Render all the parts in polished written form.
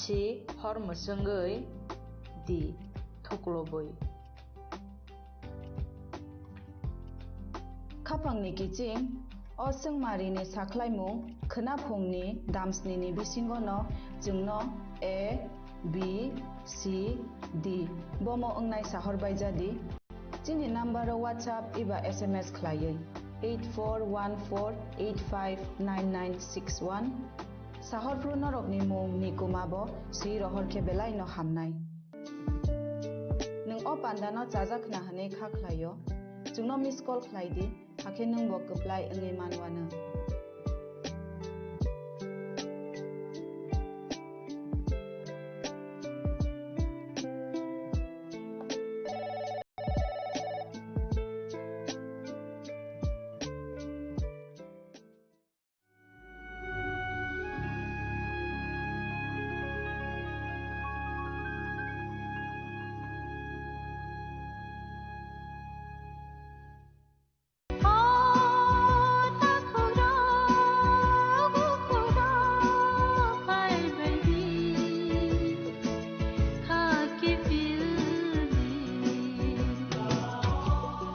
si hor mesengei di thukloboi khapangni kiching o sengmarini saklaimung khonapungni damsnini bisingo no jungno A B C D bomo ongnai sahorbai jadi chini number WhatsApp iba SMS khlaiei 8414859961 sahorpru norokni mung nikumabo si rohor ke belai no hamnai nung o pandano chajakna hane kha khlaio jungno miss call khlaidi hake nung bo apply angi manwana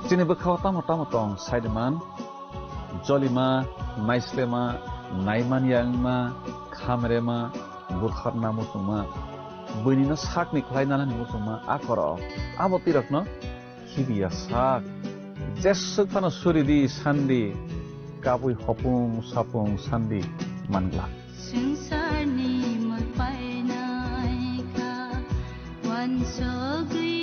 Sini bekau tamu tong Saideman, Jolima, Maislema, Naiman Yangma, Kamerema, Burkharna Musuma, Bunina Sakni Klainana Musuma, Akoro, Abotirakno, Hibia Sak, Jesukana Suridi, Sandi, Kabui Hopung, Sapung, Sandi, Mangla. Sungsarni magpainaika, wansogri.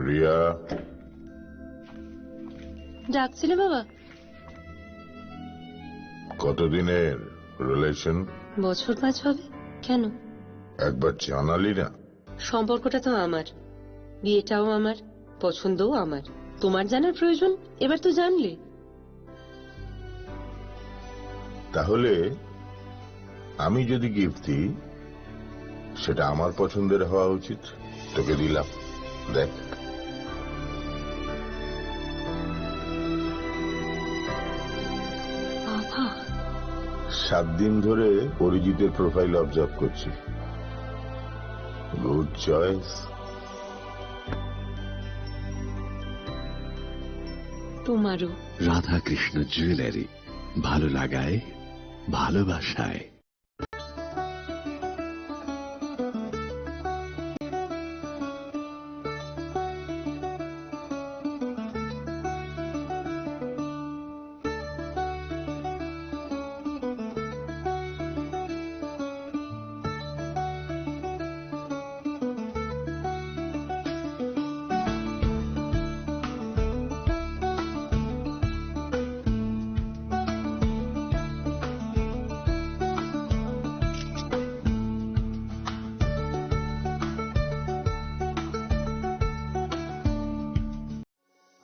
Riya, ডাকছিলে বাবা? কতদিনের relation? বছর 5 হবে। কেন? একবার জানালি না? সম্পর্কটা তো আমার, বিয়েটাও আমার, পছন্দও আমার। তোমার জানার প্রয়োজন? এবার তো জানলে। তাহলে আমি যদি গিফট দিই, সেটা আমার পছন্দের হওয়া উচিত। তোকে দিলাম, দেখ। বাবা, 7 দিন ধরে অরিজিতের প্রোফাইল অবজার্ভ করছি। Good choice. তোমারও। রাধাকৃষ্ণ জুয়েলারি, ভালো লাগায় ভালোবাসায়।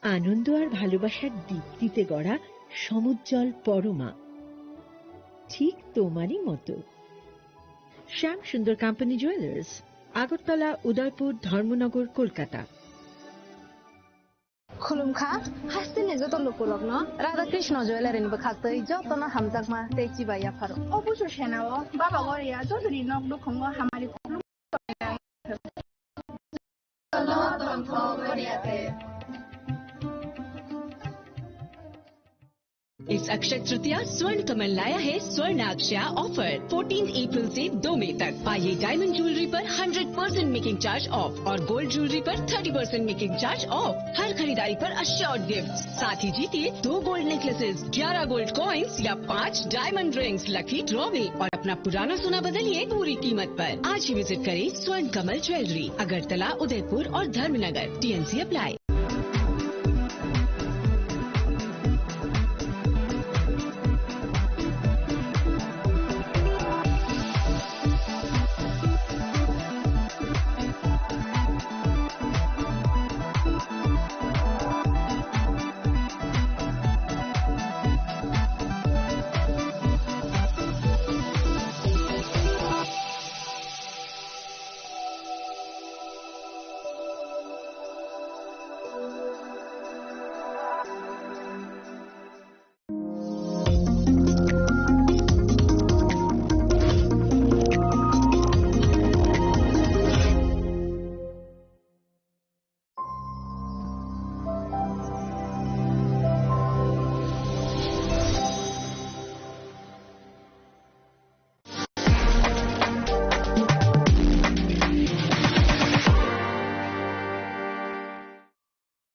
আনন্দ আর ভালোবাসার দীপ্তিতে গড়া সমুজ্জ্বল পরমা, ঠিক তোমারই মতো। শ্যাম সুন্দর কোম্পানি জুয়েলার্স, আগরতলা, উদয়পুর, ধর্মনগর, কলকাতা। खुलुमखा हास्तिनि जत लोकलक न राधाकृष्ण ज्वेलारिनि बखाक्तै जतन हामजाकमा तेची बाया फारो অবশ্য সেনাও বাবা গরিয়া যদি নক দুখঙ্গ হামারি इस अक्षय तृतीया स्वर्ण कमल लाया है स्वर्ण अक्षया ऑफर 14 अप्रैल से 2 मई तक। पाइए डायमंड ज्वेलरी पर 100% मेकिंग चार्ज ऑफ और गोल्ड ज्वेलरी पर 30% मेकिंग चार्ज ऑफ। हर खरीदारी पर अश्योर्ड गिफ्ट, साथ ही जीतिए 2 गोल्ड नेकलेसेस, 11 गोल्ड कॉइन्स या 5 डायमंड रिंग्स लकी ड्रॉ में और अपना पुराना सोना बदलिए पूरी कीमत पर। आज ही विजिट करें स्वर्ण कमल ज्वेलरी, अगरतला, उदयपुर और धर्मनगर। TNC apply.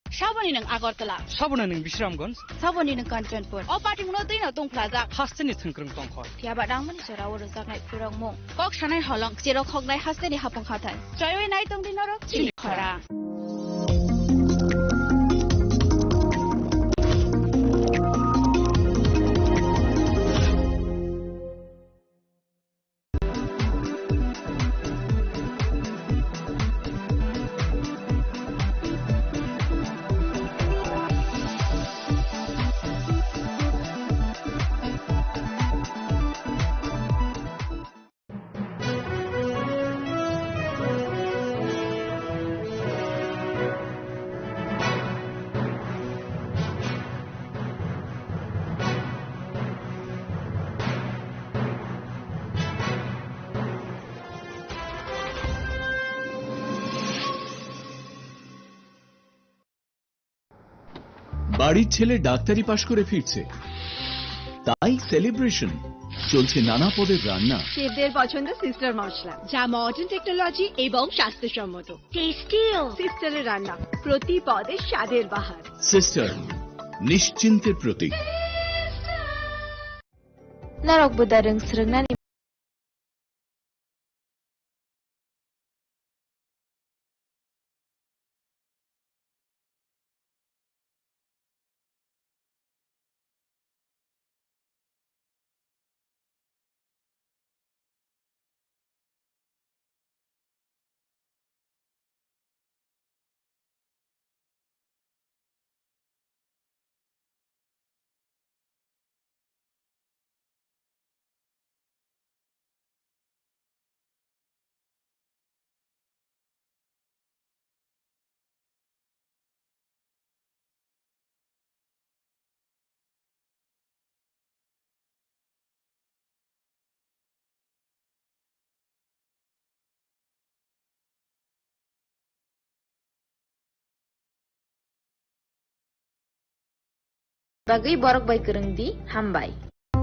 साबनी नों आगरतला, साबना नों बिश्रामगंज, साबनी नों कांचनपुर, अ पार्टिंगनो दैनो दंफ्लाजा हास्तेनि थंख्रों दंखर। याबा दांमोन जेराव रोजाकनाय फुरंमु, कक सानाय हलं जेराव खगनाय हास्तेनि हापुं खाथाय। जयवे नाय तंदिनरो चिखरा। বাড়ির ছেলে ডাক্তারি পাশ করে ফিরছে, তাই সেলিব্রেশন চলছে। নানা পদের রান্না, শেফদের পছন্দ সিস্টার মশলা, যা মডার্ন টেকনোলজি এবং স্বাস্থ্যসম্মত। টেস্টিও সিস্টারের রান্না, প্রতি পদে স্বাদের বাহার। সিস্টার, নিশ্চিন্তের প্রতীক। নারক বুদারং স্রংনানি बागै बरक बाई करंगदी हामबाई।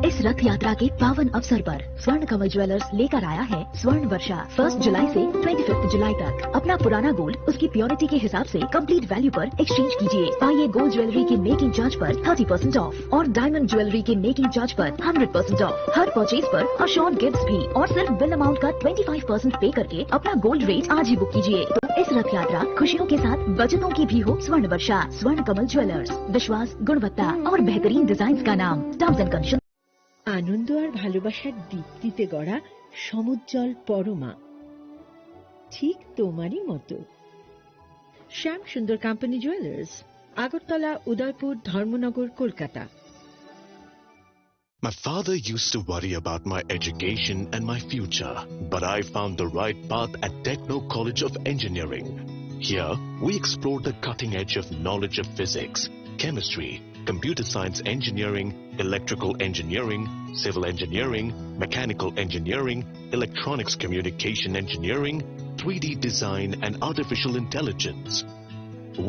इस रथ यात्रा के पावन अवसर पर स्वर्ण कमल ज्वेलर्स लेकर आया है स्वर्ण वर्षा। 1 जुलाई से 25 जुलाई तक अपना पुराना गोल्ड उसकी प्योरिटी के हिसाब से कंप्लीट वैल्यू पर एक्सचेंज कीजिए। पाइए गोल्ड ज्वेलरी की मेकिंग चार्ज पर 30% ऑफ और डायमंड ज्वेलरी की मेकिंग चार्ज पर 100% ऑफ। हर परचेज पर अशोर्ड गिफ्ट्स भी और सिर्फ बिल अमाउंट का 25% पे करके अपना गोल्ड रेट आज ही बुक कीजिए। इस रथ यात्रा खुशियों के साथ बचतों की भी हो स्वर्ण वर्षा। स्वर्ण कमल ज्वेलर्स, विश्वास, गुणवत्ता और बेहतरीन डिजाइन का नाम। Terms and condition. আনন্দ আর ভালোবাসার দীপ্তিতে গড়া সমুজ্জ্বল পরমা, ঠিক তোমারই মতো। শ্যাম সুন্দর company jewellers, Agartala, Udaipur, Dharmanagar, Kolkata. My father used to worry about my education and my future, but I found the right path at Techno College of Engineering. Here, we explore the cutting edge of knowledge of physics, chemistry, computer science engineering, electrical engineering, civil engineering, mechanical engineering, electronics communication engineering, 3D design and artificial intelligence.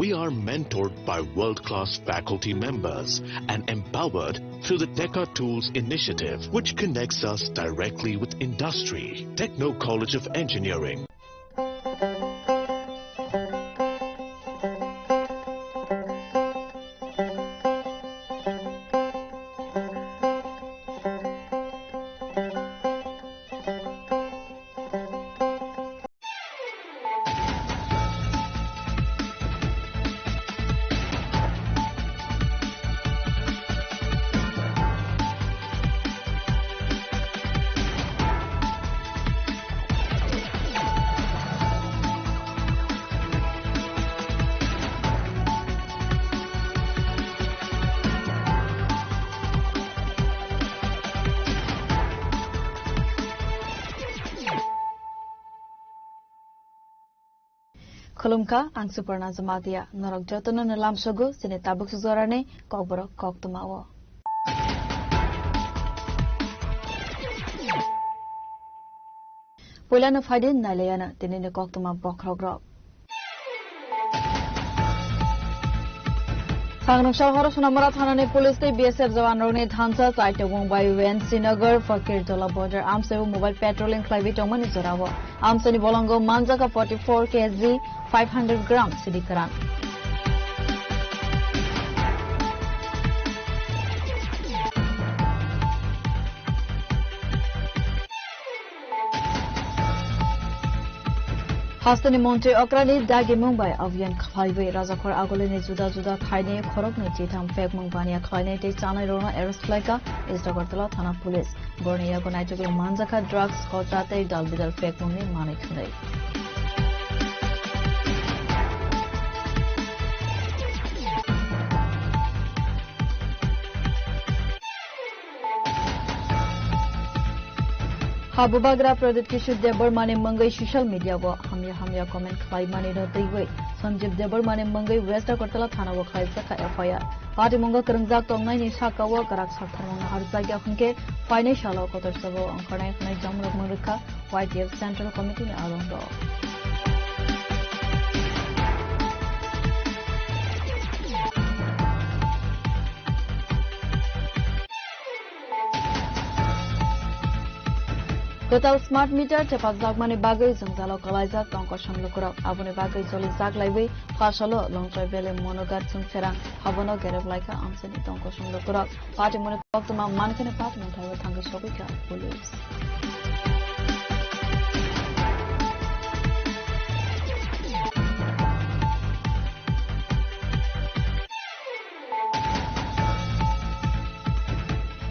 We are mentored by world-class faculty members and empowered through the Tekka Tools initiative, which connects us directly with industry. Techno College of Engineering. Khulumka ang Suparna Zamatia, Norok Jotono Nalam Sogo, Sinetabuk Suzorane, Kokborok Koktumawo. Pulana Fadin Nalayana, Tinine Koktuma Bokrogrok. Sangnamshal Horosuna Marathana Police BSF Zawanrone Hansa site by Wen Sinagar Fakir Dola border Amsevu mobile patrolling Clive Tomani Zorawa Amsani Bolongo Manzaka 44 kg 500 grams Sidikaran. Hastani Monte Okrani Dagi Mumbai Avian Highway Razakor Agolini Juda Juda Kaine Korokni Chitam Fek Mumbania Kaine Chana Rona Aeroslika is Dogotala Thana Police. Bornea Gonaitu Manzaka drugs Kotrate Dalbidal Fek Mumni Manikune. Habubagra Pradit Kishore Debarmane Mangai social media wo hamya comment khai mane ratai we Sanjeev Debarmane Mangai West Agartala Thana wo khai saka FIR Party Munga Karangza Tongnai ni Saka wo Karak Sartharmona Harzagya Khunke financial kotor sabo angkhanai khnai jamrok murukha YTF Central Committee ni arondo Total smart meter cepat zagmani bagai zangzalo kalaizak tongko shamlukurok abone bagai joli zag laiwe phasalo longtrai bele monogat sungferang habono gerab laika amsani tongko shamlukurok party mone koktuma mankene pat monthaiwa thanga sobika police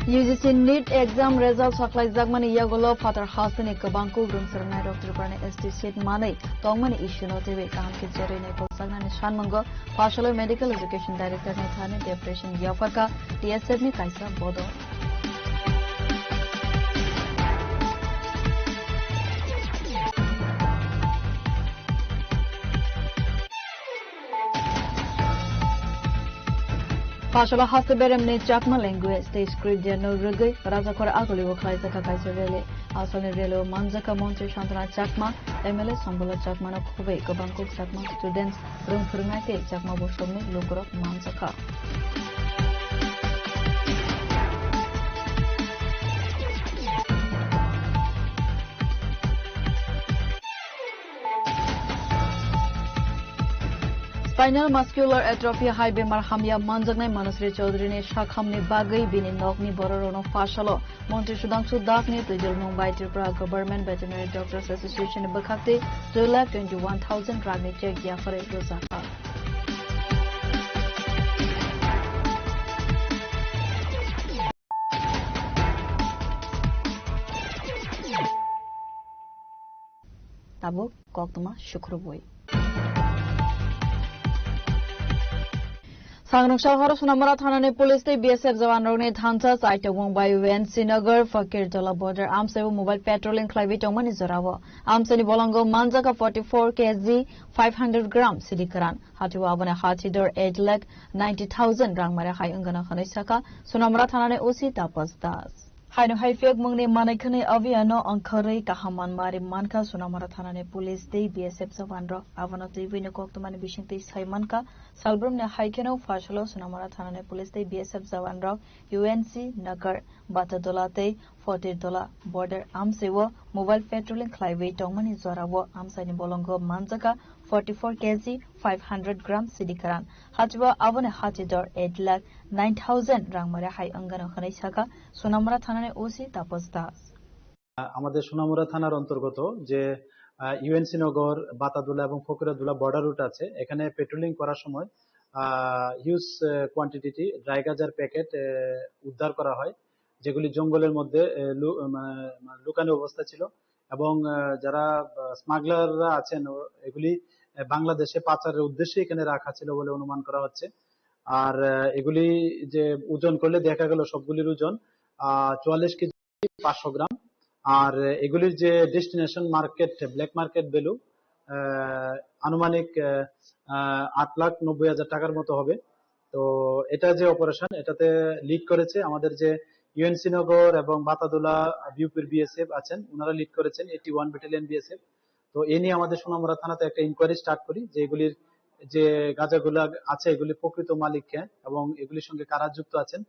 UGC NEET exam results Saklai Zagmani Yagolo Father Hasani Kabanku Grum Sarnai Dr. Barney ST seat Mane Tongmani issue no TV Kam Kizere Nepal Sagna Nishan Mango Partial Medical Education Director Nethani Depression Yafaka TSF ni Kaisa Bodo Pashala Hasaberem ne Chakma language stage script Jano Rugai, Razakor Agoli Woklaisa Kakaisa Rele, Asani Relo, Manzaka Monte Shantana Chakma, MLA Sambola Chakmana Kove, Kabankuk Chakma students, Room Furnate, Chakma Boshome, Lukurok, Manzaka. Spinal muscular atrophy hai bemar hamya manjaknai Manasri Chaudhary ni shakhamni bagai bini nokni borono fashalo Montri Sudhanshu Das ni tujul Mumbai Tripura Government Veterinary Doctors Association ni bakhakte 2,21,000 ragni check dia fare rozaka. Tabuk koktuma shukruboi. Sangrukshal Haro Sunamara Thanani Police te BSF Jawan Rogni Thansa Saite Mumbai UNC Nagar Fakir Tola Border Amsebu Mobile Patrolling Clive Tomani Zorawa Amseni Bolongo Manjaka 44 kg 500 gram Sidikaran Hatu Abane Hatidor 8,90,000 Rang Mara Hai Ungana Khanisaka Sunamara Thanani Usi Tapas Das Haino Haifek Mungni Manaikani Aviano Ankare Kahaman Mari Manka Sunamara Thanani Police te BSF Jawan Rog Avana Tivino Koktumani Bishingti Saimanka Salbrum ne Haikeno Fashalo Sunamara Thanani Police te BSF Jawan Rog UNC Nagar Batadola te 40 dola Border Amsewo Mobile Patrolling Clive Tongmani Zorawo Amsani Bolongo Manjaka 44 kg 500 gram Sidikaran Hajwa Avane Hatidor 8,09,000 Rangmare Hai Angana Khanisaka Sunamara Thanani OC Tapas Das আমাদের সোনামুড়া থানার অন্তর্গত যে UNC নগর বাতাদুলা এবং ফকিরাদুলা border root আছে এখানে patrolling করার সময় huge quantity dry গাঁজার প্যাকেট উদ্ধার করা হয় যেগুলি জঙ্গলের মধ্যে লুকানো অবস্থা ছিল এবং যারা স্মাগলাররা আছেন এগুলি বাংলাদেশে পাচারের উদ্দেশ্যে এখানে রাখা ছিল বলে অনুমান করা হচ্ছে আর এগুলি যে ওজন করলে দেখা গেল সবগুলির ওজন 44 কেজি 500 গ্রাম আর এগুলির যে destination market black market value আনুমানিক 8,90,000 টাকার মতো হবে তো এটা যে অপারেশন এটাতে লিড করেছে আমাদের যে ইউএনসি নগর এবং বাতাদুলা বিউপির বিএসএফ আছেন ওনারা লিড করেছেন 81 ব্যাটালিয়ন বিএসএফ তো এই নিয়ে আমাদের সোনামুড়া থানাতে একটা ইনকোয়ারি স্টার্ট করি যে এগুলির যে গাঁজাগুলো আছে এগুলি প্রকৃত মালিক কে এবং এগুলির সঙ্গে কারা যুক্ত আছেন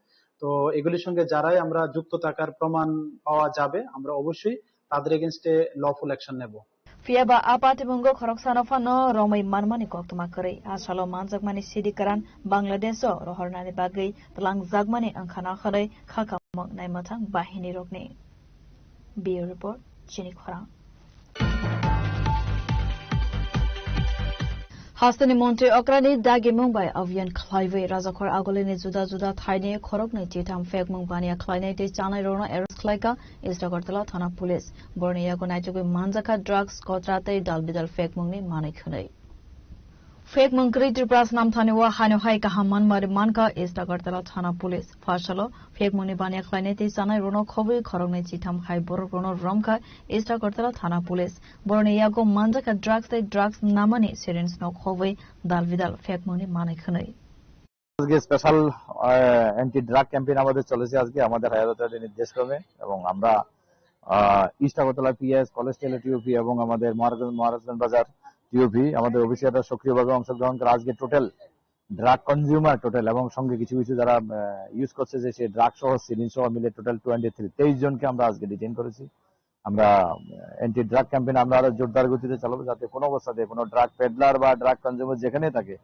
তো এগুলির সঙ্গে যারাই আমরা যুক্ত থাকার প্রমাণ পাওয়া যাবে আমরা অবশ্যই তাদের এগেইনস্টে লফুল অ্যাকশন নেব Fiaba apati bungo khoroksano fano romai manmani koktuma kari asalo manjakmani sidikaran Bangladesh rohornani bagai tlang jagmani angkhana kharai khakamok naimathang bahini rokni Bureau Report Chini Khorang Hastani Monte Okrani Dagi Mumbai Avian Clive Razakhor Agolini Juda Juda Thaini Khorokni Titam Fek Mungbania Klaine Te Chanai Rona Eros Klaika Istakortala Thana Police Bornia Gonaitugu Manjaka Drugs Kotrate Dalbidal Fek Mungni Manikhunai Fek Mungkri Tripras Nam Thaniwa Hano Hai Kahaman Mari Manka Istakortala Thana Police Fashalo Fek Mungni Bania Klaine Te Chanai Rona Khobi Khorokni Chitam Hai Borokono Romka Istakortala Thana Police Bornia Go Manjaka Drugs Namani Syringe No Khobi Dalbidal Fek Mungni Manikhunai আজকে special anti drug campaign আমাদের চলেছে আজকে আমাদের হায়াতের নির্দেশক্রমে এবং আমরা east Agartala PS college টেলে TOP এবং আমাদের মহারাজগঞ্জ বাজার টিওপি আমাদের অফিসাররা সক্রিয়ভাবে অংশগ্রহণ করে আজকে টোটাল ড্রাগ কনজিউমার টোটাল এবং সঙ্গে কিছু কিছু যারা ইউজ করছে যে সেই ড্রাগ সহ সিরিঞ্জ সহ মিলে টোটাল 23 জনকে আমরা আজকে ডিটেইন করেছি আমরা অ্যান্টি ড্রাগ ক্যাম্পেইন আমরা আরো জোরদার গতিতে চালাবো যাতে কোনো অবস্থাতে কোনো ড্রাগ পেডলার বা ড্রাগ কনজিউমার যেখানে থাকে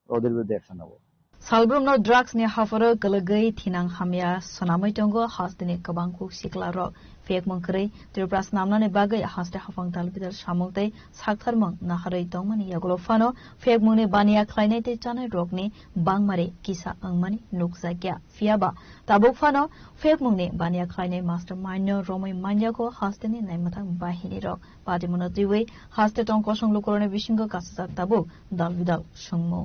ওদের বিরুদ্ধে অ্যাকশন নেব Salbrum no drugs ni hafaro galagai thinang hamya sonamai tongo hastini kabangku siklarok fek mongkri tripras namnani bagai haste hafang dalbidal samungtai saktharmang naharai tongmani yagolo fano fek mungni bania khlainai te chanai rokni bangmari kisa angmani nukjagya fiaba tabuk fano fek mungni bania khlainai mastermind no romai manyako hastini naimathang bahini rok patimono tiwe haste tong kosong lukorone bisingo kasajak tabuk dalbidal sungmo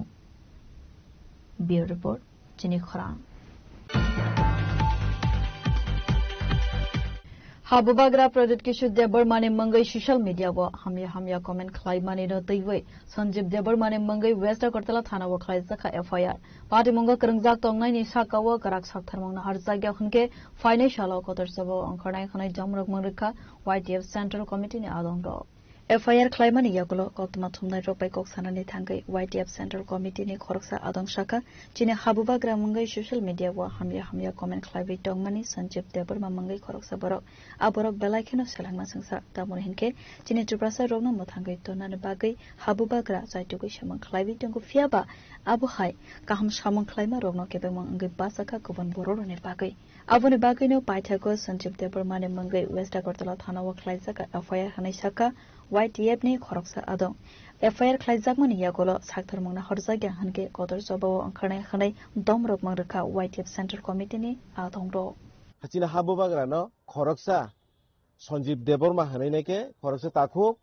Bureau Report Chini Khorang Habubagra Pradit Kishore Debarmane Mangai social media wo hamya comment khlai mani no teiwe Sanjeev Debarmane Mangai West Agartala Thana wo khlai zakha FIR Party Munga Karangjak Tongnai ni Saka wo Karak Saktharmong na Harjagya Hunke Financial Kotor Sabo Angkhanai Khanai Jamrok Mangrekha YTF Central Committee ni Adong ro FIR Claimani Yagulo, Gotma Tumna Ropai Koksanani Tangai, YTF Central Committee ni Khoroksa Adong Shaka, Chine Habuba Gramungai social media wa Hamya comment Clive Dongmani, Sanjib Deborma Mangai Khoroksa Borok, Aborok Belaikino Selangma Sangsa, Tamuhinke, Chine Tubrasa Rogno Motangai Tonan Bagai, Habuba Gra, Zaituki Shaman Clive Dongo Fiaba, Abu Hai, Kaham Shaman Clima Rogno Kebemang Basaka, Govan Bororo ne Bagai. Abone Bagino, Paitago, Sanjib Deborma Mangai, West Agortala Tanawa Klaisaka, FIR Hanishaka, YTF ni Khoroksa Adong. FIR Klaizakman Yagolo, Saktar Mona Horzaga Hange, Kotor Zobo, and Kane Hane, Domrok Mangraka, YTF Central Committee ni Adong Do. Hachina Habubagrano, Khoroksa, Sanjib Deborma Haneke, Khoroksa Taku,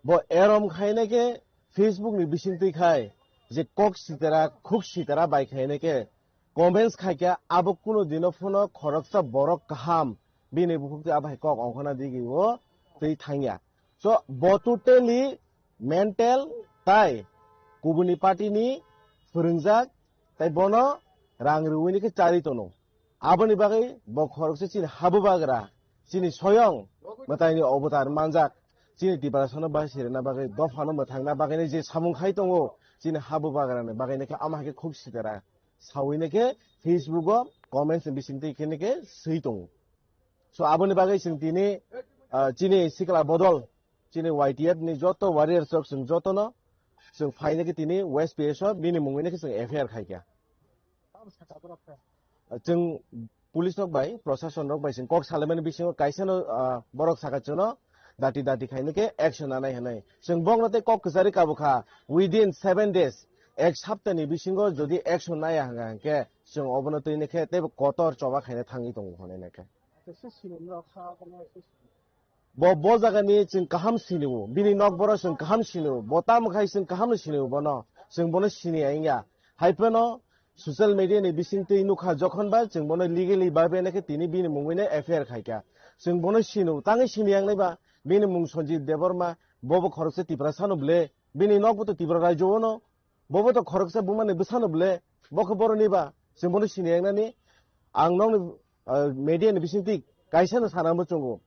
Bo Erom Haineke, Facebook ni Bishinti Kai, the Cox Sitara, Cook Sitara by Haineke, Comments Kaika, Abokuno Dinofono, Khoroksa Borok Kaham, being able to Abhakok on Hona Digi, Three Tanya. So, botuteli mental tai kubuni party ni furungzak tai bono rangruini ke cari tono. Abani bagai bokhorok se cini habubagra cini soyong matai ni obotar manjak cini dibarasana bagai sirena bagai dofano matangna bagai ni je samung khai tongo cini habubagra ne bagai ne ke amah ke khub sitera sawine ke Facebook o comments bisinti kene ke sei tongo. So abani bagai singtini cini sikla bodol Chini YTF ni joto warrior sok sung joto no sung faine ke tini West PSO bini mungwine ke sung FIR khai kya sung police nok bai procession nok bai sung kok salamen bising kaisa no borok saka chono dati khaine ke action anai hanai sung bong note kok kazari kabukha within 7 days ek sapta ni bisingo jodi action nai hanga ke sung obono tine ke te kotor choba khaine thangi tong hone ne ke bo jaga ni sing kaham siniu bini nok boro sing kaham siniu botam khai sing kaham siniu bono sing bono sini ainga haipeno social media ni bisingte inu kha jokhon ba sing bono legally ba be nake tini bini mungwine FIR khaika sing bono siniu tangi sini ang ba bini mung Sanjib Deborma bobo khorokse tiprasano ble bini nok buto tipra raijo no bobo to khorokse bumane bisano ble boko boro ni ba sing bono sini ang ni ang nong media ni bisingti kaisa no sanamo chungu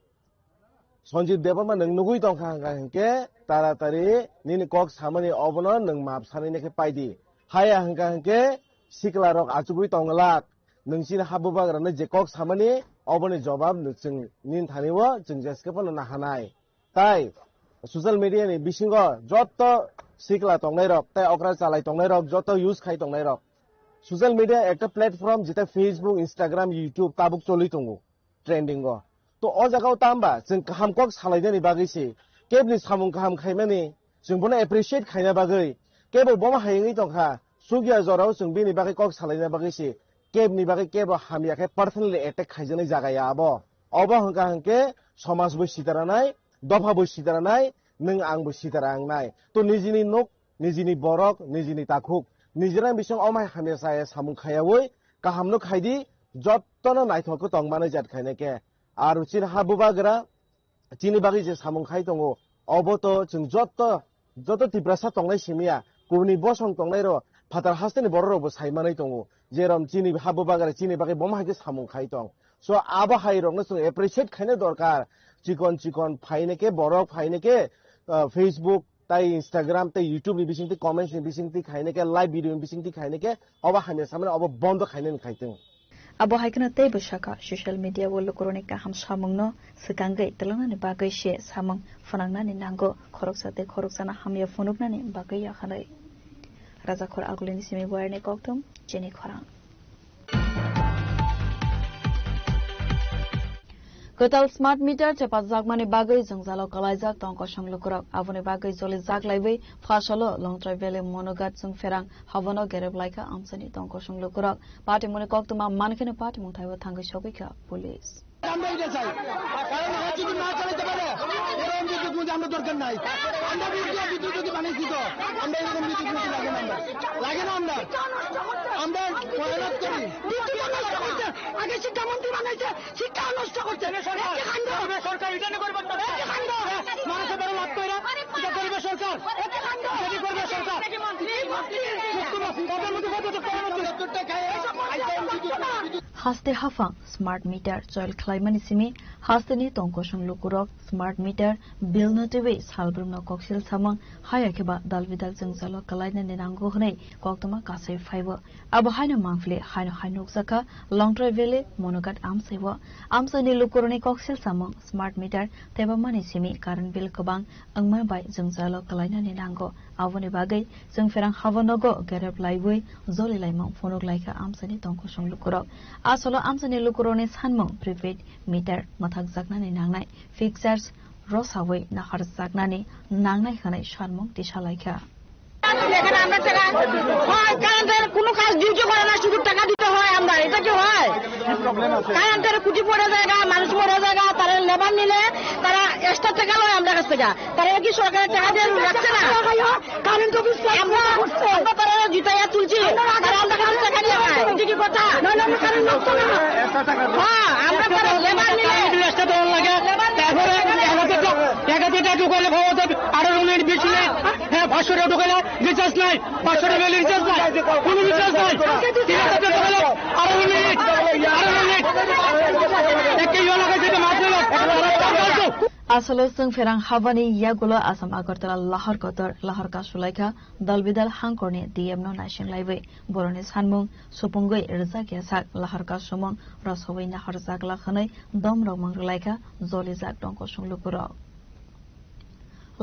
Sanjib Deborma nang nugui tong khang ke taratari nini kok samani obono nang map sani ne ke paidi haya hangka ke sikla rok achugui tong lak nang sin habubagra ne je kok samani obono jawab nung nin thaniwo jung jeske pon na hanai tai social media ni bisingo joto sikla tong nai rok tai okra chalai tong nai rok joto use khai tong nai rok social media ekta platform jeta Facebook Instagram YouTube tabuk choli tongo trending go to o jagao tamba jeng kaham kok salaidani bagai se kebni samung kaham khaimani jeng bono appreciate khaina bagai kebo boma hayengi tongkha sugya jorao jeng bini bagai kok salaina bagai se kebni bagai kebo hamya khe personally attack khaijani jagaya abo obo hangka hangke samaj bo sitaranai dofa bo sitaranai nung ang bo sitarang nai to nijini nok nijini borok nijini takhuk nijira bisong omai hamya saya samung khayawoi kahamno khaidi jottono naithoko tongmane jat khaine ke আর চিন হাবুবাগ্রা চিনি বাকি যে সামুখাই দङ অবতো जों যত তিব্রাসা তংনাই সিমিয়া কুনি বসং তংনাই র ফাতার হাসতেনি বড়রবো সাইমানাই দङ যেরম চিনি হাবুবাগ্রা চিনি বাকি বমাহাইকে সামুখাই দং সো আবা হাই রং जों এপ্রিশিয়েট খাইনে দরকার চিকন ফাইনেকে বড়ক ফাইনেকে ফেসবুক তাই ইনস্টাগ্রাম তাই ইউটিউব নি বিসিংতি কমেন্টস নি বিসিংতি খাইনেকে লাইভ ভিডিও নি বিসিংতি খাইনেকে অবা হাইনে সামনে অবা বন্ধ খাইনে খাইতেं Abo haikna tei bashaka social media wolo koronika ham samungno sekangai telana ni bagai she samung fanangna ni nango khoroksana hamya funukna ni bagai ya khanai raja khor agulini simi boyane koktum jeni khorang Kotal smart meter cepat zagmani bagai jangzalo kalaijak tongko sanglukurok aboni bagai joli zaglaibai phasalo long travel monogat jung ferang havono gereplaika amsani tongko sanglukurok party mone koktuma mankhene party mungthaiwa thangai sogika police আমরা এটা চাই কারণ যদি না চালাতে পারে এরকম বিদ্যুৎ মধ্যে আমরা দরকার নাই আমরা বিদ্যুৎ যদি বানাইছি তো আমরা এরকম বিদ্যুৎ মধ্যে লাগে না আমরা মেহনত করি আগে শিক্ষামন্ত্রী বানাইছে শিক্ষা নষ্ট করছে সরকার রিটার্ন করবে মানুষের বড় লাভ করে এটা করবে সরকার এটি করবে সরকার haste hafang smart meter joil khlaimani simi hasteni tongkosong lukurok smart meter bill no tewe salbrumno koksil samang hayakeba dalvidal jengzalo kalaina nenango hnei koktoma kasai phaibo abo haino mangfle haino zaka long travel monogat amsaibo amsani lukuroni koksil samang smart meter teba mani simi current bill kobang angma bai jengzalo kalaina nenango avoni bagai jengferang havonogo gerap laibui zoli laimang fonok laika amsani tongkosong lukurok asolo amsani lukuroni sanmong prepaid meter mathak jaknani nangnai fixers rosawai nahar jaknani nangnai khanai sanmong tisalaika এখানে আমরা টাকা হয় কারেন্টের কোনো কাজ duty করে না শুধু টাকা দিতে হয় আমরা এটা কি হয় কারেন্টের কুটি পড়ে জায়গা মানুষ মরে জায়গা তারা লেবার নিলে তারা এক্সট্রা টাকা লয় আমরা কাছ থেকে তারা কি সরকারের টাকা দিয়ে রাখছে না কারেন্ট অফিস আমরা তারা জিতাইয়া তুলছি তারা আমরা কাছে টাকা নিয়ে খায় এটা কি কথা হ্যাঁ আমরা তারা লেবার নিলে এক্সট্রা দেওয়ার লাগে তারপরে টাকা দিয়ে টাকা করে খাওয়াতে আরো রুমের বেশি নেই হ্যাঁ 500 টাকা ঢুকালে রিচার্জ নাই 500 টাকা রিচার্জ নাই কোনো রিচার্জ নাই 3000 টাকা ঢুকালে আরো মিনিট একই লাগাই দিতে মাত্র asalo sung ferang havani yagulo asam agartala lahar ka sulaika dalbidal hangkorni dm no nation live boroni sanmung supungoi rza ke sak lahar ka somong rasowai na harzak la khanai dom romang laika zoli jak dongko sunglukuro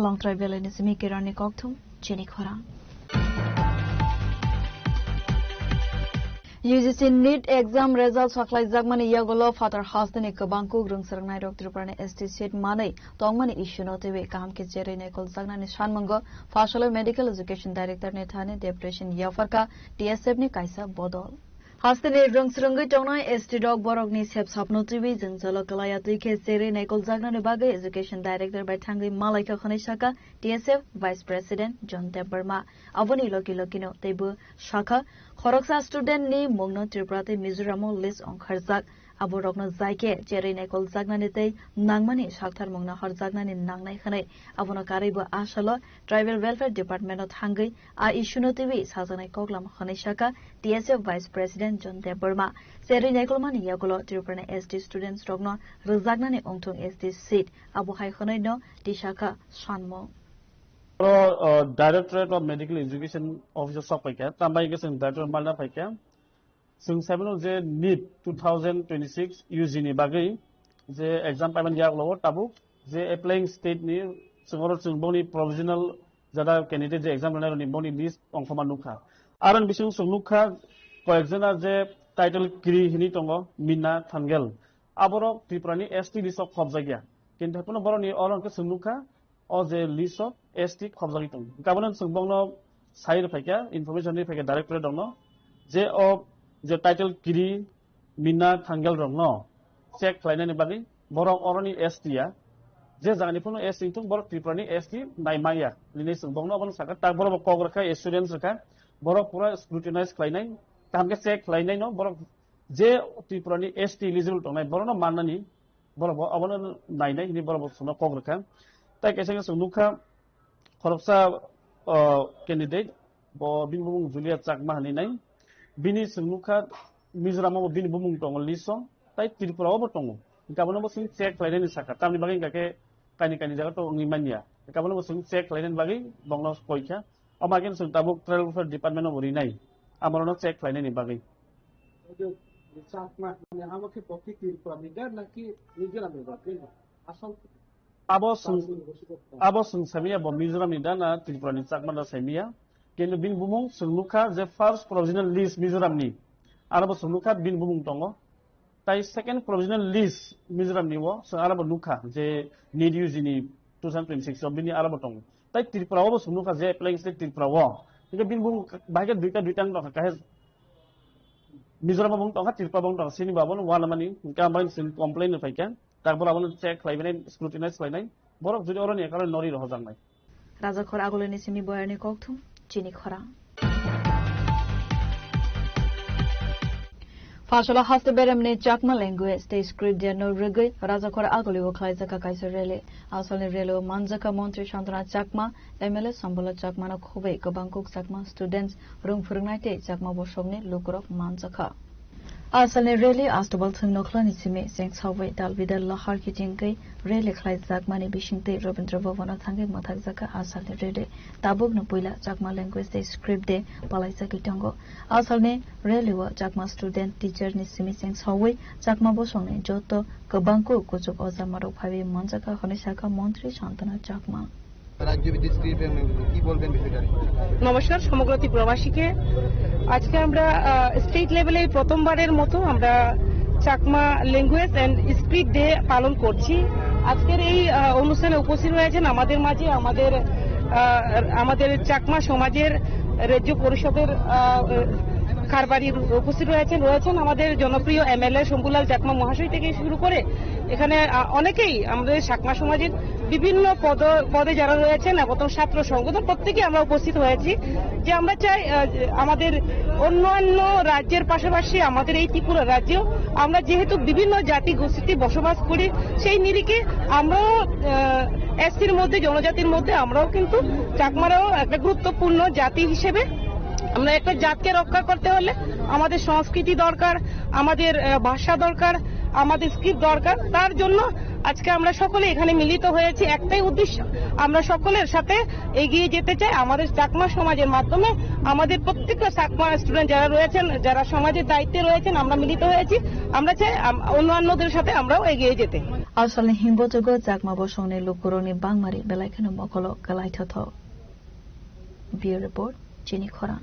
long travel ni simi kirani kokthum chini khora UGC NEET exam results saklai jakmani yagolo father hasdani kabangku grungsarangnai rok triparani ST seat manai tongmani issue no tebe kam ke jere ne kol jagnani sanmango fasalo medical education director ne thane depression yafarka TSF ni kaisa bodol Hastani rungsrungai tongnai ST dog borok ni sep sapno tv jengzalo kalaya tuike jere ne kol jagnani bagai education director by thangai malaika khanisaka TSF vice president John Deberma avoni lokino tebu shaka Khoroksa student ni mongno Tripurate Mizoramo list on kharjak abo rokno jaike jeri nekol jagnani tei nangmani sakthar mongna har jagnani nangnai khanai abono karaibo asalo tribal welfare department of hangai a issue no tv sajanai koklam khanai saka TSF vice president John Deberma jeri nekol mani yagulo Tripurane SD students rokno rjagnani ongthong SD seat abo hai khanai no tisaka sanmo Directorate of Medical Education Officer Sopaikia, Tambaikis and Director Malda Paikia, Sung Sabino J NEET 2026 Eugenie Bagay, the exam payment Yaglo, Tabu, the applying state near Sungoro Sungboni provisional Zada candidate exam runner on Boni list on Fomanuka. Aran Bishung Sunuka, Coexena the title Kiri Hinitongo, Mina Tangel, Aboro, Tiprani, ST list of Kobzagia. Can happen about near Oranka Sunuka or the list of ST Kobzagiton. Governance Sungbongo side of information if a director don't know. J of the title Kiri Mina Tangel don't know. Check Klein Bagi, Borong Orani ST ya. Jezanipuno ST to Borok Tiprani ST Naimaya. Linis Bongo Saka, Taboro Kograka, students, Borok Pura scrutinized Klein, Tamka check Klein, no, Borok J Tiprani ST eligible to my Borono Manani, Borok Avon 9, Borok Suno Kograka. Take a second Sunuka. Khoroksa candidate bo bin bumung Julia Chakma haninai bini sungnuka Mizoramo bin bumung tong liso tai Tripura bo tong kabono bo sing check lainen saka tamni bagi kake kani jaga to ngimanya kabono bo sing check lainen bagi bonglo koikha amagen sung tabuk travel department of rinai amarono check lainen bagi Chakma মানে আমাকে পক্ষে Tripura মিডার নাকি নিজের আমি বাকি আসল Abo sung samia bo Mizoram ni dana Tripura ni Chakma da samia kendo bin bumung sungnuka the first provisional list Mizoram ni arabo sungnuka bin bumung tongo tai second provisional list Mizoram ni wo so arabo nuka je need use ni 2026 so bin arabo tongo tai Tripura wo sungnuka je applying state Tripura wo itu bin bumung bahagia duita no kahe Mizoram bumung tonga Tripura bumung tonga sini babon wala mani kambain sin complain faikan তারপর আমরা check লাইভেনে scrutinise লাইনাই বরক যদি অরনি কারণ নরি রহজাং নাই রাজা খরা আগলনি Simi বয়ানি kokthum চিনি খরা Fashola haste beremne Chakma language state script dia no regai raja khora agoli wo khlai jaka kaisa rele asole relo manjaka mantri Shantana Chakma MLA Sambola Chakma na khobe kabangkuk Chakma students rung phurungnai te Chakma bo somne lukrok manjaka Asalne rally astobal thing nokhlani sime seng sawai dalbida lahar ki jingkai rally khlai jakmani bisingte Rabindra Bhavana thangai mathak jaka asalne rally tabuk no poila jakma language de script de palaisa ki tongo asalne rally wa jakma student teacher ni sime seng sawai jakma bosongne joto kobangko kuchuk ozamaro bhabe manjaka honisaka মন্ত্রী শান্তনা Chakma রাজ্যভিত্তিক script কি বলবেন বিষয়টা? নমস্কার সমগ্র ত্রিপুরাবাসীকে। আজকে আমরা state লেভেলে প্রথমবারের মতো আমরা Chakma language and script day পালন করছি। আজকের এই অনুষ্ঠানে উপস্থিত রয়েছেন আমাদের মাঝে আমাদের চাকমা সমাজের রাজ্য পরিষদের কারবারি উপস্থিত রয়েছেন আমাদের জনপ্রিয় এমএলএ শম্ভুলাল চাকমা মহাশয় থেকে শুরু করে এখানে অনেকেই আমাদের চাকমা সমাজের বিভিন্ন পদে যারা রয়েছেন এবং ছাত্র সংগঠন প্রত্যেকে আমরা উপস্থিত হয়েছি যে আমরা চাই আমাদের অন্যান্য রাজ্যের পাশাপাশি আমাদের এই ত্রিপুরা রাজ্যেও আমরা যেহেতু বিভিন্ন জাতি গোষ্ঠী বসবাস করি সেই নিরিখে আমরাও এসসির মধ্যে জনজাতির মধ্যে আমরাও কিন্তু চাকমারাও একটা গুরুত্বপূর্ণ জাতি হিসেবে আমরা একটা জাতকে রক্ষা করতে হলে আমাদের সংস্কৃতি দরকার, আমাদের ভাষা দরকার, আমাদের স্ক্রিপ্ট দরকার। তার জন্য আজকে আমরা সকলে এখানে মিলিত হয়েছি একটাই উদ্দেশ্য, আমরা সকলের সাথে এগিয়ে যেতে চাই। আমাদের চাকমা সমাজের মাধ্যমে আমাদের প্রত্যেকটা চাকমা স্টুডেন্ট যারা রয়েছেন, যারা সমাজের দায়িত্বে রয়েছেন, আমরা মিলিত হয়েছি। আমরা চাই অন্যান্যদের সাথে আমরাও এগিয়ে যেতে। আসলে হিমবযোগ চাকমা বসংনে লুকুরনি বাংমারি বেলাইখানে মকল গলাইথথ। ব্যুরো রিপোর্ট চিনি খরাং।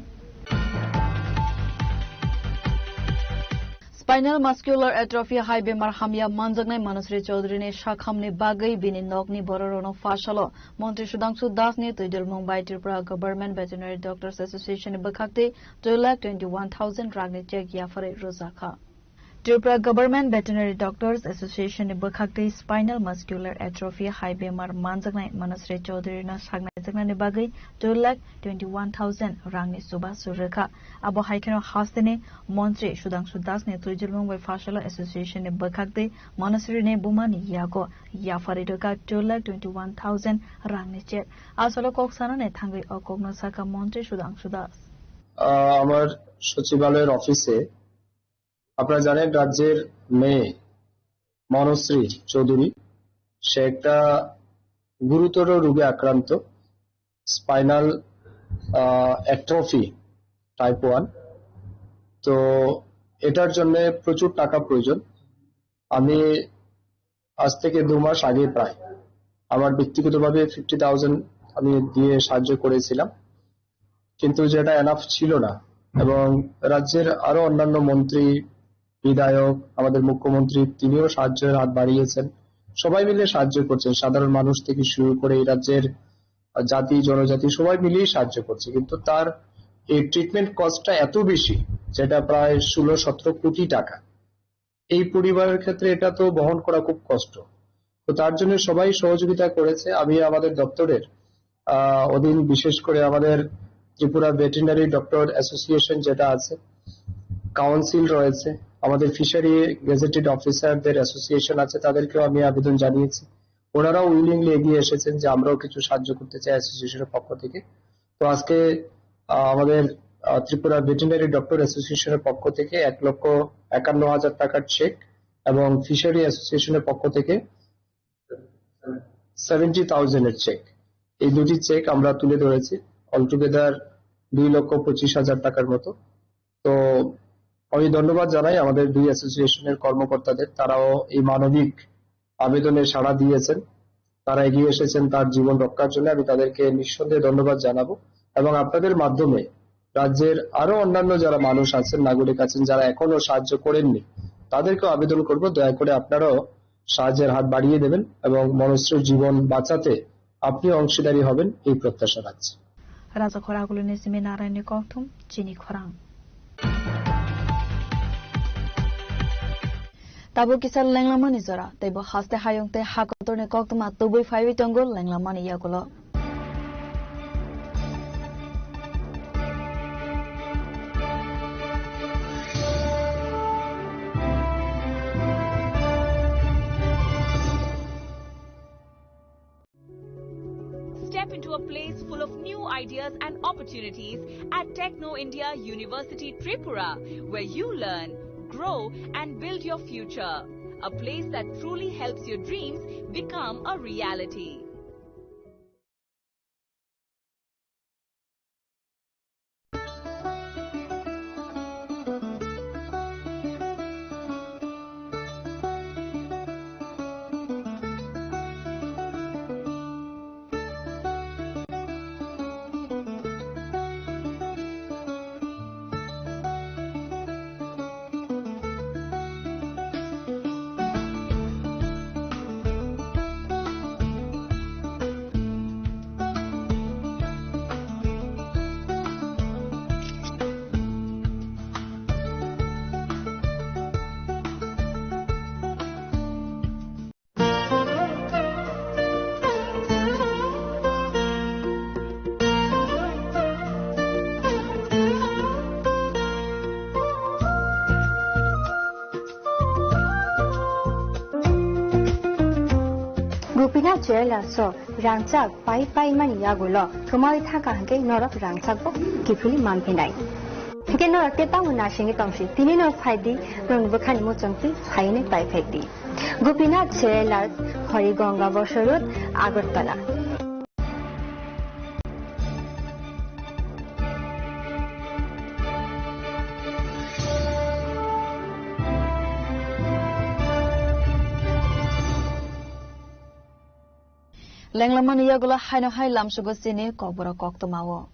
Spinal muscular atrophy high bemar hamya manjagnai Manasri Chaudhary ne shakhamne bagai bini nokni bororono fashalo Montri Sudhanshu Das ne Tuidal Mumbai Tripura Government Veterinary Doctors Association ne bakhakte 2,21,000 ragne check yafare rozakha Tripura Government Veterinary Doctors Association ne bakhakte spinal muscular atrophy high bemar manjagnai Manasri Chaudhary na shagnai jagnai bagai 2,21,000 ragne suba surrekha abo haikeno hastene Montri Sudhanshu Das ne Tuidal Mumbai Fashalo Association ne bakhakte Manasri ne bumani yago yafare doka 2,21,000 ragne check asolo koksana ne thangai okogno saka Montri Sudhanshu Das আমার সচিবালয়ের অফিসে আপনারা জানেন রাজ্যের মেয়ে মনশ্রী চৌধুরী সে একটা গুরুতর রোগে আক্রান্ত স্পাইনাল অ্যাট্রফি টাইপ 1 তো এটার জন্য প্রচুর টাকা প্রয়োজন আমি আজ থেকে 2 মাস আগে প্রায় আমার ব্যক্তিগতভাবে 50,000 আমি দিয়ে সাহায্য করেছিলাম কিন্তু যেটা এনাফ ছিল না এবং রাজ্যের আরো অন্যান্য মন্ত্রী বিধায়ক আমাদের মুখ্যমন্ত্রী তিনিও সাহায্যের হাত বাড়িয়েছেন সবাই মিলে সাহায্য করছেন সাধারণ মানুষ থেকে শুরু করে এই রাজ্যের জাতি জনজাতি সবাই মিলেই সাহায্য করছে কিন্তু তার এই ট্রিটমেন্ট কস্টটা এত বেশি যেটা প্রায় 16-17 কোটি টাকা এই পরিবারের ক্ষেত্রে এটা তো বহন করা খুব কষ্ট তো তার জন্য সবাই সহযোগিতা করেছে আমি আমাদের দপ্তরের অধীন বিশেষ করে আমাদের ত্রিপুরা ভেটেরিনারি ডক্টর অ্যাসোসিয়েশন যেটা আছে কাউন্সিল রয়েছে আমাদের ফিশারি গেজেটেড অফিসারদের অ্যাসোসিয়েশন আছে তাদেরকেও আমি আবেদন জানিয়েছি ওনারাও উইলিংলি এগিয়ে এসেছেন যে আমরাও কিছু সাহায্য করতে চাই অ্যাসোসিয়েশনের পক্ষ থেকে তো আজকে আমাদের ত্রিপুরা ভেটেরিনারি ডক্টর অ্যাসোসিয়েশনের পক্ষ থেকে 1,51,000 টাকার চেক এবং ফিশারি অ্যাসোসিয়েশনের পক্ষ থেকে 70,000 এর চেক এই দুটি চেক আমরা তুলে ধরেছি অলটুগেদার 2,25,000 টাকার মতো তো আমি ধন্যবাদ জানাই আমাদের দুই অ্যাসোসিয়েশনের কর্মকর্তাদের তারাও এই মানবিক আবেদনে সাড়া দিয়েছেন তারা এগিয়ে এসেছেন তার জীবন রক্ষার জন্য আমি তাদেরকে নিঃসন্দেহে ধন্যবাদ জানাবো এবং আপনাদের মাধ্যমে রাজ্যের আরো অন্যান্য যারা মানুষ আছেন নাগরিক আছেন যারা এখনো সাহায্য করেননি তাদেরকেও আবেদন করব দয়া করে আপনারাও সাহায্যের হাত বাড়িয়ে দেবেন এবং মনশ্রীর জীবন বাঁচাতে আপনিও অংশীদারী হবেন এই প্রত্যাশা রাখছি রাজা খরাগুলো নিসিমে নারায়ণী কথম চিনি খরাং Tabu kisah lenglamani zara, tebo haste hayong te hakotor ne kok tuma tubui faiwi tonggol lenglamani yakulo. Step into a place full of new ideas and opportunities at Techno India University Tripura, where you learn grow and build your future. A place that truly helps your dreams become a reality. Gupina Jela so Rangchak Pai Man Yagulo, Tomari Taka North Rangchako, Kipuli Mampinai. Again, no Teta Munashing Tomshi, Tinino Pidi, Rung Bukanimo Chunki, Haine Pai Pedi. Gupina Jela, Horigonga Bosharut, Agartala. Lenglaman Yagula Hino Hai Lam Shugosini, Kobra Koktomawo.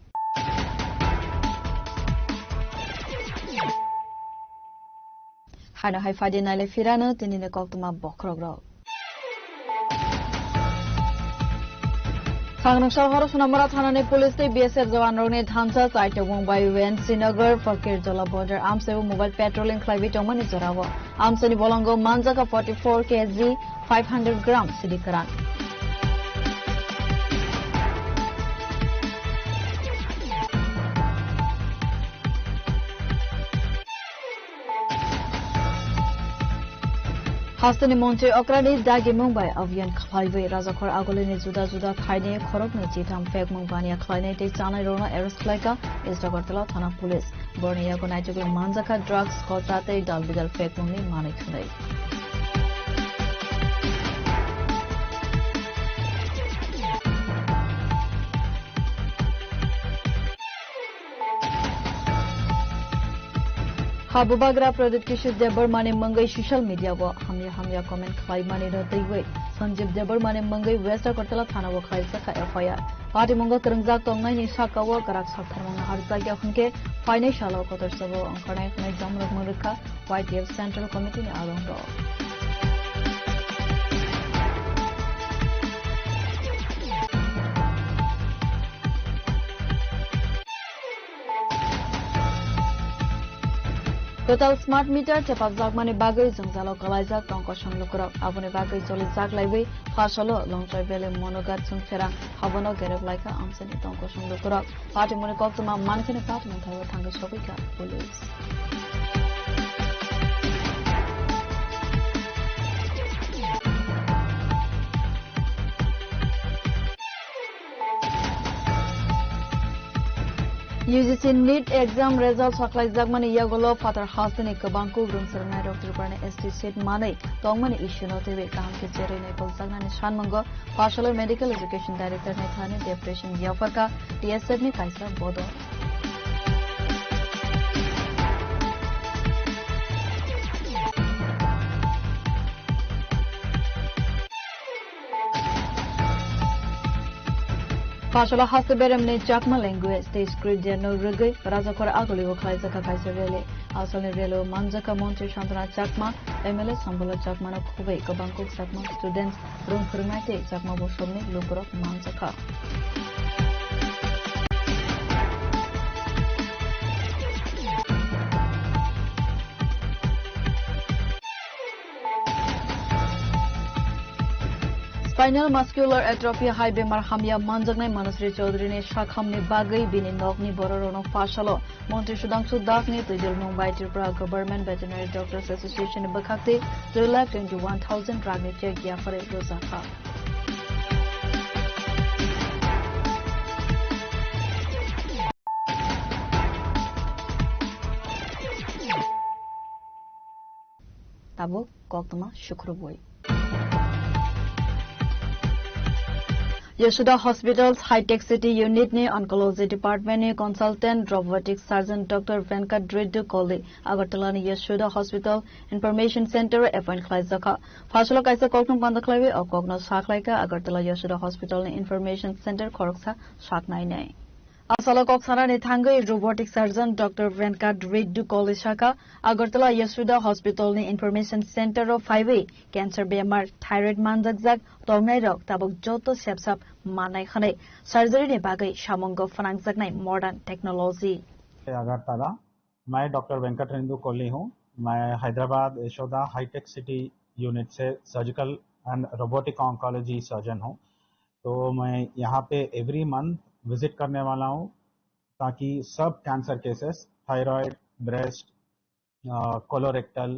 Hino Hai Fadi Nile Firano, Tinine Koktoma Bokrogro. Sangram Shahar Sunamara Hanane Police, BSF Zavanrone Thansa, Site of Mumbai, Wen, Sinagar, Fakir Jola Border, Amsev Mobile Patrolling Clavitoman is Zoravo. Amsani Bolongo, Manzaka 44 kg, 500 grams, Sidikaran. Hastani Monte Okrani Dagi Mumbai Avian Khalaiwe Razakor Agolini Juda Juda Khaine Khorokni Chitam Fek Mumbania Khlaine Te Chanai Rona Aeroslaika Istagartala Thana Police Bornea Gonaitugul Manzaka Drugs Kotate Dalbidal Fek Mumni Manik Sunday. Habubagra product ki shud debar mane mangai social media wo hamya comment khai mane no teiwe Sanjib debar mane mangai west kortala thana wo khai sa FIR party monga krangja tongai ni saka wo karak sakharmang harta ki akhunke financial kotor sabo angkana khane jamrok murkha YTF Central Committee ni along Total smart meter chapap jagmani bagai jangzalo kalaijak tongko sanglukro abone bagai choli jak laibai phasalo longchai bele monogat sungfera habono gereb laika amsani tongko sanglukro party mone koktuma mankhene party monthai thanga sobika police UGC NEET exam results saklai jagmani yagolo father hasini kabangku grumsarnai Dr. Parne ST seat manai tongmani issue no tebe kam ke chere ne polsagnani shanmango Pashalor Medical Education Director ne thane depression yafarka TSF ne kaisa bodo Pashala Hasaberem ne Chakma language stage script no rugai Razakor Agoli Wakaisa Kakaisa Rele Asal Relo Manjaka Monte Shantana Chakma MLA Sambala Chakmana Kube Kabankuk Chakma students room Kurmate Chakma Boshomni Lukurok Manjaka Spinal muscular atrophy high bemar hamya manjagnai Manasri Chaudhary ne shakhamni bagai bini nokni bororono fashalo Monty Sudhanshu Das ne Tujul Mumbai Tripura Government Veterinary Doctors Association bakhakte 2,21,000 ragni check ya fare rozakha tabuk koktama shukruboi. Yashoda Hospital's High-Tech City Unit ne Oncology Department ne Consultant Robotic Surgeon Dr. Venkat Reddy Kolli Agartala ne Yashoda Hospital Information Center appoint khlai jaka phasolo kaisa koknung banda khlaibe o kokno saklaika Agartala Yashoda Hospital ne Information Center khoroksa saknai nai Asala koksana ne thangai Robotic Surgeon Dr. Venkat Reddy Kolli shaka Agartala Yashoda Hospital ne Information Center of 5A Cancer bemar Thyroid manjakjak Tongnai rok tabuk joto sepsap manai khane surgery ne bagai shamongo fanangjaknai modern technology Agartala मैं doctor Venkat Rendu Kohli हूँ मैं Hyderabad Yashoda hi tech city unit से surgical and robotic oncology surgeon हूँ तो मैं यहाँ पे every month visit करने वाला हूँ ताकि सब cancer cases thyroid breast colorectal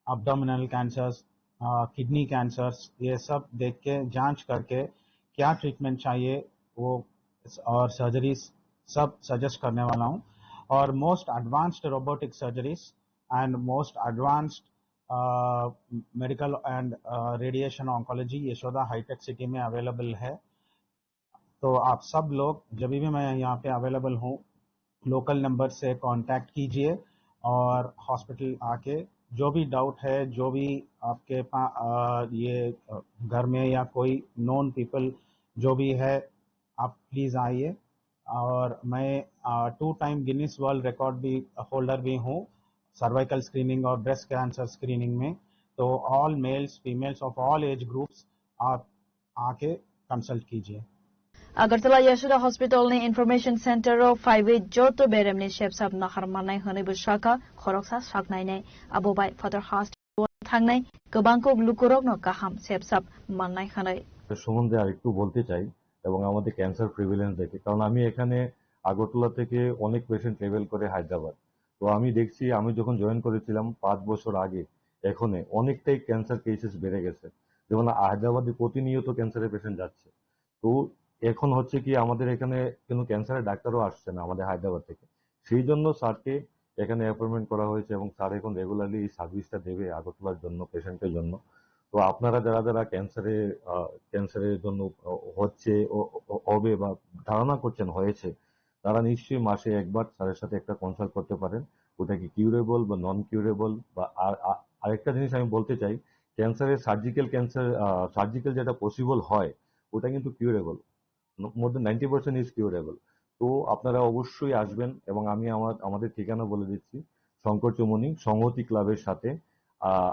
abdominal cancers kidney cancers ये सब देख के जांच करके क्या ट्रीटमेंट चाहिए वो और सर्जरीज सब सजेस्ट करने वाला हूँ और most advanced robotic surgeries and most advanced medical and radiation oncology Yashoda hi tech City में अवेलेबल है तो आप सब लोग जब भी मैं यहाँ पे अवेलेबल हूँ लोकल नंबर से कांटेक्ट कीजिए और हॉस्पिटल आके जो भी डाउट है जो भी आपके ये घर में या कोई नॉन पीपल जो भी है आप प्लीज आइए और मैं 2 टाइम गिनीज वर्ल्ड रिकॉर्ड भी होल्डर भी हूँ सर्वाइकल स्क्रीनिंग और ब्रेस्ट कैंसर स्क्रीनिंग में तो all males females of all age groups आप आके कंसल्ट कीजिए Agartala Yashoda Hospital ne Information Center of 5A joto berem ne shepsap nahar manai hone bushaka khoroksa saknai ne abobai father host thangnai gobangko glukorok no kaham shepsap manai khanai সম্বন্ধে আরেকটু বলতে চাই এবং আমাদের cancer prevalence দেখে কারণ আমি এখানে আগরতলা থেকে অনেক পেশেন্ট ট্রাভেল করে হায়দ্রাবাদ তো আমি দেখছি আমি যখন জয়েন করেছিলাম 5 বছর আগে এখন অনেকটাই ক্যান্সার কেসেস বেড়ে গেছে যেমন হায়দ্রাবাদে প্রতিনিয়ত ক্যান্সারের পেশেন্ট যাচ্ছে তো এখন হচ্ছে কি আমাদের এখানে কোনো ক্যান্সারের ডাক্তারও আসছে না আমাদের হায়দ্রাবাদ থেকে সেই জন্য স্যারকে এখানে অ্যাপয়েন্টমেন্ট করা হয়েছে এবং স্যার এখন রেগুলারলি এই সার্ভিসটা দেবে আগরতলার জন্য পেশেন্টের জন্য তো আপনারা যারা যারা ক্যান্সারের জন্য হচ্ছে হবে বা ধারণা করছেন হয়েছে তারা নিশ্চয়ই মাসে একবার স্যারের সাথে একটা কনসাল্ট করতে পারেন ওটা কি কিউরেবল বা নন কিউরেবল বা আরেকটা জিনিস আমি বলতে চাই ক্যান্সারের সার্জিক্যাল যেটা পসিবল হয় ওটা কিন্তু curable more than 90% is curable তো আপনারা অবশ্যই আসবেন এবং আমি আমাদের ঠিকানা বলে দিচ্ছি শঙ্কর চৌমুহনী সংহতি ক্লাবের সাথে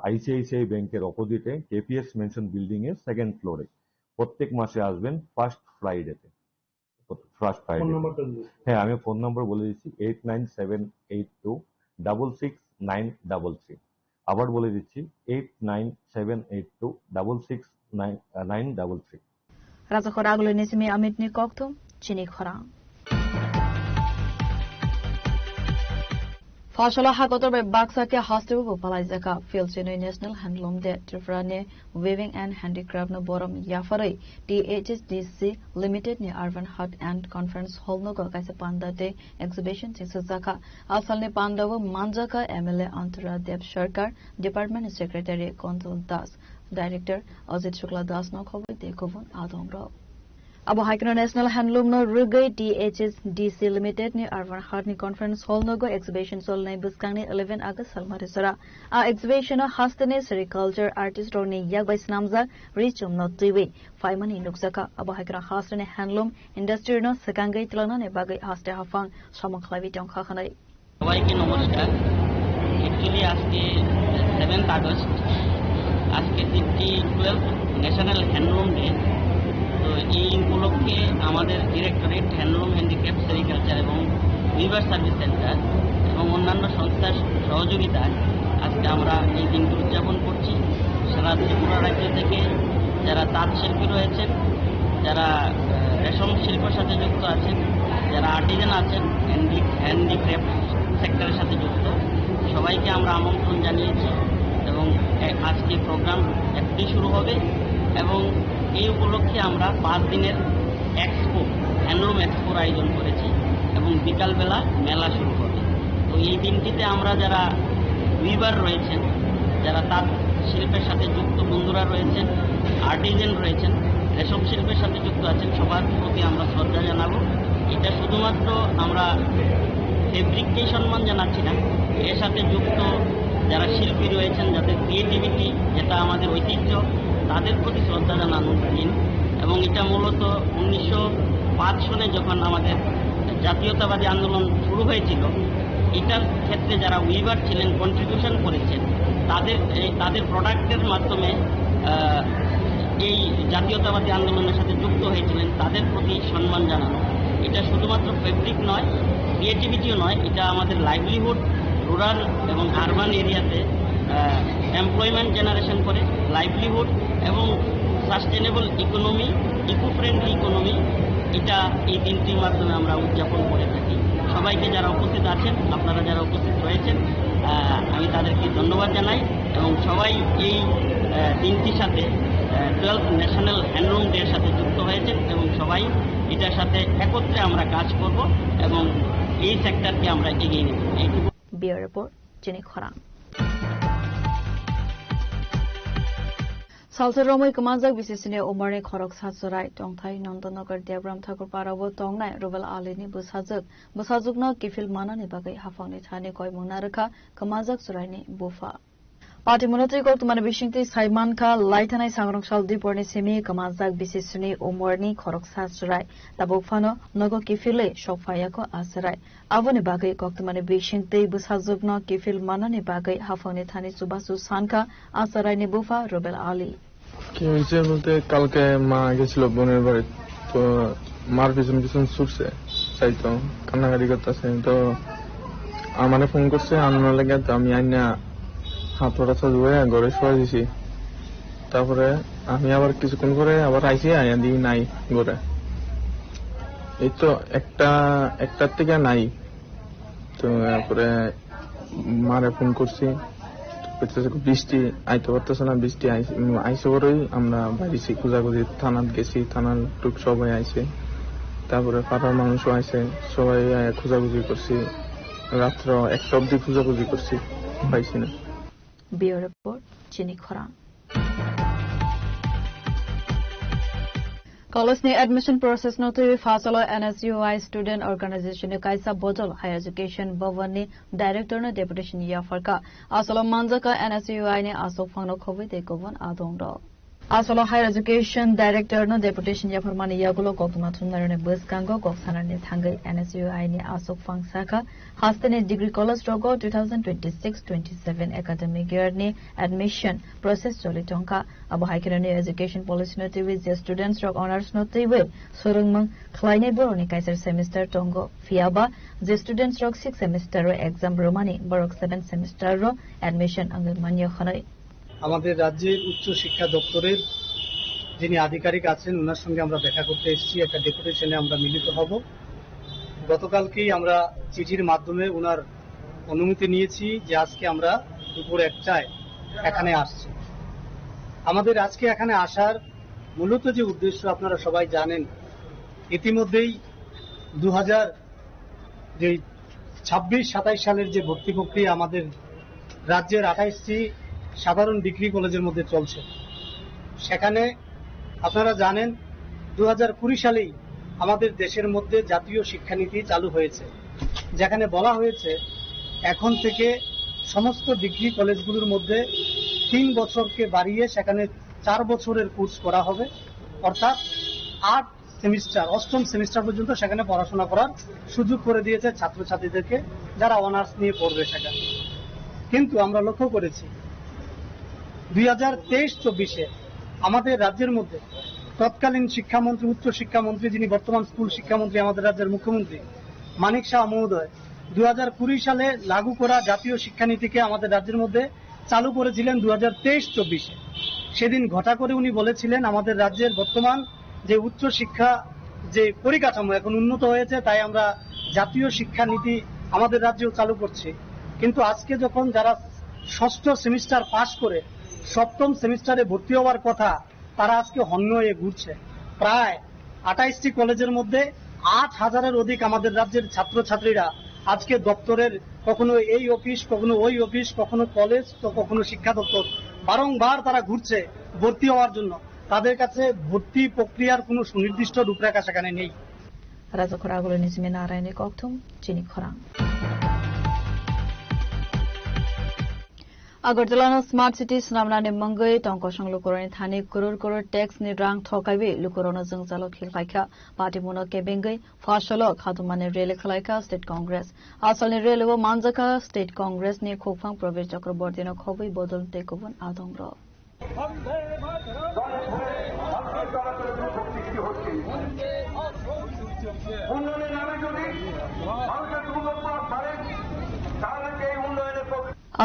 আইসিআইসিআই ব্যাংকের অপোজিটে কেপিএস মেনশন বিল্ডিং এর 2nd ফ্লোরে প্রত্যেক মাসে আসবেন ফার্স্ট ফ্রাইডেতে হ্যাঁ আমি ফোন নম্বর বলে দিচ্ছি 8978266933 আবার বলে দিচ্ছি 8978266933 Raja Khoraglo Nisimi Amit ni Koktum, Chini Khorang. Fashola Hakotor by Baksake Hostel Palazaka, Filchino National Handloom de Trifrane, Weaving and Handicraft no Borom Yafare, DHSDC Limited near Arvan Hut and Conference Hall no Kaisa Panda Day Exhibition Sisaka, Asalne Pandava Manjaka, MLA Antara Deb Sharkar, Department Secretary Kontul Das. Director Ajit Shukla Das no khobor dekovon adongro abo haikno National Handloom no rugai DHSDC Limited ni Arvan Hut ni Conference Hall no go exhibition sol nai buskang ni 11 August salmari sara a exhibition no hastane sericulture artist ro ni yak bai snamja richum no tiwi faimani nuksaka abo haikno hastane handloom industry no sekangai tlana ne bagai haste hafang samangkhlabi tongkha khanai সবাইকে নমস্কার actually আজকে 7th August আজকে দিনটি 12th national handloom day তো এই উপলক্ষে আমাদের directorate handloom handicraft sericulture এবং উইভার সার্ভিস সেন্টার এবং অন্যান্য সংস্থার সহযোগিতায় আজকে আমরা এই দিনটি উদযাপন করছি সারা ত্রিপুরা রাজ্য থেকে যারা তাঁত শিল্পী রয়েছেন যারা রেশম শিল্পের সাথে যুক্ত আছেন যারা আর্টিজান আছেন হ্যান্ডিক্রাফট সেক্টরের সাথে যুক্ত সবাইকে আমরা আমন্ত্রণ জানিয়েছি এবং আজকে প্রোগ্রাম এখনই শুরু হবে এবং এই উপলক্ষে আমরা 5 দিনের এক্সপো হ্যান্ডলুম এক্সপোর আয়োজন করেছি এবং বিকালবেলা মেলা শুরু হবে তো এই দিনটিতে আমরা যারা উইভার রয়েছেন যারা তাঁত শিল্পের সাথে যুক্ত বন্ধুরা রয়েছেন, আর্টিজেন রয়েছেন, রেশম শিল্পের সাথে যুক্ত আছেন, সবার প্রতি আমরা শ্রদ্ধা জানাবো। এটা শুধুমাত্র আমরা ফেব্রিককে সম্মান জানাচ্ছি না, এর সাথে যুক্ত যারা শিল্পী রয়েছেন, যাদের ক্রিয়েটিভিটি যেটা আমাদের ঐতিহ্য, তাদের প্রতি শ্রদ্ধা জানানোর দিন। এবং এটা মূলত 1905 সনে যখন আমাদের জাতীয়তাবাদী আন্দোলন শুরু হয়েছিল, এটার ক্ষেত্রে যারা উইভার ছিলেন, কন্ট্রিবিউশন করেছেন, তাদের প্রোডাক্টের মাধ্যমে এই জাতীয়তাবাদী আন্দোলনের সাথে যুক্ত হয়েছিলেন, তাদের প্রতি সম্মান জানানো। এটা শুধুমাত্র ফেব্রিক নয়, ক্রিয়েটিভিটিও নয়, এটা আমাদের লাইভলিহুড, রুরাল এবং আরবান এরিয়াতে এমপ্লয়মেন্ট জেনারেশন করে, লাইভলিহুড এবং sustainable economy, eco friendly economy, এটা এই দিনটির মাধ্যমে আমরা উদযাপন করে থাকি। সবাইকে যারা উপস্থিত আছেন, আপনারা যারা উপস্থিত রয়েছেন, আমি তাদেরকে ধন্যবাদ জানাই এবং সবাই এই দিনটির সাথে 12th ন্যাশনাল হ্যান্ডলুম ডের সাথে যুক্ত হয়েছেন এবং সবাই এটার সাথে একত্রে আমরা কাজ করব এবং এই সেক্টরকে আমরা এগিয়ে নেব। এইটুকু। ব্যুরো রিপোর্ট, চিনি খরাং। सालसर रमै कमाजक बिसेसिने उमरनि खरक सासुराय टंथाय नन्दनगर देब्राम ठाकुर पारावो टंगनाय रुबेल आलिनि बसाजुकनो किफिल मानानि बागै हाफांनि थाने कय मुनारखा कमाजक सुरायनि बुफा पार्टी मनोत्री गौतम बिसिंति साइमानखा लाइथानाय सांग्रंसाल दिपरनि सेमि कमाजक बिसेसिने उमरनि खरक सासुराय ताबुफानो नगो किफिले सफायाको आसराय आबोनि बागै गौतम बिसिंति बसाजुकनो किफिल मानानि बागै हाफांनि थाने सुबासु सानखा आसरायनि बुफा रुबेल आली কি হয়েছে বলতে কালকে মা গেছিল বোনের বাড়ি, তো মার পিছন পিছন ছুটছে, চাইতো কান্নাকাটি করতেছে, তো আমারে ফোন করছে আনার লেগে, তো আমি আইনা হাত পড়া ধুয়ে ঘরে শোয়া দিছি। তারপরে আমি আবার কিছুক্ষণ করে আবার আইসি, আইয়া দিই নাই ঘরে, এই তো একটার থেকে নাই। তো তারপরে মারে ফোন করছি, বৃষ্টি আইতে পারতেছে না, বৃষ্টি আইসে পরেই আমরা বাড়িছি, খোঁজাখুঁজি থানাত গেছি, থানার লোক সবাই আইছে, তারপরে পাড়ার মানুষও আইছে, সবাই খোঁজাখুঁজি করছি, রাত্র 1টা অব্দি খোঁজাখুঁজি করছি, পাইছি না। ব্যুরো রিপোর্ট, চিনি খরাং। कॉलेजनि एडमिशन प्रोसेस नोतुई फासलो एनएसयूआई स्टूडेंट ऑर्गेनाइजेशन काइसा बोजल हायर एजुकेशन भवननि डायरेक्टर ने डेपुटेशन याफरका आसलो मानजका एनएसयूआई ने आसो फांगनो खोबै दे गवन आदोंडो आसलो हायर एजुकेशन डायरेक्टर ने डेपुटेशन याफरमानि यागुलो गौतमा थुमनारने बसकांगो गौसानारने थांगै एनएसयूआई ने आसो फांग शाखा हास्तेनि डिग्री कॉलेज रोगो 2026-27 एकाडेमिक ईयर ने एडमिशन प्रोसेस चलि टंका अब हाइकेरनि एजुकेशन पॉलिसी नोटिवि जे स्टूडेंट्स रक ऑनर्स नोटिवि सोरंगमंग खलाइने बरनि काइसर सेमिस्टार टंगो फियाबा जे स्टूडेंट्स रक 6 सेमिस्टार रो एग्जाम रोमानि बरक 7 सेमिस्टार रो एडमिशन अंग मान्य खनाय আমাদের রাজ্যের উচ্চ শিক্ষা দপ্তরের যিনি আধিকারিক আছেন ওনার সঙ্গে আমরা দেখা করতে এসেছি, একটা ডেপুটেশনে আমরা মিলিত হব। গতকালকেই আমরা চিঠির মাধ্যমে ওনার অনুমতি নিয়েছি যে আজকে আমরা দুপুর 1টায় এখানে আসছি। আমাদের আজকে এখানে আসার মূলত যে উদ্দেশ্য আপনারা সবাই জানেন, ইতিমধ্যেই 2026-27 সালের যে ভর্তি প্রক্রিয়া আমাদের রাজ্যের 28টি সাধারণ ডিগ্রি কলেজের মধ্যে চলছে, সেখানে আপনারা জানেন 2020 সালেই আমাদের দেশের মধ্যে জাতীয় শিক্ষানীতি চালু হয়েছে, যেখানে বলা হয়েছে এখন থেকে সমস্ত ডিগ্রি কলেজগুলোর মধ্যে 3 বছরকে বাড়িয়ে সেখানে 4 বছরের কোর্স করা হবে, অর্থাৎ 8 সেমিস্টার, 8ম সেমিস্টার পর্যন্ত সেখানে পড়াশোনা করার সুযোগ করে দিয়েছে ছাত্রছাত্রীদেরকে যারা অনার্স নিয়ে পড়বে সেখানে। কিন্তু আমরা লক্ষ্য করেছি 2023-24 আমাদের রাজ্যের মধ্যে তৎকালীন শিক্ষামন্ত্রী, উচ্চ শিক্ষামন্ত্রী, যিনি বর্তমান স্কুল শিক্ষামন্ত্রী আমাদের রাজ্যের মুখ্যমন্ত্রী মানিক শাহ মহোদয় 2020 সালে লাগু করা জাতীয় শিক্ষানীতিকে আমাদের রাজ্যের মধ্যে চালু করেছিলেন 2023-24। সেদিন ঘটা করে উনি বলেছিলেন আমাদের রাজ্যের বর্তমান যে উচ্চ শিক্ষা যে পরিকাঠামো এখন উন্নত হয়েছে, তাই আমরা জাতীয় শিক্ষানীতি আমাদের রাজ্যেও চালু করছি। কিন্তু আজকে যখন যারা 6ষ্ঠ সেমিস্টার পাশ করে 7ম সেমিস্টারে ভর্তি হওয়ার কথা, তারা আজকে হন্য হয়ে ঘুরছে। প্রায় 28টি কলেজের মধ্যে 8,000-এর অধিক আমাদের রাজ্যের ছাত্রছাত্রীরা আজকে দপ্তরের কখনো এই অফিস, কখনো ওই অফিস, কখনো কলেজ, তো কখনো শিক্ষা দপ্তর বারংবার তারা ঘুরছে ভর্তি হওয়ার জন্য। তাদের কাছে ভর্তি প্রক্রিয়ার কোনো সুনির্দিষ্ট রূপরেখা সেখানে নেই। রাজখরা আগুলো নিজমে নারায়ণে কক্থম চিনি খরা আগরতলা স্মার্ট সিটি স্নামनानै मंगै टंकसं लुकुरनि थाने करोड़ टैक्स नि रां थकाइबे लुकुरनो जोंजालो खिलखाइखा पार्टी मुनो केबेंगै फासलो खादुमाने रेले खलाइखा स्टेट कांग्रेस आसलनि रेलेबो मानजाका स्टेट कांग्रेस नि खोफां प्रवेश चक्रवर्तीनो खबै बदल टेकोबन आदंग्र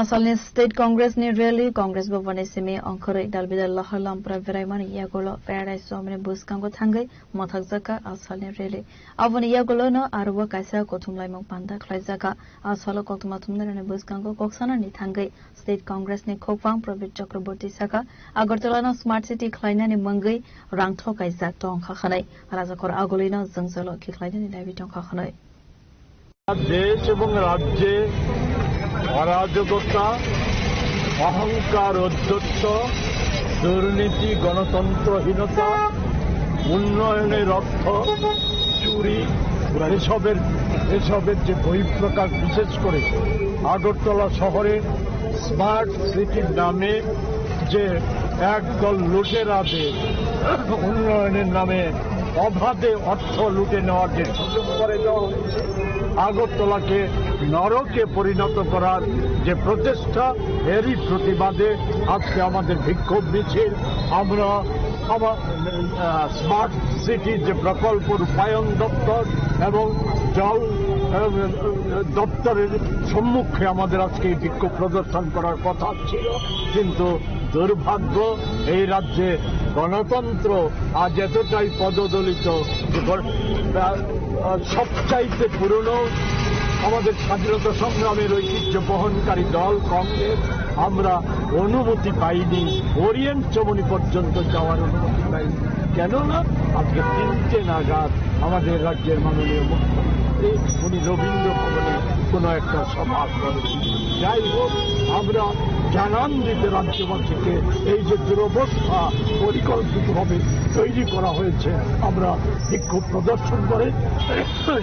आसालनि स्टेट कांग्रेस नि रैली कांग्रेस भवननि सिमे अंखरै दालबिदाल लहरलाम प्राइवेराइमान यागोलो पैराडाइज सोमने बुसकांगो थांगै मथाकजाका आसालनि रैली अबनि यागोलो न आरोबो काइसा कोथुमलाइमं पान्दा खलाइजाका आसालो कोथुमा थुमनाने बुसकांगो कक्सानानि थांगै स्टेट कांग्रेस नि खोफां प्रवीण चक्रवर्ती साका अगरतलानो स्मार्ट सिटी खलाइनानि मंगै रां थकाइजा टंखा खनाय राजाखर आगोलिनो जोंजलो खिखलाइनानि दाबि टंखा खनाय देश एवं राज्ये অরাজকতা অহংকার অধ্যত্ত দুর্নীতি গণতন্ত্রহীনতা উন্নয়নের অর্থ চুরি এসবের যে বহিঃপ্রকাশ বিশেষ করে আগরতলা শহরে স্মার্ট সিটির নামে যে একদল লুটেরাদের উন্নয়নের নামে অবাধে অর্থ লুটে নেওয়ার যে সুযোগ করে দেওয়া হচ্ছে আগরতলাকে নরকে পরিণত করার যে প্রচেষ্টা এরই প্রতিবাদে আজকে আমাদের বিক্ষোভ মিছিল আমরা স্মার্ট সিটির যে প্রকল্প রূপায়ণ দপ্তর এবং জল দপ্তরের সম্মুখে আমাদের আজকে এই বিক্ষোভ প্রদর্শন করার কথা ছিল কিন্তু দুর্ভাগ্য এই রাজ্যে গণতন্ত্র আজ এতটাই পদদলিত সবচাইতে পুরনো আমাদের স্বাধীনতা সংগ্রামের ঐতিহ্য বহনকারী দল কংগ্রেস আমরা অনুমতি পাইনি ওরিয়েন্ট চমনি পর্যন্ত যাওয়ার অনুমতি পাইনি কেননা আজকে 3টে নাগাদ আমাদের রাজ্যের মাননীয় মুখ্যমন্ত্রী উনি রবীন্দ্র ভবনে কোনো একটা সভা করেন যাই হোক আমরা জানান দিতে রাজ্যবাসীকে এই যে দুরবস্থা পরিকল্পিতভাবে তৈরি করা হয়েছে আমরা বিক্ষোভ প্রদর্শন করে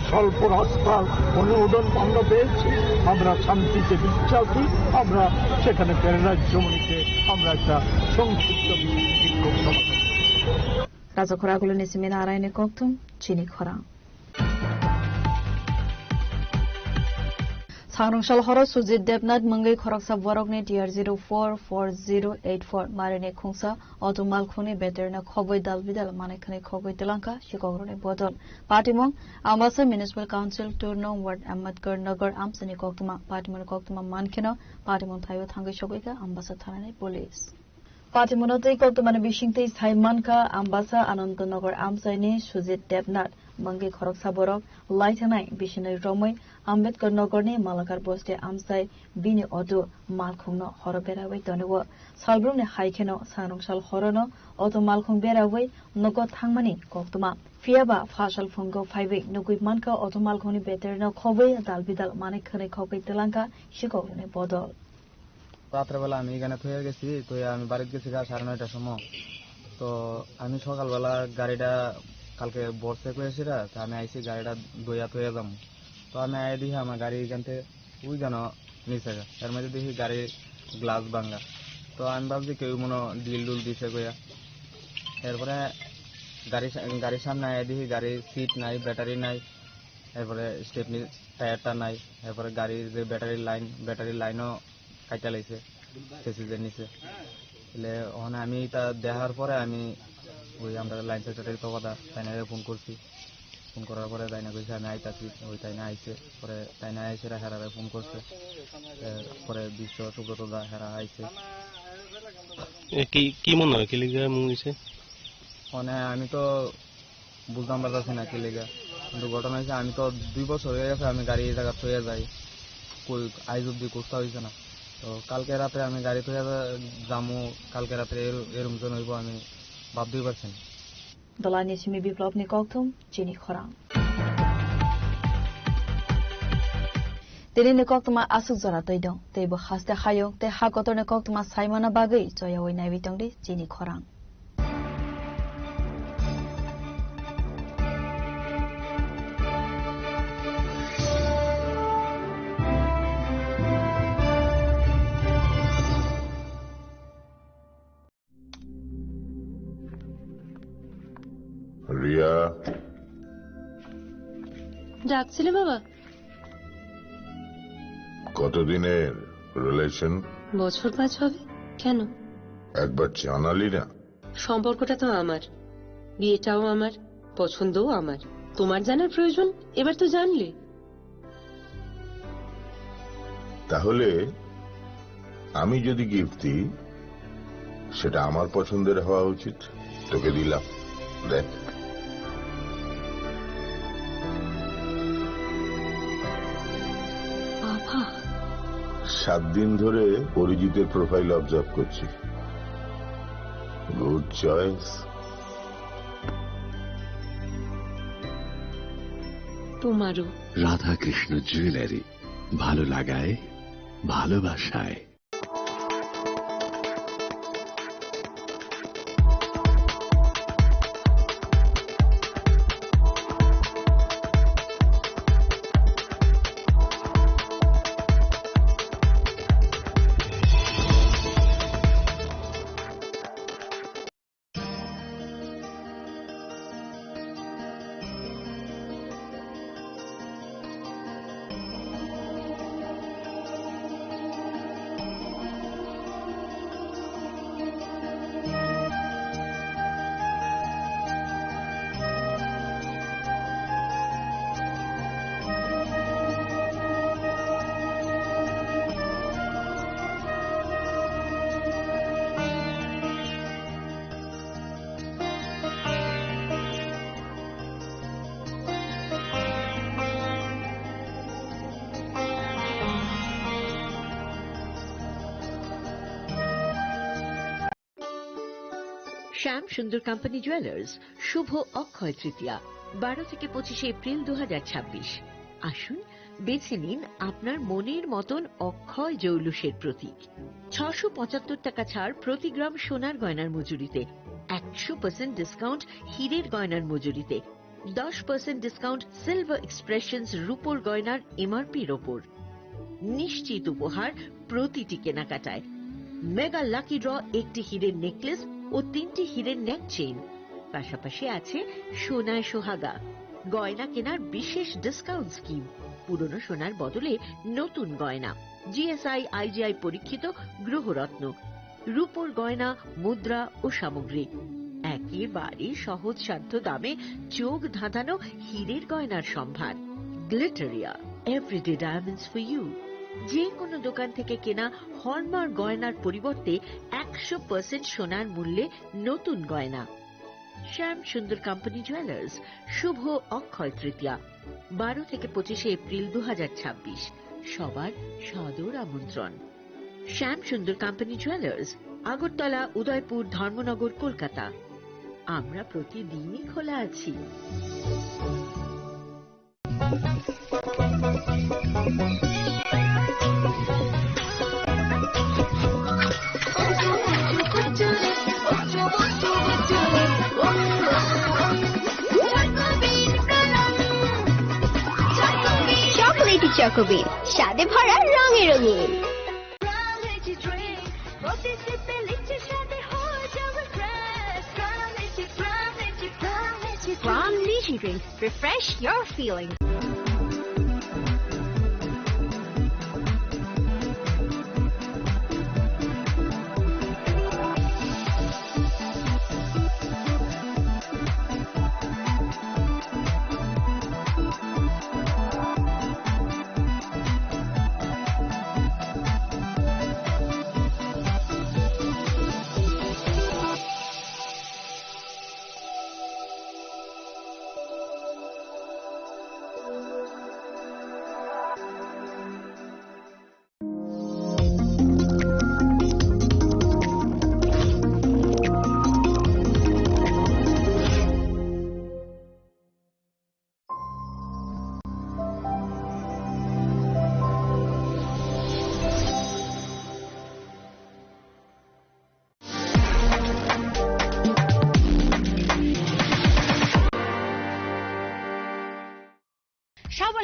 স্বল্প রাস্তার অনুমোদন আমরা পেয়েছি আমরা শান্তিতে বিশ্বাসী আমরা সেখানে প্যারাডাইজ চমনিতে আমরা একটা সংক্ষিপ্ত বিক্ষোভ সমাধান রাজখরাগুলো নিসিমে নারায়ণে কক্তুম চিনি খরা सांग्रंशाल हर सुजित देवनाथ मंगई खरकसा बरकनि टीआर 044084 मारिने खुंसा अटुमाल खुनि बेटेरना खबै दालबिदाल मानेखनि खबै तेलांका शिकग्रने बदल पार्टीमंग आमासे municipal council 2 नং ward Ambedkar Nagar आमसनि कक्तुमा पार्टीमन कक्तुमा मानखेन पार्टीमन थायो थांगै सबैका आम्बासा थानानै पुलिस पार्टीमनतै कक्तुमानि बिसिंतै थाइमानका आम्बासा आनन्दनगर आमसाइनि सुजित देवनाथ मंगई खरकसा बरक लाइथानाय बिसिनै रमै आम्बेडकर नगरनि मालाकार बस्ते आमसाइ बिनि अदु मालखुंनो हर बेरावै दनेवो सालब्रुमनि हाइखेनो सांरंसाल हरनो अदु मालखुं बेरावै नगद थांमानि कक्तुमा फियाबा फासल फुंगो फाइबै नुगुइ मानका अदु मालखुंनि बेटेरनो खबै दालबिदाल माने खनै खबै तेलांका शिकग्रने बदल রাত্রেবেলা আমি এখানে থয়ে গেছি তো আমি বাড়িতে গেছি 9:30টার সময় তো আমি সকালবেলা গাড়িটা কালকে বর্ষে করেছিল তো আমি আইছি গাড়িটা দইয়া থয়ে যাম তো আমি আই দেখি আমার গাড়ি এখান থেকে ওই যেন নিচে এর মধ্যে দেখি গাড়ির গ্লাস ভাঙা তো আমি ভাবছি কেউ মনে ডিল ডুল দিছে কইয়া এরপরে গাড়ির সামনে আই দেখি গাড়ির সিট নাই ব্যাটারি নাই এরপরে স্টেপনি টায়ারটা নাই এরপরে গাড়ির যে ব্যাটারি লাইনও কাটা লাইছে সেসিজের নিচে এলে ওখানে আমি তা দেখার পরে আমি ওই আমরা লাইন সেক্রেটারি তো কথা তাইনারে ফোন করছি ফোন করার পরে তাইনা কইছে আমি আইতাছি ওই তাইনা আইছে পরে তাইনা আইছে হেরারে ফোন করছে পরে বিশ্ব সুব্রতদা হেরা আইছে কি মনে হয় কি লিগা মুছে মানে আমি তো বুঝতাম পারতাছি না কি লিগা কিন্তু ঘটনা হয়েছে আমি তো 2 বছর হয়ে গেছে আমি গাড়ি এই জায়গা থয়ে যাই কই আইজ অব্দি কোস্তা হয়েছে না তো কালকে রাতে আমি গাড়ি থয়ে যামু কালকে রাতে এরম জন হইব আমি ভাবতেই পারছি না দলানি সিমি বিপ্লবনি কক্তুম চিনি খরা Tini ni kok tuma asuk zara toidong. Te bo haste hayong te hakotor ni kok tuma saimana bagai joya woi nai bitong di jini khorang. Riya ডাকছিলে বাবা? কতদিনের রিলেশন? বছর 5 হবে। কেন? একবার জানালি না? সম্পর্কটা তো আমার, বিয়েটাও আমার, পছন্দও আমার। তোমার জানার প্রয়োজন এবার তো জানলে। তাহলে আমি যদি গিফট দিই সেটা আমার পছন্দের হওয়া উচিত। তোকে দিলাম, দেখ। বাবা 7 দিন ধরে অরিজিতের প্রোফাইল অবজার্ভ করছি। Good choice. তোমারও। রাধাকৃষ্ণ জুয়েলারি, ভালো লাগায় ভালোবাসায়। শ্যাম সুন্দর কোম্পানি জুয়েলার্স শুভ অক্ষয় তৃতীয়া 12 থেকে 25 এপ্রিল 2026। আসুন বেছে নিন আপনার মনের মতন অক্ষয় জৌলুসের প্রতীক। 675 টাকা ছাড় প্রতি গ্রাম সোনার গয়নার মজুরিতে, 100% ডিসকাউন্ট হীরের গয়নার মজুরিতে, 10% ডিসকাউন্ট সিলভার এক্সপ্রেশনস রূপোর গয়নার এমআরপির ওপর। নিশ্চিত উপহার প্রতিটি কেনাকাটায়। মেগা লাকি ড্র একটি হীরের নেকলেস ও 3টি হীরের নেক চেইন। পাশাপাশি আছে সোনায় সোহাগা। গয়না কেনার বিশেষ ডিসকাউন্ট স্কিম। পুরনো সোনার বদলে নতুন গয়না। জিএসআই আইজিআই পরীক্ষিত গ্রহরত্ন, রূপোর গয়না, মুদ্রা ও সামগ্রী। একেবারে সহজসাধ্য দামে চোখ ধাঁধানো হীরের গয়নার সম্ভার। Glitteria, everyday diamonds for you. যে কোনো দোকান থেকে কেনা হলমার্ক গয়নার পরিবর্তে 100% সোনার মূল্যে নতুন গয়না। শ্যাম সুন্দর কোম্পানি জুয়েলার্স শুভ অক্ষয় তৃতীয়া 12 থেকে 25 এপ্রিল 2026। সবার সাদর আমন্ত্রণ। শ্যাম সুন্দর কোম্পানি জুয়েলার্স, আগরতলা, উদয়পুর, ধর্মনগর, কলকাতা। আমরা প্রতিদিনই খোলা আছি। চকোলেটি চকোবিন, স্বাদে ভরা রঙে রঙিন। From Lychee Drink, refresh your feeling.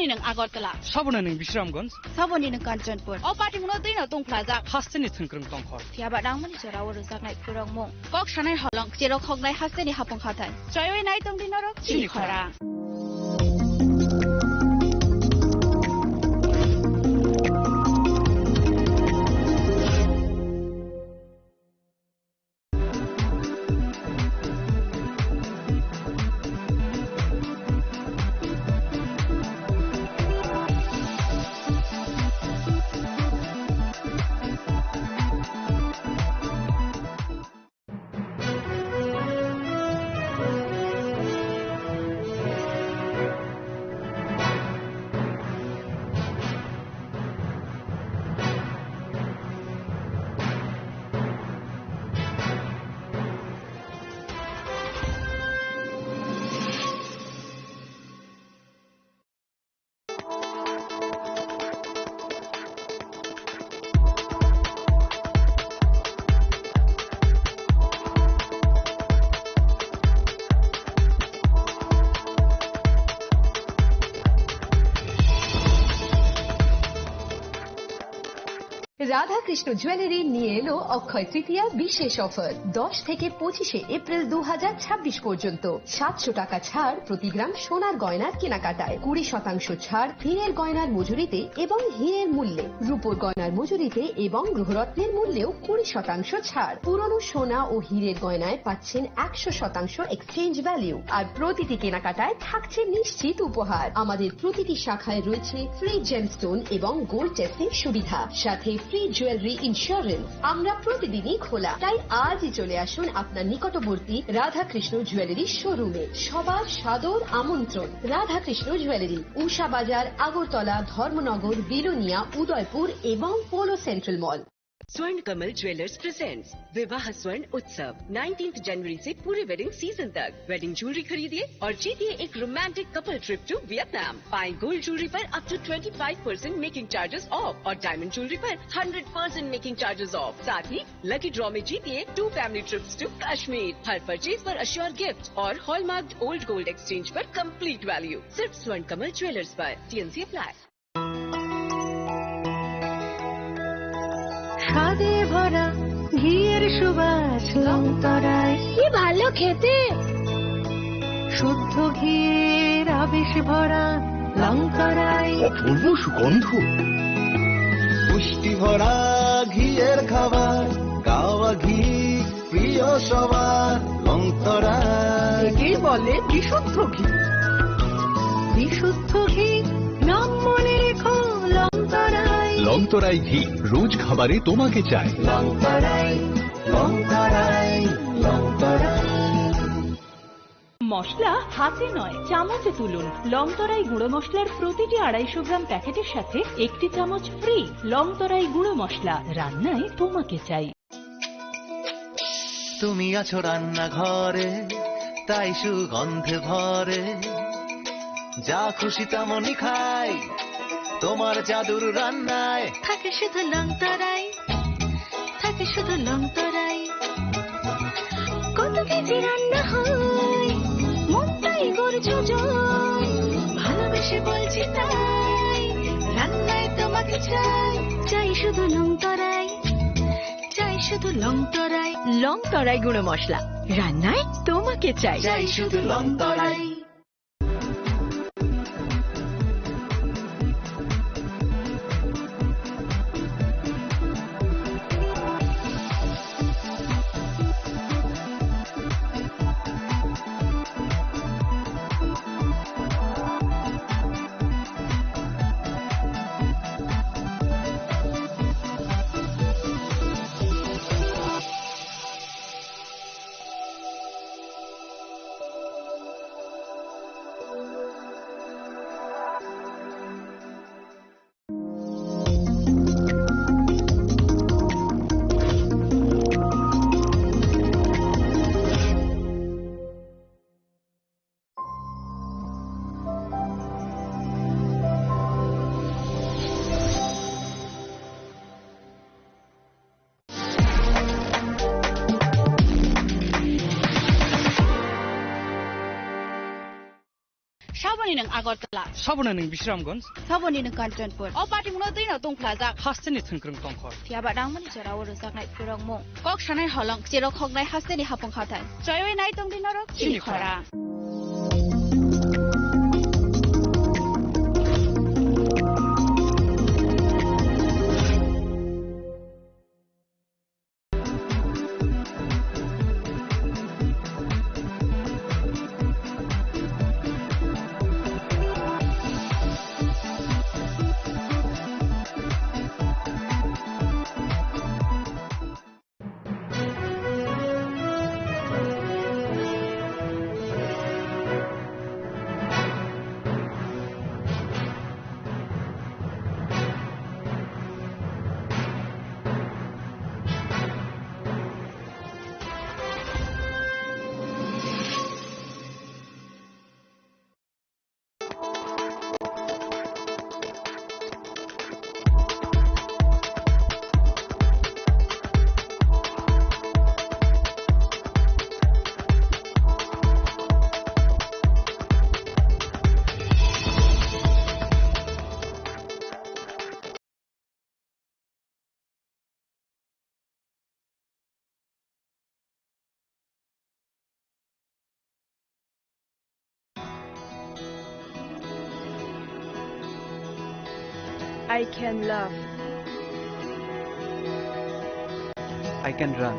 Saboni ng Agartala. Saboni ng Bishramganj. Saboni ng Kanchanpur. O party mo din na tong plaza. Hasteni thungkrung tongkhor. Tiaba dang mani chara wor sak nai purong mo. Kok shanai halong chero khok nai hasteni hapong khatai. Chayoi nai tong dinaro chili khara. Radha Krishna jewellery নিয়ে এলো অক্ষয় তৃতীয়া বিশেষ offer 10 থেকে 25 April 2026 পর্যন্ত 700 টাকা ছাড় প্রতি গ্রাম সোনার গয়নার কেনাকাটায় 20% ছাড় হীরের গয়নার মজুরিতে এবং হীরের মূল্যে রূপোর গয়নার মজুরিতে এবং গ্রহরত্নের মূল্যেও 20% ছাড় পুরনো সোনা ও হীরের গয়নায় পাচ্ছেন 100% এক্সচেঞ্জ ভ্যালু আর প্রতিটি কেনাকাটায় থাকছে নিশ্চিত উপহার আমাদের প্রতিটি শাখায় রয়েছে ফ্রি জেমস্টোন এবং গোল্ড টেস্টিং সুবিধা সাথে ফ্রি জুয়েলারি ইন্স্যুরেন্স আমরা প্রতিদিনই খোলা তাই আজই চলে আসুন আপনার নিকটবর্তী রাধাকৃষ্ণ জুয়েলারি শোরুমে সবার সাদর আমন্ত্রণ রাধাকৃষ্ণ জুয়েলারি উষা বাজার আগরতলা ধর্মনগর বিলোনিয়া উদয়পুর এবং পোলো সেন্ট্রাল মল स्वर्ण कमल ज्वेलर्स प्रेजेंट्स विवाह स्वर्ण उत्सव 19 जनवरी से पूरे वेडिंग सीजन तक वेडिंग ज्वेलरी खरीदिए और जीतिए एक romantic couple trip to Vietnam पाए गोल्ड ज्वेलरी पर up to 25% making charges off और डायमंड ज्वेलरी पर 100% मेकिंग चार्जेस ऑफ साथ ही लकी ड्रॉ में जीतिए 2 फैमिली ट्रिप्स टू कश्मीर हर परचेज पर अश्योर गिफ्ट और हॉलमार्क ओल्ड गोल्ड एक्सचेंज पर कंप्लीट वैल्यू सिर्फ स्वर्ण कमल ज्वेलर्स पर TNC अप्लाई স্বাদে ভরা ঘিয়ের সুবাস লংতরায় কি ভালো খেতে শুদ্ধ ঘিয়ের আবেশ ভরা লংতরায় অপূর্ব সুগন্ধ পুষ্টি ভরা ঘিয়ের খাবার গাওয়া ঘি প্রিয় সবার লংতরায় একেই বলে বিশুদ্ধ ঘি বিশুদ্ধ ঘি নাম মনে রেখো লংতরায় লংতরাই ঘি রোজ খাবারে তোমাকে চাই লংতরাই লংতরাই লংতরাই মশলা হাতে নয় চামচে তুলুন লংতরাই গুঁড়ো মশলার প্রতিটি 250 গ্রাম প্যাকেটের সাথে একটি চামচ ফ্রি লংতরাই গুঁড়ো মশলা রান্নায় তোমাকে চাই তুমি আছো রান্না ঘরে তাই সুগন্ধে ভরে যা খুশি তেমনই খাই তোমার জাদুর রান্নায় থাকে শুধু লংতরাই থাকে শুধু লংতরাই কত কেজি রান্না হয় মনটাই গড়ছো জয় ভালোবেসে বলছি তাই রান্নায় তোমাকে চাই চাই শুধু লংতরাই চাই শুধু লংতরাই লংতরাই গুঁড়ো মশলা রান্নায় তোমাকে চাই চাই শুধু লংতরাই Saboni nang Agartala. Sabona ning Bishramganj. Saboni nang Kanchanpur. O party mo din na tong plaza. Hasteni thungkrung tongkhor. Fiaba dang mani chara wor sak nai kurang mo. Kok sanai halong chero khok nai hasteni hapong khatai. Chayoi nai tong din ro chini khara. I can love. I can run.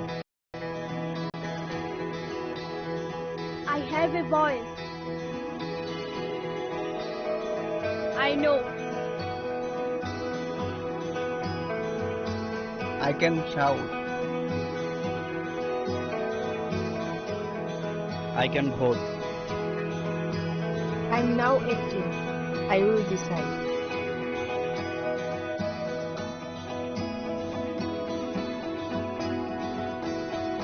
I have a voice. I know. I can shout. I can vote. I'm now 18. I will decide.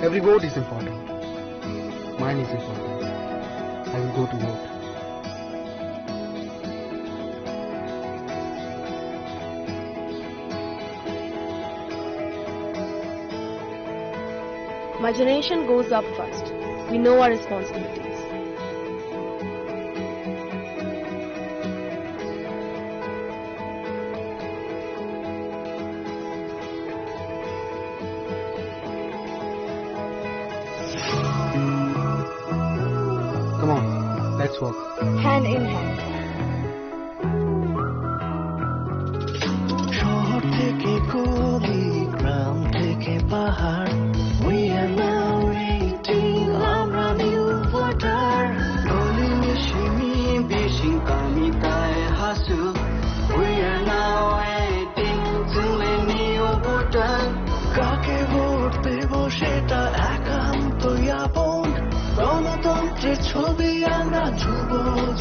Every vote is important. Mine is important. I will go to vote. My generation goes up first. We know our responsibilities. Come on, let's walk. Hand in hand. শহর থেকে গলি, গ্রাম থেকে পাহাড়, we are now 18, আমরা new voter. গলি মিশিমি বেশি কামি তাই হাসু, we are now 18, চলে new voter. কাকে ভোট দেব সেটা একান্তই আপন, গণতন্ত্রের ছবি আমরা যুব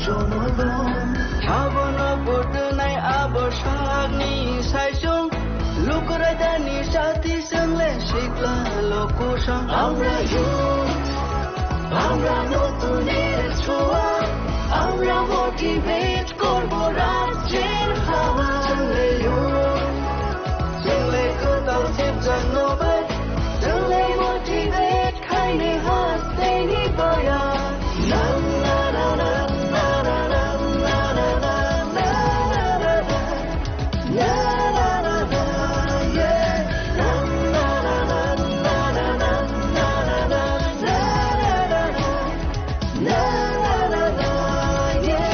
জনগণ. সাবন ভোট নাই আবসাগনি সাইসুং, লুকরে দানি সাথী সঙ্গে শিখলা লোকসং. আমরা youth, আমরা নতুনের ছোঁয়া, আমরা মোটিভেট করব রাজ্যের হাওয়া. চলে youth, চলে কোথাও শিবজন নবাই, চলে মোটিভেট খাইনে হাসতে নিবয়া. না না না না না না না না না না না না না না না না, yeah. Na na na na na na na na na na na na na, yeah.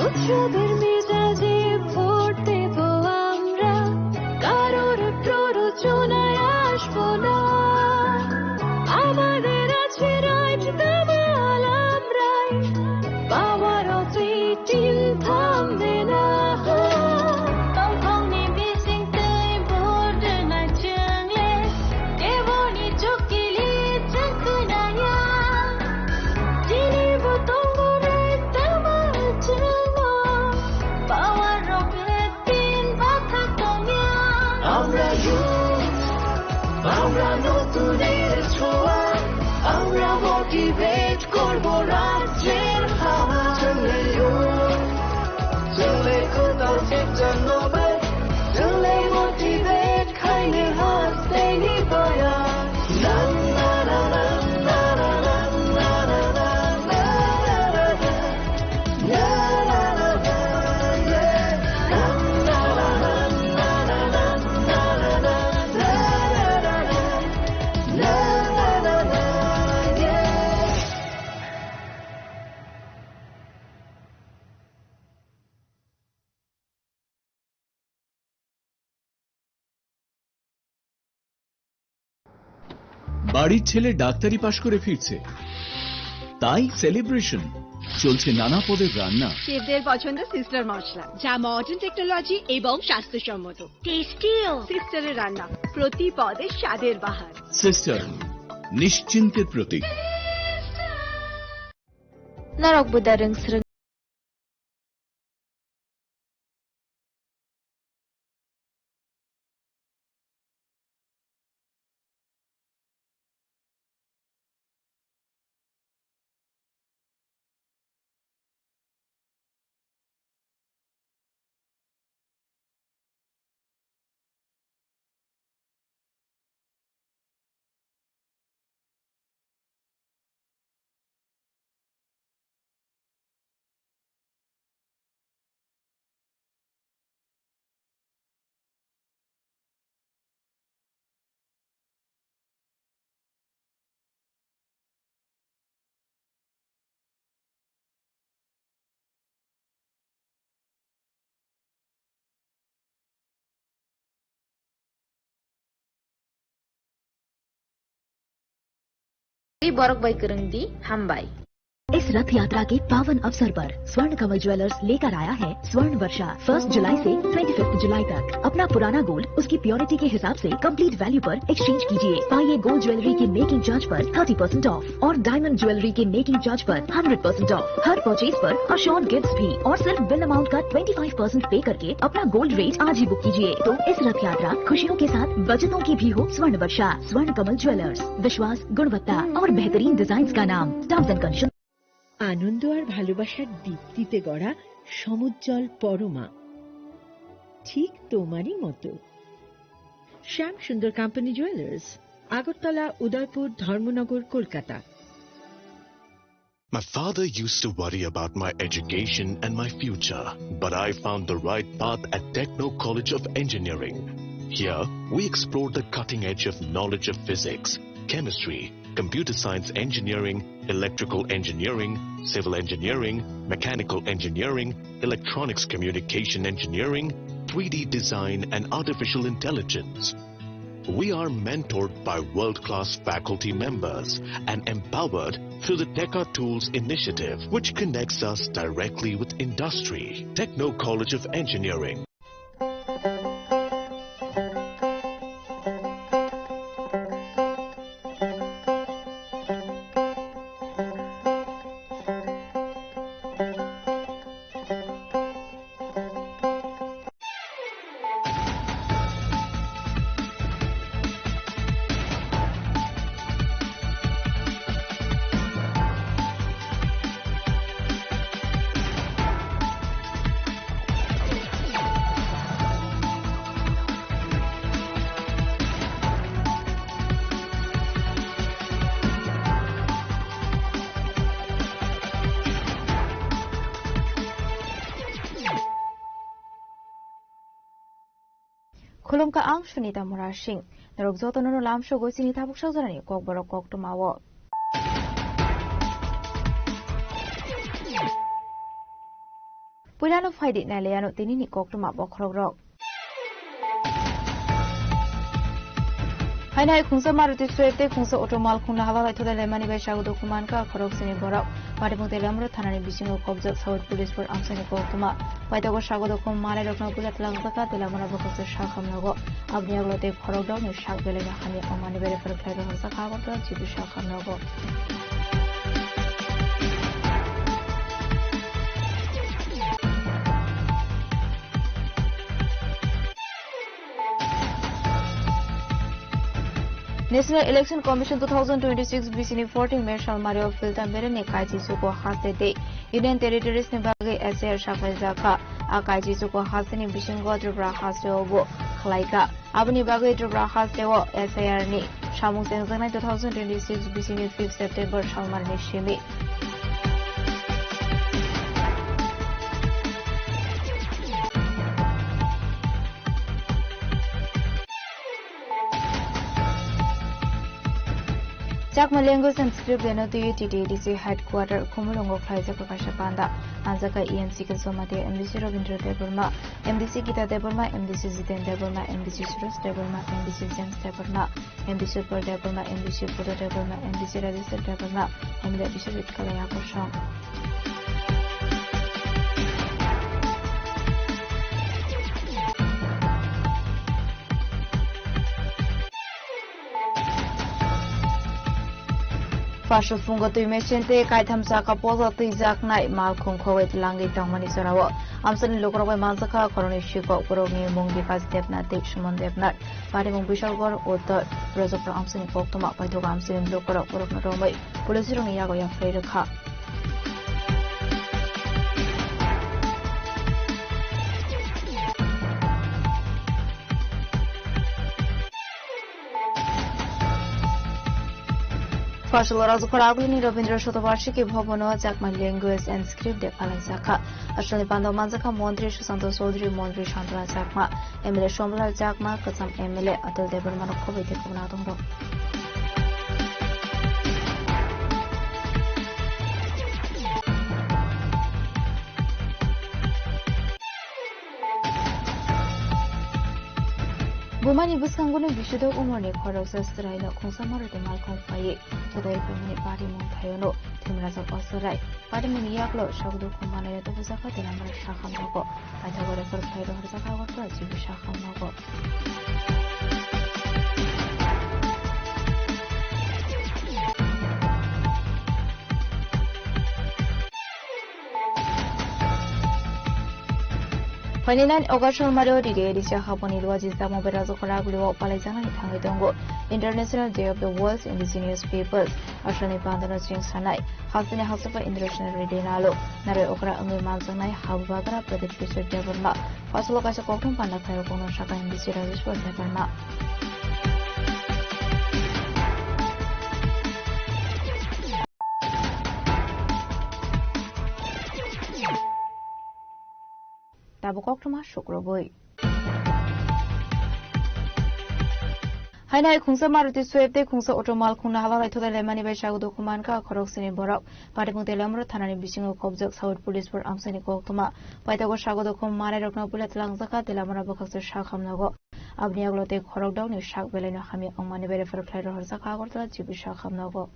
উৎসবের মেজাজে ভোট দেব আমরা, কারোর প্ররোচনায় আসবো না। আমাদের আছে রাইট, দাবাল আমরাই, পাওয়ার অফ 18 থামবে না। তখনই বিসিংতাই ভোট না চাংলে, দেবনি চকিলি চাকুনায়া, জিনিব তঙ্গরে তামাল চামা, পাওয়ার motivate, really motivate, kind of heart, stay by us. Na na na na na na na na na na na na na na na, yeah. Na na na na na na na na na na na, yeah. বাড়ির ছেলে ডাক্তারি পাশ করে ফিরছে, তাই celebration চলছে নানা পদের রান্না। শেফদের পছন্দ সিস্টার মশলা, যা মডার্ন টেকনোলজি এবং স্বাস্থ্যসম্মত। টেস্টিও সিস্টারের রান্না, প্রতি পদে স্বাদের বাহার। সিস্টার, নিশ্চিন্তের প্রতীক। Narok budareng sreng borok bai kerengdi hambai। इस रथ यात्रा के पावन अवसर पर स्वर्ण कमल ज्वेलर्स लेकर आया है स्वर्ण वर्षा। 1 जुलाई से 25 जुलाई तक अपना पुराना गोल्ड उसकी प्योरिटी के हिसाब से कंप्लीट वैल्यू पर एक्सचेंज कीजिए। पाइए गोल्ड ज्वेलरी के मेकिंग चार्ज पर 30% ऑफ और डायमंड ज्वेलरी के मेकिंग चार्ज पर 100% ऑफ। हर परचेज पर अश्योर्ड गिफ्ट्स भी और सिर्फ बिल अमाउंट का 25% पे करके अपना गोल्ड रेट आज ही बुक कीजिए। तो इस रथ यात्रा खुशियों के साथ बचतों की भी हो स्वर्ण वर्षा। स्वर्ण कमल ज्वेलर्स, विश्वास, गुणवत्ता और बेहतरीन डिजाइन का नाम। Terms and condition. আনন্দ আর ভালোবাসার দীপ্তিতে গড়া সমুজ্জ্বল পরমা, ঠিক তোমারই মতো। শ্যাম সুন্দর company jewellers, Agartala, Udaipur, Dharmanagar, Kolkata. My father used to worry about my education and my future, but I found the right path at Techno College of Engineering. Here, we explore the cutting edge of knowledge of physics, chemistry, computer science engineering, electrical engineering, civil engineering, mechanical engineering, electronics communication engineering, 3D design and artificial intelligence. We are mentored by world-class faculty members and empowered through the Tekka Tools initiative, which connects us directly with industry. Techno College of Engineering. Khulumka am Sunita Mura Singh, Narok Zotono Lam Shogo Sinita Buksazani, Kok Borok Kok to Mawo. Pulano Fidi Naliano Tinini Kok to Mabokrog. Hainai Kunsa Maruti Swete, Kunsa Otomal Kuna Hava to the Lemani by Shago Dokumanka, Korok Borok, Padimon Lamro, Tanani Bisingo Kobza, South Police for Amsani Kokuma, Paitago Shago Dokumare, Doknopulat Langaka, the Lamana Bokos Shakamago, Abniagote Korogdom, Shak Belemahani, Omani very for Clado Sakawa, Chibu Shakamago. National Election Commission 2026 BCN 14 May Shalmario Filter Merene Kaiji Suko Hase Day. Indian Territories Nebagi SR Shafal Zaka, Akaiji Suko Hasini Bishingo Drubra Haseobo, Klaika, Abani Bagi Drubra Haseo, SAR Ni, Shamu Senzana 2026 BCN 5 September Shalmarni Shimi. Chakma language and script denoti TTDC headquarter Kumulongo Khaisa Prakasha Panda Anzaka EMC Kasomati MDC Ravindra Deburma MDC Gita Deburma MDC Ziten Deburma MDC Suras Deburma MDC James Deburma MDC Per Deburma MDC Puto Deburma MDC Register Deburma MDC Vitkalaya Koshong Fasho fungo tu mechente kai thamsa ka pozo tu jaknai mal khong khowet langi tangmani sarawo amsani lokrobai manjaka koroni shiko porogi mongdi ka step na te shumon depnat pare mong bishalgor otor projopra amsani koktoma paithoga amsani lokro porokna romai pulisirong yago ya freirkha Fasal Razukaraguni Ravindra Shotovarshiki Bhobono Jakma Language and Script de Palazaka Ashali Pando Manzaka Mondri Shusanto Sodri Mondri Shantala Jakma Emile Shomla Jakma Katsam Emile Atal Debermano Kovite Kunatungo Bumani Buskangunu Vishudo Umoni Korosas Raino Konsamara de Malcolm Faye, today Pemini Party Montayono, Timras of Osarai, Padimini Yaklo, Shabdu Kumana de Busaka, the number of Shahamago, I told a for Pedro Hazaka, Jibu Shahamago. Panilan Ogashal Marodi Day is Japoni was is the Moberazo Koraglu Palazana Tangadongo, International Day of the World's Indigenous Peoples, Ashani Pandana Strings Hanai, Hasina Hasafa International Redinalo, Nare Okra Umi Manzanai, Habagara, Predit Fisher Deverma, Pasoloka Kokum Panaka, Shaka in the Sierra was Deverma. Tabukokma Shukroboi. Hainai Kunsa Maruti Swete Kunsa Otomal Kunahala to the Lemani Beshago Kumanka, Koroxini Borok, Patamute Lamro Tanani Bishingo Kobjak South Police for Amsani Koktoma, Patago Shago Kumana Roknopulat Langzaka, the Lamara Bokas Shakam Nago, Abniaglote Korokdown, Shak Velena Hami on Manivere for Claro Zaka or Jibu Shakam Nago.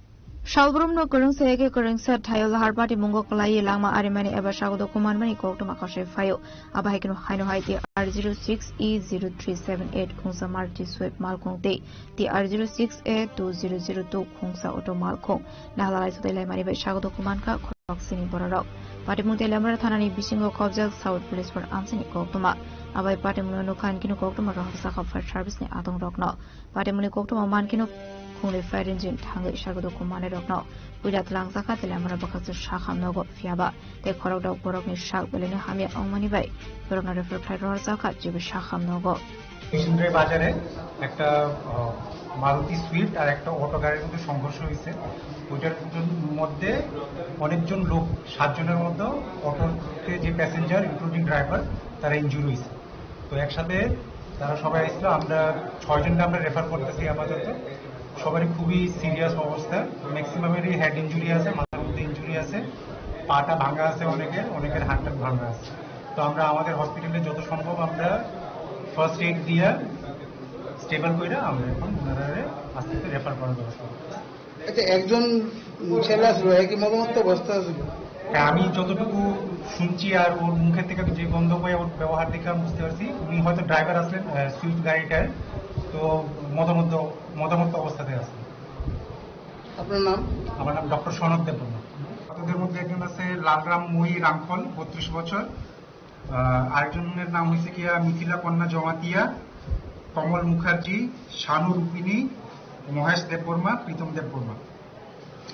Shalbrum no current sege current set Tayo Harbati Mungo Kalai Lama Arimani Ebashago Kumanmani Koktoma Kashe Fayo, Abahino Hino Haiti R06E0378 Kunsa Marti Sweep Malkong Day, the R06A2002 Kunsa Auto Malkong, Nala to the Lemani Beshago Kumanka, Koroxini Borok, Patimunte Lamra Tanani Bishingo Kobjak South Police for Amsini Koktoma, Abai Patimuno Kankino Koktoma Rohsaka for Service ne Adong Rokno, Patimuni Koktoma Mankino. Kungli fire engine tango ishago kumane rokno without langzaka the lamara bakas shakam nogo fiaba they korok dog borok ni shak belene hamia ongmani bai borok na refer fire zaka jibu shakam nogo Kishoreganj বাজারে একটা Maruti Swift আর একটা auto গাড়ির মধ্যে সংঘর্ষ হয়েছে ওইটার মধ্যে অনেকজন লোক 7 জনের মধ্যে অটোতে যে প্যাসেঞ্জার ইনক্লুডিং ড্রাইভার তারা ইনজুরি হয়েছে তো একসাথে তারা সবাই আসছিল আমরা 6 জনকে আমরা রেফার করতেছি আপাতত সবারই খুবই সিরিয়াস অবস্থা ম্যাক্সিমামেরই হেড ইনজুরি আছে মাথার মধ্যে ইনজুরি আছে পাটা ভাঙা আছে অনেকের হাতটা ভাঙা আছে তো আমরা আমাদের হসপিটালে যত সম্ভব আমরা ফার্স্ট এইড দিয়া স্টেবল কইরা আমরা এখন ওনারে আস্তে আস্তে রেফার করার ব্যবস্থা করতেছি আচ্ছা একজন ছেলে আসলো একই মতামত অবস্থা ছিল আমি যতটুকু শুনছি আর ওর মুখের থেকে যে গন্ধ পাই ওর ব্যবহার দেখে আমি বুঝতে পারছি উনি হয়তো ড্রাইভার আসলেন সুইফট গাড়িটায় তো মতামত অবস্থাতে আছে আপনার নাম আমার নাম ডক্টর সনদ দেববর্মা তাদের মধ্যে একজন আছে লালরাম মই রামফল 32 বছর আরেকজনের নাম হইছে কি মিথিলা কন্যা জমাতিয়া কমল মুখার্জি শানু রূপিনী মহেশ দেববর্মা, প্রীতম দেববর্মা।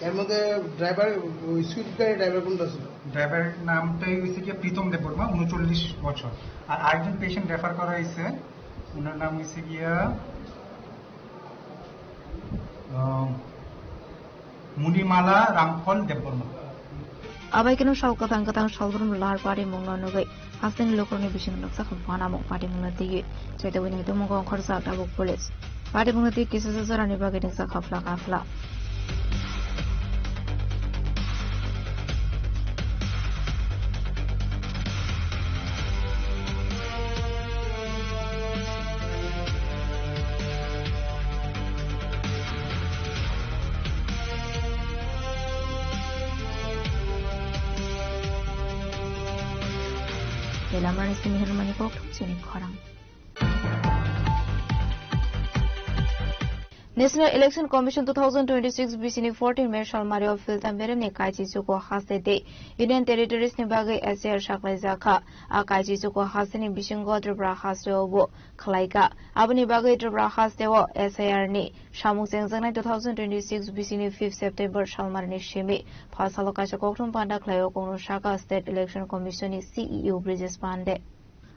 এর মধ্যে ড্রাইভার সুইফট গাড়ি ড্রাইভার কোনটা ছিল? ড্রাইভারের নামটাই হয়েছে কি প্রীতম দেববর্মা, 39 বছর। আর আরেকজন পেশেন্ট রেফার করা হয়েছে, ওনার নাম হয়েছে গিয়া মুনিমালা রামফল Debbarma. Abaikino Shalka Tankatang Shalbrum Lar Party Munganugay, Hassan Lokroni Bishing Luxa Panamo, Party Munati, Cheta winning the Mungon Korsa Tabuk Police. Party Munati kisses are Nibagin Sakafla Kafla. Lamar is in Hermani Pop, Sunic Horang. National Election Commission 2026 BCN 14 Mayor Shalmari of Filtam Berem Kaiji Suko Hase Day Union Territories Nibagai SR Shaklai Zaka Akaiji Suko Hasani Bishingo Drabra Haseobo Klaika Abani Bagai Drabra Haseo SIR Ni Shamuk Zengzang 2026 BCN 5 September Shalmari Shimi Pasalokasha Koktum Panda Klayo Kono Shaka State Election Commission CEO Bridges Pande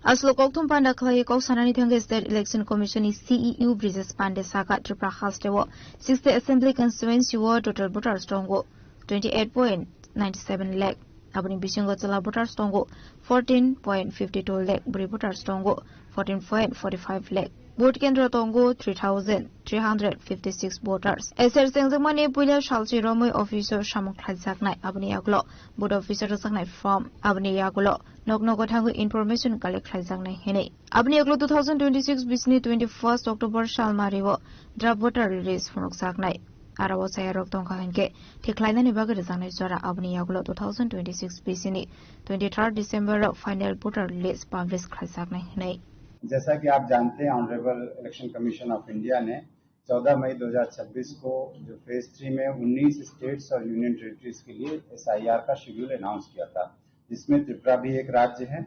Aslo Koktum Panda Clay Sanani Thanga State Election Commission CEO Bridges Pande Saka Tripra Hastewo 60th Assembly Constituency War Total Voter Stongo 28.97 lakh Abani Bishingo Zala Voter Stongo 14.52 lakh Bri Voter Stongo 14.45 lakh Vote Kendra Tongo 3,356 voters. SR Sengzamani Pulia Shalchi Romoy Officer Shamuk Khazaknai Abni Yaglo Board Officer Saknai from Abni Yagulo Nognogotangu Information Collect Khazaknai Hene Abni Yaglo 2026 Bisni 21st October Shalmarivo Draft Voter Release from Saknai Arawa Sayarok Tonkahanke Tiklaina Nibaga Zanai Zara Abni Yaglo 2026 Bisni 23rd December Final Voter Release Pavis Khazaknai Hene जैसा कि आप जानते हैं honourable election commission of India ने 14 मई 2026 को जो phase 3 में 19 states और यूनियन टेरिटरीज के लिए SIR का शेड्यूल अनाउंस किया था, जिसमें त्रिपुरा भी एक राज्य है।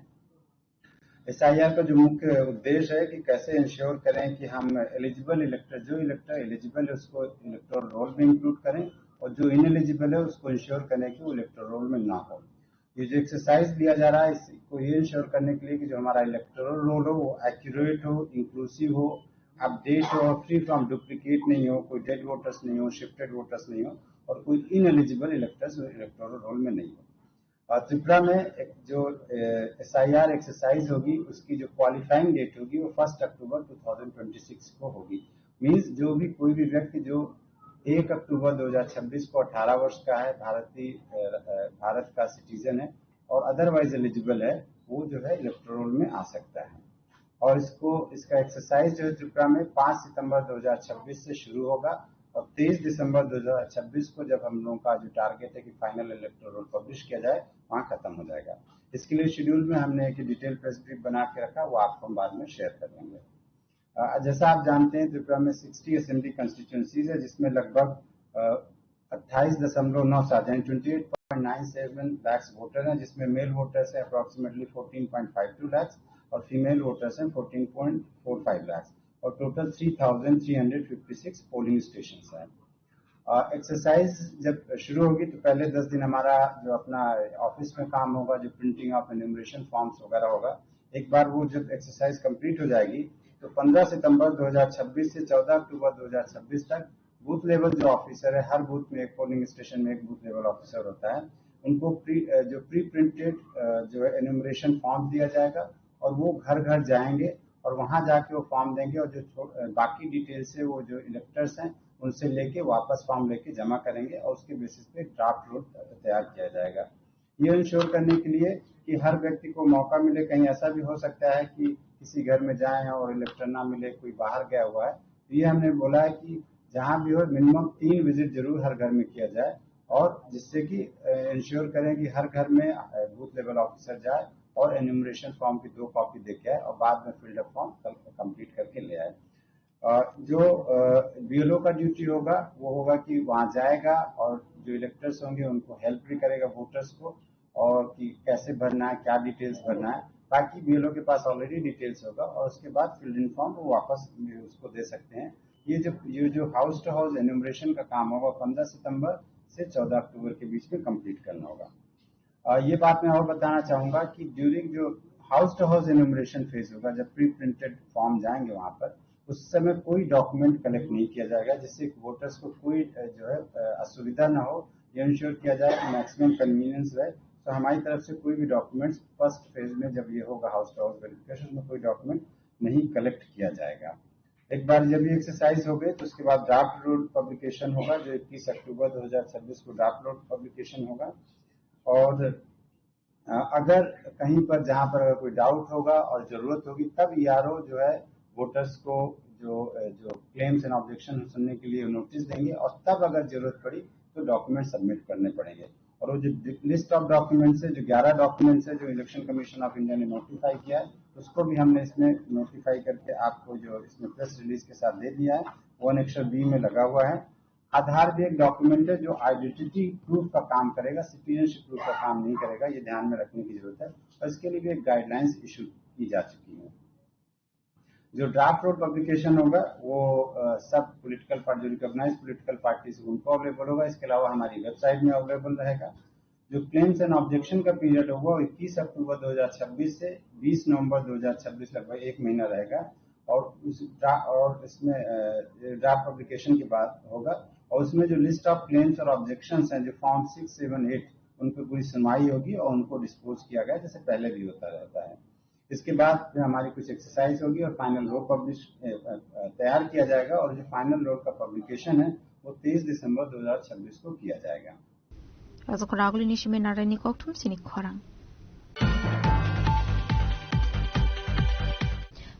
SIR का जो मुख्य उद्देश्य है कि कैसे इंश्योर करें कि हम एलिजिबल इलेक्टर जो इलेक्टर एलिजिबल है उसको इलेक्टोरल रोल में इंक्लूड करें और जो इनएलिजिबल है उसको इंश्योर करें कि वो इलेक्टोरल रोल में ना हो। ये जो एक्सरसाइज दिया जा रहा है इसको ये इंश्योर करने के लिए कि जो हमारा इलेक्टोरल रोल हो वो एक्यूरेट हो, इंक्लूसिव हो, अपडेट हो, फ्री फ्रॉम डुप्लीकेट नहीं हो, कोई डेड वोटर्स नहीं हो, शिफ्टेड वोटर्स नहीं हो और कोई इनएलिजिबल इलेक्टर्स इलेक्टोरल रोल में नहीं हो। और त्रिपुरा में एक जो SIR एक्सरसाइज होगी उसकी जो क्वालिफाइंग डेट होगी वो 1 अक्टूबर 2026 को होगी। मीन्स जो भी कोई भी व्यक्ति जो 1 अक्टूबर 2026 को 18 वर्ष का है, भारत का सिटीजन है और अदरवाइज एलिजिबल है, वो जो है इलेक्टोरल में आ सकता है। और इसका एक्सरसाइज जो है त्रिपुरा में 5 सितंबर 2026 से शुरू होगा और 23 दिसंबर 2026 को जब हम लोगों का जो टारगेट है कि फाइनल इलेक्टोरल पब्लिश किया जाए वहां खत्म हो जाएगा। इसके लिए शेड्यूल में हमने एक डिटेल प्रेस ब्रीफ बना के रखा, वो आपको हम बाद में शेयर कर देंगे। जैसा आप जानते हैं त्रिपुरा में 60 असेंबली कंस्टिट्यूंसीज है जिसमें लगभग 28.97 यानी 28.97 लाख वोटर हैं, जिसमें मेल वोटर्स है अप्रोक्सीमेटली 14.52 लाख और फीमेल वोटर्स हैं 14.45 लाख और टोटल 3,356 पोलिंग स्टेशन हैं। एक्सरसाइज जब शुरू होगी तो पहले 10 दिन हमारा जो अपना ऑफिस में काम होगा, जो प्रिंटिंग ऑफ एन्यूमरेशन फॉर्म्स वगैरह होगा। एक बार वो जब एक्सरसाइज कंप्लीट हो जाएगी तो 15 सितंबर 2026 से 14 अक्टूबर 2026 तक बूथ लेवल जो ऑफिसर है, हर बूथ में एक पोलिंग स्टेशन में एक बूथ लेवल ऑफिसर होता है, उनको प्री प्रिंटेड जो है एन्यूमरेशन फॉर्म दिया जाएगा और वो घर घर जाएंगे और वहां जाके वो फॉर्म देंगे और जो बाकी डिटेल्स है वो जो इलेक्टर्स हैं उनसे लेके वापस फॉर्म लेके जमा करेंगे और उसके बेसिस पे ड्राफ्ट रोल तैयार किया जाएगा। ये इंश्योर करने के लिए कि हर व्यक्ति को मौका मिले, कहीं ऐसा भी हो सकता है कि किसी घर में जाएं और इलेक्टर ना मिले, कोई बाहर गया हुआ है, तो ये हमने बोला है कि जहां भी हो मिनिमम 3 विजिट जरूर हर घर में किया जाए और जिससे कि इंश्योर करें कि हर घर में बूथ लेवल ऑफिसर जाए और एन्यूमरेशन फॉर्म की 2 कॉपी देके आए और बाद में फिल्ड अप फॉर्म कंप्लीट करके ले आए। जो BLO का ड्यूटी होगा वो होगा कि वहां जाएगा और जो इलेक्टर्स होंगे उनको हेल्प भी करेगा वोटर्स को और कि कैसे भरना है, क्या डिटेल्स भरना है। बाकी BLO के पास ऑलरेडी डिटेल्स होगा और उसके बाद फिल्ड इन फॉर्म वो वापस उसको दे सकते हैं ये जो हाउस टू हाउस एन्यूमरेशन का काम होगा 15 सितंबर से 14 अक्टूबर के बीच में कंप्लीट करना होगा। ये बात मैं और बताना चाहूंगा कि ड्यूरिंग जो house to house enumeration phase होगा, जब प्री प्रिंटेड फॉर्म जाएंगे वहां पर, उस समय कोई डॉक्यूमेंट कलेक्ट नहीं किया जाएगा, जिससे वोटर्स को कोई जो है असुविधा ना हो। ये इंश्योर किया जाए मैक्सिमम कन्वीनियंस रहे। तो हमारी तरफ से कोई भी डॉक्यूमेंट्स फर्स्ट फेज में जब ये होगा हाउस टू हाउस वेरिफिकेशन में कोई डॉक्यूमेंट नहीं कलेक्ट किया जाएगा। एक बार जब ये एक्सरसाइज हो गई तो उसके बाद ड्राफ्ट रोड पब्लिकेशन होगा, जो 21 अक्टूबर 2026 को ड्राफ्ट रोड पब्लिकेशन होगा। और अगर कहीं पर जहां पर अगर कोई डाउट होगा और जरूरत होगी तब ERO जो है वोटर्स को जो क्लेम्स एंड ऑब्जेक्शन सुनने के लिए नोटिस देंगे, और तब अगर जरूरत पड़ी तो डॉक्यूमेंट सबमिट करने पड़ेंगे। और वो जो लिस्ट ऑफ डॉक्यूमेंट्स है, जो 11 डॉक्यूमेंट्स है जो इलेक्शन कमीशन ऑफ इंडिया ने नोटिफाई किया है, उसको भी हमने इसमें नोटिफाई करके आपको जो इसमें प्रेस रिलीज के साथ दे दिया है। 1-B में लगा हुआ है। आधार भी एक डॉक्यूमेंट है जो आइडेंटिटी प्रूफ का काम करेगा, सिटीजनशिप प्रूफ का काम नहीं करेगा। ये ध्यान में रखने की जरूरत है, और इसके लिए भी एक गाइडलाइंस इशू की जा चुकी है। जो ड्राफ्ट रोड पब्लिकेशन होगा वो सब पॉलिटिकल पार्टी, जो रिकॉग्नाइज पॉलिटिकल पार्टी से उनको अवेलेबल होगा। इसके अलावा हमारी वेबसाइट में अवेलेबल रहेगा। जो क्लेम्स एंड ऑब्जेक्शन का पीरियड होगा वो 21 अक्टूबर 2026 से 20 नवंबर 2026 लगभग 1 महीना रहेगा। और इसमें ड्राफ्ट पब्लिकेशन के बाद होगा, और उसमें जो लिस्ट ऑफ क्लेम्स और ऑब्जेक्शंस हैं, जो फॉर्म 6, 7, 8, उन पर पूरी सुनवाई होगी और उनको डिस्पोज किया गया जैसे पहले भी होता रहता है। इसके बाद फिर हमारी कुछ एक्सरसाइज होगी और फाइनल रोड पब्लिश तैयार किया जाएगा, और जो फाइनल रोड का पब्लिकेशन है वो 23 दिसंबर 2026 को किया जाएगा।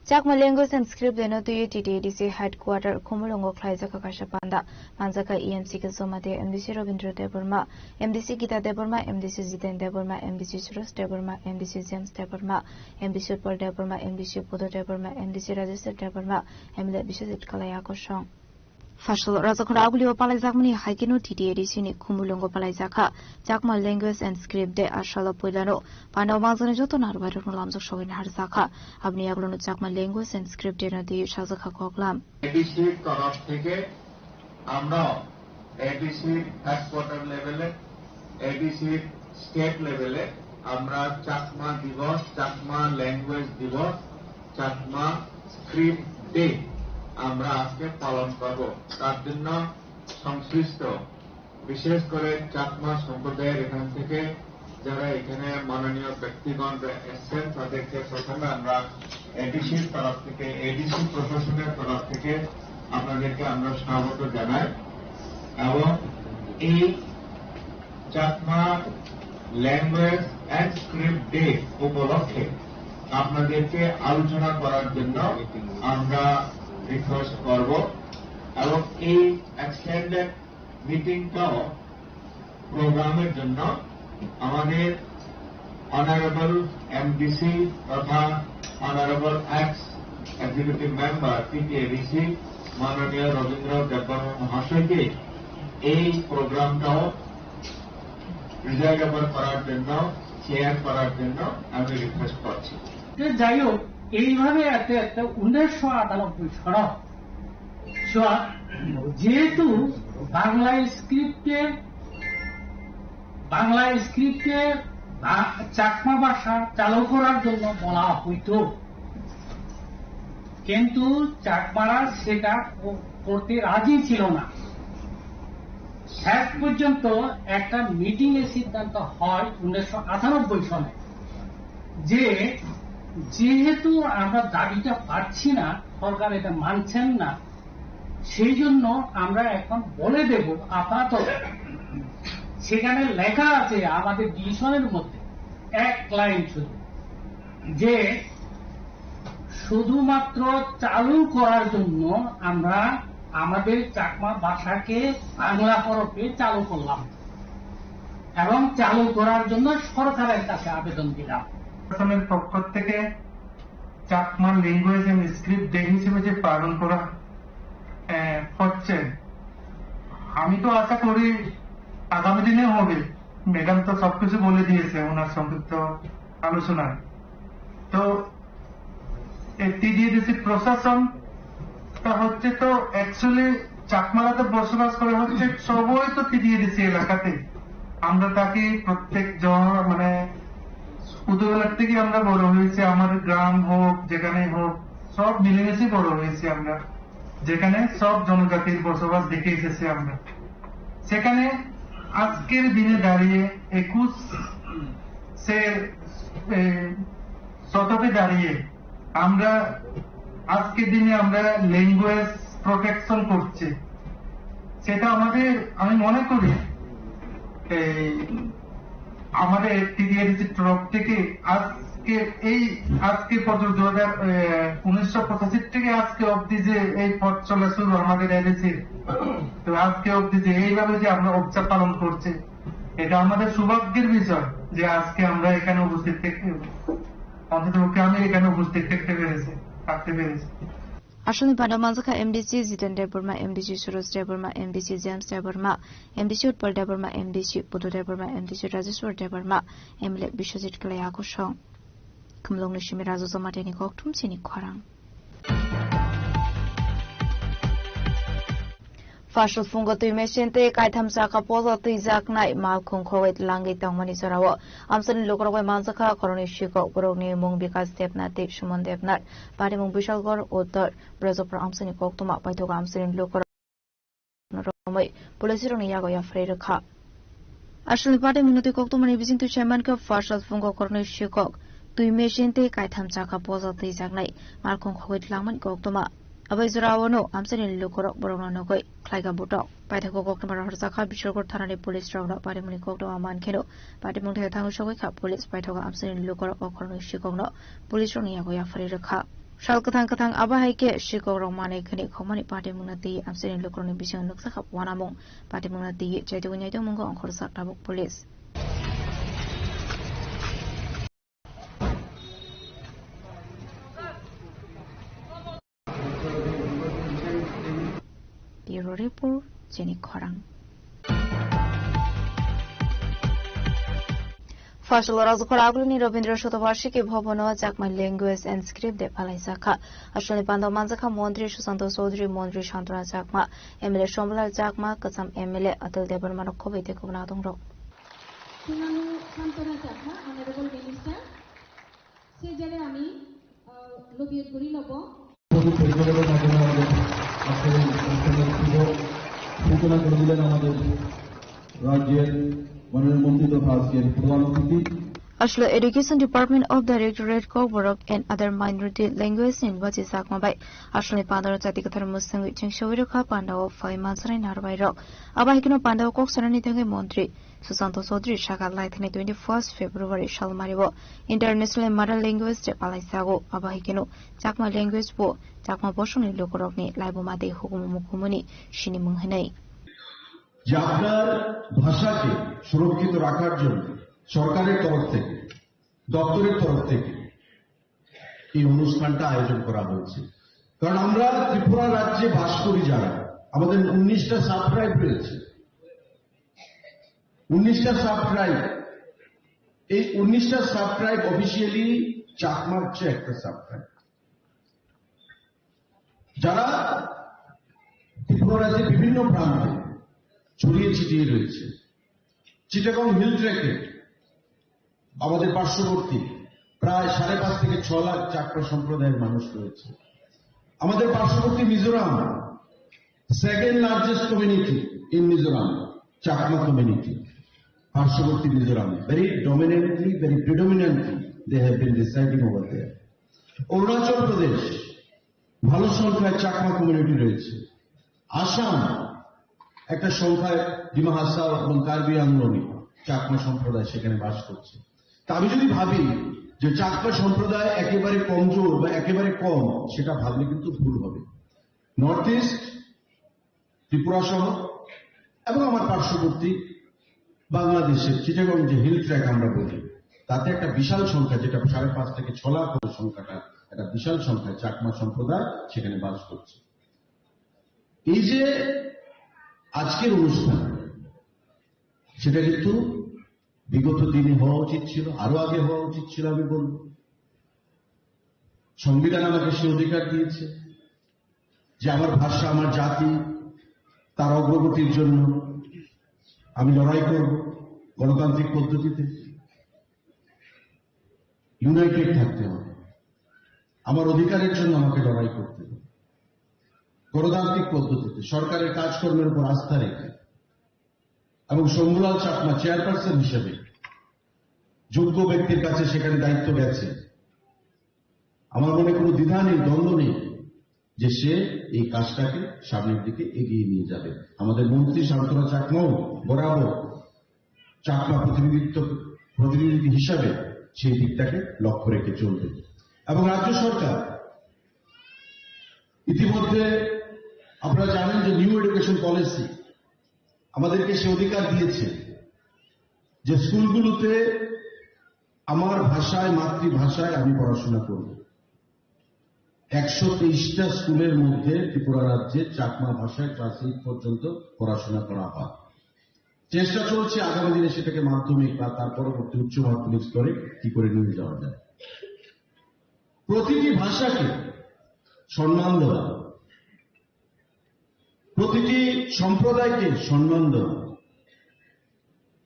Chakma language and script deno to TTDC headquarter Kumulongo Klaisa Kakashapanda, Manzaka EMC Kazomate, MDC Robindra Deburma, MDC Gita Deburma, MDC Zidane Deburma, MDC Suros Deburma, MDC James Deburma, MDC Pur Deburma, MDC Pudo Deburma, MDC Register Deburma, Emile Bishop Kalayako Shong. Fashal Razakuraglio Palazakmani Haikino TTDC ni Kumulongo Palazaka, Chakma language and script de Ashala Pulano, Pano Mazan Jotonar Lamzo Show in Harzaka, Abniaglono Chakma language and script dinner the Shazaka Koklam. ADC তরফ থেকে আমরা ADC headquarter লেভেলে, ADC state লেভেলে আমরা চাকমা দিবস, Chakma language দিবস, Chakma script day আমরা আজকে পালন করব। তার জন্য সংশ্লিষ্ট বিশেষ করে চাকমা সম্প্রদায়ের এখান থেকে যারা এখানে মাননীয় ব্যক্তিগণ এসছেন তাদেরকে প্রথমে আমরা এডিসির তরফ থেকে, এডিসি প্রশাসনের তরফ থেকে আপনাদেরকে আমরা স্বাগত জানাই। এবং এই Chakma language and script day উপলক্ষে আপনাদেরকে আলোচনা করার জন্য আমরা রিকোয়েস্ট করব। এবং এই এক্সটেন্ডেড মিটিংটাও প্রোগ্রামের জন্য আমাদের অনারেবল এমডিসি তথা honourable x executive member TTADC মাননীয় রবীন্দ্র দেববর্মা মহাশয়কে এই প্রোগ্রামটাও প্রিজাইড করার জন্য, চেয়ার করার জন্য আমি রিকোয়েস্ট করছি। যাই হোক, এইভাবে একটা 1998 সনদ যেহেতু বাংলা স্ক্রিপ্টে চাকমা ভাষা চালু করার জন্য বলা হইত, কিন্তু চাকমারা সেটা করতে রাজি ছিল না। শেষ পর্যন্ত একটা মিটিং এর সিদ্ধান্ত হয় 1998 সনে যে যেহেতু আমরা দাবিটা পাচ্ছি না, সরকার এটা মানছেন না, সেই জন্য আমরা এখন বলে দেব আপাতত। সেখানে লেখা আছে আমাদের ডিসিশনের মধ্যে এক লাইন শুধু, যে শুধুমাত্র চালু করার জন্য আমরা আমাদের চাকমা ভাষাকে বাংলা হরফে চালু করলাম এবং চালু করার জন্য সরকারের কাছে আবেদন দিলাম। প্রশাসনের পক্ষ থেকে Chakma language and script day হিসেবে যে পালন করা হচ্ছে, আমি তো আশা করি আগামী দিনে হবে। ম্যাডাম তো সবকিছু বলে দিয়েছে ওনার সংক্ষিপ্ত আলোচনায়। তো টিটিডিসি প্রশাসন তা হচ্ছে তো অ্যাকচুয়ালি চাকমারাতে বসবাস করে হচ্ছে সবই তো টিডিএডিসি এলাকাতে। আমরা তাকে প্রত্যেক জন মানে ছোটবেলার থেকে আমরা বড় হয়েছি, আমাদের গ্রাম হোক যেখানে হোক সব মিলেমিশে বড় হয়েছি আমরা, যেখানে সব জনজাতির বসবাস দেখে এসেছি আমরা। সেখানে আজকের দিনে দাঁড়িয়ে 21 শতকে দাঁড়িয়ে আমরা আজকের দিনে আমরা ল্যাঙ্গুয়েজ প্রোটেকশন করছি, সেটা আমাদের আমি মনে করি আমাদের টিডিএডিসি তরফ থেকে আজকে পর্যন্ত 1985 থেকে আজকে অব্দি যে এই পথ চলা শুরু আমাদের এডিসির, তো আজকে অব্দি যে এইভাবে যে আমরা উৎসব পালন করছি, এটা আমাদের সৌভাগ্যের বিষয় যে আজকে আমরা এখানে উপস্থিত অন্ততপক্ষে আমি এখানে উপস্থিত থাকতে পেরেছি। আসলে pada manzaka MDC Zitan Deburma, MDC Suros Deburma, MDC James Deburma, MDC Utpal Deburma, MDC Pudu Deburma, MDC Rajeshwar Deburma, MLE Bishojit Kalayako Shong. Kumlong Nishimi Razo Zomateni Koktum Sini Kwarang. Fashil fungo tui meshente kai thamsa ka pozo tui zaknai mal khung khowet langi tangmani sarawo amsani lokoroi manzaka koroni shiko borogni mung bikas depna te shumon depnar pare mung bishalgor uttar brajopra amsani koktuma paithoga amsani lokor romoi polisironi yago ya freirkha ashli pare minuti koktumani bisintu chairman ka fashil fungo koroni shiko tui meshente kai thamsa ka pozo tui zaknai mal khung khowet langmani koktuma abai zurawono amsani lokorok borogno nogoi klaiga butok paithako koktomara harsakha bishorgor thanani police rogno parimuni koktoma mankheno patimung the thangu sogoi kha police paithoga amsani lokorok okorno shikogno police roni yago ya fari rakha shal kathang abahaike shikogrok mane khani khomani patimung na ti amsani lokorni bisang noksa kha wanamung patimung na ti chaitu nyaitu mungo onkhorsa tabuk police Bureau Report, Jenny Korang. Fashil Razukaragluni Rabindra Shotovarshiki Bhobono Jakma Language and Script de Palaisaka. Ashwani Pando Manzaka Mondri Shusanto Sodri Mondri Shantra Jakma, Emile Shombla Jakma, Katsam Emile Atal Debermano Kovite Kognadongro. Santara Jakma, Honorable Minister, Sejale Ami, Lobiet Gurilobo. সূচনা করে দিলেন আমাদের রাজ্যের মাননীয় মন্ত্রী তথা আজকের প্রধান অতিথি Ashla Education Department of Directorate Koborok and other minority languages in Bachi Sakmabai. Ashla Pandara Tatikathar Muslim Chingshaviraka Pandao 5 months in Narvairo. Abahikino Pandao Kok Sarani Tangi Montri. Susanto Sodri Shaka Lighting 21st February Shalmaribo. International Mother Language Palisago. Abahikino Chakma Language Bo. Chakma Boshoni Lokorokni. Laibumade Hukumumuni. Shini Munghanei. যে আপনার ভাষাকে সুরক্ষিত রাখার জন্য সরকারের তরফ থেকে দপ্তরের তরফ থেকে এই অনুষ্ঠানটা আয়োজন করা হয়েছে। কারণ আমরা ত্রিপুরা রাজ্যে বাস করি যারা, আমাদের 19টা সাব ট্রাইব রয়েছে, 19টা সাব ট্রাইব। এই 19টা সাব ট্রাইব অফিসিয়ালি চাকমার চেয়ে একটা সাব ট্রাইব, যারা ত্রিপুরা রাজ্যের বিভিন্ন প্রান্তে ছড়িয়ে ছিটিয়ে রয়েছে। চিটাগং হিল ট্র্যাকে আমাদের পার্শ্ববর্তী প্রায় 5.5 থেকে 6 লাখ চাকমা সম্প্রদায়ের মানুষ রয়েছে। আমাদের পার্শ্ববর্তী Mizoram, second largest community in Mizoram, Chakma community. পার্শ্ববর্তী Mizoram very predominantly they have been residing over there. Arunachal Pradesh ভালো সংখ্যায় চাকমা কমিউনিটি রয়েছে। আসাম একটা সংখ্যায় ডিমা হাসাও এবং কার্বি আংলোনি চাকমা সম্প্রদায় সেখানে বাস করছে। তা আমি যদি ভাবি যে চাকমা সম্প্রদায় একেবারে কমজোর বা একেবারে কম, সেটা ভাবলে কিন্তু ভুল হবে। নর্থ ইস্ট, ত্রিপুরা সহ এবং আমার পার্শ্ববর্তী বাংলাদেশের চিটাগং যে হিল ট্র্যাক আমরা বলি, তাতে একটা বিশাল সংখ্যা, যেটা 5.5 থেকে 6 লাখ সংখ্যাটা একটা বিশাল সংখ্যায় চাকমা সম্প্রদায় সেখানে বাস করছে। এই যে আজকের অনুষ্ঠান, সেটা কিন্তু বিগত দিনে হওয়া উচিত ছিল, আরো আগে হওয়া উচিত ছিল। আমি বলব সংবিধান আমাকে সে অধিকার দিয়েছে, যে আমার ভাষা, আমার জাতি, তার অগ্রগতির জন্য আমি লড়াই করব গণতান্ত্রিক পদ্ধতিতে। ইউনাইটেড থাকতে হবে, আমার অধিকারের জন্য আমাকে লড়াই করতে হবে গণতান্ত্রিক পদ্ধতিতে, সরকারের কাজকর্মের উপর আস্থা রেখে। এবং শম্ভুলাল চাকমা চেয়ারপারসন হিসেবে যোগ্য ব্যক্তির কাছে সেখানে দায়িত্ব গেছে। আমার মনে কোনো দ্বিধা নেই, দ্বন্দ্ব নেই যে সে এই কাজটাকে সামনের দিকে এগিয়ে নিয়ে যাবে। আমাদের মন্ত্রী শান্তনা চাকমাও বরাবর চাকমা প্রতিনিধি হিসাবে সেই দিকটাকে লক্ষ্য রেখে চলবে। এবং রাজ্য সরকার ইতিমধ্যে আপনারা জানেন যে নিউ এডুকেশন পলিসি আমাদেরকে সে অধিকার দিয়েছে যে স্কুলগুলোতে আমার ভাষায়, মাতৃভাষায় আমি পড়াশোনা করব। 123টা স্কুলের মধ্যে ত্রিপুরা রাজ্যে চাকমা ভাষায় ক্লাস 8 পর্যন্ত পড়াশোনা করা হয়। চেষ্টা চলছে আগামী দিনে সেটাকে মাধ্যমিক বা তার পরবর্তী উচ্চ মাধ্যমিক স্তরে কি করে নিয়ে যাওয়া যায়। প্রতিটি ভাষাকে সম্মান দেওয়া, প্রতিটি সম্প্রদায়কে সম্মান দেওয়া,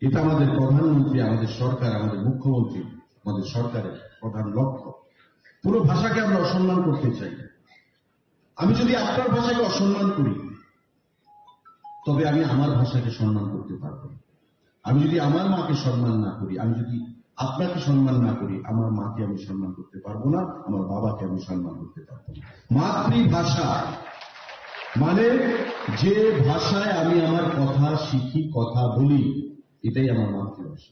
এটা আমাদের প্রধানমন্ত্রী, আমাদের সরকার, আমাদের মুখ্যমন্ত্রী, আমাদের সরকারের প্রধান লক্ষ্য। পুরো ভাষাকে আমরা অসম্মান করতে চাই। আমি যদি আপনার ভাষাকে অসম্মান করি তবে আমি আমার ভাষাকে সম্মান করতে পারবো না। আমি যদি আমার মাকে সম্মান না করি, আমি যদি আপনাকে সম্মান না করি, আমার মাকে আমি সম্মান করতে পারবো না, আমার বাবাকে আমি সম্মান করতে পারবো না। মাতৃভাষা মানে যে ভাষায় আমি আমার কথা শিখি, কথা বলি, এটাই আমার মাতৃভাষা।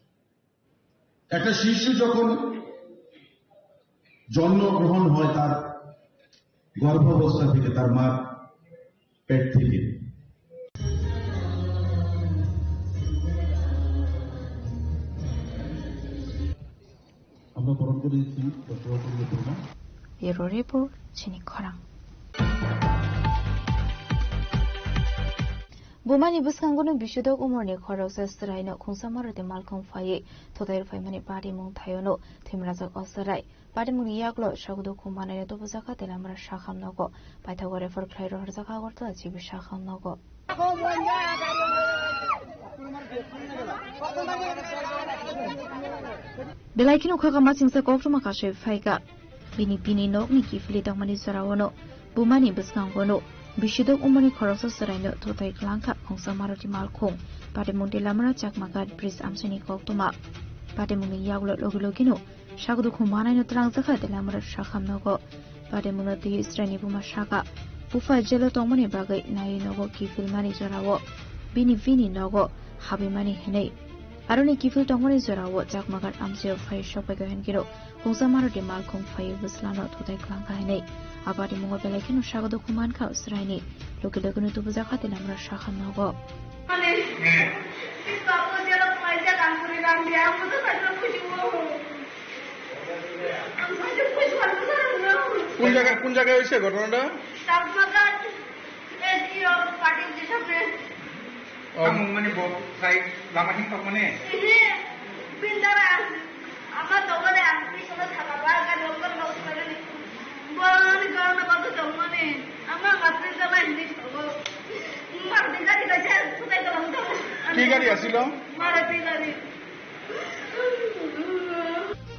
একটা শিশু যখন জন্মগ্রহণ হয় তার গর্ভাবস্থা থেকে, তার মার পেট থেকে, আমরা বরণ করেছি Bureau Report, Chini Khorang. Bumani Buskangono Bishudok Umorni Khoros Straino Kunsamara de Malcolm Faye, Today Family Party Mung Tayono, Timrazak Osarai, Party Mung Yaglo, Shagudo Kumana de Buzaka de Lamra Shaham Nogo, Pythagore for Clairo Zaka or to achieve Shaham Nogo. Belakino Kakamas in the Kokumakashe Faika, Bini no Niki Filitamani Sarawono, Bumani Buskangono. Bishudok Umani Khoros Straino, Today Lanka, Kunsamarati Malcolm, Party Munde Lamra Chakmagad, Pris Amsini Koktuma, Party Mung Yaglo Logino, Shagudo Kumana no Transaka de Lamra Shaham Nogo, Party Munati Strani Bumashaka, Bufa Jello Tomani Bagay, Nai Nogo Kifilmani Zorawo, Bini Vini Nogo, Habimani Hene. Aroni Kifil Tomani Zorawo, Chakmagad Amsio Fire Shopagahan Giro, Kunsamarati Malcolm Fire Buslano, Today Lanka Hene. Abadi Mungo Belekino Shagado Kumanka Austrani, Lokilogun to Buzaka de Namra Shaham Nogo. কোন জায়গায় হয়েছে ঘটনাটা? মানে side লামাটি মানে আমার দোকানে আমি সব থাকা বাগা লোকাল নৌকারে বড় গান কত জমানে আমার মাত্র জমা হিন্দি সব মারতে গাড়ি গাছে কোথায় গেলাম তো কি গাড়ি আসিল মারতে গাড়ি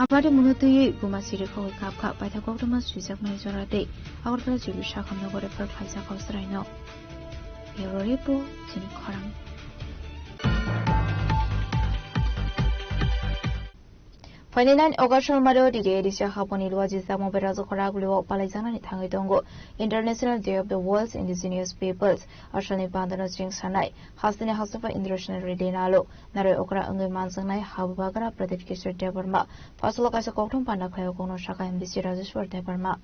Abadi Munati Bumasiri for Kapka by the Gotamas Susak Majora Day, our village Shakam Nogo for Faisa Costrino. Euroripo, Tin Koram. Finally, Occasional Mado Dige, Disha Haponi Lodges, Samoberazo Coraglo, Palizana, Tangitongo, International Day of the World's Indigenous Peoples, Ashani Bandana Strings Hanai, Hasina Hasafa International Redinalo, Nare Okra Ungu Mansanai, Habagara, Predictor Deborma, Pasolokasa Kotum Panaka, Kono Shaka, and Bishirazis for Deborma.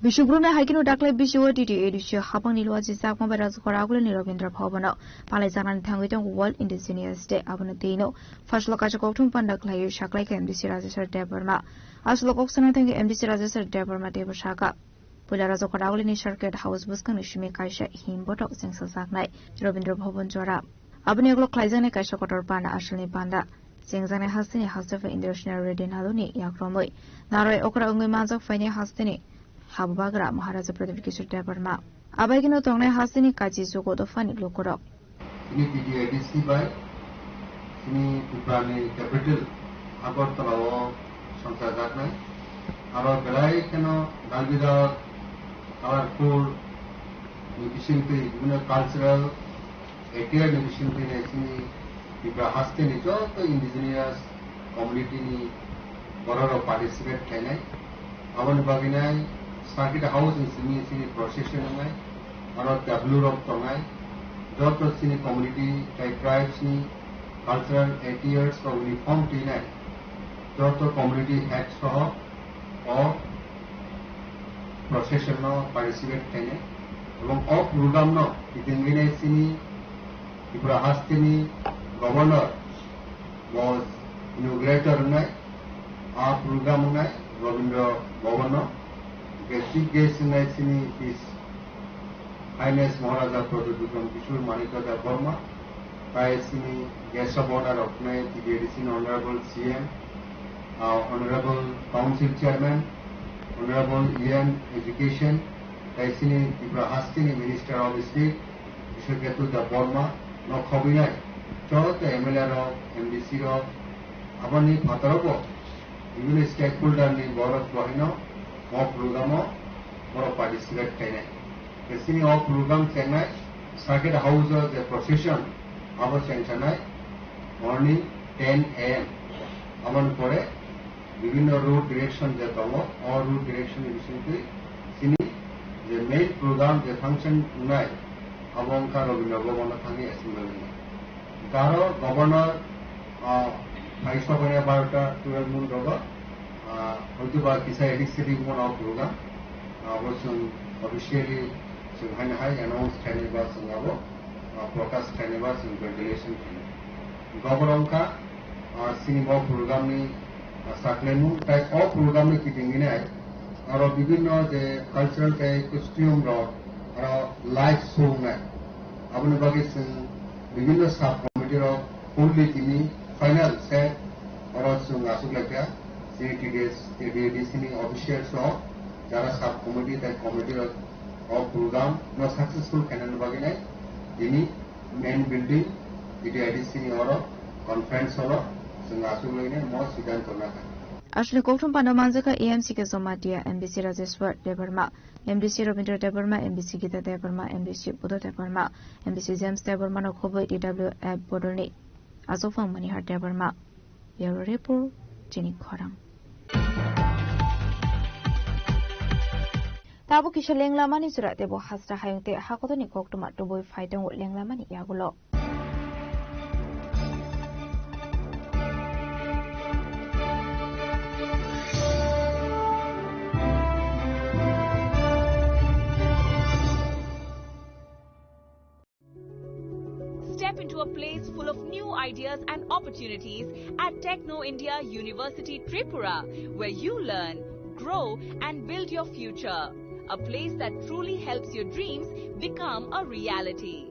Bishubruna Hakino Dakle Bishu Didi, Edisha Haponi Lodges, Samoberazo Coraglo, Nirobindra Pavano, Palizana Tangiton World Indigenous Day Abonatino, Faslokacha Kotum Pandakla, Shaklake, and Bishirazis for Deborma, Aslokoksan, and Bishirazis for Deborma Debashaka. Pularazo Coragli Circuit House Buskan Shimikaisha, him Botok Sings Saknai, Robindra Pavan Jora. Abneglo Klizane Kashakotor Panda, Ashani Panda. Singzane Hastini Hastafa International Redinaluni, Yakromoi, Nare Okra Ungimanzo Fine Hastini. Habagra Maharaja Predictor Deborma. Abagino tongnai hasini kaji jogo do fani lokorok. Ini PDIDC by ini Puprani capital Agartala সংস্থা জানায় আরো বেলায় কেন গালবিদার colourful নিবিশিন্তি বিভিন্ন cultural এটিয়ার নিবিশিন্তি নেছিনি বিপ্রা হাসতে নিজ তো indigenous community নি বড় পার্টিসিপেট খাইনাই আবন বাগিনাই সার্কিট হাউস সিনি সিনি প্রসেসন নাই আরো ডাব্লিউ রক তনাই যত সিনি কমিউনিটি ট্রাইবস নি কালচারাল এটিয়ার্স অফ ইউনিফর্ম টিনাই যত কমিউনিটি হেড সহ অ প্রসেসন পার্টিসিপেট খাইনাই এবং অ প্রোগ্রাম ন ইতিঙ্গিনে সিনি ত্রিপুরা হাস্তিনি গভর্নর was inaugurator নাই আ প্রোগ্রাম নাই রবীন্দ্র ভবন চিফ গেস্ট নাই সিনি হিজ হাইনেস মহারাজা প্রদীপ বিক্রম কিশোর মানিকদা বর্মা তাই সিনি গেস্ট অফ অনার অফ নাই TDADC honourable CM honourable council chairman honourable EM education তাই সিনি ত্রিপুরা হাস্তিনি মিনিস্টার অফ স্টেট কিশোর কেতুদা বর্মা নখবিনাই চত এমএলএ র এমডিসি র আবানি ফাতারব বিভিন্ন স্টেক হোল্ডার নি বড় বহিন অ প্রোগ্রাম বড় পার্টিসিপেট খাইনাই এসিনি অ প্রোগ্রাম চেঙ্গাই সার্কিট হাউস যে প্রসেশন আবার চেংসানাই মর্নিং 10 AM আবার পরে বিভিন্ন রুট ডিরেকশন যে দম অ রুট ডিরেকশন বিষয়টি সিনি যে মেইন প্রোগ্রাম যে ফাংশন নাই আবংকা রবীন্দ্র ভবন থাকি এসেম্বলি গারো গভর্নর ফাইসবানে 12টা 12 মুন রব হয়তো বা কিসা এডিসিটি মন অফ প্রোগ্রাম অবশ্য অফিসিয়ালি সুহান হাই অ্যানাউন্স থাইনেবা সঙ্গাবো প্রকাশ থাইনেবা কংগ্রেচুলেশন গভর্নরকা সিনিমা প্রোগ্রামনি সাকলেমু তাই অ প্রোগ্রামনি কিটিংনে আর বিভিন্ন যে কালচারাল কে কস্টিউম র আর লাইভ শো নাই আপনি বাকি বিভিন্ন সাব কমিটির ফুললি তিনি ফাইনাল সেট আর আসুক লাগে টিডিএডিসি অফিসিয়াল সহ যারা সাব কমিটি তাই কমিটির অফ প্রোগ্রাম সাকসেসফুল কেন বাকি নাই তিনি মেন বিল্ডিং টিডিএডিসি আর কনফারেন্স হল আসুক লাগে সিদ্ধান্ত না Ashli Koktum Pandamanzaka AMC ke Somatia, MBC Rajeshwar Debarma, MBC Ravindra Debarma, MBC Gita Debarma, MBC Buddha Debarma, MBC James Debarma no Khobo DW App Bodoni, Azofang Manihar Debarma, Bureau Report, Jenny Korang. Tabu Kisha Lenglamani Surat Debo Hasta Hayute Hakotoni Koktuma to boy fighting with Lenglamani Yagulo. Step into a place full of new ideas and opportunities at Techno India University Tripura, where you learn, grow and build your future. A place that truly helps your dreams become a reality.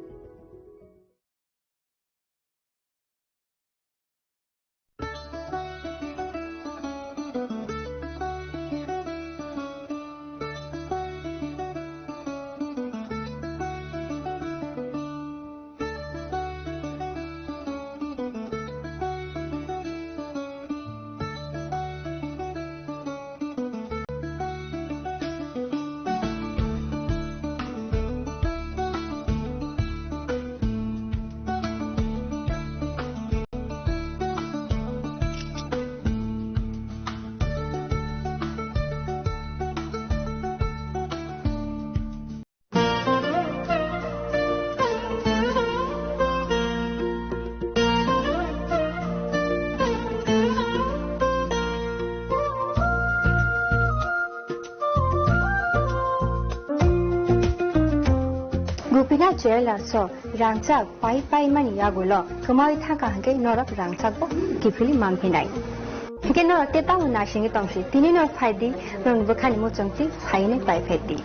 Gupina Jela so Rangsak Pai Mani Yagulo, Kumari Taka Hake Norok Rangsako, Kipili Mampinai. Hake no Teta Nashing Tomshi, Tinino Padi, Rung Bukani Mutanti, Haine Pai Peti.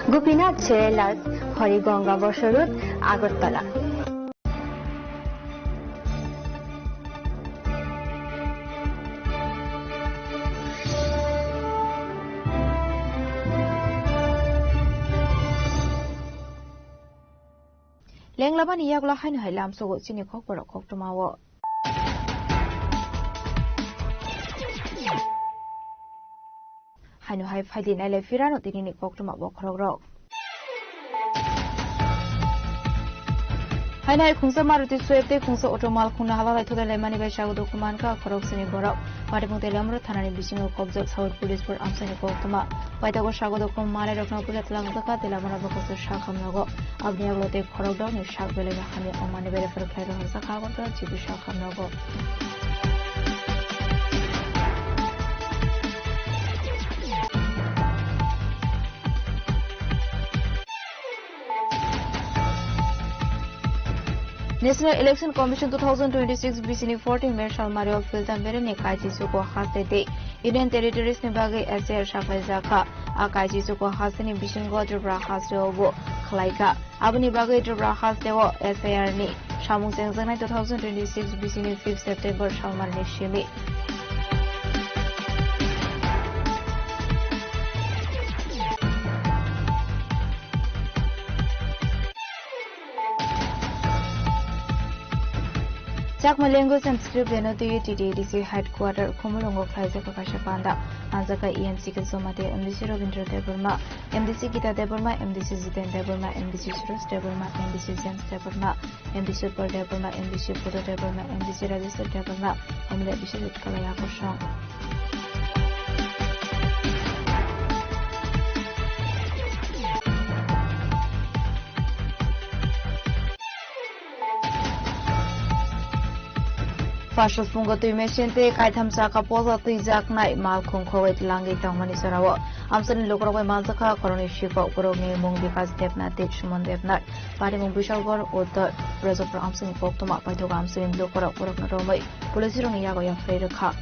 Gupina Jela Horigonga Boshurut, Agotala. লেংলাবানি ইয়াগলা হাইনো হাইলাম সগো চিনি খক বড় খক টমাও হাইনো high ফাইদি নাইলে ফিরানো তিনি খক টমা বখরক rock হাইনাই খুংসা Maruti সুয়েতে খুংসা অটোমাল খুনা হালালাই থদালে money by sago দকুমান কা খরক সিনি বরক পাটিমুতে লামরা থানানি বিসিङाव कब्जा south police four आमसानि कोक्तमा पाइतागो sago दकुम माने रखना पुले तलांग तका तेलामना बकस शाखामनागो abni aglote खरक दावनि शाक बेले हानि अमानि बेले फोर खायरो हरसा खागो जिबि शाखामनागो National Election Commission 2026 BCN 14 में शालमारियो फिल्टन बेरे ने काइजिसु को हाथे दे Indian Territories ने बागे SAR शाखा जाखा आ काइजिसु को हाथे ने बिशन गो जब्रा हाथे वो खलाइका अबनी बागे जब्रा हाथे वो SAR ने शामुंग सेंजनाय 2026 BCN 5 September शालमार ने semi Chakma language and script denote TDDC headquarter Komolongo Klaise Prakasha Panda Anzaka EMC Kilsomate MDC Ravindra Deburma MDC Gita Deburma MDC Ziten Deburma MDC Suresh Deburma MDC James Deburma MDC Per Deburma MDC Puto Deburma MDC Register Deburma MDC Bishop Kalaya Koshong Fashion fungo tu mechente kai thamsa ka poza tu jaknai mal khong khowet langi tangmani sarawa amsani lokrobai malsakha koroni shifa koroni mung bikas depna te shumon depna pari mung bishalgor otar reservoir amsani koktoma paithoga amsani lokora korokna romai pulisirong yago ya freirkha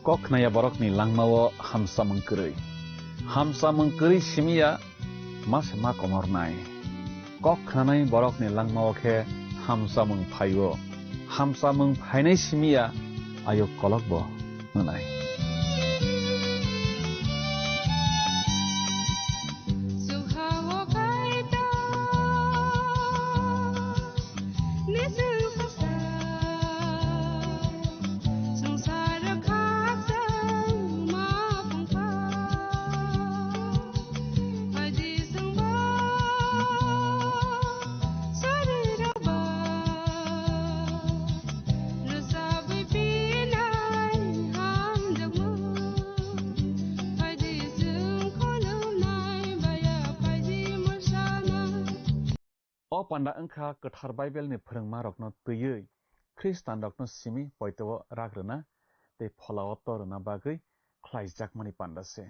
Kok naya borok ni langmawo hamsa mengkeri simia mas mak omor nai. Kok nanai borok ni langmawo ke hamsa mengpainai simia ayo kolok bo menai. Panda engkha ketar Bible ni phorongma rokno tüyui Khristan rokno simi poitowo ragrona tei pholao torona bagui khlaijakmani panda se.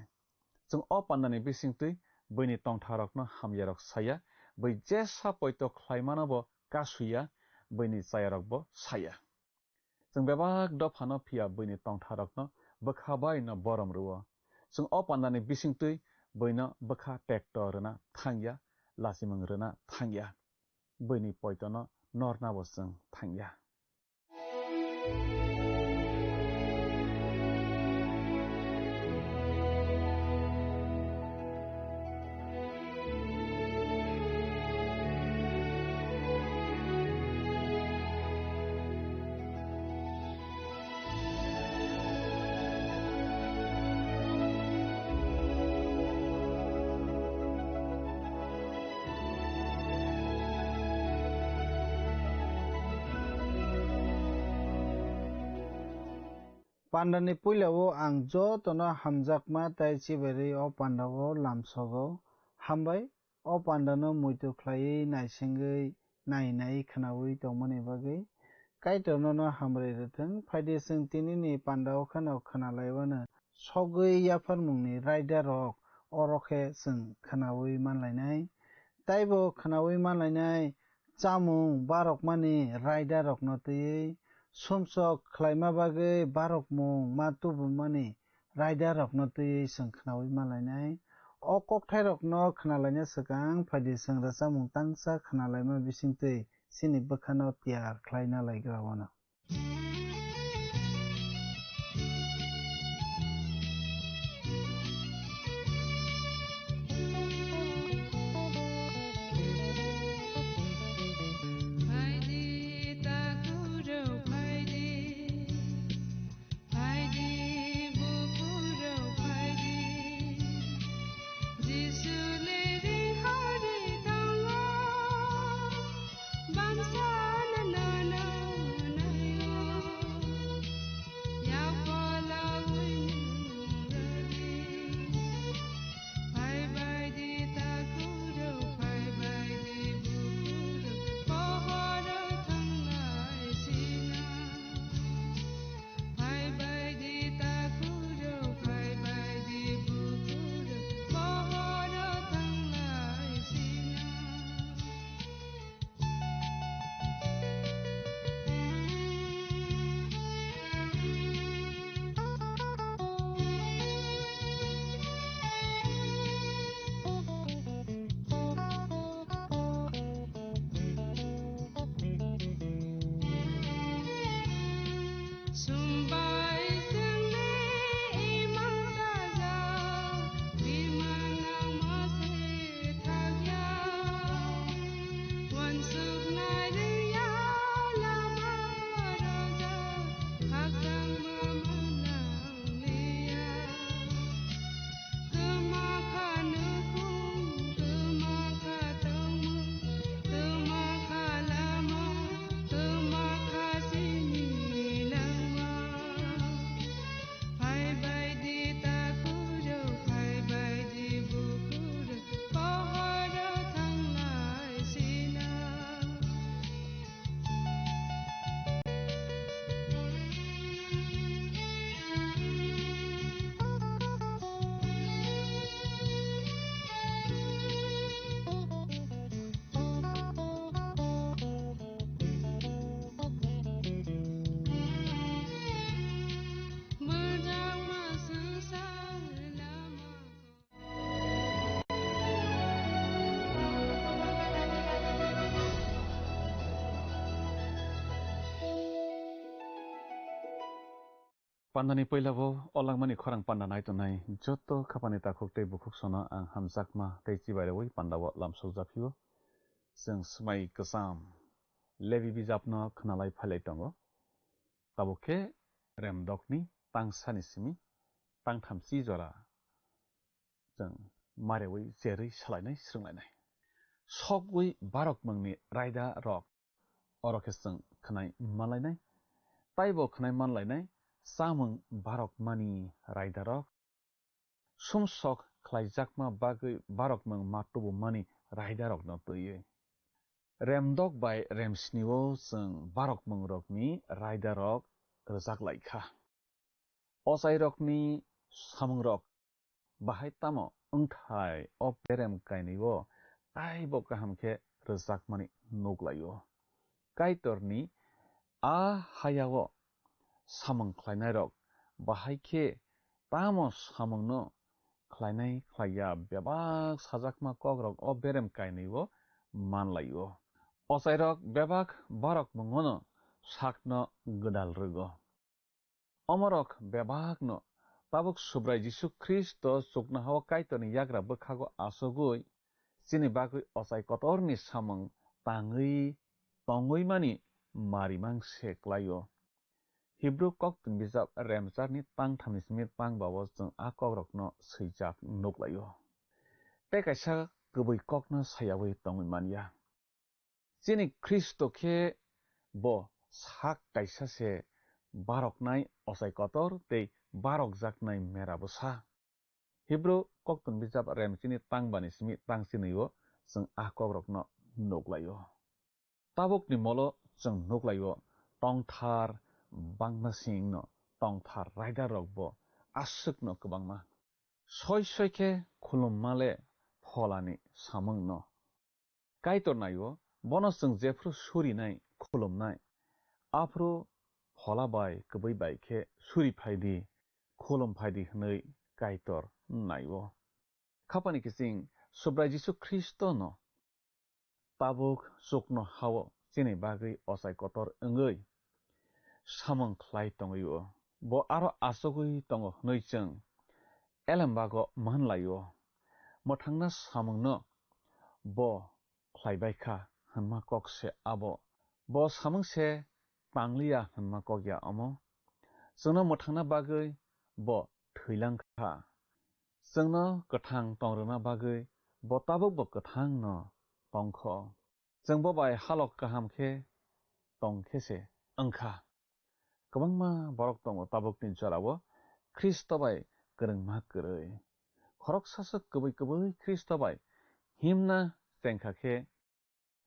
Jong o panda ni bisingtui bini tongtha rokno hamyarok saya bai jesa poito khlaimanabo kasuya bini chayarok bo saya. Jong bebak dofano phia bini tongtha rokno bokhabai no borom ruo. Jong o panda ni bisingtui bino bokha tractor na thangya lasimang rona thangya. Bini poitono norna boseng thangya. Pandani puilao ang jotono hamjakma tai chiberi o pandao lamsogo hambai o pandano muito khlai naisingei nainai khnawi tongmani bagui kaitono no hamrei retheng phaide sing tinini pandao khano khnalaibano sogui yafar mungni rider rok orokhe sing khnawi manlainai taibo khnawi manlainai chamung barokmani rider rok no tui sumsok khlaima bagui barokmung matubumani rider rok no tui sing khnawi manlainai o kokthai rok no khnalaina swkang phaidi sing rachamung tangsa khnalaima bisingtui sini bwkhano tiyar khlaina laigra wano. Pandani poilabo olangmani khorang panda nai to nai joto khapani takhuk tei bukhuk sona ang hamjakma tei chibairewoi pandawo lamsok japhiyo जों smai kesam levi bijapno khnalai phalai tongo tabukhe remdokni tangsani simi tangthamsi jora जों marewoi jerei salainai srunglainai sokwi barok mangni raida rok orokhe जों khnai manlainai taibo khnai manlainai samung barok mani raida rok sumsok khlaijakma bagui barok mang matubu mani raida rok no tuiye remdok by remsniwo जों barok mang rokni raida rok rojak laikha osai rokni samung rok bahai tamo ungthai operem kainiwo taibo kahamkhe rojakmani nuklayo kaitorni a hayawo samung khlainai rok bahai khe tamo samungno khlainai khlaiya bebak sajakma kogrok o berem kainiwo manlayo osai rok bebak barok mungono sakno godal rugo omorok bebakno tabuk subrai jisu Kristo chukna hawa kaitorni yagra bokhago asogoi chini bagui osai kotorni samung tangui tongui mani marimang seklayo Hebrew koktun bijap remjarni tangthamni simi tangbawo जों a kogrokno swijak nuklayo tei kaisa kubui kokno sayawi tongwi manya chini Kristo khe bo sak kaisa se baroknai osai kotor tei barok jaknai merabosa Hebrew koktun bijap remchini tangbani simi tangchiniwo जों a kogrokno nuklayo tabukni molo जों nuklayo tongthar bangmasingno tongthar raida rokbo asukno kwbangma soi khe khulummale pholani samungno kaitor nayo bono जों jefru surinai khulumnai afro phola bai kubui bai khe suri phaidi khulum phaidi hnoi kaitor nayo khapani kising subrai jisu Kristo no tabuk chukno hawo chini bagui osai kotor ongoi samung khlai tongiyo bo aro asogoi tongo hnoi जों elambago manlayo mothangna samungno bo khlaibaikha hanma kokse abo bo samungse pangliya hanma kokya amo जोंनो mothangna bagui bo thwilangkha जोंनो gothang tongrwna bagui bo tabuk bo gothang no tongkho जों bo bai halok kaham khe tongkhese ongkha kwbangma borok tongo tabukni jorao Kristo bai kwrwngma kwrwi khoroksasuk kubui Kristo bai himna tengkha khe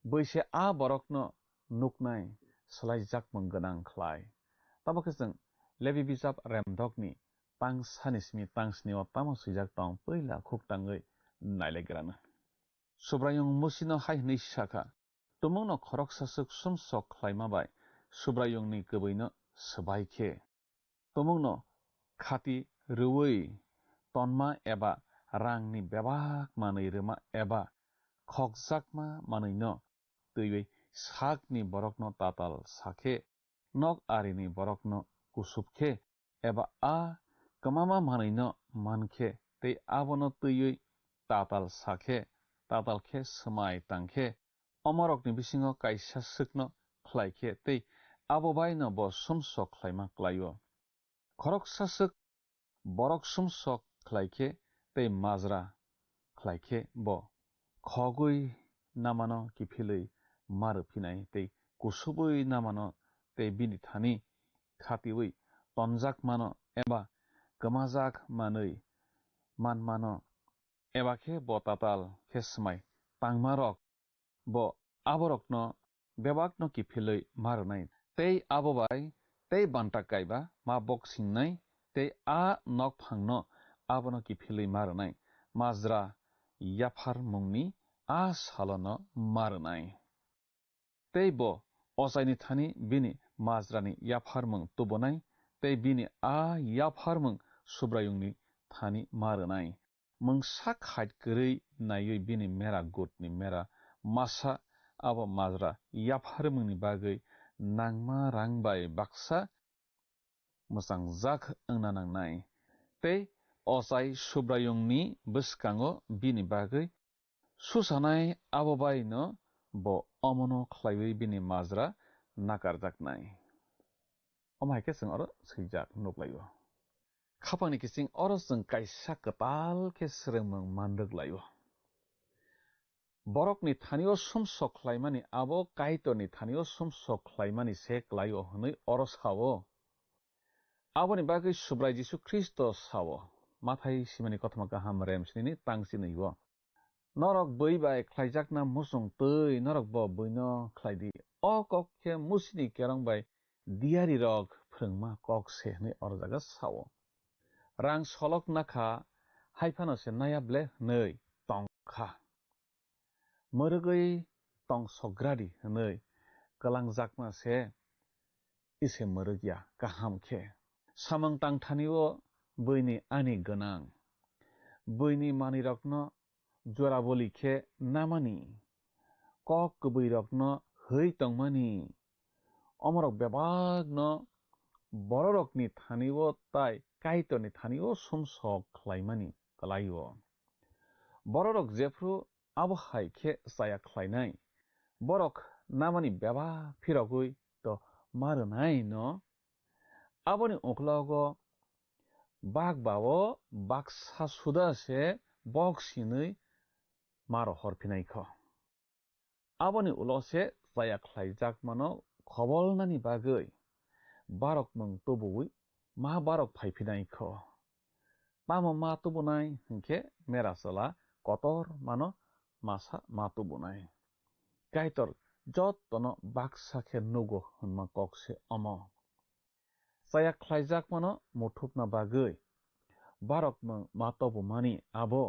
boise a borokno nuknai salaijakmung gwnang khlai tabukhe जों levi bijap remdokni tangsani simi tangsnio tamo swijak tong poila khuktangoi nailaigrana subrayung musino hai hnei saka tumungno khoroksasuk sumsok khlaima bai subrayungni kubuino sbaikhe tumungno khati ruwi tonma eba rangni bebak manui rwma eba khokjakma manuino twiwi sakni borokno tatal sakhe nok arini borokno kusubkhe eba a kwmama manuino mankhe tei abono twiwi tatal sakhe tatal khe smai tangkhe omorokni bisingo kaisa sukno khlaikhe tei abo baino bo sumsok khlaima klaio khoroksasuk borok sumsok khlaikhe tei majra khlaikhe bo khogui namano kiphilui maruphinai tei kusubui namano tei bini thani khatiwi tonjak mano eba kwmajak manui manmano eba khe bo tatal khe smai tangmarok bo aborokno bebakno kiphilui marunai tei abo bai tei banta kaiba ma boksingnai tei a nokphangno abono kiphilui marunai majra yafar mungni a salono marunai tei bo osaini thani bini majrani yafarmung tubonai tei bini a yafarmung subrayungni thani marunai mungsak hait kwrwi naiwi bini mera gutni mera masa abo majra yafarmungni bagui nangma rangbai baksa मोजां जाख ओंना नांनाय ते असाय सुब्रायंनि बसकांगो बिनि बागै सुसानाय आबोबायनो ब अमनो खलायबै बिनि माजरा नागारजाकनाय अमायके जों आरो सैजाक नोगलायो खापांनि किसिं आरो जों कायसा कताल के स्रोंमों मानदोगलायो बरकनि थानियो सम सख्लायमानि आबो कायतनि थानियो सम सख्लायमानि सेक्लायो हनै आरो सावो आबोनि बागै सुब्राय जिसु ख्रिस्ट सावो माथाय सिमानि कथमा गाहाम रेमसिनि तांसिनैबो नरक बै बाय ख्लायजाकना मुसुं तै नरक ब बैनो ख्लायदि अ कखे मुसिनि केरं बाय दियारि रग फोरोंमा कक सेहनै आरो जागा सावो रां सलक नाखा हायफानो से नायाब्ले नै तंखा मरगै तं सग्रादि नै गलां जाकमा से इसे मरगिया गाहाम खे सामंग तांथानियो बैनि आनि गोनां बैनि मानि रकनो जराबोली खे नामानि कक बै रकनो है तंमानि अमरक बेबागनो बररकनि थानियो ताय कायतनि थानियो समसक खलायमानि कलायो बररक जेफ्रु आबहाय खे साया खलायनाय बरक नामानि बेबा फिरगै तो मारनाय न आबोनि ओंख्लागो बाग बावो बाक्सा सुदा से बक्सिनै मारो हरफिनायख आबोनि उलसे साया खलायजाक मानो खबलनानि बागै बारक मं तोबुई मा बारक फायफिनायख पामो मा तोबुनाय हंखे मेरासला कतर मानो मासा मा तोबुनाय कायतर जत तनो बाक्सा खे नुगो हनमा ककसे अमो साया खलायजाक मानो मुथुपना बागै बारक मं मा तोबुमानि आबो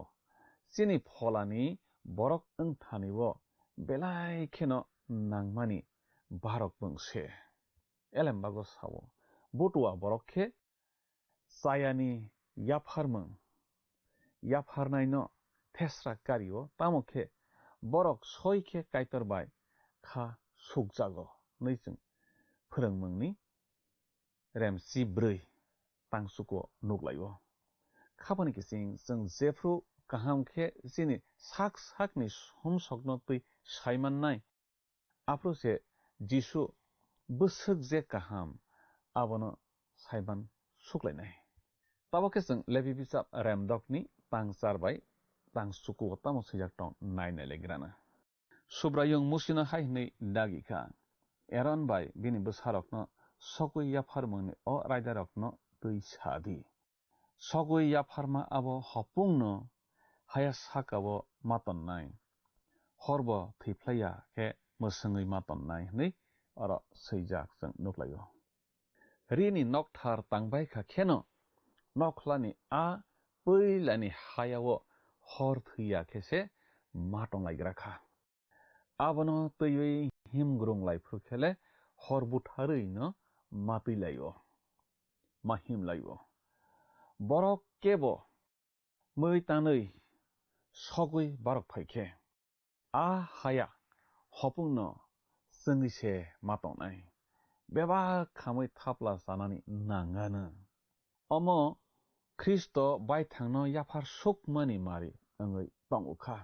सिनि फलानि बरक ओंथानिबो बेलाय खेनो नांमानि बारक मंसे एलेम्बागो सावो बुटुआ बरक खे सायानि याफारमं याफारनायनो थेस्रा कारियो तामोखे बरक सयखे कायतर बाय खा सुकजागो नैजों फोरोंमंनि रेमसि ब्रै तांसुको नुगलायो खापानि किसिं जों जेफ्रु गाहामखे जिनि साक साकनि समसकनो तै सायमाननाय आफ्रुसे जिसु बोसोक जे गाहाम आबोनो सायमान सुक्लायनाय ताबोके जों लेबि बिजाब रेमदकनि तांसारबाय तांसुको तामो सैजाक दं नायनाय लेग्राना सुब्रायं मुसिनो हायनै दागिखा एरन बाय बिनि बोसारकनो सगै याफारमंनि अ रायदारकनो तै सादि सगै याफारमा आबो हपुंनो हाया साकाबो मातननाय हरबो थैफ्लाया के मोसङै मातननाय नै आरो सैजाक जों नुक्लायो रिनि नकथार तांबायखा खेनो नखलानि आ बैलानि हायावो हर थैया खेसे मातंलायग्राखा आबनो तैयै हिमग्रुंलायफ्रु खेले हर बुथारैनो मातैलायो माहिमलायो बरक केबो मै तानै सगै बारक फायखे आ हाया हपुंनो जोंनिसे मातंनाय बेबा खामै थाप्ला जानानै नांगानो अमो ख्रिस्ट बायथांनो याफार सुकमानि मारि ओङै तंउखा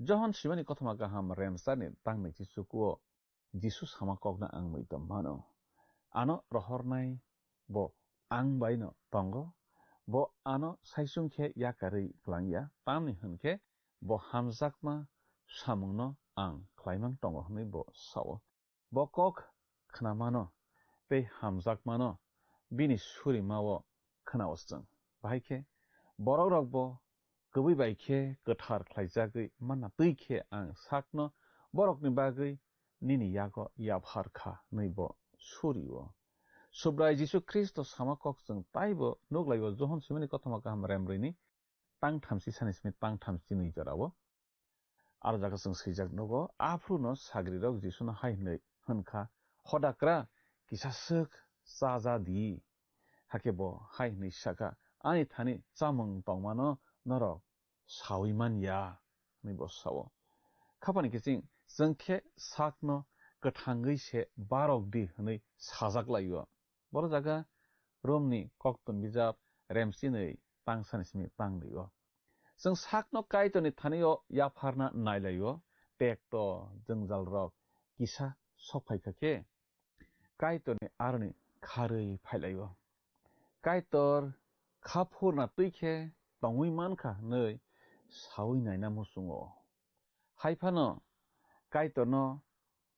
जहन सिमानि कथमा गाहाम रेमसानि तांनै जिसुकुओ जिसु सामाकगना आं मैतम मानो आनो रहरनाय बो आं बायनो तंगो बो आनो सायसुंखे याकारै क्लांगिया तामनि होनखे बो हामजाकमा सामुंनो आं क्लाइमां तंगो हनै बो सावो बो कक खनामानो पे हामजाकमानो बिनि सुरिमावो खोनावसजों बाहायखे बरक रकबो गबै बायखे गोथार ख्लायजागै मानना तैखे आं साकनो बरकनि बागै निनि यागो याफारखा नैबो सुरियो सुब्राय जिसु ख्रिस्ट सामाककजों ताइबो नुगलायो जहन सिमानि कथमा गाहाम रेमब्रैनि तां थामसि सानिसमि तां थामसि नैजरावो आरो जागा जों सैजाक नुगो आफ्रुनो साग्रिरक जिसुनो हायनै होनखा हदाक्रा किसासोक जाजादि हाकेबो हायनै साका आनि थानि चामं तंमानो नरक साविमानया नैबो सावो खापानि किसिं जोंखे साकनो गोथांगै से बारक दि हनै साजाकलायो बर जागा Romni koktun bijab remsinei tangsanismi tangdiyo. जों sakno kaitoni thanio yapharna nailayo tekto jongjal rok kisa sokpaikake kaitoni arni kharui phailayo. Kaitor khapurna tuike tongui mankha nei saui naina musungo. Haifano kaitorno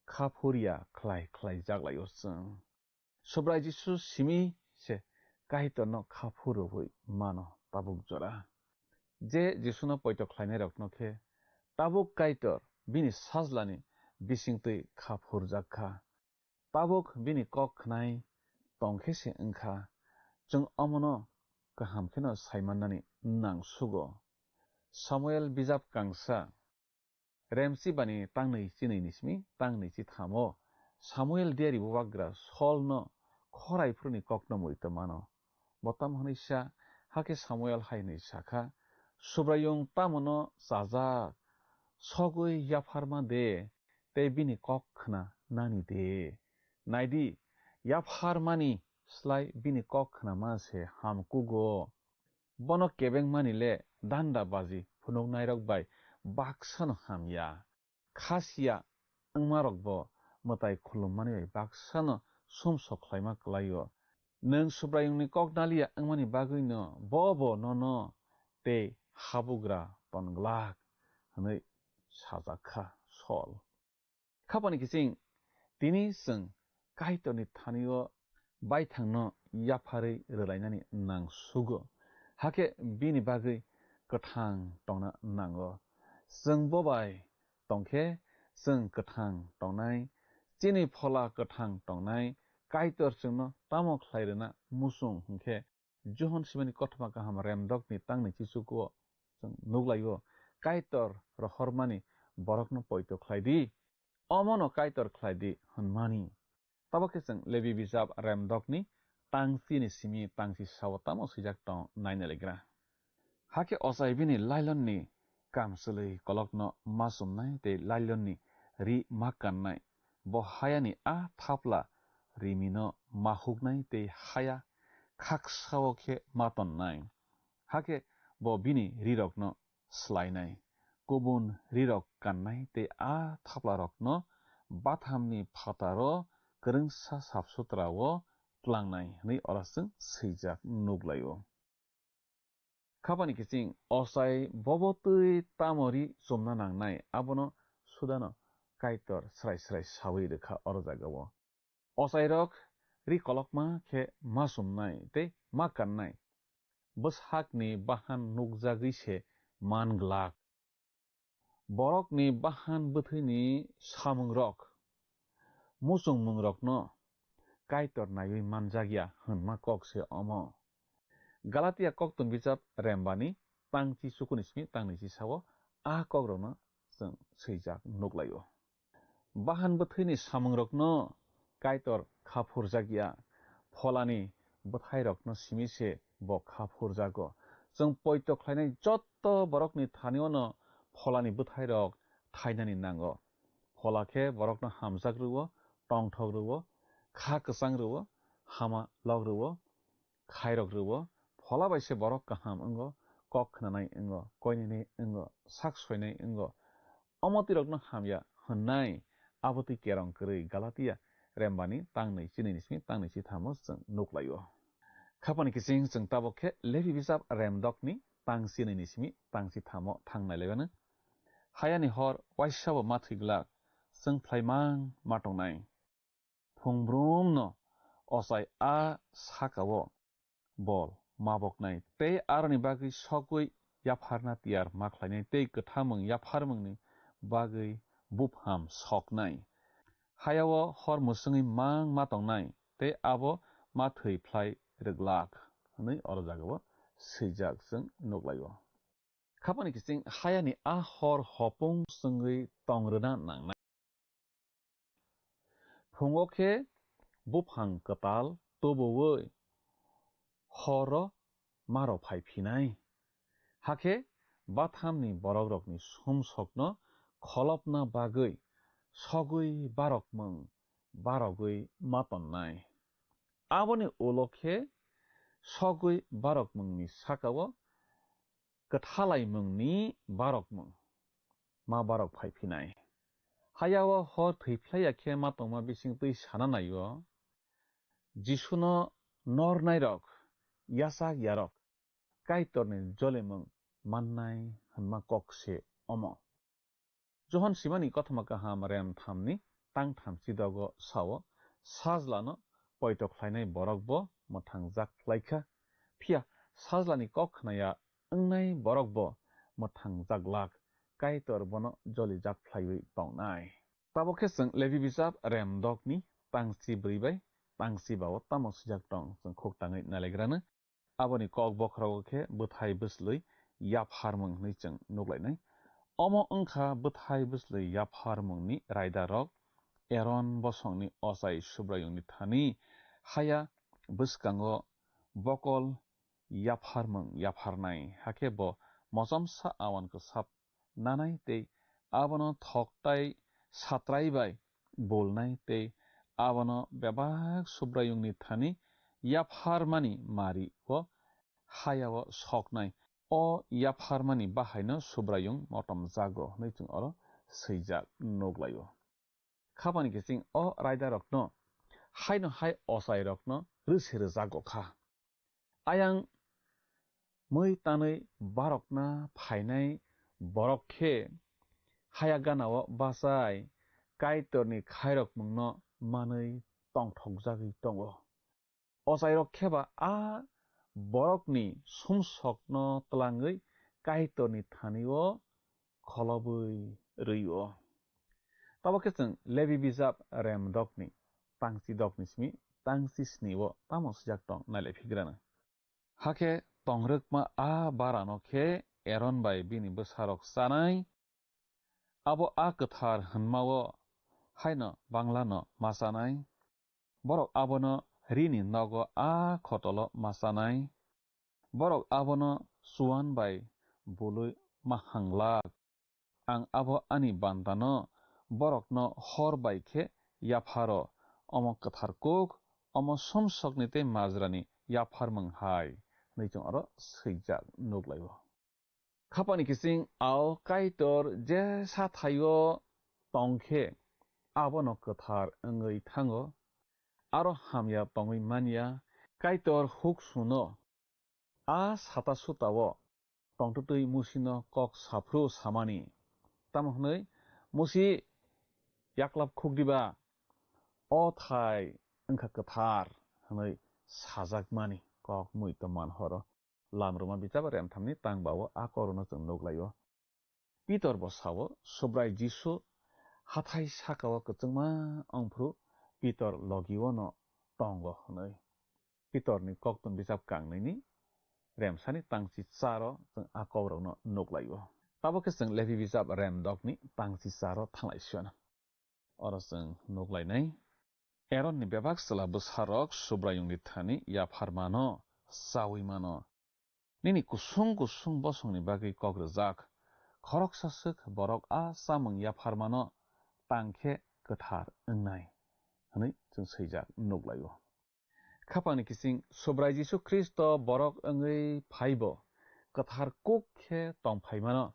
khapuria khlai jaglayo जों. Sobrai jisu simi se kaitorno khapuroi mano tabuk jora. Je jisuno poito khlainai rokno khe tabuk kaitor bini sajlani bisingtui khapur jakha. Tabuk bini kok khnai tongkhe se engkha. जों अमनो kaham kheno saimannani nangsugo. Samuel bijab kangsa remsi bani tangnei chinei nismi tangnei chi thamo Samuel diari buwagra solno khorai fruni kokno muito mano. Botam honisa hake Samuel hainei sakha subrayung tamono saja sogui yapharma de te bini kok khna nani de. Naidi yapharmani slai bini kok khna ma se hamkugo. Bono kebeng manile danda bazi phunok nairok bai baksano hamya. Khasya angmarok bo matai khulumani bai baksano sumso khlaima klayo. Nung subrayungni kok nalia angmani bagui no bobo no te habugra tonglak hanoi sajakha sol. Khapani kising tini sung kaitoni thanio baithangno yapharei relainani nangsugo. Hake bini bagui kathang tongna nango. जों bobai tongkhe जों kathang tongnai chini phola kathang tongnai kaitor जोंनो tamo khlairena musung hingkhe johon simani kothoma kaham remdokni tangni chisuko जों nuglayo kaitor rohormani borokno poito khlaidi omono kaitor khlaidi honmani. Tabokhe जों levi bijab remdokni tangchini simi tangchi sawatamo sijak tong nainelegra. Hake osai bini lailonni kamsului kolokno masumnai te lailonni ri makannai bo hayani a thapla rimino mahugnai te haya khaksawo khe matonnai. Hake bo bini rirokno slainai kubun rirok kannai te a thapla rokno bathamni phataro krungsa sapsutrawo tlangnai ni orasung sijak nuglayo. Khapani kising osai bobotui tamori somna nangnai abono sudano kaitor srai sawi rekha orjagawo. Osai rok ri kolokma khe masumnai te makannai bwshakni bahan nugjagui se manglak. Borokni bahan bwthuini samung rok musung mungrokno kaitor naiwi manjagya hunma kok se omo. Galatia koktun bijab rembani tangchi sukunismi tangni chi sawo a kogrokno जों sijak nuglayo. Bahan bwthuini samungrokno kaitor khapurjagya pholani bwthairokno simi se bo khapurjago. जों poito khlainai jotto borokni thaniono pholani bwthairok thainani nango. Pholakhe borokno hamjakruwo tongthokruwo kha kwchangruwo hama logruwo khairokruwo phola baise borok kaham ongo kok khnanai ongo koinani ongo sak soinai ongo omotirokno hamya honnai aboti kerong krui Galatia rembani tangnei chini nismi tangnei chi thamo जों nuklayo. Khapani kising जों tabokhe levi bijab remdokni tangchini nismi tangchi thamo thangnai lebanu. Hayani hor waisabo mathiglak जों phlaimang matongnai. Phungbrum osai a sakawo bol maboknai tei aroni bagui sogui yapharna tiar makhlainai tei kwthamung yapharmungni bagui bupham soknai. Hayawo hor musungui mang matongnai tei abo mathui phlai reglak hanoi orjagawo sijak जों nuglayo. Khapani kising hayani a hor hopung sungui tongrena nangnai. Phungokhe buphang katal tobowoi horo maro phaiphinai. Hake bathamni borokrokni sumsokno kholopna bagui sogui barokmung barogui matonnai. Aboni ulokhe Sogui barok mungni sakawo Kathalai mungni barok mung. Ma barok phaiphinai. Hayawo hor theiplaya khe matongma bising tui sananayo. Jisuno nor nairok yasak yarok kaitorni jolemung mannai hanma kokse omo. Johon simani kothama kaham rem thamni tang tham sidago sawo sajlano poitok khlainai borokbo mothang jak khlaikha phia sajlani kokhnaya ongnai borokbo mothang jaglak kaitor bono joli jak khlaiwi tongnai. Tabokhe jeng levi bijap rem dogni tangsi breibai tangsi bawo tamo sijak tong jeng khoktangai nalegrano aboni kok bokrago khe bwthai bwslui yapharmung hnui jeng nuglainai. Omo wngkha bwthai bwslui yapharmungni raidarok Aaron bosongni osai subrayungni thani haya bwskango bokol yapharmung yapharnai hake bo mojomsa awanko sap nanai tei abono thoktai satraibai bolnai tei abono bebak subrayungni thani yapharmani mari o hayao soknai o yapharmani bahaino subrayung motom jago hnui chung oro swijak nuglaio. Khabani kising o raidarokno haino hai osai rokno rwse rwjago kha. Ayang mui tanui barokna phainai borok khe haya ganao basai kaitorni khairok mungno manui tongthokjagui tongo. Osai rok kheba a borokni sumsokno tlangui kaitorni thanio kholobui rwio. Tabokhe jeng levi bijap rem dogni tangsi dogni simi tangsi sniwo tamo sijak tong nailephigrana. Hake tongrukma a barano khe Aaron bai bini bwsarok chanai abo a kwthar hwnmao haino banglano machanai borok abono rini nogo a khotolo machanai borok abono chuan bai bului mahanglak ang abo ani bandano borokno hor bai khe yapharo omo kwthar kuk omo somsokni tei majrani yapharmung hai hnui chung oro swijak nuglaio. Khapani kising ao kaitor jesa thaio tongkhe abono kwthar wngui thango aro hamya tongui manya kaitor huksuno a sata sutao tongtutui musino kok safru samani tamo hnui musi yaklap khukdiba o thai wngkha kwthar hnui sajakmani kok mui to manhoro lamruma bijap rem thamni tangbao a korono chung nuglaio. Pitor bo sawo subrai jisu hathai sakao kwchungma ongphru Pitor logio no tongo hnui. Pitorni koktun bijap kangnaini remsani tangsi charo chung a kobrokno nuglaio. Tabokhe jeng levi bijap rem dogni tangsi charo thanglaision. Oro jeng nuglainai Aaron ni bebak chwla bwsarok subrayungni thani yapharmano chawi mano nini kusung kusung bosongni bagui kogrwjak khoroksa swk borok a chamung yapharmano tangkhe kwthar wngnai hnui chung swijak nuglaio. Khapani kising subrai Jisu Kristo borok wngui phaibo kwthar kuk khe tongphaimano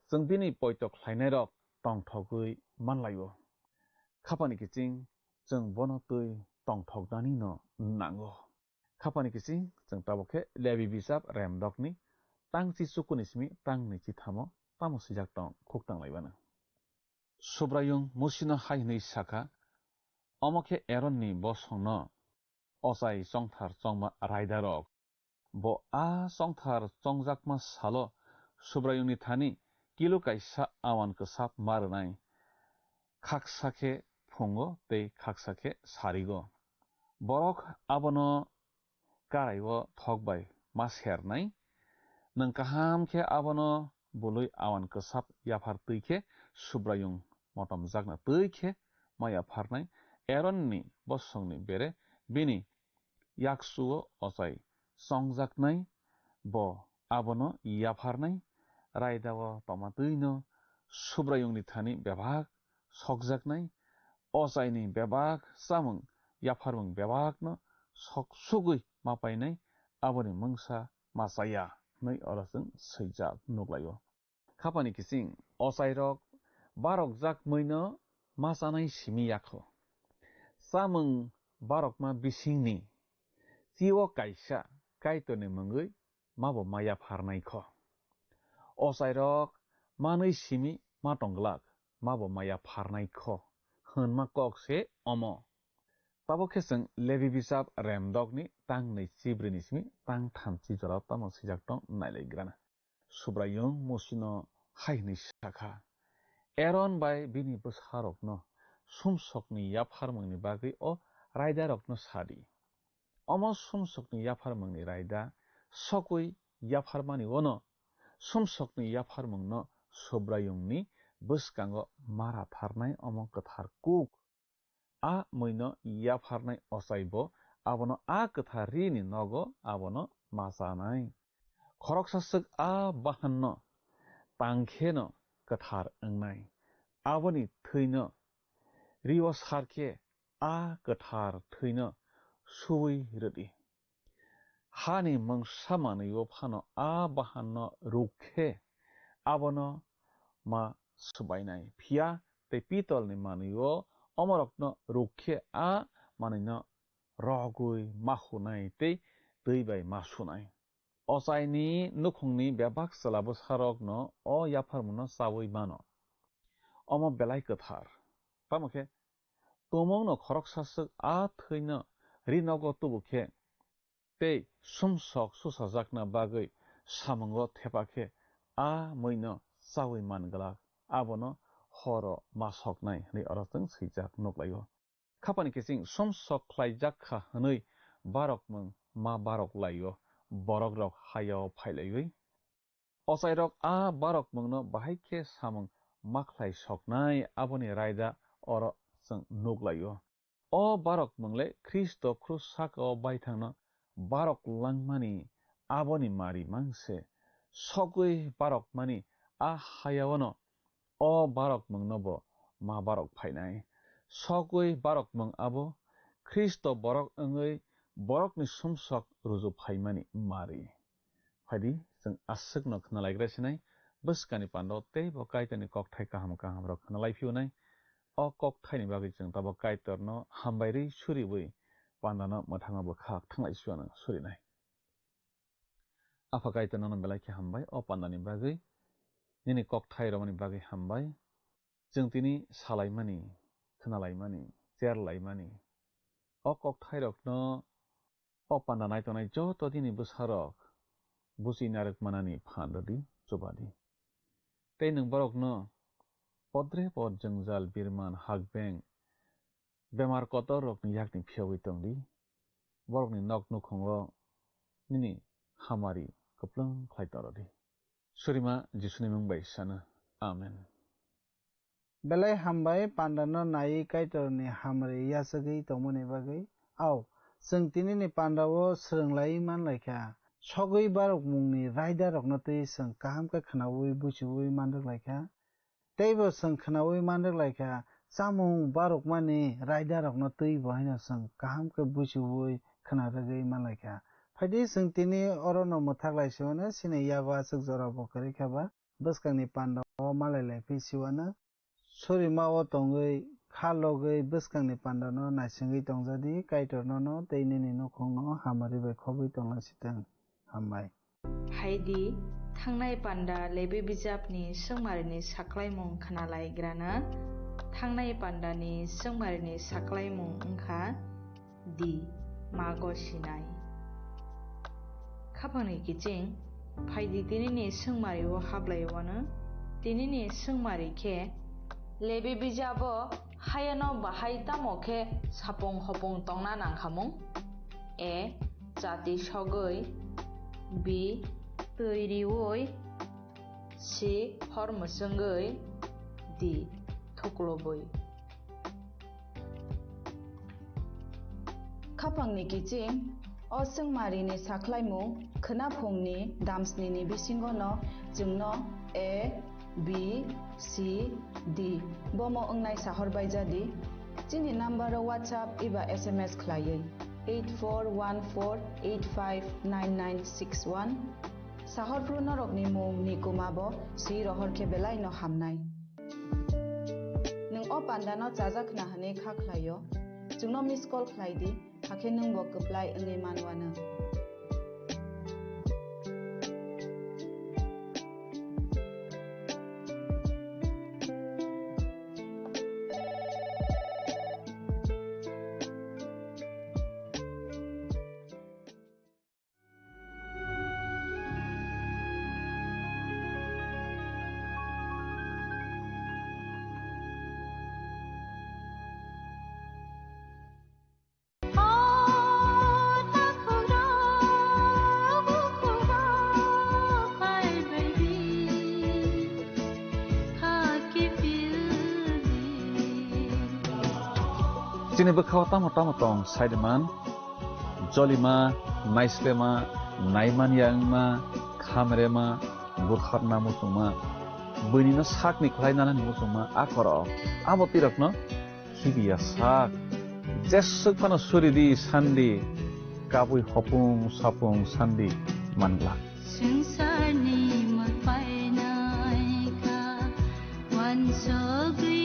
chung bini poitok khlainairok tongthogui manlaio. Khapani kising chung bono tui tongthoknani no nango. Khapani kising chung tabokhe levi bijap rem dogni tangsi chukuni simi tangni chithamo tamo sijak tong khoktang laibana. Subrayung musino hai hnui saka omokhe Aaron ni bosongno osai chongthar chongma raidarok bo a chongthar chongjakma salo subrayungni thani kilo kaisa awan kwsap marnai khaksakhe phungo tei khaksakhe sarigo borok abono karaio thokbai ma sernai nang kaham khe abono bului awan kwsap yaphar tuikhe subrayung motom jakna tuikhe ma yapharnai Aaron ni bosongni bere bini yaksuo osai chongjaknai bo abono yapharnai raidao tomatuino subrayungni thani bebak sokjaknai osaini bebak chamung yapharmung bebakno soksugui mapainai aboni mungsa masaya nei orasung seijak nuglayo khapani kising osairok barok jak moino masanai simi yakho samung barokma bisingni siwo kaisa kaitone mungui mabo maya pharnai kho osairok manui simi matonglak mabo maya pharnai kho hunma kok se omo tabo kheseng levi bisap remdogni tang nei sibrini simi tang thamchi jora tamo sijak tong nailaigrana subrayung mosino haini shakha Aaron by bini busharokno sumsokni yapharmangni bagui o raidarokno sadi omo sumsokni yapharmangni raida sokui yapharmani ono sumsokni yapharmangno subrayungni buskango mara tharnai omo kathar kuk a moino yapharnai osaibo abono a kathar rini nogo abono masanai khoroksasuk a bahanno tangkheno kathar engnai aboni thৈनो riwa sarke a kathar thৈनो suwi rodi hani mangsamani yo phano a bahanno rukhe abono ma subainai phia te pitol ni maniyo omorokno rukhe a manino rogui mahunai te teibai masunai osaini nukhungni bebak salabo sarokno o yapharmuno sawi mano omo belai kathar tamokhe tomongno khoroksasuk a thৈनो rinogo tubukhe tei sumsok susajakna bagui samungo thepakhe a moino sawi manglak abono horo masoknai ni orasung seijak nuklayo khapani kising sumsok khlaijakha hnoi barokmung ma barok layo borok rok hayo phailayui osairok a barokmungno bahaikhe samung makhlai soknai aboni raida oro sung nuklayo o barokmungle Kristo krusako baithangno barok langmani aboni mari mangse sogui barokmani a hayawono o barokmungnobo ma barok phainai sogui barokmung abo Kristo borok engui borokni sumsok ruju phaimani mari phadi jeng asukno khnalaigrasinai buskani pando tei bo kaitani kokthai kaham kaham rok khnalaiphiunai o kokthai bagui jeng tabo kaitorno hambairi suribui pandano mothanga bo khak thanglai suana surinai afa kaitorno non belai khe hambai o pandani bagui nini kokthai romani bagui hambai jeng tini salaimani khnalaimani cherlaimani o kokthai rokno o panda naitonai joto dini busarok busi narek manani phandodi chobadi tei nung borokno podre pod jengjal birman hakbeng bemar kotor rokni yakni phiogui tongdi borokni nok nukhongo nini hamari kuplung khlaitorodi surima jisuni mungbai sana amen belai hambai pandano nai kaitorni hamri yasagui tongmani bagui au जों तिनिनि पान्डावो सोलोंलाय मानलायखा सगै बारक मुंनि राइडारकनो तै जों काहामका खोनावै बुसिवै मानदोलायखा तैबो जों खोनावै मानदोलायखा सामुं बारक मानि राइडारकनो तै बहायना जों काहामका बुसिवै खोनारगै मानलायखा फायदि जों तिनि अरनो मथागलायसिवनो सिने याबा जों जरा बकरै खाबा बसकांनि पान्डाव मालायलाय फैसिवानो सरिमाव तंगै खालगै बसकांनि पान्डानो नायसिंगै तंजादि काइटरनो तैनिनि नखंनो हामारि बाय खबै तंलासितों हामबाय हायदि थांनाय पान्डा लेबे बिजाबनि सोंमारिनि साख्लायमुं खोनालायग्रानो थांनाय पान्डानि सोंमारिनि साख्लायमुं ओंखा दि मागसिनाय खाफांनि किचिं फायदि तिनिनि सोंमारिव हाब्लायवानो तिनिनि सोंमारिखे लेबे बिजाबो हायनो बाहाय तामोखे सापं हपं तंना नांखामुं ए जाति सगै बि तैरिवै सि हरमसंगै दि थुक्लबै खाफांनि किचिं असंमारिनि साख्लायमुं खोनाफुंनि दामस्निनि बिसिंगनो जोंनो ए बि सि डि बमो ओंनाय साहरबाय जादि चिनि नाम्बाराव WhatsApp एबा SMS खलायै 8414859961 Sahorpru norok ni mung ni kumabo si rohor ke belai no hamnai Nung o pandano jajak na hane khaklayo jungno miss call khlaidi hakhe nung bo apply ngai manwana Sini bekhaw tama-tama Saideman, Jolima, Naislema, Naiman Yangma, Kamerema, Burkharna Musuma, Bunina Sakni Klainana Musuma, Akoro, Abotirakno, Hibia Sak, Jesukana Suridi, Sandi, Kabui Hopung, Sapung, Sandi, Mangla. Sungsarni magpainaika, wansogri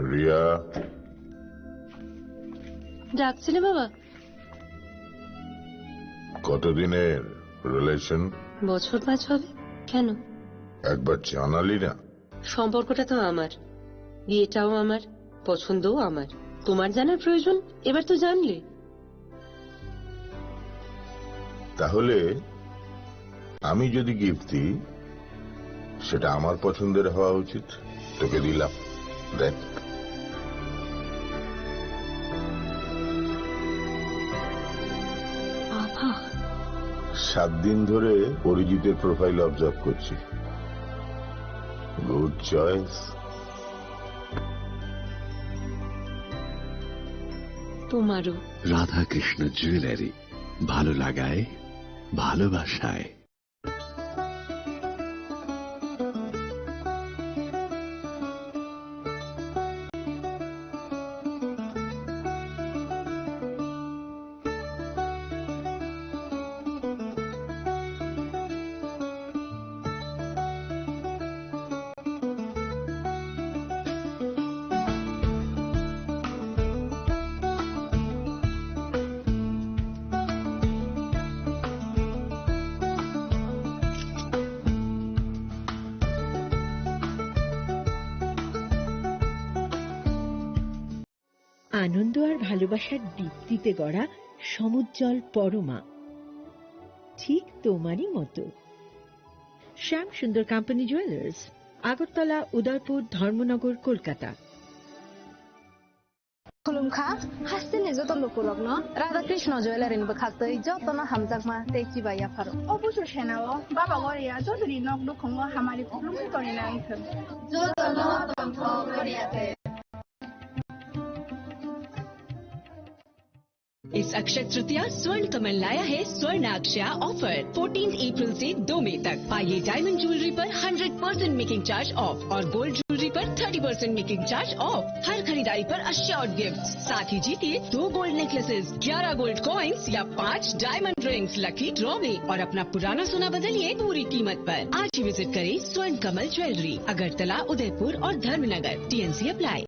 Riya, ডাকছিলে বাবা? কতদিনের relation? বছর 5 হবে। কেন? একবার জানালি না? সম্পর্কটা তো আমার, বিয়েটাও আমার, পছন্দও আমার। তোমার জানার প্রয়োজন? এবার তো জানলে। তাহলে আমি যদি গিফট দিই, সেটা আমার পছন্দের হওয়া উচিত। তোকে দিলাম, দেখ। বাবা, 7 দিন ধরে অরিজিতের প্রোফাইল অবজার্ভ করছি। Good choice. তোমারও। রাধাকৃষ্ণ জুয়েলারি, ভালো লাগায় ভালোবাসায়। আনন্দ আর ভালোবাসার দীপ্তিতে গড়া সমুজ্জ্বল পরমা, ঠিক তোমারই মতো। শ্যাম সুন্দর কোম্পানি জুয়েলার্স, আগরতলা, উদয়পুর, ধর্মনগর, কলকাতা। खुलुमखा हास्तेनि जत लुकुलग्न राधाकृष्ण ज्वेलारिनिबो खाक्तै जतन हामजाकमा तेचिबा याफारो अबुसु सेनाओ बाबा गरिया जसरी नक दुखंगो हमारी खुलुमखै गरिना आइथो जतन तन्थ गरियाते। इस अक्षय तृतीया स्वर्ण कमल लाया है स्वर्ण अक्षया ऑफर 14 अप्रैल से 2 मई तक। पाइए डायमंड ज्वेलरी पर 100% मेकिंग चार्ज ऑफ और गोल्ड ज्वेलरी पर 30% मेकिंग चार्ज ऑफ। हर खरीदारी पर अश्योर्ड गिफ्ट, साथ ही जीतिए 2 गोल्ड नेकलेसेस, 11 गोल्ड कॉइन्स या 5 डायमंड रिंग्स लकी ड्रॉ में, और अपना पुराना सोना बदलिए पूरी कीमत पर। आज ही विजिट करें स्वर्ण कमल ज्वेलरी, अगरतला, उदयपुर और धर्मनगर। TNC apply.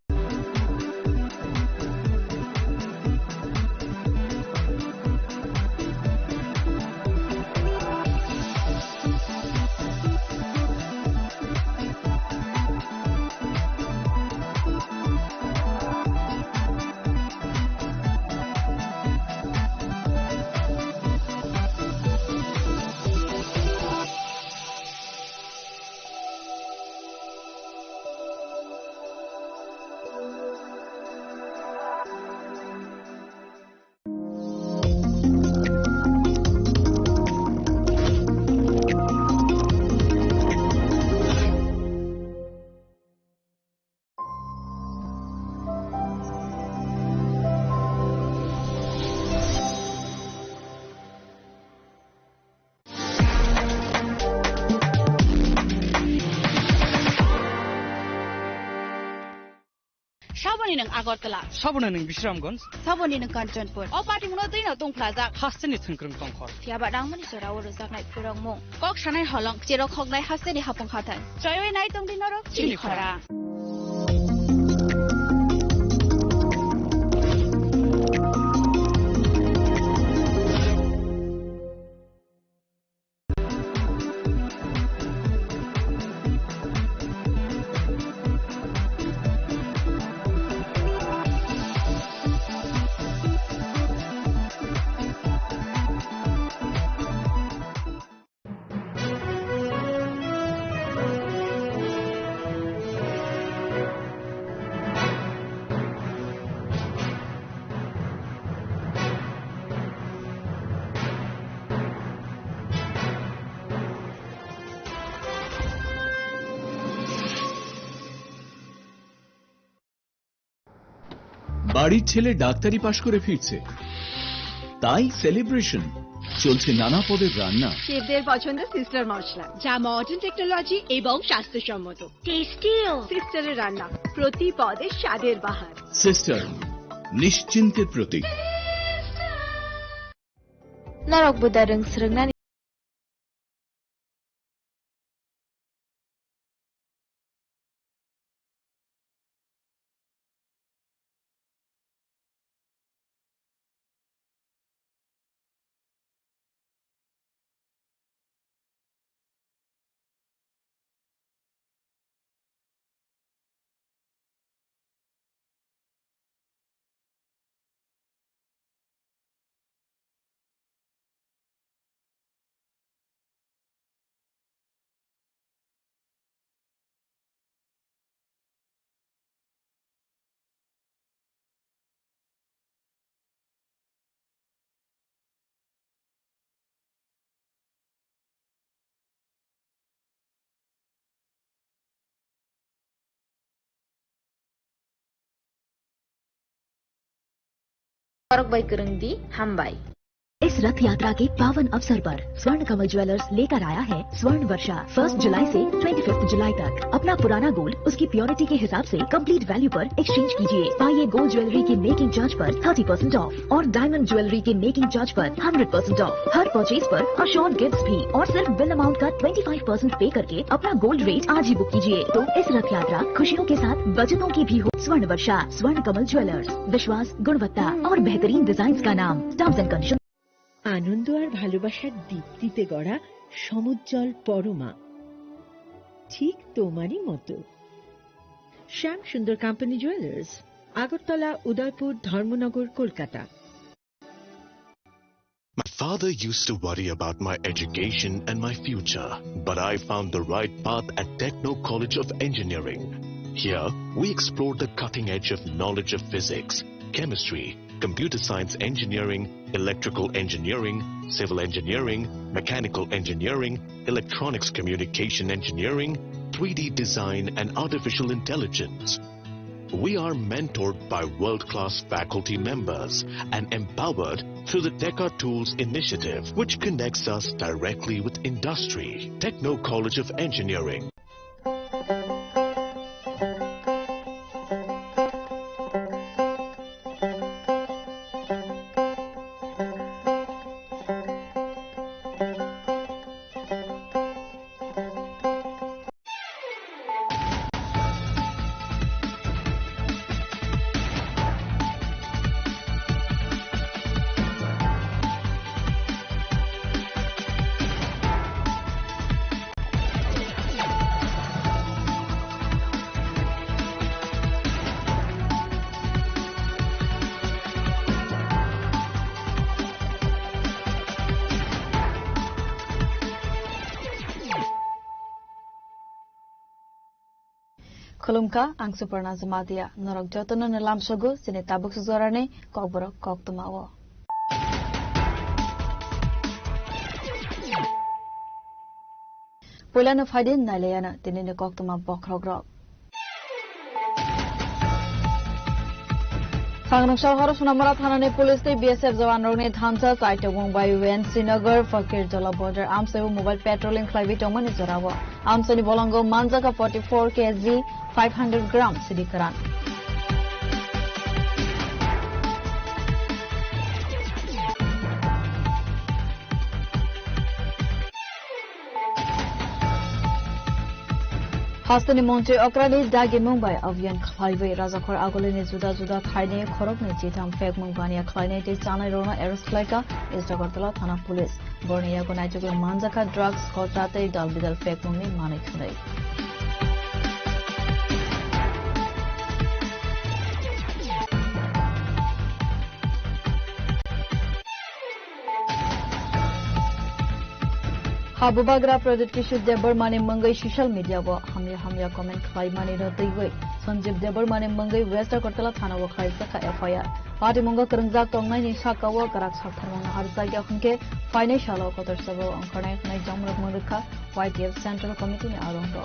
साबनी नों आगरतला, साबना नों बिश्रामगंज, साबनी नों कांचनपुर, अ पार्टी मुनो दैनो दंफ्लाजा, हास्तेनि थंख्रों दंखर। याबा दांमनि सराव रोजाकनाय फोरंमु, कक सानाय हलं, जेराव खगनाय हास्तेनि हापं खाथाय, जयय नाय दंदिनरो चिलिखरा। বাড়ির ছেলে ডাক্তারি পাশ করে ফিরছে, তাই সেলিব্রেশন চলছে নানা পদের রান্না। শেফদের পছন্দের সিস্টার মশলা, যা মডার্ন টেকনোলজি এবং স্বাস্থ্যসম্মত। টেস্টিও সিস্টারের রান্না, প্রতি পদে স্বাদের বাহার। সিস্টার, নিশ্চিন্তের প্রতীক। Narok budareng serengna फरक बाई करंदी हम बाई। इस रथ यात्रा के पावन अवसर पर स्वर्ण कमल ज्वेलर्स लेकर आया है स्वर्ण वर्षा 1 जुलाई से 25 जुलाई तक। अपना पुराना गोल्ड उसकी प्योरिटी के हिसाब से कंप्लीट वैल्यू पर एक्सचेंज कीजिए। पाइए गोल्ड ज्वेलरी की मेकिंग चार्ज पर 30% ऑफ और डायमंड ज्वेलरी की मेकिंग चार्ज पर 100% ऑफ। हर परचेज पर अशोर्ड गिफ्ट्स भी और सिर्फ बिल अमाउंट का 25% पे करके अपना गोल्ड रेट आज ही बुक कीजिए। तो इस रथ यात्रा खुशियों के साथ बचतों की भी हो। स्वर्ण वर्षा स्वर्ण कमल ज्वेलर्स, विश्वास, गुणवत्ता और बेहतरीन डिजाइन का नाम। Terms and condition. আনন্দ আর ভালোবাসার দীপ্তিতে গড়া সমুজ্জ্বল পরমা, ঠিক তোমারই মতো। শ্যাম সুন্দর company jewellers, Agartala, Udaipur, Dharmanagar, Kolkata. My father used to worry about my education and my future, but I found the right path at Techno College of Engineering. Here, we explored the cutting edge of knowledge of physics, chemistry, computer science engineering, electrical engineering, civil engineering, mechanical engineering, electronics communication engineering, 3D design and artificial intelligence. We are mentored by world-class faculty members and empowered through the Teka Tools initiative, which connects us directly with industry. Techno College of Engineering. Khulumka ang Suparna Zamatia, Norok Jotono na Lamsogo, Sinitabok Suzorane, Kokborok Koktumawo. Pula na Fadin na Leana, Tinina Koktuma Bokrogrok. Sangnam Shahar Sunamara Thanane Police BSF Jawan Rone Thansa Saite Mumbai Wen Srinagar Fakir Jala Border Amsebu Mobile Patrolling Clive Toman Zorawa Amsani Bolongo Manzaka 44 kg 500 grams Sidikaran. Hastani Monte Okrali Dagi Mumbai Avian Highway Razakor Agolini Juda Juda Thaine Khorokne Chitam Fek Mungania Kline Chana Rona Aeroslika is Jakarta Thana Police Bornea Gonaitu Manzaka Drugs Kotate Dalbidal Fek Mumi Manik Sunday. Habubagra Project Kishud Debarmane Mangai social media wo hamya comment khai mani ratai wei Sanjib Debarmane Mangai West Kortala Thana wo khai saka FIR Party Munga Karangzak Tongnai ni Shaka wo Karak Sakharmana Harsa ya khunke financial kotor sabo angkhanai khnai jamrak murkha YTF Central Committee ni arongro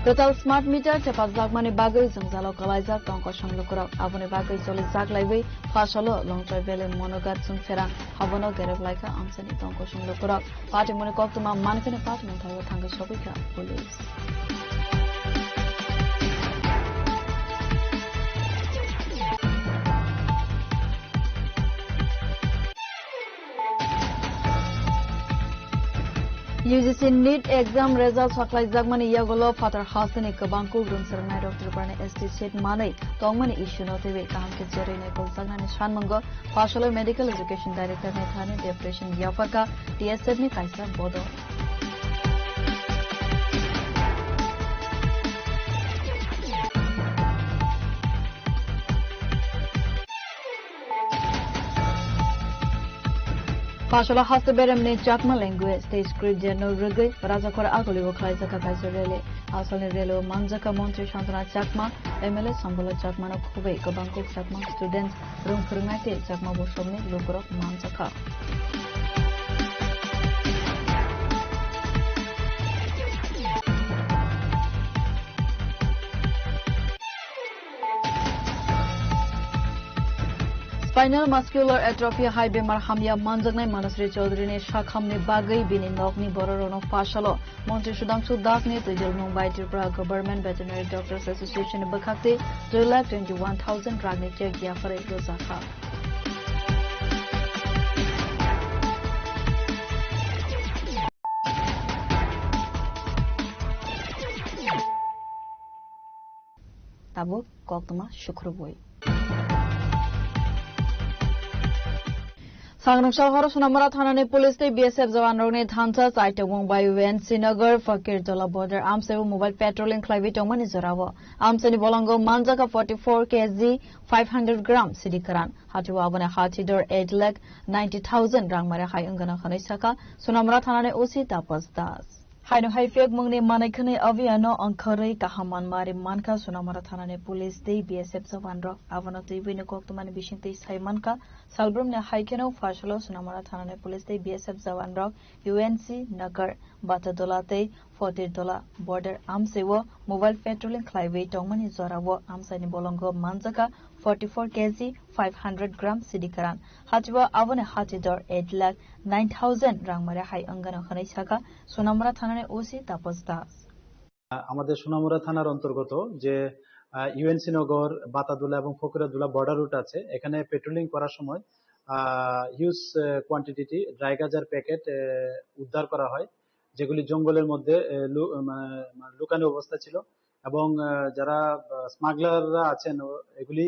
Total smart meter cepat zakmani bagai zangzalo kalajak tongko sanglokurok abone bagai soli zak laiwi fasalo long travel monogat sungfera habono gereb laika amsani tongko sanglokurok party monokok tuma mankene party montayo thanga sobika police UGC NEET exam results saklai jagmani yagolo father hasani kabangku room sarnai doctor parne ST set manai tongmani issue no tebe kam ke jere ne kol sagnani shanmango fasalo medical education director ne thane depression yafaka TSF ne kaisa bodo Fashola haste beremne Chakma language stage script general rugai Razakor Agoli Woklai Zaka Kaiserele Asale Relo Manjaka Montri Shantana Chakma MLA Sambola Chakma no Khube Kabangkok Chakma students room Kurmate Chakma Boshomne Lukurok Manjaka Spinal muscular atrophy hai bemar hamya manjaknai Manasri Chaudhary ne shakhamni bagai bini nokni bororono fashalo Mantri Sudhanshu Das ne tujil Mumbai Tripura Government Veterinary Doctors Association ne bakhakte 2,21,000 ragni check dia fare rozakha. Tabo koktama shukruboi. Sangrangshal Haro Sunamara Thana ne police te BSF jawan rog ne Dhancha Chaitawong by UNC Nagar Fakir Jola border arms and mobile patrolling claivi tongmani zorawo arms ani bolango manjaka 44 kg 500 gram sidikaran hatu abane hatidor 8,90,000 rang mare hai ungana khanai saka Sunamara Thana ne OC Tapas Das Haino haifek mungne manaikane aviano angkhare kahaman mare manka Sunamara Thana ne police te BSF jawan rog avana tibine koktumani bishingte saimanka Salbrum ne haikeno fashalo Sunamara Thana ne police te BSF jawan rog UNC Nagar Batadola te 40 dola border amsewo mobile patrolling claive tongmani zorawo amsani bolongo manjaka 44 kg 500 gram sidikaran hatwa avane hatidor 8,09,000 rangmare hai angana khanai saka Sunamara Thana ne OC Tapas Das আমাদের সোনামুড়া থানার অন্তর্গত যে UNC নগর বাতাদুলা এবং ফকিরাদুলা border root আছে এখানে patrolling করার সময় huge quantity dry গাজার প্যাকেট উদ্ধার করা হয় যেগুলি জঙ্গলের মধ্যে লুকানো অবস্থা ছিল এবং যারা স্মাগলাররা আছেন এগুলি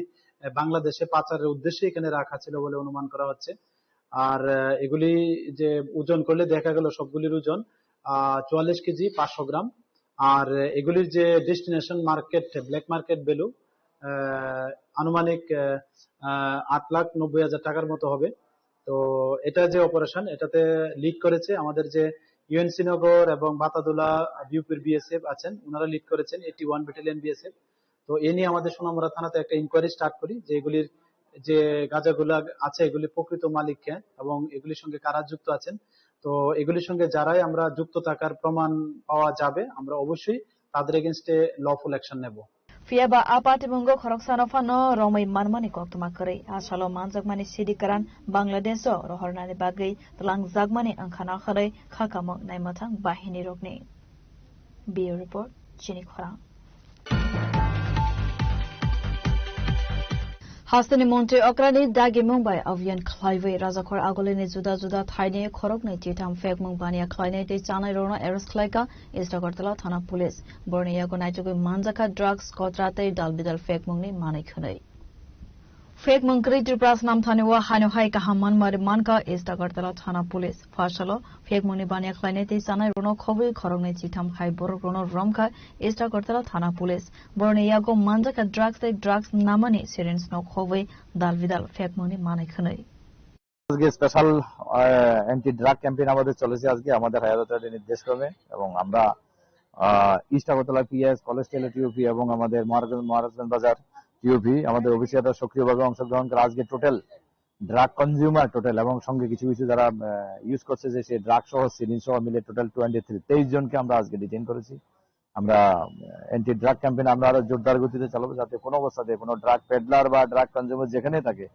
বাংলাদেশে পাচারের উদ্দেশ্যে এখানে রাখা ছিল বলে অনুমান করা হচ্ছে আর এগুলি যে ওজন করলে দেখা গেল সবগুলির ওজন 44 কেজি 500 গ্রাম আর এগুলির যে destination market black market value আনুমানিক 8,90,000 টাকার মতো হবে তো এটা যে অপারেশন এটাতে লিড করেছে আমাদের যে ইউএনসি নগর এবং বাতাদুলা বিউপির বিএসএফ আছেন ওনারা লিড করেছেন 81 ব্যাটালিয়ন বিএসএফ তো এ নিয়ে আমাদের সোনামুড়া থানাতে একটা ইনকোয়ারি স্টার্ট করি যে এগুলির যে গাঁজাগুলা আছে এগুলি প্রকৃত মালিক কে এবং এগুলির সঙ্গে কারা যুক্ত আছেন তো এগুলির সঙ্গে যারাই আমরা যুক্ত থাকার প্রমাণ পাওয়া যাবে আমরা অবশ্যই তাদের এগেইনস্টে লফুল অ্যাকশন নেব Fiaba apati mungo khoroksano fano romai manmani koktuma kare asalo manjakmani sidikaran Bangladesh o rohornani bagai tlang jagmani angkhana khare khakamok naimathang bahini rokni Bureau report Chini Khorang Hastani Monte Okrani Dagi Mumbai Avian Clive Razakhor Agolini Juda Juda Thaine Khorokni Titam Fek Mungbania Klaine Te Chanai Rona Eros Klaika Istakartala Thana Police Bornea Gonaitugu Manjaka Drugs Kotrate Dalbidal Fek Mungni Manikhunai Fek Mungkri Tripras Nam Thanewa Hano Hai Kahaman Marimanka Istakartala Thana Police Fashalo Fek Mungni Bania Klaine Te Chanai Rona Khobi Khorokni Titam Hai Borok Rona Romka Istakartala Thana Police Bornea Go Manjaka Drugs Namani Syrians No Khobi Dalvidal Fek Mungni Manikhunai আজকে special anti drug campaign আমাদের চলেছে আজকে আমাদের হায়াতের নির্দেশক্রমে এবং আমরা east Agartala PS college টেলে TOP এবং আমাদের মহারাজগঞ্জ বাজার টিওপি আমাদের অফিসাররা সক্রিয়ভাবে অংশগ্রহণ করে আজকে টোটাল ড্রাগ কনজিউমার টোটাল এবং সঙ্গে কিছু কিছু যারা ইউজ করছে যে সেই ড্রাগ সহ সিরিঞ্জ সহ মিলে টোটাল 23 জনকে আমরা আজকে ডিটেইন করেছি আমরা অ্যান্টি ড্রাগ ক্যাম্পেইন আমরা আরো জোরদার গতিতে চালাবো যাতে কোনো অবস্থাতে কোনো ড্রাগ পেডলার বা ড্রাগ কনজিউমার যেখানে থাকে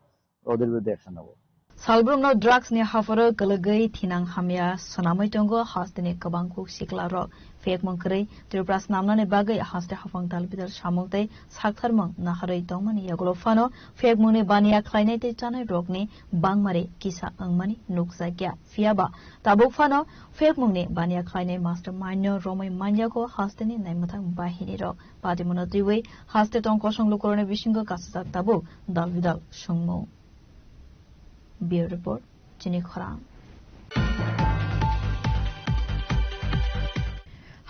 ওদের বিরুদ্ধে অ্যাকশন নেব Salbrum no drugs ni hafaro galagai thinang hamya sonamai tongo hastini kabangku siklarok fek mongkri Tripras namna ne bagai haste hafang dalbidal samungtai saktharmang naharoi tongmani yaglo fano fek mungni bania khlainai te chanai rokni bangmare kisa angmani nukjagya fiaba tabuk fano fek mungni bania khlainai mastermind no romai manyako hastini naimathang bahini rok patimono tiwe haste tong kosong lukorone bishingo kasajak tabuk dalbidal sungmo Bureau report Chini Khorang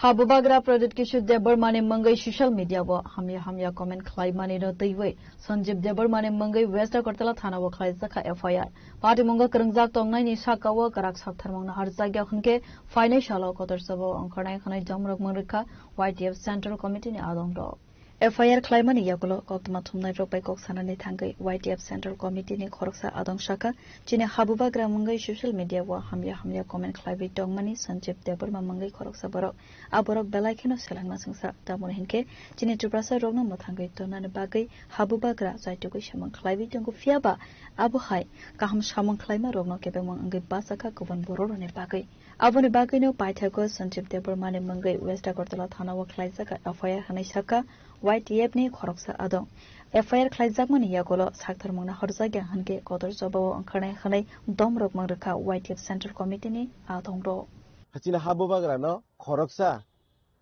Habubagra Pradit Kishore Debarmane Mangai social media wo hamya comment khlai mani ro teiwe Sanjeev Debarmane Mangai West Agartala Thana wo khlai zakha FIR Party munga krangjak tongnai ni saka wo karak saktharmong na harjagya khunke financial kotor sabo angkhanai khanai jamrok mangrekha YTF Central Committee ni adong ro FIR Claimani Yagulo, Gotma Tumna Ropai Koksanani Tangai, YTF Central Committee ni Khoroksa Adong Shaka, Chine Habuba Gramungai social media wa Hamya comment Clive Dongmani, Sanjib Deborma Mangai Khoroksa Borok, Aborok Belaikino Selang Masangsa, Damon Hinke, Chine Tubrasa Rogno Matangai Tonan Bagai, Habuba Gra, Zaituki Shaman Clive Dongo Fiaba, Abu Hai, Kaham Shaman Clima Rogno Kebemang Angai Basaka, Govan Bororo ne Bagai. Abone Bagino Paitako, Sanjib Deborma Mangai, West Agortala Tanawa Klaisaka, FIR Hanishaka, YTF ni Khoroksa Adong. FIR Klaizakmani Yagolo, Saktar Mona Horzaga Hange, Kotor Zobo, and Kane Hane, Domrok Mangraka, YTF Central Committee ni Adong Do. Hachina Habubagrano, Khoroksa,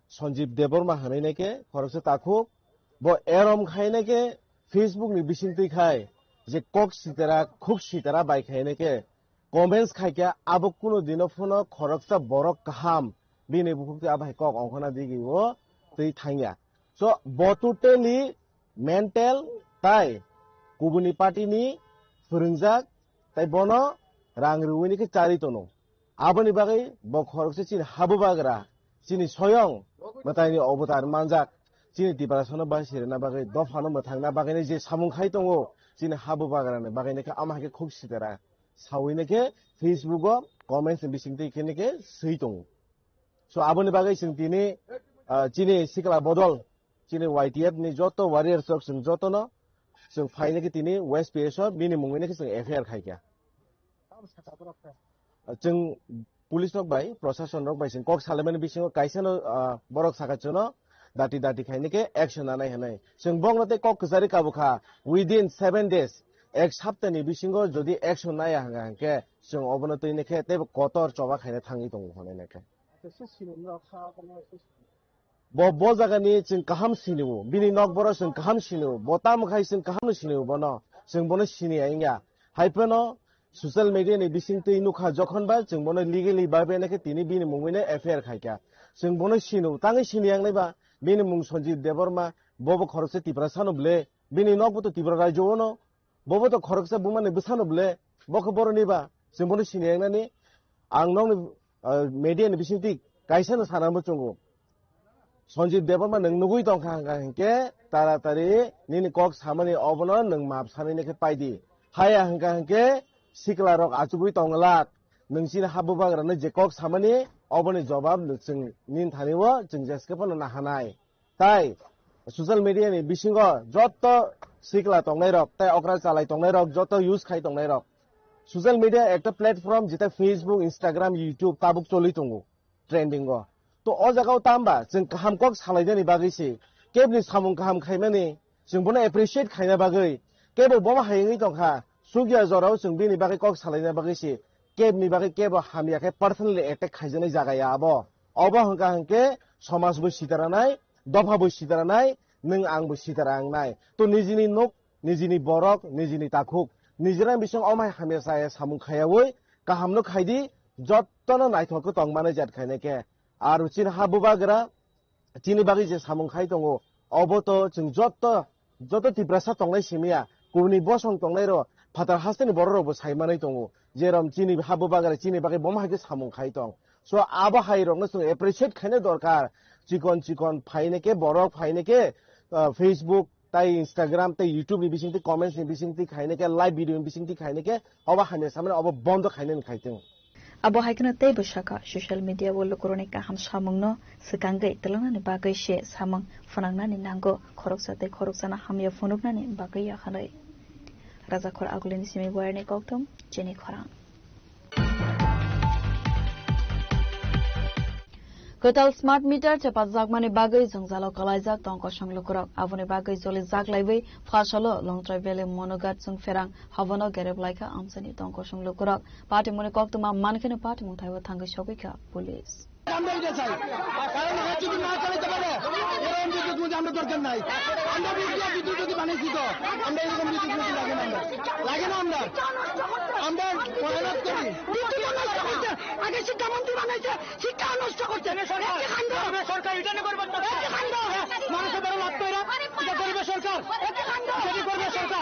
Sanjib Deborma Haneke, Khoroksa Taku, Bo Erom Haineke, Facebook ni Bishinti Kai, the Cox Sitera, Cook Sitera by Haineke, Comments Kaika, Abokuno Dinofono, Khoroksa Borok Kaham, being able to Abakok on Hona Digi, the Tanya. So, botuteli mental tai kubuni party ni furungjak tai bono rangruini ke charitono aboni bagai bokhorokse chin habubagra chini soyong matai ni obotar manjak chini diparasona ba sirena bagai dofano mathangna bagai ni je samung khai tongo chini habubagra ne bagai ne ke amake khub sidera sawine ke Facebook o comments bisingte kene ke seitongo so aboni bagai singtini chini sikla bodol Chini YTF ni joto warrior sok sing joto no sing faine ke tini West PSO bini mungine ke sing FIR khai kya sing police nok bai procession nok bai sing kok salamen bising kaisa no borok saka chono dati khaine ke action anai hanai sing bong note kok kazari kabukha within 7 days ek sapta ni bisingo jodi action nai hanga ke sing obono tine ke te kotor choba khaine thangi tong hone ne ke bo jagani sing kaham siniu bini nok boro sing kaham siniu botam khai sing kaham siniu bono sing bono sini ainga haipeno social media ni bisingte inu kha jokhon ba sing bono legally ba be nake tini bini mungine FIR khaika sing bono siniu tangi sini ang leba bini mung Sanjib Deborma bobo khorokse tiprasano ble bini nok buto tipra rajo no bobo to khorokse bumane bisano ble boko boro ni ba sing bono sini ang nani ang nong media ni bisingti kaisa no sanamo chungu Sanjib Deborma nang nugui tong khang ke taratari nini kok samani obono nang map samani ke paidi haya hangka ke sikla rok achubui tong lak nang sin habubagra na je kok samani oboni jawab sing nin thaniwo jing jeske pon na hanai tai social media ni bisingo joto sikla tong nai rok tai okra chalai tong nai rok joto use khai tong nai rok social media ekta platform jeta Facebook Instagram YouTube tabuk choli tongo trending go to o jagao tamba jeng kaham kok salaidani bagisi kebni samung kaham khaimani jeng bono appreciate khaina bagai kebo boma haingi tongkha sugya jorao jeng bini bagai kok salaina bagisi kebni bagai kebo hamya ke personally attack khaijani jagaya abo obo hangka hangke samaj bo sitaranai dofa bo sitaranai neng ang bo sitarang to nijini nok nijini borok nijini takhuk nijira bisong omai hamya saya samung khayawoi kahamno khaidi jottono naithok tongmane jat khaine ke আর চিন হাবুবাগ্রা চিনি বাগি যে সামুংখাই দङ অবতো जों যত তিব্রাসা তংনাই সিমিয়া কুনি বসং তংনাই র ফাতার হাসতেনি বড়রবো সাইমানাই দङ যেরম চিনি হাবুবাগ্রা চিনি বাগি বমহাইকে সামুংখাই দङ সো আবা হাই রং जों এপ্রিশিয়েট খাইনে দরকার চিকন ফাইনেকে বড়ক ফাইনেকে ফেসবুক তাই ইনস্টাগ্রাম তাই ইউটিউব নি বিসিংতি কমেন্টস নি বিসিংতি খাইনেকে লাইভ ভিডিও নি বিসিংতি খাইনেকে অবা হানে সামনে অবা বন্ধ খাইনে খাইতেं Abo haikna tei bashaka social media wolo korone ka ham samungno sekangai telana ni bagai she samang fanangna ni nango khoroksa na hamya funukna ni bagai ya khanai raja khor agulini simi warne koktom jeni khorang Kotal smart meter cepat zagmani bagai zongjalo kalaijak tongko sanglukurok abone bagai joli zaglaibai phasalo long travel monogat sung ferang havono gereplaika amsani tongko sanglukurok party mone koktuma mankhene party mungthaiwa thangai sokika police আমরা এটা চাই কারণ যদি না চালাতে পারে এরকম বিদ্যুৎ মধ্যে আমরা দরকার নাই আমরা বিদ্যুৎ যদি বানাইছি তো আমরা এরকম বিদ্যুৎ মধ্যে লাগে না আমরা মেহনত করি আগে শিক্ষামন্ত্রী বানাইছে শিক্ষা নষ্ট করছে সরকার এটা নিয়ে করবে মানুষের বড় লাভ করে এটা করবে সরকার সেটি করবে সরকার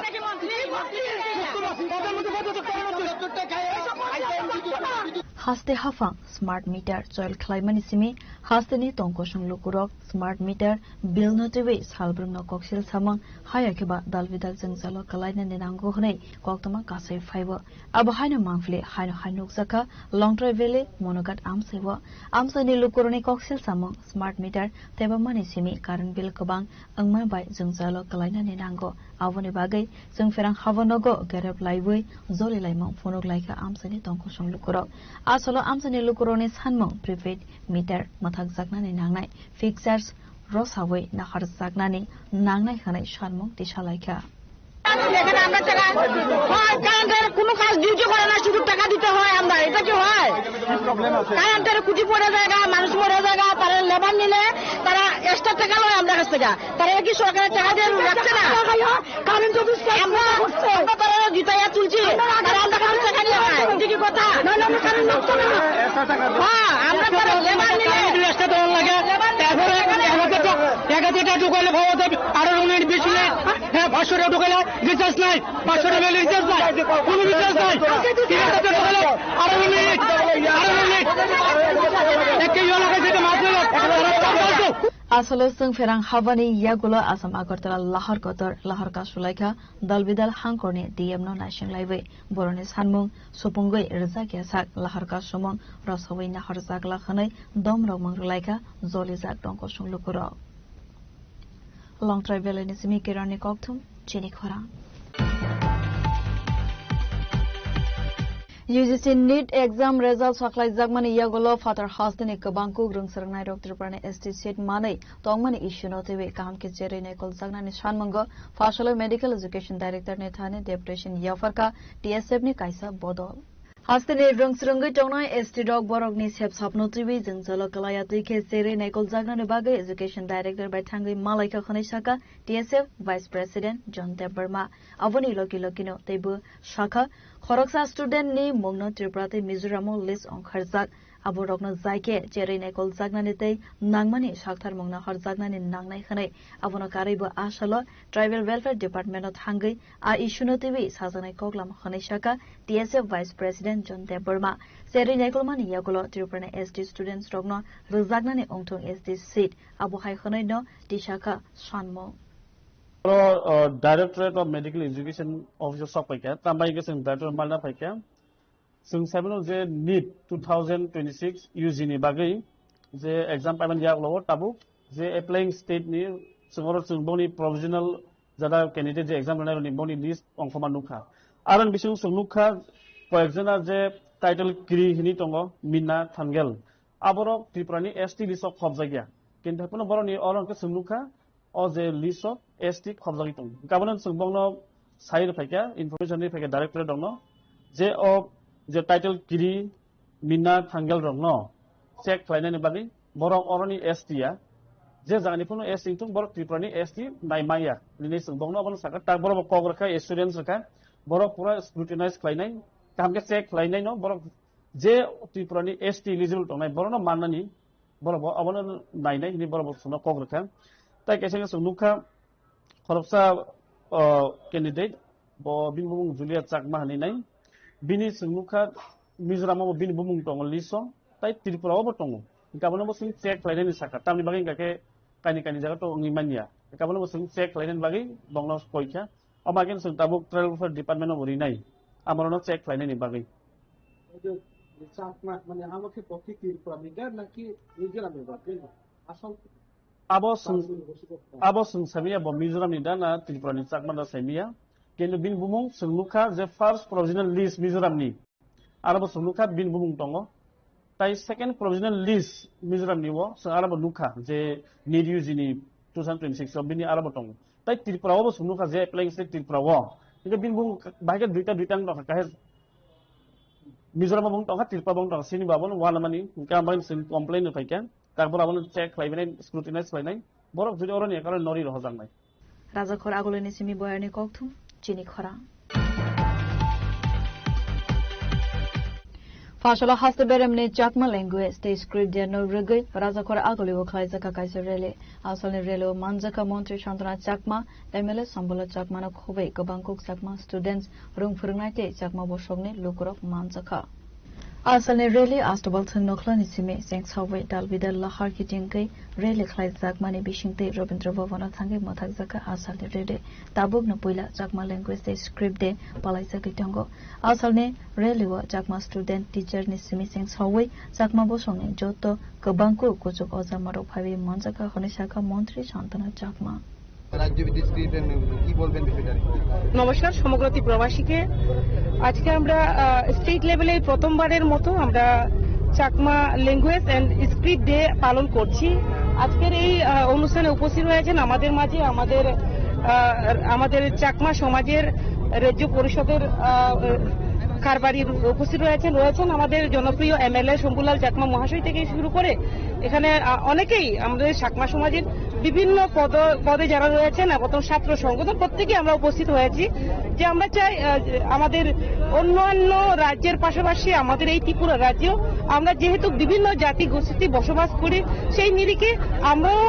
haste hafang smart meter choil khlaimani simi haste ni tongkosung lukurok smart meter bill notewe salbrung no koksil samang haya keba dalvidal jengzalo kalaina nenango hnei koktama kasai faibo abo haina mangfle haina hanuk zaka long travele monogat amsewa amsani lukuroni koksil samang smart meter teba mani simi current bill kobang angma bai jengzalo kalaina nenango avoni bagai jengferang havonogo garab laiwei zoli laimang fonok laika amsani tongkosung lukurok asolo amsani lukuroni sanmong prepaid meter mathak jaknani nangnai fixers rosawei nakhar jaknani nangnai khanai sanmong tisalaika এখানে আমরা টাকা কারেন্টের কোনো কাজ duty করে না শুধু টাকা দিতে হয় আমরা এটা কি হয় কারেন্টের কুটি পড়ে জায়গা মানুষ মরে জায়গা তারা লেবার নিলে তারা এক্সট্রা টাকা লয় আমরা কাছ থেকে তারা কি সরকারের টাকা দিয়ে রাখছে না কারেন্ট অফিস আমরা তারা জিতাইয়া তুলছি তারা আমরা কারেন্ট টাকা নিয়ে খাই এটা কি কথা হ্যাঁ আমরা তারা লেবার নিলে এক্সট্রা দেওয়ার লাগে তারপরে 1000 টাকা ঢুকালে ভাবা যাবে আরো ইউনিট বেশি নেই হ্যাঁ 500 টাকা ঢুকালে রিচার্জ নাই 500 টাকা রিচার্জ নাই কোনো রিচার্জ নাই 3000 টাকা ঢুকালে আরো ইউনিট একই এলাকায় যেটা মাত্র asalo sung ferang havani yagulo asam agartala lahar kotor lahar ka sulaika dalbidal hangkorni dm no nashing laiwe boroni sanmung supungoi rza ke sak lahar ka somong rosawai na harzak la khanai domro mangrulaika zolizak dongko sunglukuro long travel ni simi kerani kokthum chini khora UGC NEET exam results saklai jagmani yagolo father hasdini kabangku grung sarnai rok triprane ST seat manai tongmani issue no tewe kam ke jere ne kol jagnani shanmango fasalo medical education director ne thane deputation yafarka TSF ni kaisa bodol Hastini rungsrungai tongnai ST dog borok ni sep sapno tiwi jengzalo kalaya tike sere ne kol jagnani bagai education director by thangai malaika khanisaka TSF vice president John Deberma avoni lokino tebu shaka Khoroksa student ni mongno Triprate Mizoramo list on kharzak abo rokno zaike jere ne kol jagnani tei nangmani shakthar mongna har jagnani nangnai khanai abono karaibo asalo tribal welfare department of hangai a issue no tiwi sajanai koklam khanisaka TSF vice president John Deberma jere ne kol mani yagulo Triprane SD students rokno jagnani ongthong SD seat abo hai khanai no tishaka sanmo Directorate of Medical Education Officer Sokpaika, Tambaikasing Director Malna Paika, Sung Sabino J NEET 2026 Uzini Bagay, the exam payment Yaglo Tabu, the applying state near Sungoro Sungboni provisional Zada candidate exam runner in Boni list on Komanuka. Aran Bishung Sunuka, for example, the title Kiri Hinitongo, Mina Tangel, Aboro Triprani ST list of Hobzagia. Can happen about ni Oran Sunuka or the list of ST Hobzagitung. Governance Sungbongo side Paka, information Paka director Dono, J of the title Kiri Mina Tangel Rono, check finance body, Borong Orani ST ya, Jezanipuno ST to Borok Triprani ST, Naimaya, Linis Bono Saka, Borok Kograka, students, Borok Pura scrutinized finance, Kamka check finance, no, Borok J Triprani ST eligible to my Borono Manani, Borok Avon 9, Borok Suno Kograka, Take a Sunuka, Koropsa candidate, Bobin Julia Chakma Hanine. Bini Sunuka Mizramo bin Bumung Tong Liso, Tai Tripura Tongo. Governor was in check Laden Saka, Tammy Bagin Kake, Kani Jagato, Nimania. The governor was in check Laden Bagin, Bongos Poika, or Bagin Tabuk Travel for Department of Urinai. Amorono check Laden Bagin. Abos Samia Mizoram Nidana, Tripura Sakmana Samia. Can bin Bumung, Sunuka, the first provisional list Mizoram ni. Arabo Sunuka bin Bumung Tongo. Tai second provisional list Mizoram Niwo, so Arabo Luka, the need use in 2026 of Bini Arabo Tongo. Tai Tripura Sunuka, they playing state Tripura. You can bin Bung Baga Dutan of Kahas Mizoram Tonga, Tripabong, Sini Babon, Walamani, Kamban complain if I can. Carbon check, Clive, scrutinize Clive, Borok Vidoran, Yakar, Nori Hosangai. Raza Khora Agolini Simi Boyani Koktum. Chini khora Fashala haste beremne Chakma language state script der no rugui Raza Khora Agoli Wokhai Zaka Kaisa Rele Asalni Relo Manjaka Montri Shantana Chakma MLA Sambola Chakma no Khobe Gobangkok Chakma students rung phurungnaite Chakma bosogni Lukurok Manjaka Asalne rally astobal thang nokla ni sime seng sawai dalbidal lahar ki jengkai rally khlai jakmani bisingte Rabindra Bhavana thangai mathak jaka asalne rede tabuk na poila jakma language de script de palaisa ki tango asalne rally wa jakma student teacher ni sime seng sawai jakma bosong ni joto kebangku kuchuk oza maro phabi manjaka honisaka মন্ত্রী শান্তনা Chakma রাজ্যভিত্তিক script কি বলবেন বিষয়টা? নমস্কার সমগ্র ত্রিপুরাবাসীকে। আজকে আমরা state লেভেলে প্রথমবারের মতো আমরা Chakma language and script day পালন করছি। আজকের এই অনুষ্ঠানে উপস্থিত হয়েছেন আমাদের মাঝে আমাদের চাকমা সমাজের রাজ্য পরিষদের কারবারি উপস্থিত রয়েছেন আমাদের জনপ্রিয় এমএলএ শম্ভুলাল চাকমা মহাশয় থেকে শুরু করে এখানে অনেকেই আমাদের চাকমা সমাজের বিভিন্ন পদে যারা রয়েছেন এবং ছাত্র সংগঠন প্রত্যেকে আমরা উপস্থিত হয়েছি যে আমরা চাই আমাদের অন্যান্য রাজ্যের পাশাপাশি আমাদের এই ত্রিপুরা রাজ্যেও আমরা যেহেতু বিভিন্ন জাতি গোষ্ঠী বসবাস করি সেই নিরিখে আমরাও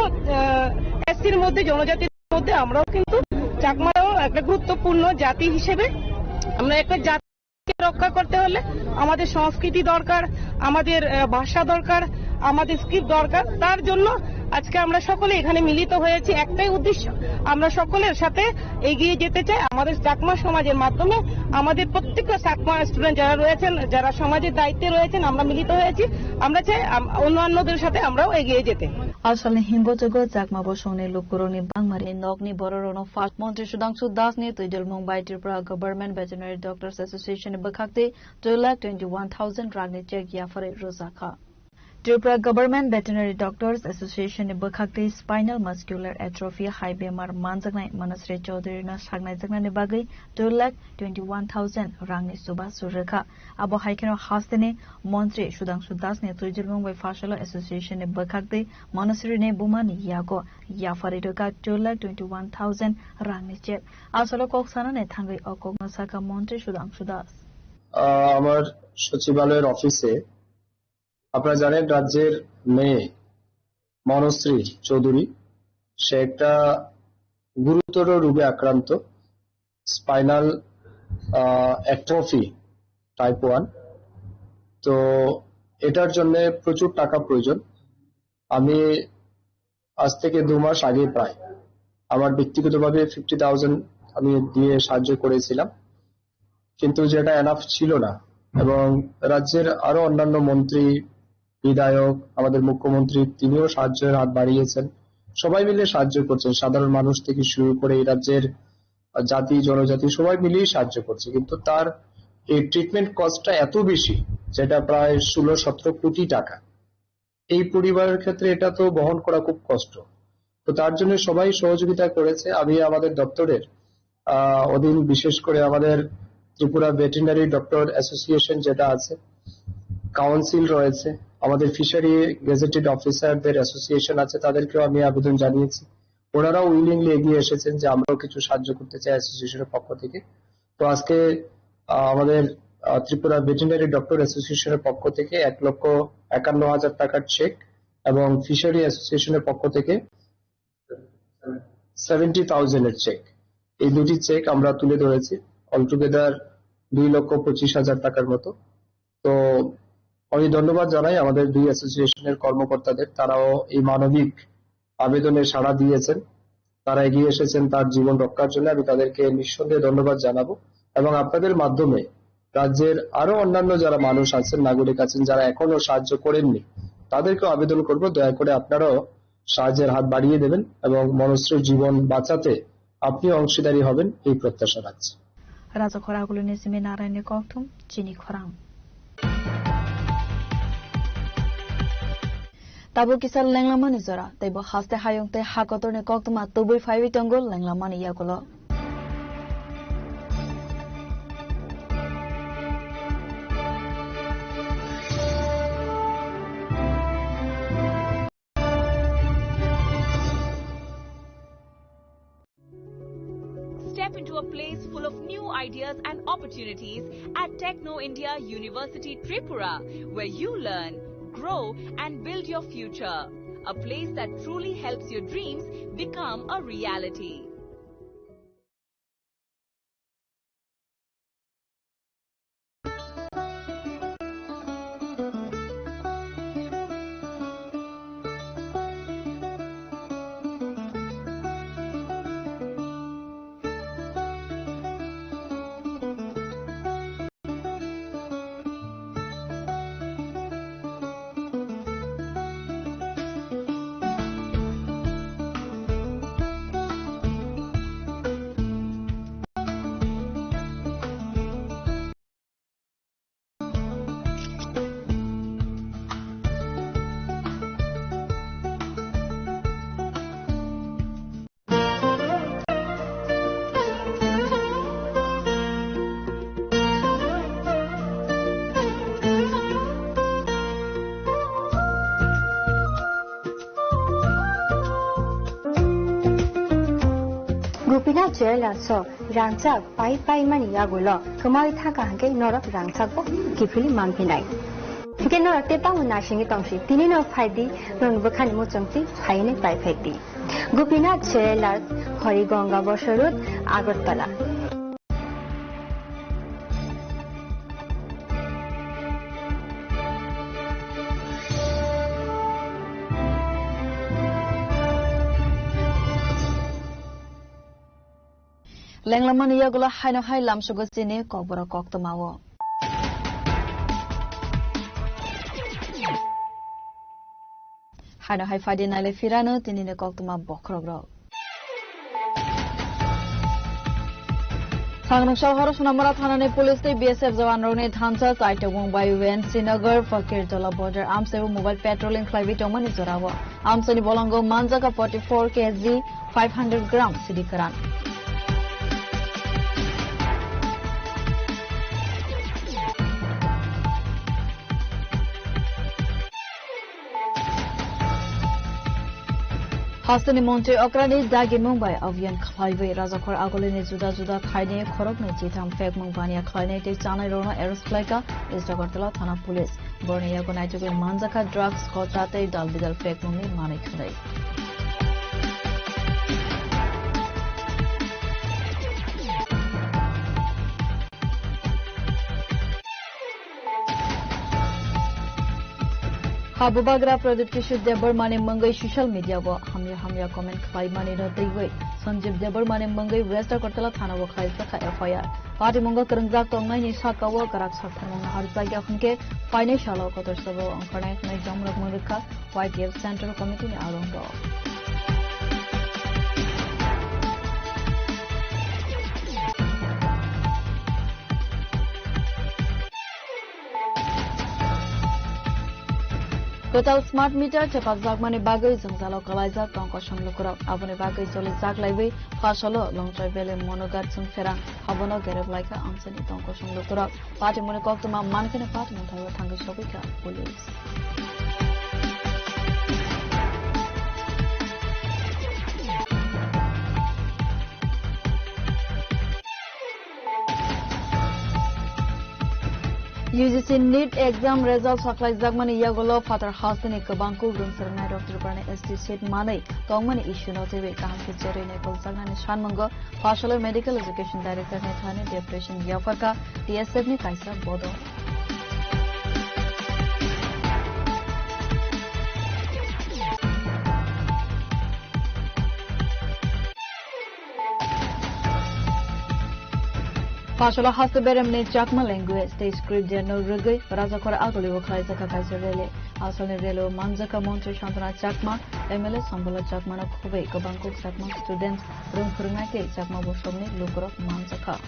এসসির মধ্যে জনজাতির মধ্যে আমরাও কিন্তু চাকমারাও একটা গুরুত্বপূর্ণ জাতি হিসেবে আমরা একটা জাতি রক্ষা করতে হলে আমাদের সংস্কৃতি দরকার, আমাদের ভাষা দরকার, আমাদের স্ক্রিপ্ট দরকার। তার জন্য আজকে আমরা সকলে এখানে মিলিত হয়েছি একটাই উদ্দেশ্য, আমরা সকলের সাথে এগিয়ে যেতে চাই। আমাদের চাকমা সমাজের মাধ্যমে আমাদের প্রত্যেকটা চাকমা স্টুডেন্ট যারা রয়েছেন, যারা সমাজের দায়িত্বে রয়েছেন, আমরা মিলিত হয়েছি। আমরা চাই অন্যান্যদের সাথে আমরাও এগিয়ে যেতে। Asalne himbojogo jakma bosongni lukkuroni bangmari nokni bororono fast মন্ত্রী Sudhanshu Das ni tuidel Mumbai Tripura Government Veterinary Doctors Association bakhakte 2,21,000 ragni check yafare rozakha. Tripura Government Veterinary Doctors Association bakhakte spinal muscular atrophy high bemar manjaknai Manasri Chaudhary na sagnai jaknani bagai 2,21,000 rangni suba surekha abo haikeno hastene মন্ত্রী Sudhanshu Das ni tuidel Mumbai Fashala Association bakhakte Manasri ne bumani yago yafare doka 2,21,000 rangni check asalo koksana ne thangai okogna saka মন্ত্রী সুধাংশু দাস আমার সচিবালয়ের অফিসে আপনারা জানেন রাজ্যের মেয়ে মনশ্রী চৌধুরী সে একটা গুরুতর রোগে আক্রান্ত স্পাইনাল অ্যাট্রফি টাইপ 1 তো এটার জন্য প্রচুর টাকা প্রয়োজন আমি আজ থেকে 2 মাস আগে প্রায় আমার ব্যক্তিগতভাবে 50,000 আমি দিয়ে সাহায্য করেছিলাম কিন্তু যেটা এনাফ ছিল না এবং রাজ্যের আরো অন্যান্য মন্ত্রী বিধায়ক আমাদের মুখ্যমন্ত্রী তিনিও সাহায্যের হাত বাড়িয়েছেন সবাই মিলে সাহায্য করছেন সাধারণ মানুষ থেকে শুরু করে এই রাজ্যের জাতি জনজাতি সবাই মিলেই সাহায্য করছে কিন্তু তার এই ট্রিটমেন্ট কস্টটা এত বেশি যেটা প্রায় 16-17 কোটি টাকা এই পরিবারের ক্ষেত্রে এটা তো বহন করা খুব কষ্ট তো তার জন্য সবাই সহযোগিতা করেছে আমি আমাদের দপ্তরের অধীন বিশেষ করে আমাদের ত্রিপুরা ভেটেরিনারি ডক্টর অ্যাসোসিয়েশন যেটা আছে কাউন্সিল রয়েছে আমাদের ফিশারি গেজেটেড অফিসারদের অ্যাসোসিয়েশন আছে তাদেরকেও আমি আবেদন জানিয়েছি ওনারাও উইলিংলি এগিয়ে এসেছেন যে আমরাও কিছু সাহায্য করতে চাই অ্যাসোসিয়েশনের পক্ষ থেকে তো আজকে আমাদের ত্রিপুরা ভেটেরিনারি ডক্টর অ্যাসোসিয়েশনের পক্ষ থেকে 1,51,000 টাকার চেক এবং ফিশারি অ্যাসোসিয়েশনের পক্ষ থেকে 70,000 এর চেক এই দুটি চেক আমরা তুলে ধরেছি অলটুগেদার 2,25,000 টাকার মতো তো আমি ধন্যবাদ জানাই আমাদের দুই অ্যাসোসিয়েশনের কর্মকর্তাদের তারাও এই মানবিক আবেদনে সাড়া দিয়েছেন তারা এগিয়ে এসেছেন তার জীবন রক্ষার জন্য আমি তাদেরকে নিঃসন্দেহে ধন্যবাদ জানাবো এবং আপনাদের মাধ্যমে রাজ্যের আরো অন্যান্য যারা মানুষ আছেন নাগরিক আছেন যারা এখনো সাহায্য করেননি তাদেরকে আবেদন করব দয়া করে আপনারাও সাহায্যের হাত বাড়িয়ে দেবেন এবং মনশ্রীর জীবন বাঁচাতে আপনি অংশীদারী হবেন এই প্রত্যাশা রাখছি রাজা খরাগুলো নিসিমে নারায়ণের কক্থম চিনি খরাং Tabu kisal lenglama ni zora, taibo haste hayong te hakotor ne koktuma tubui faiwi tongol lenglama ni yakulo. Step into a place full of new ideas and opportunities at Techno India University Tripura, where you learn, grow and build your future. A place that truly helps your dreams become a reality. chela so rangchak pai mani yagulo kemoi thaka hangke norok rangchak bo kifili mangpinai ke norak te panguna singi tongsi tini no phaidi non bukhani mo chongti phaine pai phaidi Gopinath chela Harigonga Bosharut Agartala Lenglaman yagula haino hai lamsugosini kokbora koktamawo haino hai fadi nale firano tinine koktama bokrogro Sangnakshal Haro Sunamara Thanane Police te BSF Jawan Rone Thansa Taitawong by UN Sinagar Fakir Tola border arms evo mobile patrolling flyby tomani jorawa arms ani bolongo manjaka 44 kg 500 gram sidikaran Hastani Monte Okrani Dagi Mumbai Avian Highway Razakhor Agolini Juda Juda Khaine Khorokne Chitham Fek Mungbania Khaine Te Chanai Rona Aerosplika Istagartala Thana Police Bornea Gonaituke Manjaka Drugs Khotrate Dalbidal Fek Mungni Manik Khdai Habubagra Pradip Kishore Debarmane Mangai social media wo hamya comment khai mani ra taiwai Sanjeev Debarmane Mangai West Agartala Thana wo khai sakha FIR Party Munga Karangjak Tongnai ni Saka wo Karak Sakthang na Harjagya khunke financial kotor sabo angkhanai khunai jamrak murikha YTF Central Committee ni alongdo Total smart meter cepat zagmani bagai jangzalo kalaiza tongko sanglukura abone bagai jole zaglaibai fasalo longtrai bele monogat sungferang habono gereb laika amsani tongko sanglukura party mone koktuma mankene party monthaiwa thangi sobika police UGC NEET exam results supply Zagmani Yagolo Father Hasani Kabanku Rumsar Night of Tripurane ST Seat Manai Tongmani issue notive Kamki Jerry Nepal Zagani Shanmango Partial Medical Education Director Nethani Depression Yafaka TSF Ni Kaisa Bodo Fashola Hasaberem ne Chakma language stage script general Rugai Razakhora Agoli Wakai Zaka Kaisa Rele Asane Relo Manjaka Montre Shantana Chakma MLA Sambola Chakma na Khube Kabangkok Chakma students room Kurunake Chakma Boshomni Lukurok Manjaka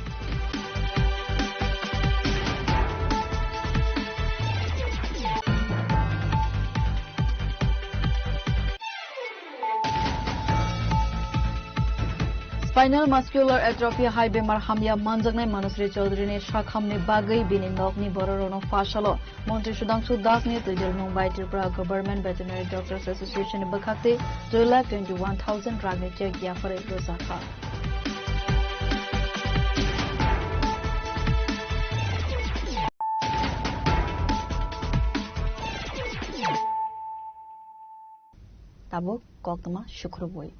Spinal muscular atrophy high bemar hamya manjagnai Manusri Chaudhary ne shakhamne bagai bini nokni bororono fashalo Montri Sudhanshu Das ne Tujal Mumbai Tripura Government Veterinary Doctors Association bakhakte 2,21,000 ragni check yafare rozakha Tabo koktama shukruboi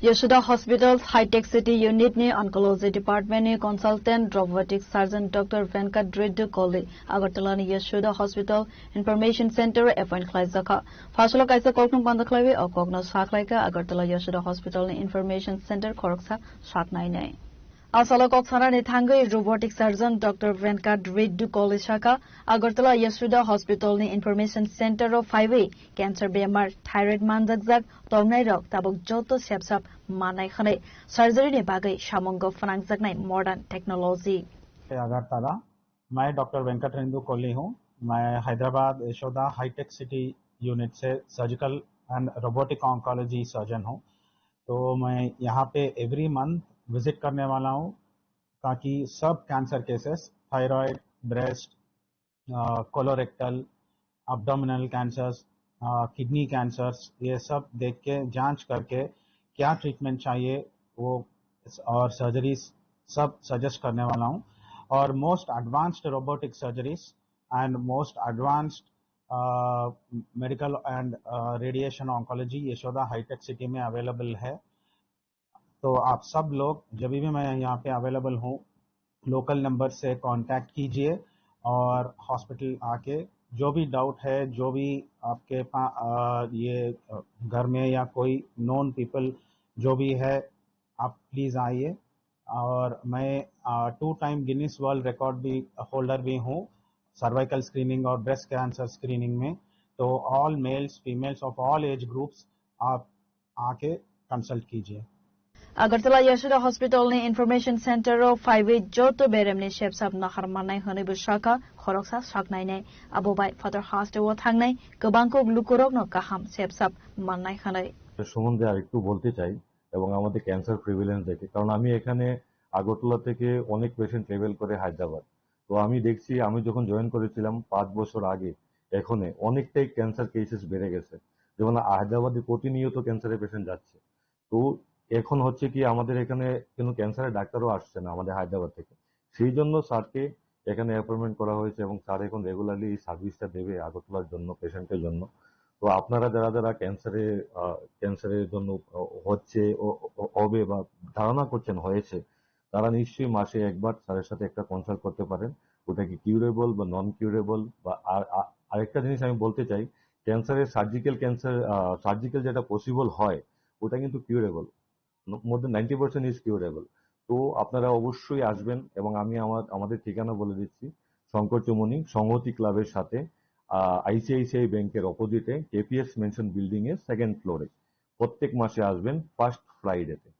Yashoda Hospital's High-Tech City Unit ne Oncology Department ne Consultant Robotic Surgeon Dr. Venkat Reddy Koli Agartala ne Yashoda Hospital Information Center appoint Klaizaka Fashola Kaisa Koknum Pandaklaiwe or Kokno Saklaika Agartala Yashoda Hospital ne Information Center Koroksa Saknainai Asala Koksana ne Thangai Robotic Surgeon Dr. Venkat Reddy Koli Shaka Agartala Yashoda Hospital ne Information Center of 5A Cancer Bemar Thyroid Manjakjak Tomnai Rok Tabuk Joto Sepsap Manai Khane Surgery ne Bagai Shamongo Franjaknai Modern Technology Agartala मैं doctor Venkat Rendu Kohli हूँ मैं Hyderabad Yashoda hi tech city unit से surgical and robotic oncology surgeon हूँ तो मैं यहाँ पे every month visit करने वाला हूँ ताकि सब cancer cases thyroid breast colorectal abdominal cancers kidney cancers, ये सब देख के जांच करके क्या ट्रीटमेंट चाहिए वो और सर्जरीज सब सजेस्ट करने वाला हूँ। और most advanced robotic surgeries and most advanced medical and radiation oncology Yashoda hi tech City में अवेलेबल है। तो आप सब लोग जब भी मैं यहाँ पे अवेलेबल हूँ, लोकल नंबर से कांटेक्ट कीजिए और हॉस्पिटल आके जो भी डाउट है, जो भी आपके पास ये घर में या कोई नॉन पीपल जो भी है, आप प्लीज़ आइए। और मैं 2 टाइम गिनीज वर्ल्ड रिकॉर्ड भी होल्डर भी हूँ सर्वाइकल स्क्रीनिंग और ब्रेस्ट कैंसर स्क्रीनिंग में। तो all males females of all age groups आप आके कंसल्ट कीजिए। Agartala Yashoda Hospital ni Information Center ro 5 joto berem ni shep sab na harmanai hone bushaka khoroksa saknai nei abobai father hospital wo thangnai gobangko glukorok no kaham shep sab mannai khanai সম্বন্ধে আরেকটু বলতে চাই এবং আমাদের cancer prevalence দেখে, কারণ আমি এখানে আগরতলা থেকে অনেক পেশেন্ট ট্রাভেল করে হায়দ্রাবাদ। তো আমি দেখছি আমি যখন জয়েন করেছিলাম 5 বছর আগে, এখন অনেকটাই ক্যান্সার কেসেস বেড়ে গেছে। যেমন হায়দ্রাবাদে প্রতিনিয়ত ক্যান্সারের পেশেন্ট যাচ্ছে। তো এখন হচ্ছে কি আমাদের এখানে কোনো ক্যান্সারের ডাক্তারও আসছে না আমাদের হায়দ্রাবাদ থেকে। সেই জন্য স্যারকে এখানে অ্যাপয়েন্টমেন্ট করা হয়েছে এবং স্যার এখন রেগুলারলি এই সার্ভিসটা দেবে আগরতলার জন্য পেশেন্টের জন্য। তো আপনারা যারা যারা ক্যান্সারের জন্য হচ্ছে হবে বা ধারণা করছেন হয়েছে, তারা নিশ্চয়ই মাসে একবার স্যারের সাথে একটা কনসাল্ট করতে পারেন। ওটা কি কিউরেবল বা নন কিউরেবল, বা আরেকটা জিনিস আমি বলতে চাই, ক্যান্সারের সার্জিক্যাল যেটা পসিবল হয় ওটা কিন্তু curable, more than 90% is curable. তো আপনারা অবশ্যই আসবেন এবং আমি আমাদের ঠিকানা বলে দিচ্ছি, শঙ্কর চৌমুহনী সংহতি ক্লাবের সাথে আইসিআইসিআই ব্যাংকের অপোজিটে কেপিএস মেনশন বিল্ডিং এর 2nd ফ্লোরে। প্রত্যেক মাসে আসবেন ফার্স্ট ফ্রাইডেতে।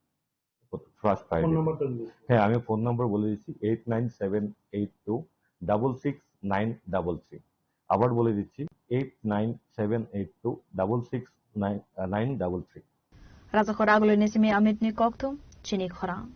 হ্যাঁ, আমি ফোন নাম্বার বলে দিচ্ছি 8978266933। আবার বলে দিচ্ছি 8978266933। Raza Khoraglo Nisimi Amit ni Koktum, Chini Khorang.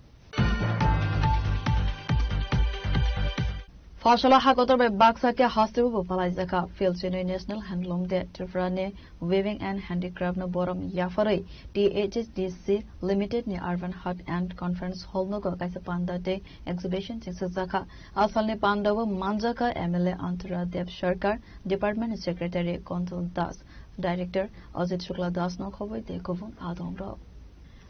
Fashala Hakotor by Baksaka Hospital Palazaka, Filchino National Handloom de Trifrane, Weaving and Handicraft no Borom Yafari, DHSDC Limited ni Arvan Hut and Conference Hall no Gokasa Panda Day Exhibition Tinsaka, Alfalne Pandava Manjaka, MLA Antara Dev Sharkar, Department Secretary Kontul Das, Director Ajit Shukla Das no Kovoy de Kovun Adomro.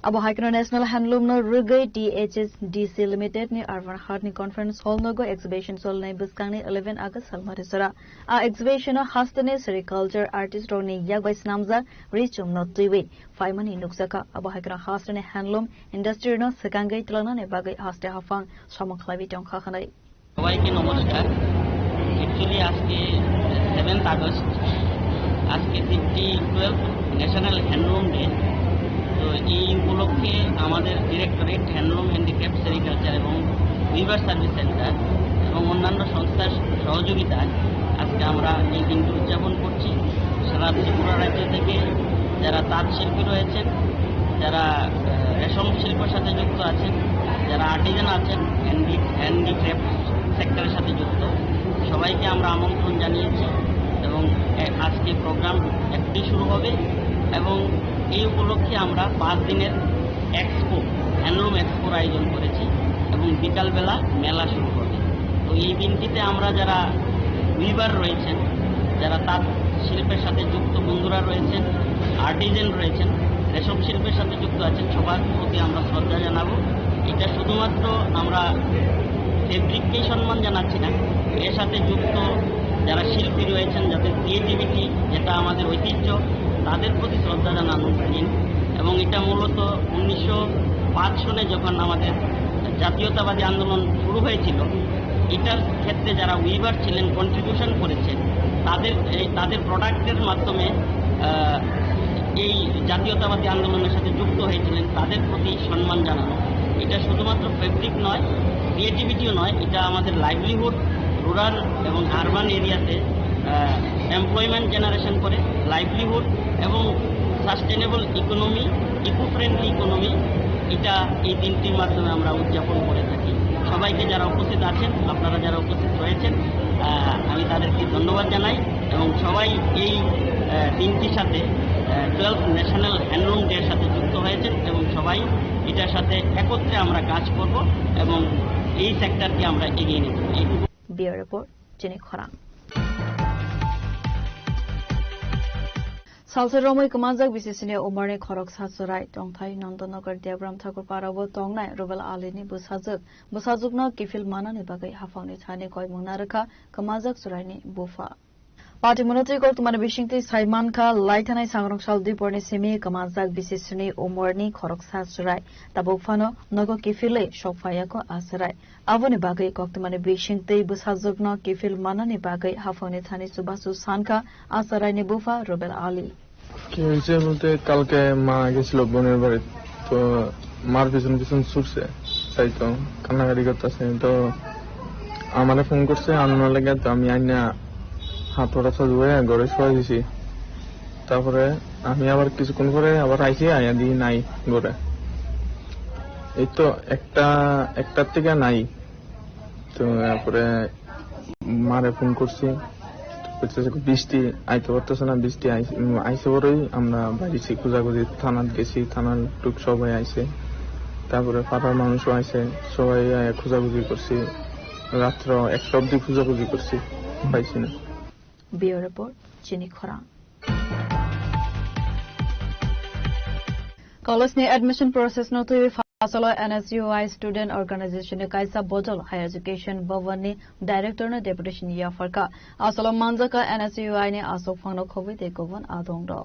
Abo Haikno National Handloom no Rugai DHSDC Limited ni Arvan Hut ni Conference Hall no go exhibition sol nai Biskangni 11 August Salmarisora. A exhibition of Hastane Sericulture Artist Roni Yagbais Namza Richum no Tiwi. Faimani Nuksaka Abo Haikno Hastane Handloom Industry no Sekangai Tlana ne Bagai Haste Hafang Samoklavi Tonkahanai. সবাইকে নমস্কার। Actually আজকে 7th August, আজকে 12th national handloom day. তো এই উপলক্ষে আমাদের directorate handloom handicraft sericulture এবং weaver service centre এবং অন্যান্য সংস্থার সহযোগিতায় আজকে আমরা এই দিনটি উদযাপন করছি। সারা ত্রিপুরা রাজ্য থেকে যারা তাঁত শিল্পী রয়েছেন, যারা রেশম শিল্পের সাথে যুক্ত আছেন, যারা আর্টিজান আছেন, হ্যান্ডিক্রাফট সেক্টরের সাথে যুক্ত, সবাইকে আমরা আমন্ত্রণ জানিয়েছি এবং আজকে প্রোগ্রাম একটি শুরু হবে এবং এই উপলক্ষে আমরা 5 দিনের এক্সপো, হ্যান্ডলুম এক্সপোর আয়োজন করেছি এবং বিকালবেলা মেলা শুরু হবে। তো এই দিনটিতে আমরা যারা উইভার রয়েছেন, যারা তাঁত শিল্পের সাথে যুক্ত বন্ধুরা রয়েছেন, আর্টিজান রয়েছেন, রেশম শিল্পের সাথে যুক্ত আছেন, সবার প্রতি আমরা শ্রদ্ধা জানাবো। এটা শুধুমাত্র আমরা ফেব্রিককেই সম্মান জানাচ্ছি না, এর সাথে যুক্ত যারা শিল্পী রয়েছেন, যাদের ক্রিয়েটিভিটি যেটা আমাদের ঐতিহ্য, তাদের প্রতি শ্রদ্ধা জানানোর দিন। এবং এটা মূলত 1905 সনে যখন আমাদের জাতীয়তাবাদী আন্দোলন শুরু হয়েছিল, এটার ক্ষেত্রে যারা উইভার ছিলেন, কন্ট্রিবিউশন করেছেন, তাদের প্রোডাক্টের মাধ্যমে এই জাতীয়তাবাদী আন্দোলনের সাথে যুক্ত হয়েছিলেন, তাদের প্রতি সম্মান জানানো। এটা শুধুমাত্র ফেব্রিক নয়, ক্রিয়েটিভিটিও নয়, এটা আমাদের লাইভলিহুড, রুরাল এবং আরবান এরিয়াতে এমপ্লয়মেন্ট জেনারেশন করে, লাইভলিহুড এবং sustainable economy, eco friendly economy, এটা এই দিনটির মাধ্যমে আমরা উদযাপন করে থাকি। সবাইকে যারা উপস্থিত আছেন, আপনারা যারা উপস্থিত রয়েছেন, আমি তাদেরকে ধন্যবাদ জানাই এবং সবাই এই দিনটির সাথে 12th ন্যাশনাল হ্যান্ডলুম ডে এর সাথে যুক্ত হয়েছেন এবং সবাই এটার সাথে একত্রে আমরা কাজ করব এবং এই সেক্টরকে আমরা এগিয়ে নেব। এইটুকু বিয়ার রিপোর্ট চিনি খরাং সালসেরমই কমাজাক বিসিসিনি উমারনি খরক সাসুরাই টংথাই নন্দনগর দেবরাম ঠাকুর পারাবো টংনাই রুবেল আলীনি বুসাजुকনো কিফিল মানাनि बागै हाफावनि थानि गय मुंनारखा कमाजाक सुरायनि बुफा पार्टी मन्त्री गौतम बिसिंति साइमानखा लाइथानाय सांग्रं सालदिपुरनि सिमि कमाजाक बिसिसनि उमरनि खरकसा सुराय ताबुफानो नगो किफिले सफायाको आसराय आबोनि बागै गौतम बिसिंति बुसाजुकनो किफिल मानानि बागै हाफावनि थानि सुबासु सानखा आसरायनि बुफा रुबेल आली কি হয়েছে বলতে কালকে মা গেছিল বোনের বাড়ি, তো মার পিছন পিছন ছুটছে, তাই তো কান্নাকাটি করতেছে, তো আমারে ফোন করছে আনানোর লেগে, তো আমি আইনা হাত ওরা ধুয়ে ঘরে শোয়া দিছি। তারপরে আমি আবার কিছুক্ষণ পরে আবার আইসি, আইয়া দিই নাই ঘরে। এই তো একটার থেকে নাই, তো তারপরে মারে ফোন করছি, বৃষ্টি আইতে পারতেছে না, বৃষ্টি আইসে পরেই আমরা বাড়িছি, খোঁজাখুঁজি থানাত গেছি, থানার লোক সবাই আইসে, তারপরে পাড়ার মানুষও আইসে, সবাই খোঁজাখুঁজি করছি, রাত্র 1 অব্দি খোঁজাখুঁজি করছি, পাইছি না। বিও রিপোর্ট চিনি খরাং কলেজনি এডমিশন প্রসেস নতুই Asolo NSUI Student Organization Kaisa Bodol Higher Education Bhavan Director na Deputation Yafarka Asolo Manjaka NSUI ni Asok Phangno Khobi te Govan Adongdo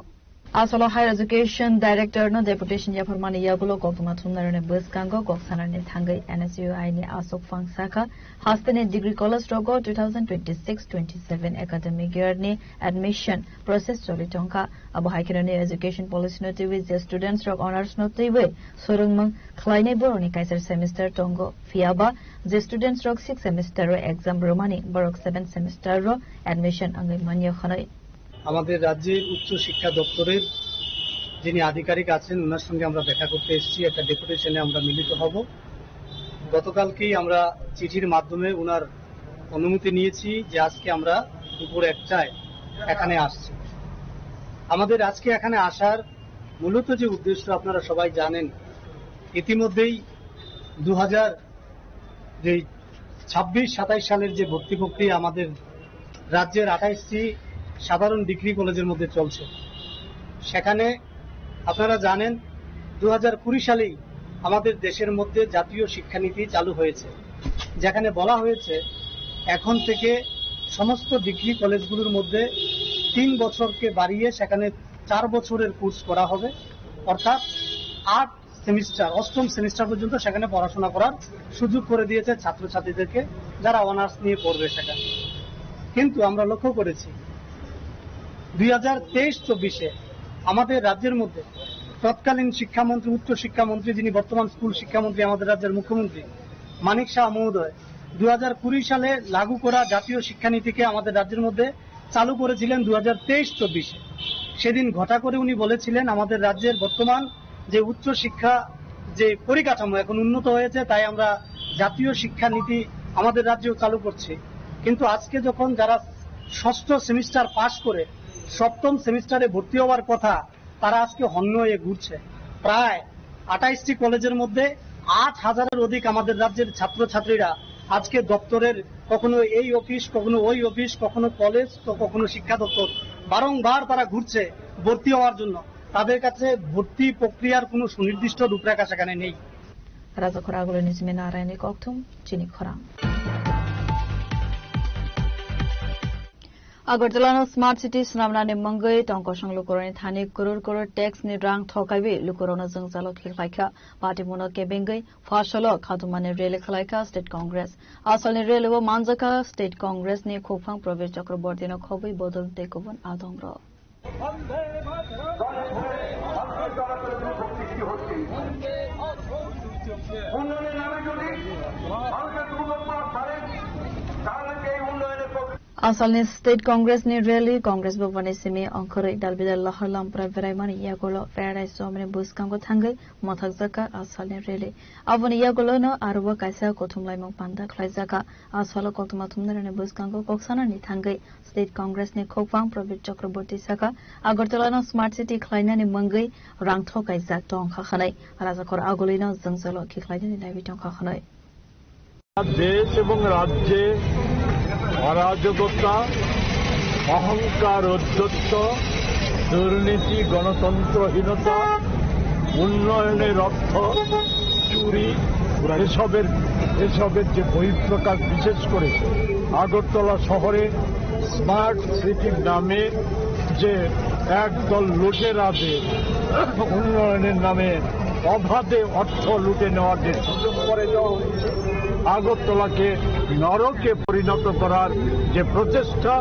Asolo Higher Education Director na Deputation Yafarmani Yagulo Gokuma Thunarne Bus Kango Goksanarne Thangai NSUI ni Asok Phang Saka Hastane Degree College Rogo 2026-27 academic year ni admission process cholitonka Abu Haikirani Education Policy Notiwi the students rock honors notiwi Surungmang Kleine Boroni Kaiser semester Tongo Fiaba the students rock 6 semester exam Romani Borok 7 semester ro admission Angai Manya Khanai আমাদের রাজ্যের উচ্চ শিক্ষা দপ্তরের যিনি আধিকারিক আছেন ওনার সঙ্গে আমরা দেখা করতে এসেছি, একটা ডেপুটেশনে আমরা মিলিত হব। গতকালকেই আমরা চিঠির মাধ্যমে ওনার অনুমতি নিয়েছি যে আজকে আমরা দুপুর 1টায় এখানে আসছি। আমাদের আজকে এখানে আসার মূলত যে উদ্দেশ্য আপনারা সবাই জানেন, ইতিমধ্যেই 2026-27 সালের যে ভর্তি প্রক্রিয়া আমাদের রাজ্যের 28টি সাধারণ ডিগ্রি কলেজের মধ্যে চলছে, সেখানে আপনারা জানেন 2020 সালেই আমাদের দেশের মধ্যে জাতীয় শিক্ষানীতি চালু হয়েছে, যেখানে বলা হয়েছে এখন থেকে সমস্ত ডিগ্রি কলেজগুলোর মধ্যে 3 বছরকে বাড়িয়ে সেখানে 4 বছরের কোর্স করা হবে, অর্থাৎ 8 সেমিস্টার 8ম সেমিস্টার পর্যন্ত সেখানে পড়াশোনা করার সুযোগ করে দিয়েছে ছাত্রছাত্রীদেরকে যারা অনার্স নিয়ে পড়বে সেখানে। কিন্তু আমরা লক্ষ্য করেছি 2023-24 আমাদের রাজ্যের মধ্যে তৎকালীন শিক্ষামন্ত্রী, উচ্চ শিক্ষামন্ত্রী, যিনি বর্তমান স্কুল শিক্ষামন্ত্রী আমাদের রাজ্যের মুখ্যমন্ত্রী মানিক শাহ মহোদয় 2020 সালে লাগু করা জাতীয় শিক্ষানীতিকে আমাদের রাজ্যের মধ্যে চালু করেছিলেন 2023-24। সেদিন ঘটা করে উনি বলেছিলেন আমাদের রাজ্যের বর্তমান যে উচ্চ শিক্ষা যে পরিকাঠামো এখন উন্নত হয়েছে, তাই আমরা জাতীয় শিক্ষানীতি আমাদের রাজ্যেও চালু করছি। কিন্তু আজকে যখন যারা 6ষ্ঠ সেমিস্টার পাশ করে 7ম সেমিস্টারে ভর্তি হওয়ার কথা, তারা আজকে হন্য হয়ে ঘুরছে। প্রায় 28টি কলেজের মধ্যে 8,000-এর অধিক আমাদের রাজ্যের ছাত্রছাত্রীরা আজকে দপ্তরের কখনো এই অফিস, কখনো ওই অফিস, কখনো কলেজ, তো কখনো শিক্ষা দপ্তর বারংবার তারা ঘুরছে ভর্তি হওয়ার জন্য। তাদের কাছে ভর্তি প্রক্রিয়ার কোনো সুনির্দিষ্ট রূপরেখা সেখানে নেই। রাজা খরাগুলো নিজমে নারায়ণী কক্থম চিনি খরা Agartala Smart City Snamnani Mangai Tonkosang Lukorani Thani Kurur Tax Ni Rang Thokaiwi Lukorona Zangzalo Kilkaika Party Mono Kebengai Fashalo Khatumani Rele Khalaika State Congress Asalni Relevo Manzaka State Congress Ni Khopang Province Chakrabortino Khobi Bodol Tekovan Adongro Asalni State Congress ni rally Congress bhavani simi angkhari dalbidal laharlam praverai mani yagolo Paradise Somne buskango thangai mathak jaka asalni rally avani yagolo no arwa kaisa kothumlai mong panda khlaijaka asalo koktuma thumnarane buskango koksana ni thangai State Congress ni khopang Pravit Chakraborty saka Agartala no Smart City khlaina ni mangai rangtho kaijak tong khakhanai rajakor agolina jangzalo ki khlaina ni naibi tong khakhanai দেশ এবং রাজ্যে অরাজকতা অহংকার ঔদ্ধত্য দুর্নীতি গণতন্ত্রহীনতা উন্নয়নের অর্থ চুরি এসবের যে বহিঃপ্রকাশ বিশেষ করে আগরতলা শহরে স্মার্ট সিটির নামে যে একদল লুটেরাদের উন্নয়নের নামে অবাধে অর্থ লুটে নেওয়ার যে সুযোগ করে দেওয়া হয়েছে আগরতলাকে নরকে পরিণত করার যে প্রচেষ্টা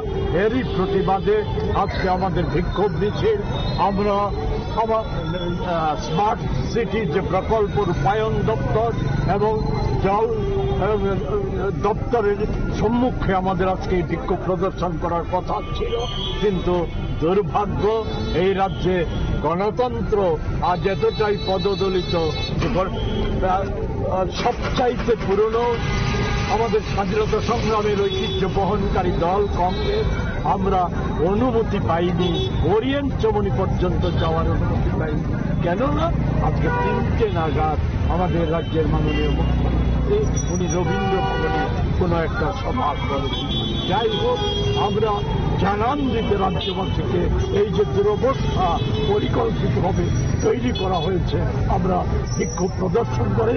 এরই প্রতিবাদে আজকে আমাদের বিক্ষোভ মিছিল আমরা স্মার্ট সিটির যে প্রকল্প রূপায়ণ দপ্তর এবং জল দপ্তরের সম্মুখে আমাদের আজকে এই বিক্ষোভ প্রদর্শন করার কথা ছিল কিন্তু দুর্ভাগ্য এই রাজ্যে গণতন্ত্র আজ এতটাই পদদলিত সবচাইতে পুরনো আমাদের স্বাধীনতা সংগ্রামের ঐতিহ্য বহনকারী দল কংগ্রেস আমরা অনুমতি পাইনি ওরিয়েন্ট চমনি পর্যন্ত যাওয়ার অনুমতি পাইনি কেননা আজকে 3টে নাগাদ আমাদের রাজ্যের মাননীয় মুখ্যমন্ত্রী উনি রবীন্দ্র ভবনে কোনো একটা সভা করেন যাই হোক আমরা জানান দিতে রাজ্যবাসীকে এই যে দুরবস্থা পরিকল্পিতভাবে তৈরি করা হয়েছে আমরা বিক্ষোভ প্রদর্শন করে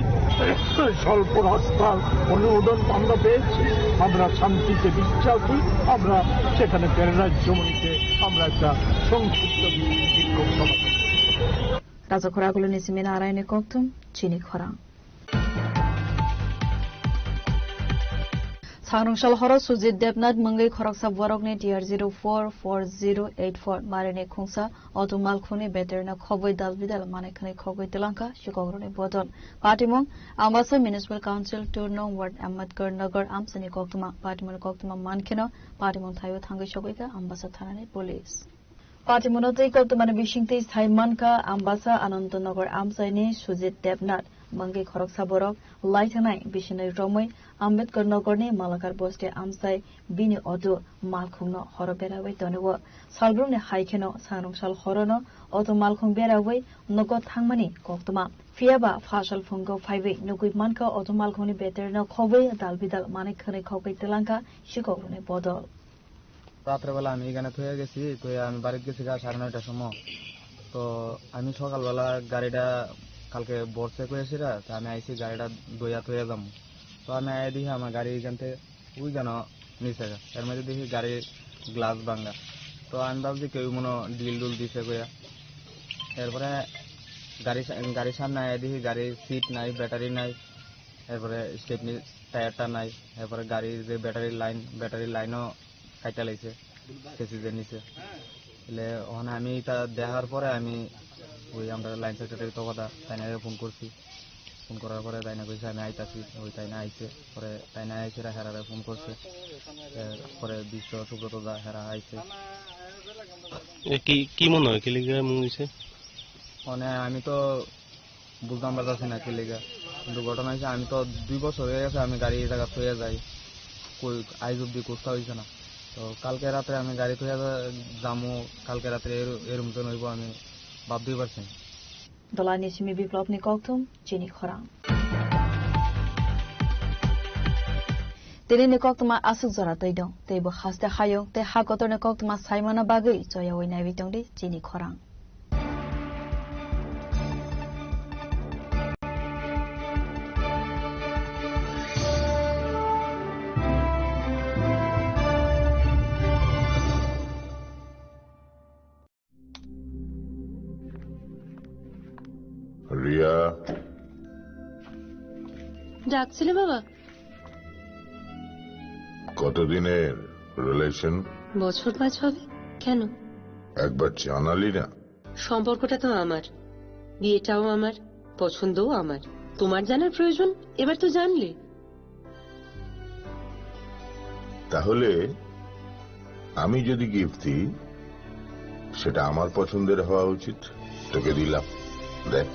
স্বল্প রাস্তার অনুমোদন আমরা পেয়েছি আমরা শান্তিতে বিশ্বাসী আমরা সেখানে প্যারাডাইস জমনিতে আমরা একটা সংক্ষিপ্ত বিক্ষোভ সভা রাজখরাগুলো নিসিমিনা আরাইনে কক্তুম চিনি খরাং Sangrongshal Horo Sujit Debnath Mangai Khoraksa Borokne TR044084 Marine Khungsa Otumal Khuni Beterna Khoboi Dalbidal Manekhani Khogoi Telanka Shikogrone Bodon Patimong Ambasa Municipal Council Turno Ward Ahmadgar Nagar Amsani Koktuma Patimon Koktuma Mankino Patimon Thayo Thangai Shogoika Ambasa Thanane Police Patimonotei Koktumane Bishingte Thaimanka Ambasa Anantanagar Amsaini Sujit Debnath Mangai Khoraksa Borok Laitanai Bishinai Romoi Ambedkar Nagarni Malakar Boste Amsai Bini Odu Malkhungno Horoberawe Donewo Salbrumne Haikeno Sangrongshal Horono Odu Malkhung Berawe Nogo Thangmani Koktuma Fiaba Fashal Fungo 5 Nugui Manka Odu Malkhungni Beterno Khobei Dalbidal Manekhani Khogoi Telanka Shikogrone Bodol রাত্রেবেলা আমি এখানে থয়ে গেছি তো আমি বাড়িতে গেছি 9:30টার সময় তো আমি সকালবেলা গাড়িটা কালকে বর্ষে করেছিরা তো আমি আইছি গাড়িটা দইয়া থয়ে যাবো তো আমি আই দেখি আমার গাড়ি এখান থেকে ওই যেন নিচে এর মধ্যে দেখি গাড়ির গ্লাস ভাঙা তো আমি ভাবছি কেউ মনে ডিল ডুল দিছে কইয়া এরপরে গাড়ির সামনে আই দেখি গাড়ির সিট নাই ব্যাটারি নাই এরপরে স্টেপনি টায়ারটা নাই এরপরে গাড়ির যে ব্যাটারি লাইনও কাটা লাগছে কেসিজের নিচে এলে ওখানে আমি এটা দেখার পরে আমি ওই আমরা লাইন সেক্রেটারি তো কথা তাইনা ফোন করছি ফোন করার পরে তাইনা কইছে আমি আইতাছি ওই তাইনা আইছে পরে তাইনা আইছে হেরারে ফোন করছে পরে বিশ্ব সুব্রত দা হেরা আইছে কি মনে হয় কি লিগা মনে মানে আমি তো বুঝতাম পারছি না কি লিগা কিন্তু ঘটনা হয়েছে আমি তো 2 বছর হয়ে গেছে আমি গাড়ি এই জায়গা থয়ে যাই কই আইজ অব্দি কোস্তা হয়েছে না তো কালকে রাতে আমি গাড়ি থয়ে যামু কালকে রাতে এরম তো নইব আমি ভাবতেই পারছি দলানি সিমি বিপ্লবনি কক্তুম চিনি খরাং তেনে কক্তুমা আসুক জরা তৈদং তেবো হাসতে হায়ং তে হাকতনে কক্তুমা সাইমানা বাগৈ জয়াওই নাইবিতং দে চিনি খরাং রিয়া ডাকছিলে বাবা কতদিনের রিলেশন বছর 5 হবে কেন একবার জানালি না সম্পর্কটা তো আমার বিয়েটাও আমার পছন্দও আমার তোমার জানার প্রয়োজন এবার তো জানলে তাহলে আমি যদি গিফট দিই সেটা আমার পছন্দের হওয়া উচিত। তোকে দিলাম, দেখ।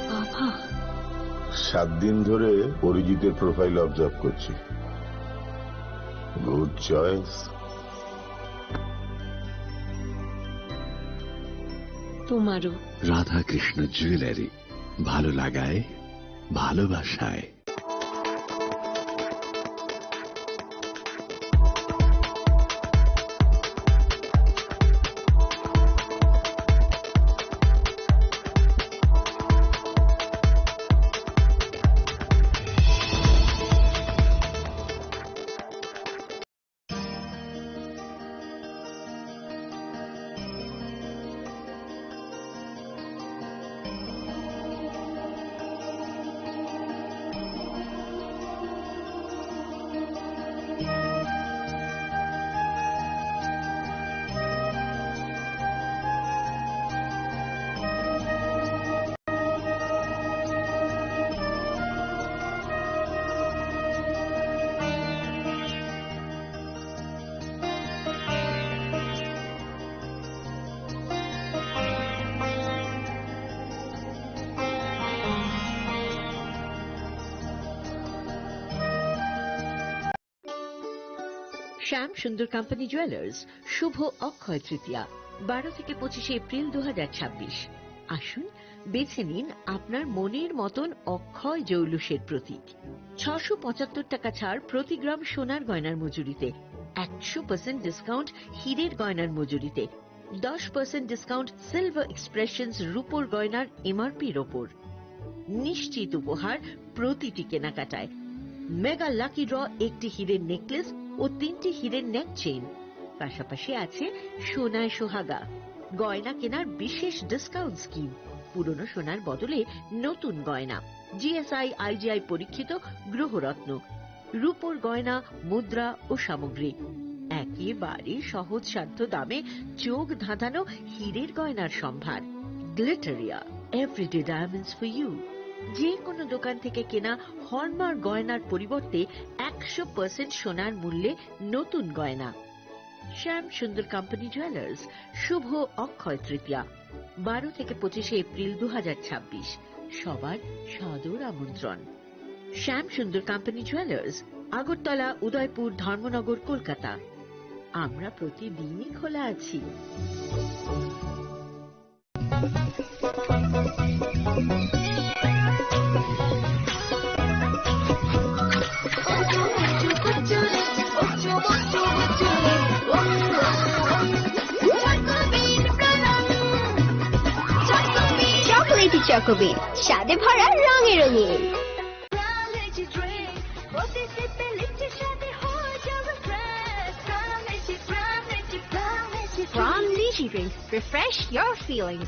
বাবা, 7 দিন ধরে অরিজিতের প্রোফাইল অবজার্ভ করছি। Good choice. তোমারও। রাধা কৃষ্ণ জুয়েলারি, ভালো লাগায় ভালোবাসায়। শ্যাম সুন্দর কোম্পানি জুয়েলার্স শুভ অক্ষয় তৃতীয়া 12 থেকে 25 এপ্রিল 2026। আসুন বেছে নিন আপনার মনের মতন অক্ষয় জৌলুসের প্রতীক। 675 টাকা ছাড় প্রতি গ্রাম সোনার গয়নার মজুরিতে, 100% ডিসকাউন্ট হীরের গয়নার মজুরিতে, 10% ডিসকাউন্ট সিলভার এক্সপ্রেশনস রূপোর গয়নার এমআরপির ওপর। নিশ্চিত উপহার প্রতিটি কেনাকাটায়। মেগা লাকি ড্র একটি হীরের নেকলেস ও 3টি হীরের নেক চেইন। পাশাপাশি আছে সোনায় সোহাগা। গয়না কেনার বিশেষ ডিসকাউন্ট স্কিম। পুরনো সোনার বদলে নতুন গয়না। জিএসআই আইজিআই পরীক্ষিত গ্রহরত্ন, রূপোর গয়না, মুদ্রা ও সামগ্রী। একেবারে সহজসাধ্য দামে চোখ ধাঁধানো হীরের গয়নার সম্ভার। Glitteria, everyday diamonds for you. যে কোনো দোকান থেকে কেনা হলমার্ক গয়নার পরিবর্তে 100% সোনার মূল্যে নতুন গয়না। শ্যাম সুন্দর কোম্পানি জুয়েলার্স শুভ অক্ষয় তৃতীয়া 12 থেকে 25 এপ্রিল 2026। সবার সাদর আমন্ত্রণ। শ্যাম সুন্দর কোম্পানি জুয়েলার্স, আগরতলা, উদয়পুর, ধর্মনগর, কলকাতা। আমরা প্রতিদিনই খোলা আছি। চকোলেটি চকোবিট, স্বাদে ভরা রঙে রঙিন। From Lychee Drink, refresh your feelings.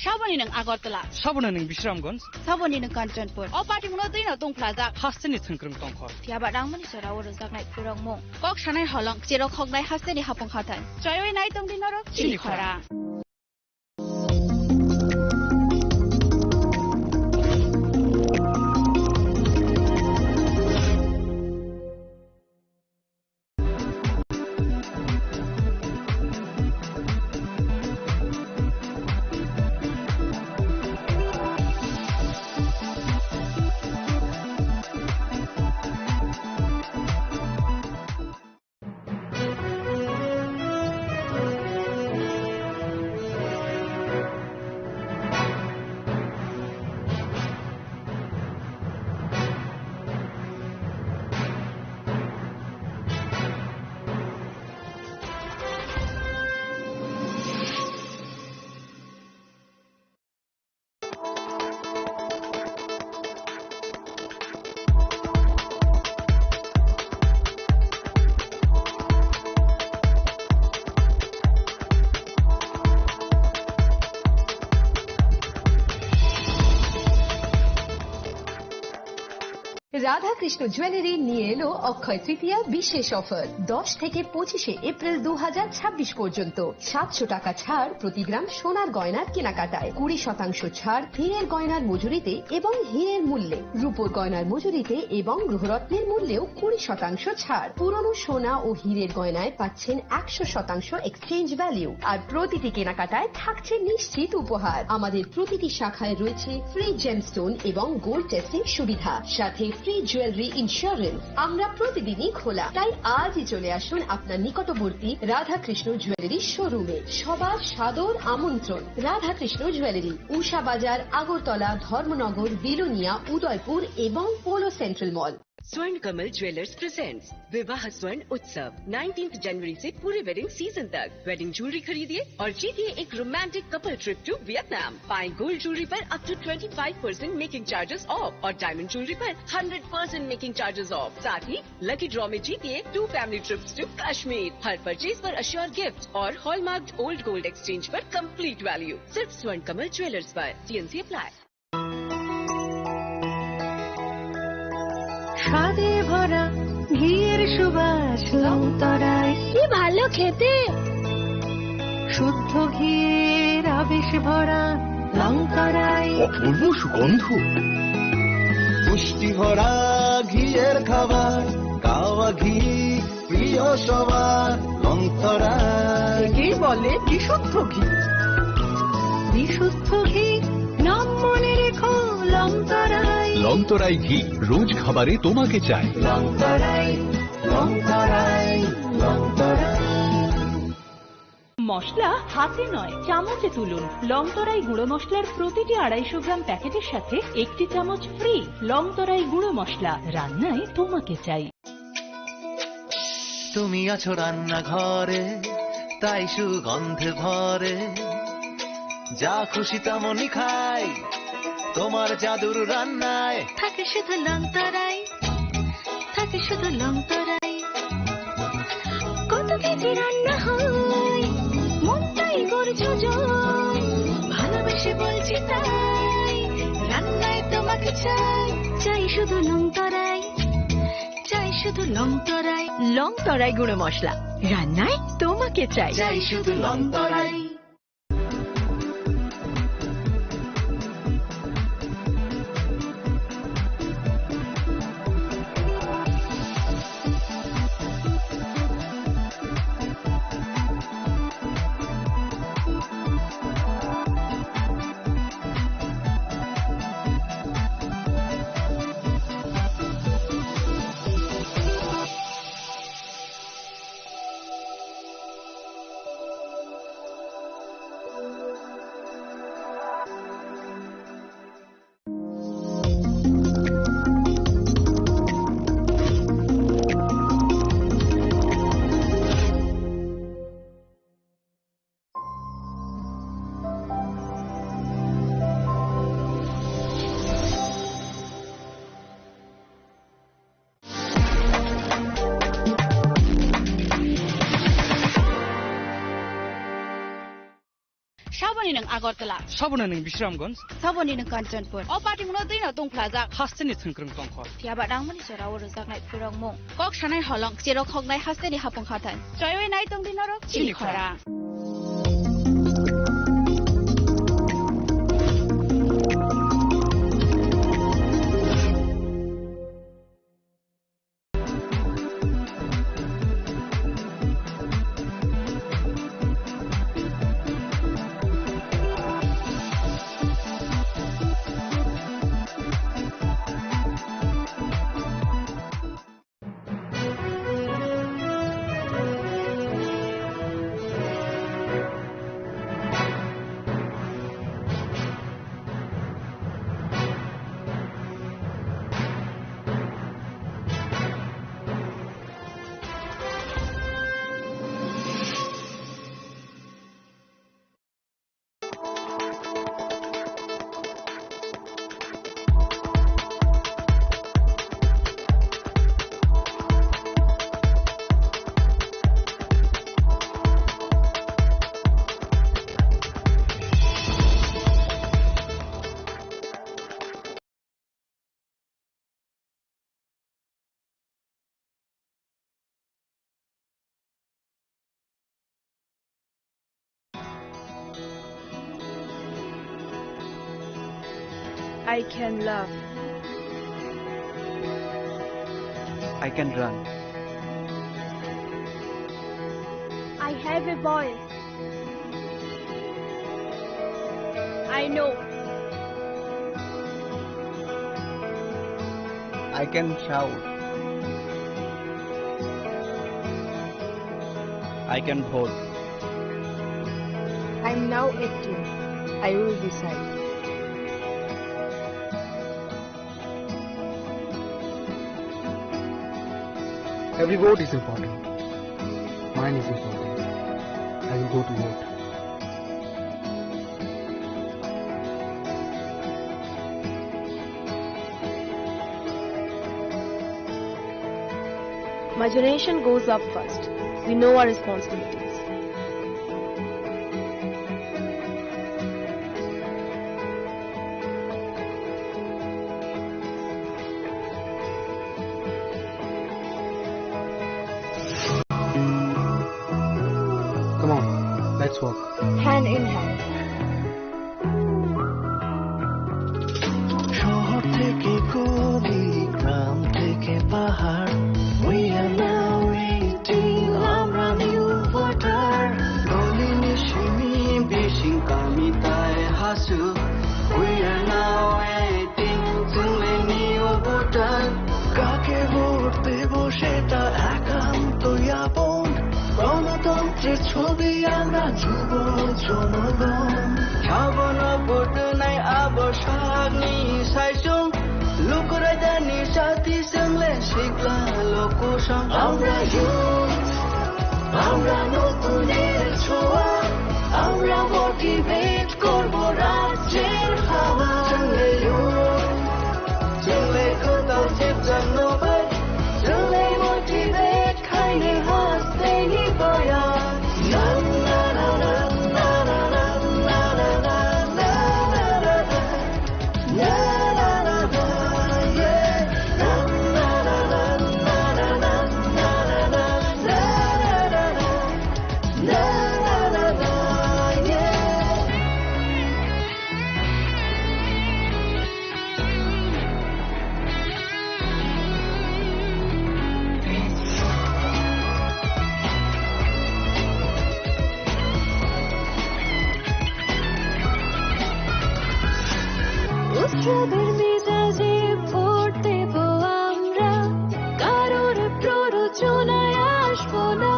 Saboni ng Agartala. Saboni ng Bisramganj. Saboni ng Kanchanpur. O party mo na din na tong plaza. Hasteni thangkrang tongkhor. Tiaba rang mani sara oro zaknai purang mo. Kok shanai halong chiro khognai hasteni hapong khatan. Choyoi nai tong dinaro chili khara. Radhakrishna jewellery নিয়ে এলো অক্ষয় তৃতীয়া বিশেষ offer 10 থেকে 25 April 2026 পর্যন্ত 700 টাকা ছাড় প্রতি গ্রাম সোনার গয়নার কেনাকাটায়, 20% ছাড় হীরের গয়নার মজুরিতে এবং হীরের মূল্যে, রূপোর গয়নার মজুরিতে এবং গ্রহরত্নের মূল্যেও 20% ছাড়। পুরনো সোনা ও হীরের গয়নায় পাচ্ছেন 100% এক্সচেঞ্জ ভ্যালু, আর প্রতিটি কেনাকাটায় থাকছে নিশ্চিত উপহার। আমাদের প্রতিটি শাখায় রয়েছে ফ্রি জেমস্টোন এবং গোল্ড টেস্টিং সুবিধা, সাথে ফ্রি জুয়েলারি ইন্স্যুরেন্স। আমরা প্রতিদিনই খোলা, তাই আজই চলে আসুন আপনার নিকটবর্তী রাধাকৃষ্ণ জুয়েলারি শোরুমে। সবার সাদর আমন্ত্রণ। রাধাকৃষ্ণ জুয়েলারি, উষা বাজার, আগরতলা, ধর্মনগর, বিলোনিয়া, उदयपुर एवं पोलो सेंट्रल मॉल। स्वर्ण कमल ज्वेलर्स प्रेजेंट्स विवाह स्वर्ण उत्सव 19 जनवरी से पूरे वेडिंग सीजन तक। वेडिंग ज्वेलरी खरीदिए और जीतिए एक romantic couple trip to Vietnam. पाएं गोल्ड ज्वेलरी पर up to 25% making charges off और डायमंड ज्वेलरी पर 100% मेकिंग चार्जेस ऑफ। साथ ही लकी ड्रॉ में जीतिए 2 फैमिली ट्रिप्स टू कश्मीर। हर परचेज पर अश्योर गिफ्ट और हॉलमार्क्ड ओल्ड गोल्ड एक्सचेंज पर कंप्लीट वैल्यू। सिर्फ स्वर्ण कमल ज्वेलर्स पर। TNC apply. স্বাদে ভরা ঘিয়ের সুবাস লংতরায়, কি ভালো খেতে। শুদ্ধ ঘিয়ের আবেশ ভরা লংতরায়, অপূর্ব সুগন্ধ। পুষ্টি ভরা ঘিয়ের খাবার, কাওয়া ঘি প্রিয় সবার লংতরায়। কি বলে বিশুদ্ধ ঘি? বিশুদ্ধ ঘি নাম মনে রেখো লংতরায়। লংতরাই ঘি রোজ খাবারে তোমাকে চাই। লংতরায়, লংতরায়, লংতরায়। মশলা হাতে নয় চামচে তুলুন। লংতরাই গুঁড়ো মশলার প্রতিটি 250 গ্রাম প্যাকেটের সাথে 1 চামচ ফ্রি। লংতরাই গুঁড়ো মশলা, রান্নায় তোমাকে চাই। তুমি আছো রান্নাঘরে, তাই সুগন্ধে ভরে, যা খুশি তেমনই খাই তোমার জাদুর রান্নায়। থাকে শুধু লংতরাই, থাকে শুধু লংতরাই। কত কেজি রান্না হয়, মনটাই করছো জয়। ভালোবেসে বলছি তাই, রান্নায় তোমাকে চাই। চাই শুধু লংতরাই, চাই শুধু লংতরাই। লংতরাই গুঁড়ো মশলা, রান্নায় তোমাকে চাই। চাই শুধু লংতরাই। साबनी नों आगरतला, साबना नों विश्रामगंज, साबनी नों कांचनपुर, अ पार्टी मुनो दैनो दंफ्लाजा, हास्टेनि थोंख्रों तंखर, फियाबा दांमनि सराव रोजाकनाय फुरंमु, कक सानाय हलं, जेराव खगनाय हास्टेनि हाफंखाथाय, जयवे नाय दंदिनरो चिलिखरा। I can love. I can run. I have a voice. I know. I can shout. I can vote. I'm now 18. I will decide. Every vote is important. Mine is important. I will go to vote. My generation goes up first. We know our responsibilities. Come on, let's walk. Hand in hand. শহর থেকে গলি, গ্রাম থেকে পাহাড়, we are now 18, আমরা new voter. গলি নিশিমি বিশিং কামিতায় Hasu, we are now 18, जोंलाय new voter. কাকে vote দেব সেটা একান্তই আপন, গণতন্ত্রের ছবি আমরা যুব জনগণ. সাবন ভোট নাই আবসাগনি সাইসং, লুকুরাইদানি সাথী সঙ্গে শিখলা লোকসং. আমরা youth, আমরা নতুনের ছোঁয়া, আমরা মোটিভেট করব রাজ্যের হাওয়া. সঙ্গে youth, সঙ্গে কোথাও চিপচানো, সঙ্গে মোটিভেট খাইনে হাসতে নিবয়া. না না না না না না না না না না না না না না na na na yeah na na na na na na na na na na na na yeah. উৎসবের মেজাজে ভোট দেব আমরা, কারোর প্ররোচনায় আসবো না।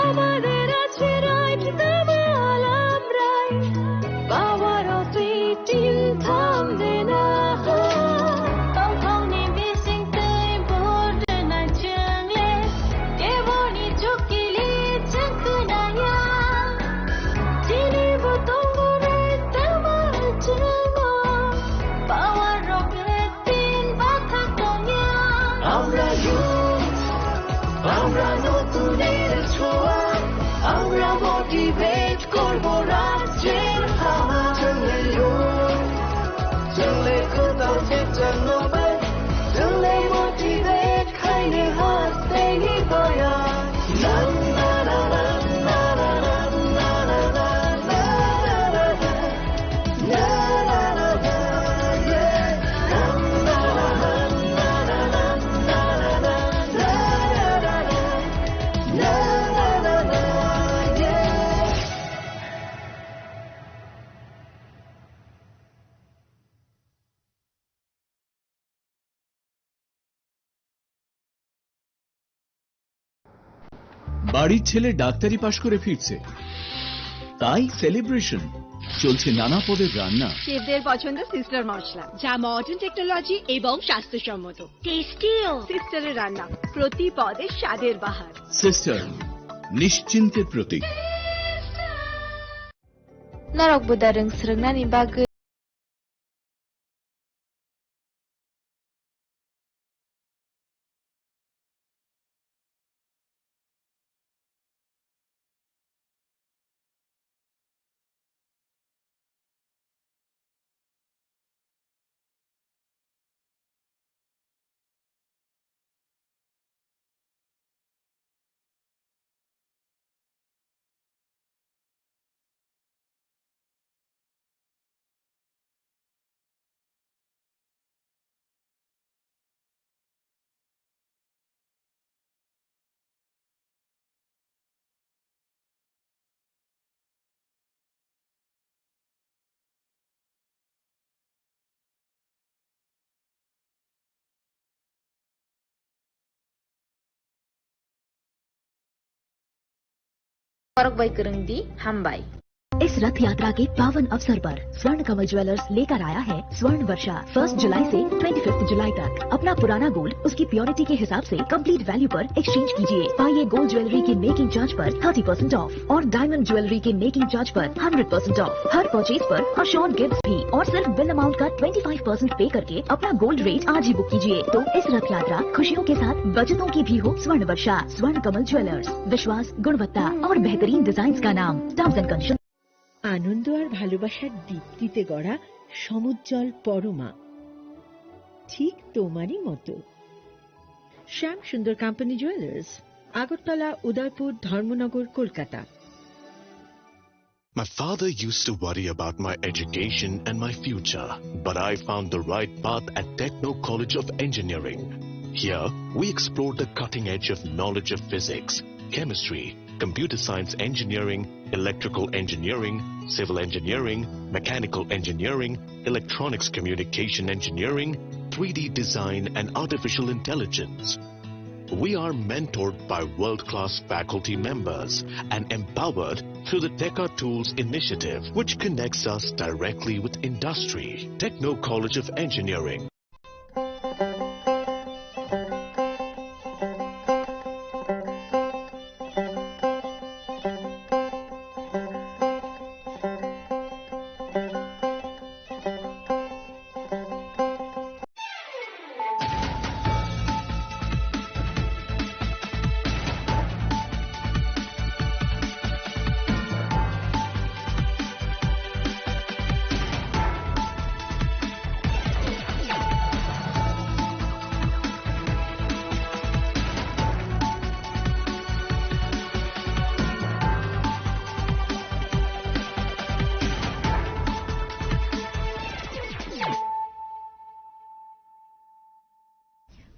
আমাদের আছে রাইট, দামাল আমরাই, পাওয়ার অফ 18 থামবে না। তখনই বিসিংতাই ভোটনা চাংলে, কেবনি চকিলি চাকনায়া, চিনিব তোমারে দামাল চামা, পাওয়ার অফ 18 বাধা কমিয়া। আমরা youth, আমরা নতুনের ছোঁয়া, আমরা মোটিভেট করব রাজ্যের হাওয়া. সঙ্গে youth, সঙ্গে কোথাও চিপচানো, সঙ্গে মোটিভেট খাইনে হাসতে নিবয়া. না না না না না না না না না না na na na na yeah na na na na na na na na na na na na yeah. বাড়ির ছেলে ডাক্তারি পাশ করে ফিরছে, তাই সেলিব্রেশন চলছে নানা পদের রান্না। শেফদের পছন্দ সিস্টার মশলা, যা মডার্ন টেকনোলজি এবং স্বাস্থ্যসম্মত। টেস্টিও সিস্টারের রান্না, প্রতি পদে স্বাদের বাহার। সিস্টার, নিশ্চিন্তের প্রতীক। Narok budareng srengna ni bagui परकबाई करंगदी हमबाई। इस रथ यात्रा के पावन अवसर पर स्वर्ण कमल ज्वेलर्स लेकर आया है स्वर्ण वर्षा। 1 जुलाई से 25 जुलाई तक अपना पुराना गोल्ड उसकी प्योरिटी के हिसाब से कंप्लीट वैल्यू पर एक्सचेंज कीजिए। पाइए गोल्ड ज्वेलरी की मेकिंग चार्ज पर 30% ऑफ और डायमंड ज्वेलरी के मेकिंग चार्ज पर 100% ऑफ। हर परचेज पर अशोर्ड गिफ्ट भी और सिर्फ बिल अमाउंट का 25% पे करके अपना गोल्ड रेट आज ही बुक कीजिए। तो इस रथ यात्रा खुशियों के साथ बचतों की भी हो स्वर्ण वर्षा। स्वर्ण कमल ज्वेलर्स, विश्वास, गुणवत्ता और बेहतरीन डिजाइन का नाम। Terms and condition. আনন্দ আর ভালোবাসার দীপ্তিতে গড়া সমুজ্জ্বল পরমা, ঠিক তোমারই মতো। শ্যাম সুন্দর company jewellers, Agartala, Udaipur, Dharmanagar, Kolkata. My father used to worry about my education and my future, but I found the right path at Techno College of Engineering. Here, we explored the cutting edge of knowledge of physics, chemistry, computer science engineering, electrical engineering, civil engineering, mechanical engineering, electronics communication engineering, 3D design and artificial intelligence. We are mentored by world-class faculty members and empowered through the Tekka Tools initiative, which connects us directly with industry. Techno College of Engineering.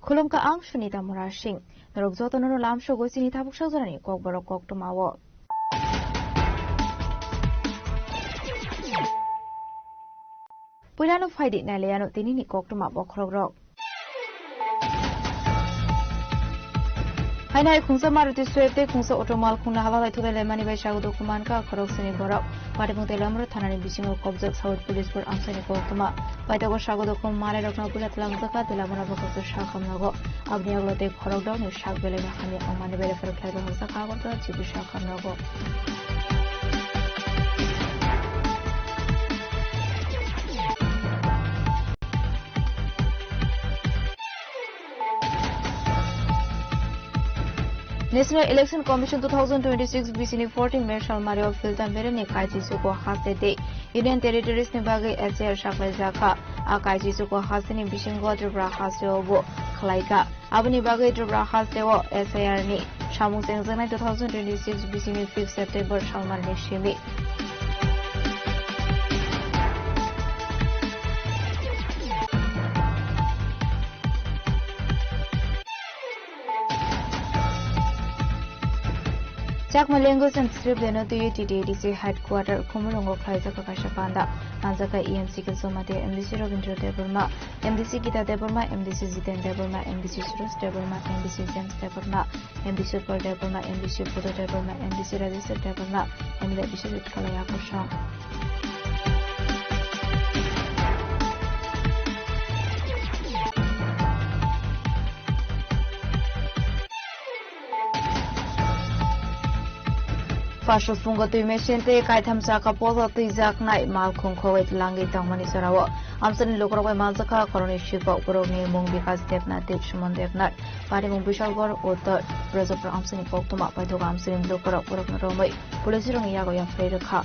Khulum ka ang Sunita Murashing, Narogzoto no lam show go sinita bukshazani, kok barok kok tumawo. Pulano Friday Naliano Tinini kok tumawo krogrok. Hainai Kunsa Maruti Swete Kunsa Otomal Kuna Havala to the Lemani by Shago Kumanka, Koroksini Borok, Padimon Telamur, Tanani Bisimo Kobzak, South Police for Amsani Kokuma, by the Washago Kumare of Napulat Lamzaka, the Lamana of Shakamago, Abniagote Korogdon, Shak Belemahani, and Manibele for Kado Sakago, Chibu Shakamago. National Election Commission 2026 BCN 14 Marshal Mario Filtan Verene Kaiji Suko Hase de Indian Territories ne bagai SR Shakla Zaka Akaiji Suko Hasini Bishingo Dubra Haseo Klaika Abani bagai Dubra Haseo SAR ni Shamu Sengzana 2026 BCN 5 September Shalman Nishimi. Jack Malengos and Strip Leno to UTDC headquarter Kumulongo Kaisa Kakashapanda, Anzaka EMC Kilsomate, MDC Robindra Deburma, MDC Gita Deburma, MDC Ziten Deburma, MDC Surus Deburma, MDC Zems Deburma, MDC Per Deburma, MDC Puto Deburma, MDC Register Deburma, MDC Kalayako Shong. Fasho fungo tu imeshente kaitam saka pozo tu izak nai mal khongkhoi langi tangmani sarawo amsani lokrokai malzaka koroni shipa koroni mung bikas devna tip shumon devna pari mung bishalgor otar brezopra amsani koktuma paitoga amsani lokro korok naromai pulisirong yago ya freirkha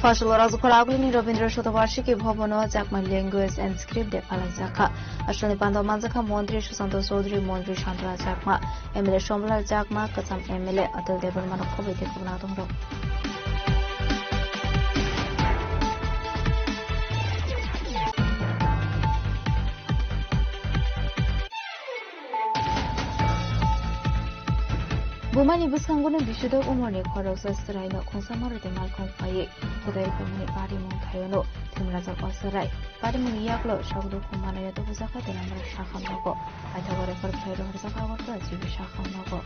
Fasal Razukalaglini Ravindra Shotavarshiki Bhavano Jakma Language and Script de Palazaka Ashwani Pando Manzaka Mondri Shusanto Sodri Mondri Chandra Jakma Emile Shomla Jakma Katsam Emile Atal Deburman Kobe Kunatumro. Bumani Busangunu Bishudo Umoni Korosa Sraino Konsamaru de Malcolm Faye, Today Bumani Badi Montayono, Timraza Osarai, Badimuni Yaklo, Shagdo Kumana Yatobuzaka, the number of Shahamago, I told a for Pedro Zaka, you Shahamago.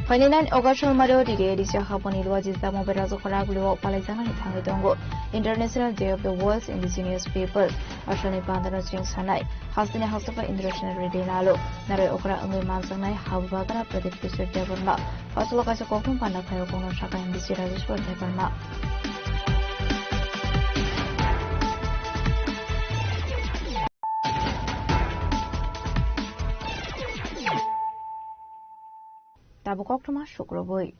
Paninan Ogashal Mario Dige, Edisha Haponi Lodges, the Moberazo Coraglo, Palazana, Tangadongo, International Day of the World's Indigenous People, Ashani Pandana Ching Sanai, Hastina Hasafa International Redinalo, Nare Okra Umi Mansanai, Havagara, Pradesh District Devarna, Fasulakasa Kokum Panakayo Shaka and Bisira for Devarna. Tabukokma Shukroboi.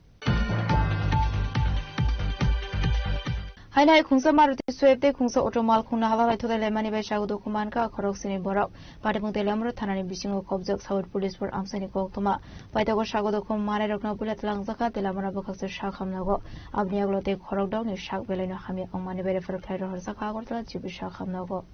Hainai Kunsa Maruti Swepte Kunsa Otomal Kunahala to the Lemani Beshago Dokumanka, Koroxini Borok, Patamutelamro, Tanani Bishingo Kobjak, South Police for Amsani Kokuma, Patago Shago Dokumare Roknapulat Langzaka, the Lamara Bokas Shakamnago, Abniaglote Korokdon, Shak Veleno Hami on Manibere for Claro Saka, Chibisakamnago.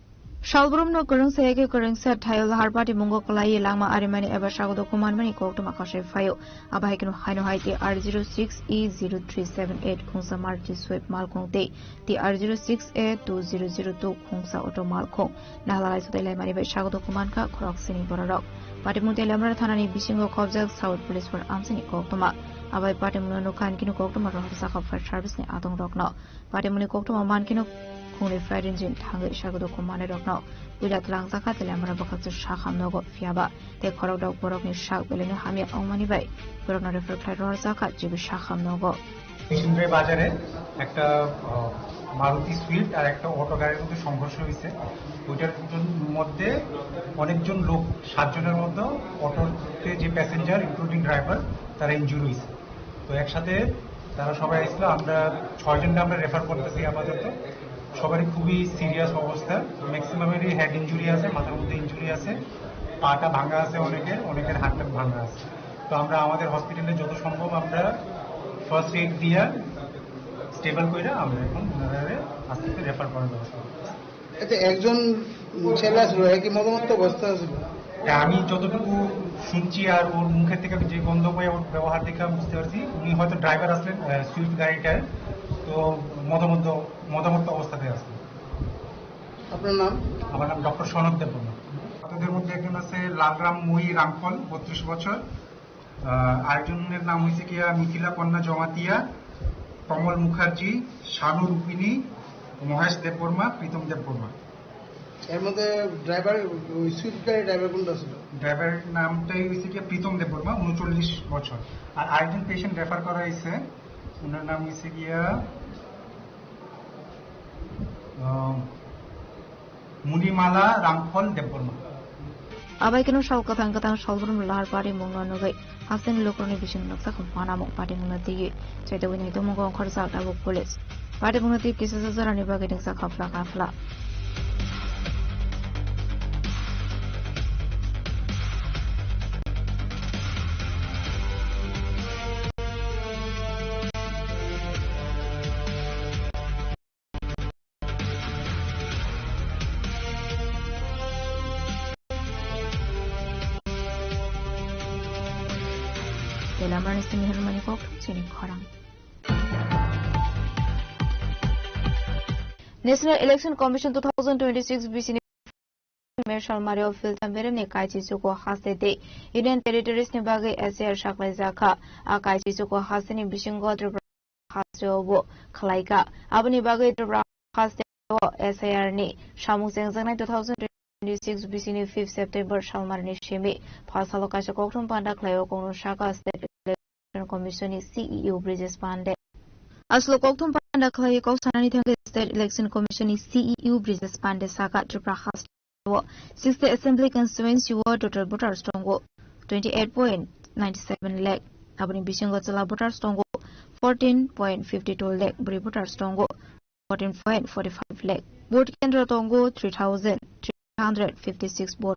Shalbrum no current Seke current set Tail Harpati Mungo Kolai Lama Arimani Ebashago Dokumani Kok to Makashe Fayo, Abahino Hino Haiti R06E0378 Kunsa Marti Sweep Malkong Day, the R06A2002 Kunsa Auto Malkong, Nala to the Lemani Beshago Dokumanka, Koroxini Borok, Patimuti Lamra Tanani Bishingo Kobjak, South Police for Amsini Kokuma. Abai Patimuno Kankino Kokuma Saka for Service in Adong Rokno, Patimuni Kokuma Mankino. Only Friday engine Tango Shago Kumane Rokno, Without Langzaka, the Lamara Bokas Shaham Nogo, Fiaba, the Korok Borok in Shak, Beleno Hamia Omani Bay, Borok refer Claro Zaka, Jibi Shaham Nogo. Shindre Bazare, actor Maruti Swift, actor Auto Garden to Shongosho is a Twitter Mode, Onekjun Look, Shajoner Modo, Auto passenger, including driver, তার injury হয়েছে তো একসাথে তারা সবাই আসলো আমরা 6 জন আমরা refer করতেছি আপাতত সবারই খুবই সিরিয়াস অবস্থা ম্যাক্সিমামেরই হেড ইনজুরি আছে মাথার মধ্যে ইনজুরি আছে পাটা ভাঙা আছে অনেকের হাতটা ভাঙা আছে তো আমরা আমাদের হসপিটালে যত সম্ভব আমরা ফার্স্ট এইড দিয়া স্টেবল কইরা আমরা এখন ওনারে আস্তে আস্তে রেফার করার ব্যবস্থা করতেছি এতে একজন ছেলে আসলো একই মতো অবস্থা ছিল আমি যতটুকু শুনছি আর ওর মুখের থেকে যে গন্ধ পাই ওর ব্যবহার দেখে আমি বুঝতে পারছি উনি হয়তো ড্রাইভার আসলেন সুইফট গাড়িটার তো মদমত্ত অবস্থাতে আসলেন আপনার নাম আমার নাম ডক্টর সনদ দেববর্মা আপনাদের মধ্যে একজন আছে লালরাম মই রামফল 32 বছর আরেকজনের নাম হয়েছে কি মিথিলা কন্যা জমাতিয়া কমল মুখার্জি শানু রূপিনী মহেশ দেববর্মা প্রীতম দেববর্মা এর মধ্যে ড্রাইভার সুইফট গাড়ি ড্রাইভার কোনটা ছিল ড্রাইভার নামটাই হয়েছে কি প্রীতম দেববর্মা 39 বছর আর আরেকজন পেশেন্ট রেফার করা হয়েছে ওনার নাম হয়েছে গিয়া মুনিমালা রামফল Debbarma Abaikano Shalkatang Katang Shalbrum Lar Party Munganogay, Hasan Lokroni Vision of Sakam Panamo Party Munati, Chetawin Tomongo Korsaka Police. Party Munati pieces are never getting Sakafla. National Election Commission 2026 BC Marshal Mario Filtambere ne Kaichi Suko Hasete Union Territories ne Bagay SR Shaklai Zaka Akaichi Suko Haseni Bishingo Hasobo Kalaika Abani Bagay Haseo SAR ne Shamu Sengzanai 2026 BC 5 September Shalmarni Shimi Pasalokasha Koktum Panda Klayo Kono Shaka State Election Commission CEO Bridges Pande Aslo Koktum Panda Klayo Sanani State Election Commission CEO Bridges Pande Saka Tripra Has 6th Assembly Constituency Ward Total Voter Stongo 28.97 lakh Abani Bishingo Zala Voter Stongo 14.52 lakh Bri Voter Stongo 14.45 lakh Vote Kendra Tongo 3,356 votes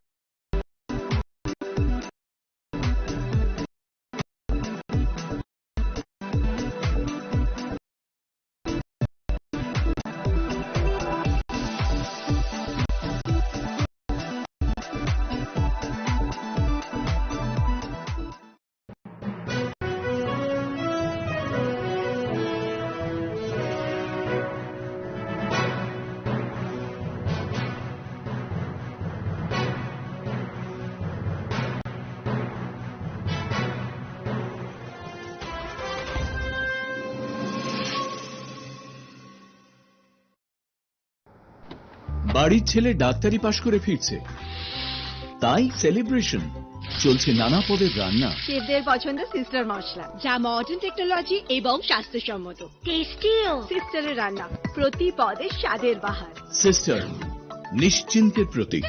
বাড়ির ছেলে ডাক্তারি পাশ করে ফিরছে, তাই celebration. চলছে নানা পদের রান্না। শেফদের পছন্দ সিস্টার মশলা, যা মডার্ন টেকনোলজি এবং স্বাস্থ্যসম্মত। টেস্টিও সিস্টারের রান্না, প্রতি পদে স্বাদের বাহার। সিস্টার, নিশ্চিন্তের প্রতীক।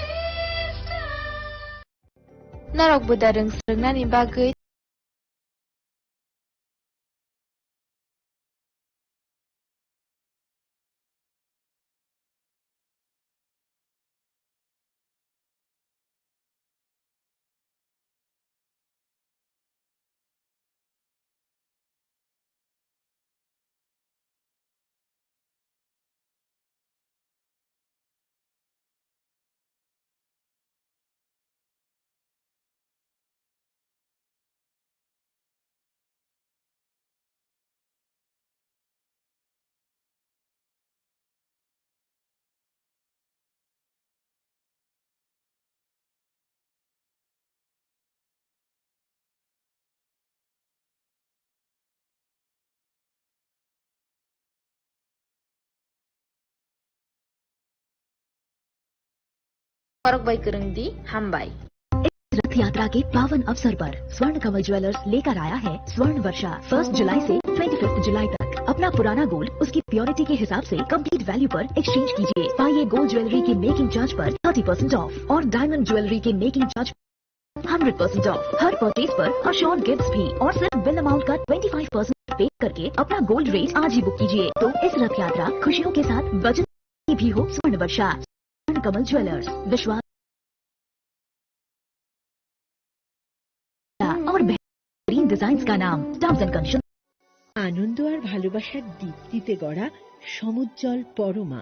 Narok budareng serengnani bagai Parok bai kerengdi hambai. रथ यात्रा के पावन अवसर पर स्वर्ण कमल ज्वेलर्स लेकर आया है स्वर्ण वर्षा। 1 जुलाई से 25 जुलाई तक अपना पुराना गोल्ड उसकी प्योरिटी के हिसाब से कंप्लीट वैल्यू पर एक्सचेंज कीजिए। पाइए गोल्ड ज्वेलरी के मेकिंग चार्ज पर 30% ऑफ और डायमंड ज्वेलरी के making charge 100% of. Her purchase पर अशोर्ड गिफ्ट्स भी और सिर्फ बिल अमाउंट का 25% पे करके अपना गोल्ड रेट आज ही बुक कीजिए। तो इस रथ यात्रा खुशियों के साथ बचत भी हो। स्वर्ण वर्षा, स्वर्ण कमल ज्वेलर्स, विश्वास और बेहतरीन डिजाइन का नाम। Terms and condition. আনন্দ আর ভালোবাসার দীপ্তিতে গড়া সমুজ্জ্বল পরমা,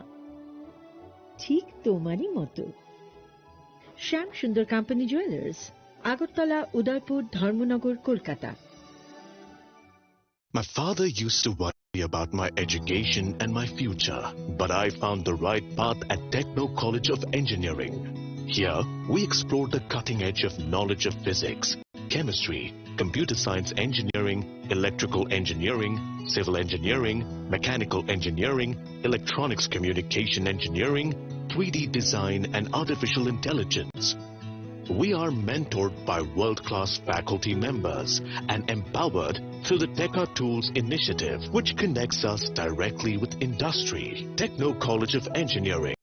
ঠিক তোমারই মতো। শ্যাম সুন্দর company jewellers, Agartala, Udaipur, Dharmanagar, Kolkata. My father used to worry about my education and my future, but I found the right path at Techno College of Engineering. Here, we explored the cutting edge of knowledge of physics, chemistry, computer science engineering, electrical engineering, civil engineering, mechanical engineering, electronics communication engineering, 3D design and artificial intelligence. We are mentored by world-class faculty members and empowered through the Tekka Tools initiative, which connects us directly with industry. Techno College of Engineering.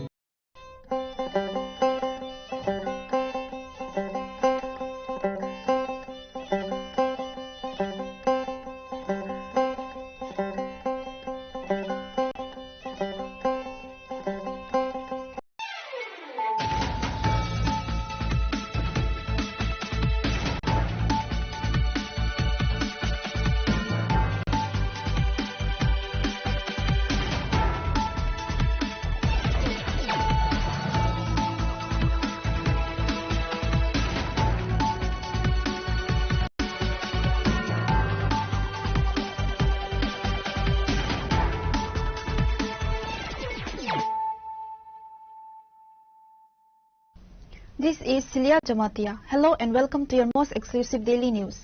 This is Celia Jamatia. Hello and welcome to your most exclusive daily news.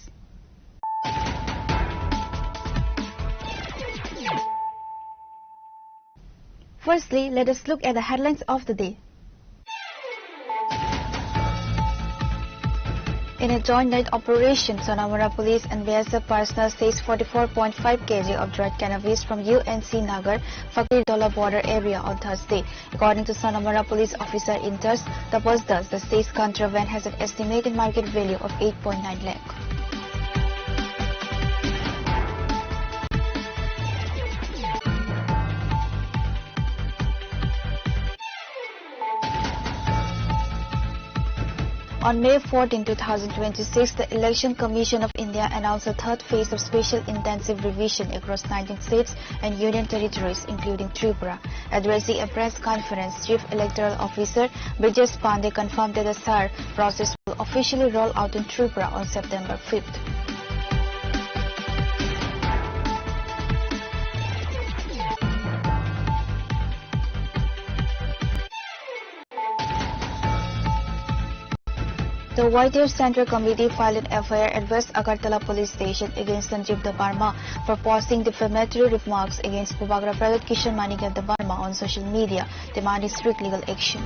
Firstly, let us look at the headlines of the day. In a joint night operation, Sonamura Police and BSF personnel seized 44.5 kg of dried cannabis from UNC Nagar, Fakirdollah border area on Thursday. According to Sonamura Police officer Inters, the seized contraband has an estimated market value of 8.9 lakh. On May 14, 2026, the Election Commission of India announced the third phase of special intensive revision across 19 states and union territories, including Tripura. Addressing a press conference, Chief Electoral Officer Brijesh Pandey confirmed that the SAR process will officially roll out in Tripura on September 5th. The Whitehair Central Committee filed an FIR at West Agartala Police Station against Sanjeev Debarma for posting defamatory remarks against Pubagra Pradhat Kishan Manikya Debarma on social media, demanding strict legal action.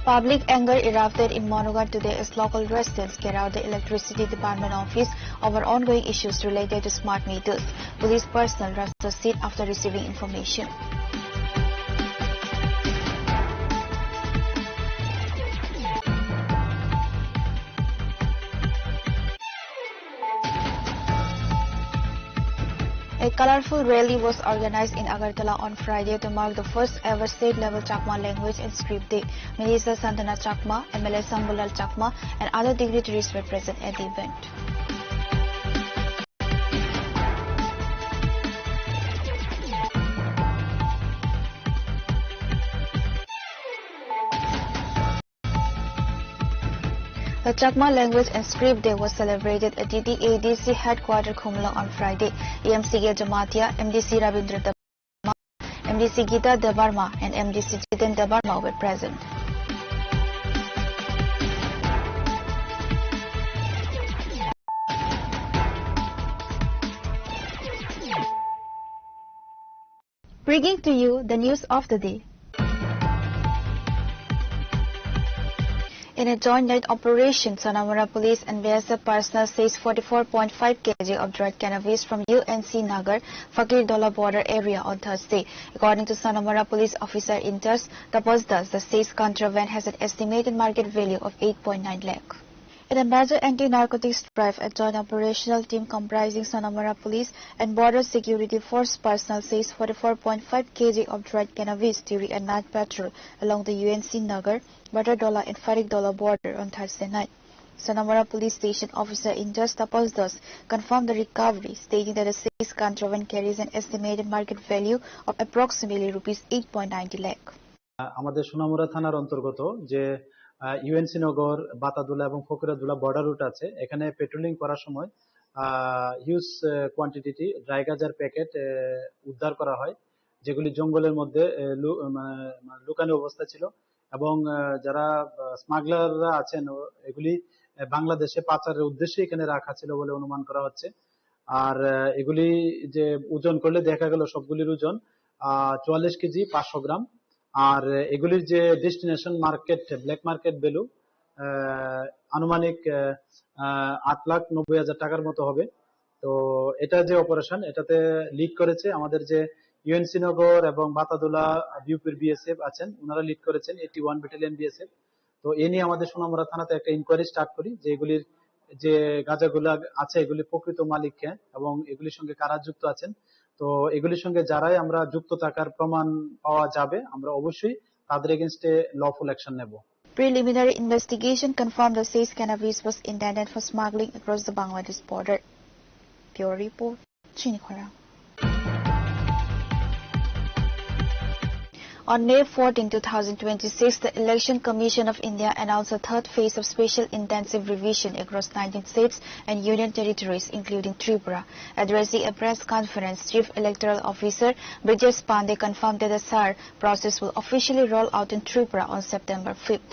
Public anger erupted in Monogat today as local residents carried out the electricity department office over ongoing issues related to smart meters. Police personnel rushed the scene after receiving information. A colorful rally was organized in Agartala on Friday to mark the first ever state-level Chakma language and script day. Minister Santana Chakma, MLA Sambulal Chakma, and other dignitaries were present at the event. The Chakma Language and Script Day was celebrated at DTADC headquarters Khumla on Friday. EMCK Jamatia, MDC Rabindra Debarma, MDC Gita Debarma, and MDC Jiten Debarma were present. Bringing to you the news of the day. In a joint night operation, Sonamura Police and BSF personnel seized 44.5 kg of dried cannabis from UNC Nagar, Fakirdola border area on Thursday. According to Sonamura Police Officer Inters Tapasdas, the seized contraband has an estimated market value of 8.9 lakh. In a major anti-narcotics drive, a joint operational team comprising Sonamura Police and Border Security Force personnel seized 44.5 kg of dried cannabis during a night patrol along the UNC Nagar, Batardola and Farikdola border on Thursday night. Sonamura Police Station Officer Indus Tapasdas confirmed the recovery, stating that the seized contraband carries an estimated market value of approximately rupees 8.90 lakh. আমাদের সোনামুড়া থানার অন্তর্গত যে UNC নগর, বাতাদুলা এবং ফকিরাদুলা border root আছে, এখানে patrolling করার সময় huge quantity dry গাঁজার প্যাকেট উদ্ধার করা হয়, যেগুলি জঙ্গলের মধ্যে লুকানো অবস্থা ছিল এবং যারা স্মাগলাররা আছেন এগুলি বাংলাদেশে পাচারের উদ্দেশ্যে এখানে রাখা ছিল বলে অনুমান করা হচ্ছে। আর এগুলি যে ওজন করলে দেখা গেল সবগুলির ওজন 44 কেজি 500 গ্রাম। আর এগুলির যে destination market, black market value আনুমানিক 8,90,000 টাকার মতো হবে। তো এটা যে অপারেশন, এটাতে লিড করেছে আমাদের যে ইউএনসি নগর এবং বাতাদুলা বিউপির বিএসএফ আছেন, ওনারা লিড করেছেন 81 ব্যাটালিয়ন বিএসএফ। তো এ নিয়ে আমাদের সোনামুড়া থানাতে একটা ইনকোয়ারি স্টার্ট করি যে এগুলির যে গাঁজাগুলো আছে এগুলি প্রকৃত মালিক কে এবং এগুলির সঙ্গে কারা যুক্ত আছেন। তো এগুলির সঙ্গে যারাই আমরা যুক্ত থাকার প্রমাণ পাওয়া যাবে আমরা অবশ্যই তাদের এগেইনস্টে লফুল অ্যাকশন নেব। Preliminary investigation confirmed the seized cannabis was intended for smuggling across the Bangladesh border. Pure report, Chinikhara. On May 14, 2026, the Election Commission of India announced a third phase of special intensive revision across 19 states and union territories, including Tripura. Addressing a press conference, Chief Electoral Officer Brijesh Pandey confirmed that the SAR process will officially roll out in Tripura on September 5th.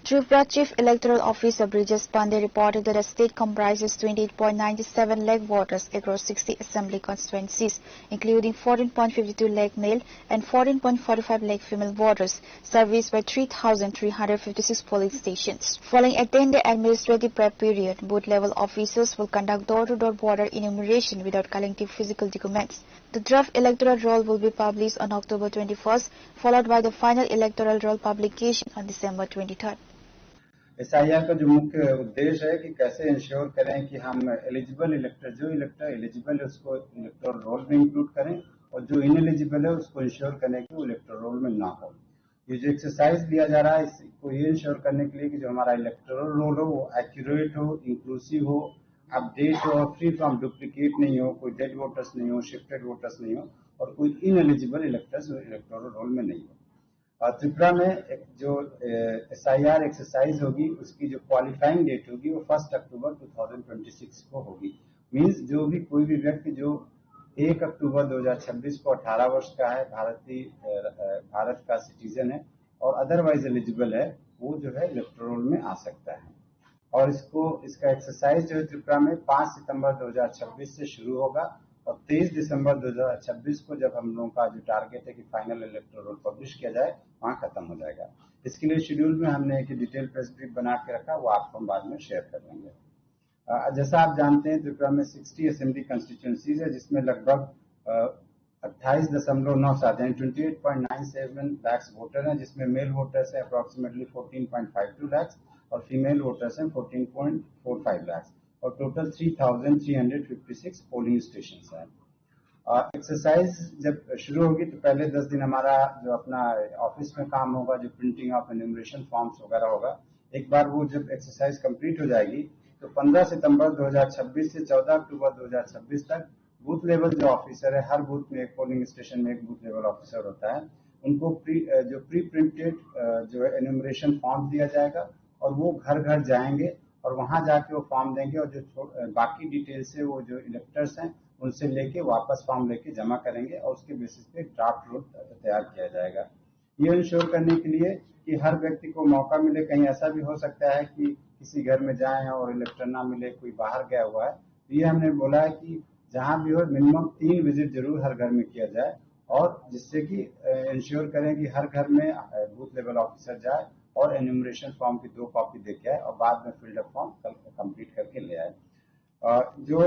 Tripura Chief Electoral Officer Brijesh Pandey reported that the state comprises 28.97 lakh voters across 60 assembly constituencies, including 14.52 lakh male and 14.45 lakh female voters, serviced by 3,356 polling stations. Following a 10-day administrative prep period, booth-level officers will conduct door-to-door voter enumeration without collecting physical documents. The draft electoral roll will be published on October 21st, followed by the final electoral roll publication on December 23rd. SIR का जो मुख्य उद्देश्य है कि कैसे ensure करें कि हम एलिजिबल इलेक्टर, जो इलेक्टर एलिजिबल है उसको इलेक्टोरल रोल में इंक्लूड करें और जो इनएलिजिबल है उसको इंश्योर करें कि वो इलेक्टोरल रोल में ना हो। ये जो एक्सरसाइज लिया जा रहा है इसको ये इंश्योर करने के लिए कि जो हमारा इलेक्टोरल रोल हो वो एक्यूरेट हो, इंक्लूसिव हो, अपडेट हो, फ्री फ्रॉम डुप्लीकेट नहीं हो, कोई डेड वोटर्स नहीं हो, शिफ्टेड वोटर्स नहीं हो और कोई इनएलिजिबल इलेक्टर्स इलेक्टोरल रोल में नहीं हो। और त्रिपुरा में जो एसआईआर एक्सरसाइज होगी उसकी जो क्वालिफाइंग डेट होगी वो 1 अक्टूबर 2026 को होगी। मीन्स जो भी कोई भी व्यक्ति जो 1 अक्टूबर 2026 को 18 वर्ष का है, भारत का सिटीजन है और अदरवाइज एलिजिबल है, वो जो है इलेक्टोरल रोल में आ सकता है। और इसका एक्सरसाइज जो है त्रिपुरा में 5 सितंबर 2026 से शुरू होगा और 23 दिसंबर 2026 को जब हम लोगों का जो टारगेट है कि फाइनल इलेक्टोरल रोल पब्लिश किया जाए, वहां खत्म हो जाएगा। इसके लिए शेड्यूल में हमने एक डिटेल प्रेस ब्रीफ बना के रखा, वो आपको हम बाद में शेयर कर देंगे। जैसा आप जानते हैं त्रिपुरा में 60 असेंबली कंस्टिट्यूएंसीज है, जिसमें लगभग 28.97 यानी 28.97 लाख वोटर हैं, जिसमें मेल वोटर्स है अप्रोक्सीमेटली 14.52 लाख और फीमेल वोटर्स हैं 14.45 लाख और टोटल 3,356 पोलिंग स्टेशन हैं। एक्सरसाइज जब शुरू होगी तो पहले 10 दिन हमारा जो अपना ऑफिस में काम होगा, जो प्रिंटिंग ऑफ एन्यूमरेशन फॉर्म्स वगैरह होगा। एक बार वो जब एक्सरसाइज कंप्लीट हो जाएगी तो 15 सितंबर 2026 से 14 अक्टूबर 2026 तक बूथ लेवल जो ऑफिसर है, हर बूथ में एक पोलिंग स्टेशन में एक बूथ लेवल ऑफिसर होता है, उनको प्री प्रिंटेड जो है एन्यूमरेशन फॉर्म दिया जाएगा और वो घर घर जाएंगे और वहां जाके वो फॉर्म देंगे और जो बाकी डिटेल्स है वो जो इलेक्टर्स हैं उनसे लेके वापस फॉर्म लेके जमा करेंगे और उसके बेसिस पे ड्राफ्ट रोल तैयार किया जाएगा। ये इंश्योर करने के लिए कि हर व्यक्ति को मौका मिले, कहीं ऐसा भी हो सकता है कि किसी घर में जाएं और इलेक्टर ना मिले, कोई बाहर गया हुआ है, तो ये हमने बोला है कि जहां भी हो मिनिमम 3 विजिट जरूर हर घर में किया जाए और जिससे कि इंश्योर करें कि हर घर में बूथ लेवल ऑफिसर जाए और एन्यूमरेशन फॉर्म की 2 कॉपी देके आए और बाद में फिल्ड अप फॉर्म कंप्लीट करके ले आए। जो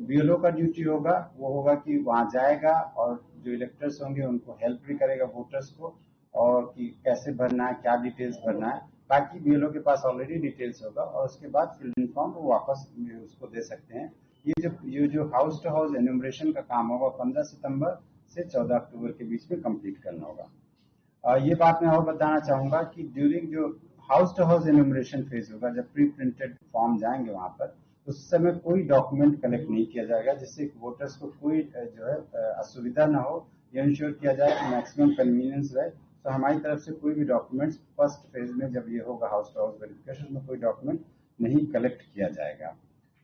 बीएलओ का ड्यूटी होगा वो होगा कि वहां जाएगा और जो इलेक्टर्स होंगे उनको हेल्प भी करेगा वोटर्स को, और कि कैसे भरना है, क्या डिटेल्स भरना है। बाकी बीएलओ के पास ऑलरेडी डिटेल्स होगा और उसके बाद फिल्ड फॉर्म वो वापस उसको दे सकते हैं। ये जो हाउस टू हाउस एन्यूमरेशन का काम होगा 15 सितंबर से 14 अक्टूबर के बीच में कंप्लीट करना होगा। ये बात मैं और बताना चाहूंगा कि ड्यूरिंग जो house to house enumeration phase होगा, जब प्री प्रिंटेड फॉर्म जाएंगे वहां पर, उस समय कोई डॉक्यूमेंट कलेक्ट नहीं किया जाएगा, जिससे वोटर्स को कोई जो है असुविधा ना हो। ये इंश्योर किया जाए कि मैक्सिमम कन्वीनियंस रहे। तो हमारी तरफ से कोई भी डॉक्यूमेंट्स फर्स्ट फेज में जब ये होगा हाउस टू हाउस वेरिफिकेशन में कोई डॉक्यूमेंट नहीं कलेक्ट किया जाएगा।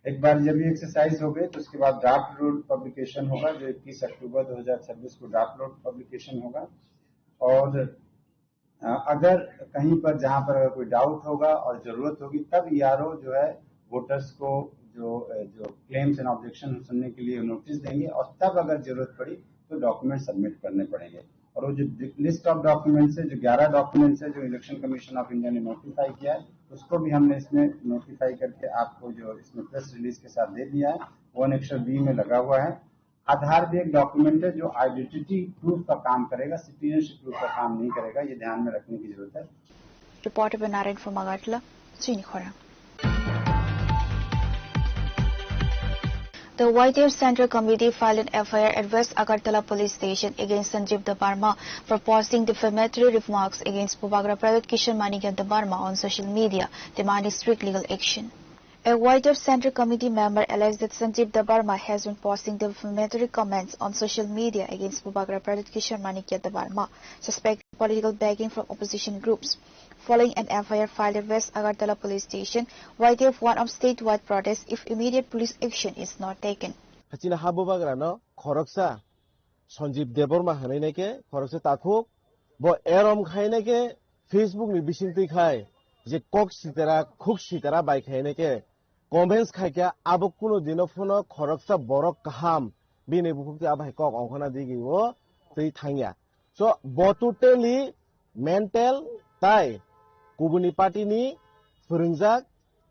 एक बार जब ये एक्सरसाइज हो गई तो उसके बाद ड्राफ्ट रोल पब्लिकेशन होगा, जो 21 अक्टूबर 2026 को ड्राफ्ट रोल पब्लिकेशन होगा। और अगर कहीं पर जहां पर अगर कोई डाउट होगा और जरूरत होगी तब ईआरओ जो है वोटर्स को जो क्लेम्स एंड ऑब्जेक्शन सुनने के लिए नोटिस देंगे और तब अगर जरूरत पड़ी तो डॉक्यूमेंट सबमिट करने पड़ेंगे। और वो जो लिस्ट ऑफ डॉक्यूमेंट्स है, जो 11 डॉक्यूमेंट्स है जो इलेक्शन कमीशन ऑफ इंडिया ने नोटिफाई किया है, उसको भी हमने इसमें नोटिफाई करके आपको जो इसमें प्रेस रिलीज के साथ दे दिया है। वो अनेक्सर बी में लगा हुआ है। आधार भी एक डॉक्यूमेंट है जो आइडेंटिटी प्रूफ का काम करेगा, सिटीजनशिप प्रूफ का काम नहीं करेगा। ये ध्यान में रखने की जरूरत है। रिपोर्टर बनारन from Agartala, Srini Khora. The White Hair Central Committee filed an FIR at West Agartala Police Station against Sanjeev Dabarma for posting defamatory remarks against Pubagra Private Kishan Manikya Dabarma on social media, demanding strict legal action. A White Hair Central Committee member alleged that Sanjeev Dabarma has been posting defamatory comments on social media against Pubagra Private Kishan Manikya Dabarma, suspecting political backing from opposition groups. Following an FIR filed at West Agartala Police Station, White Hair warned of statewide protests if immediate police action is not taken. Hachina Habubagra no Khoroksa Sanjeev Dabarma haneneke Khoroksa takhuk bo erom khaineke Facebook ni bisingti khai je kok sitara khuk sitara bai khaineke comments khaikya abok kuno dinophono Khoroksa borok kaham bine bukukti abai kok onkhona digi o tei thangya. So botuteli mental tai Kubuni party ni Furinzak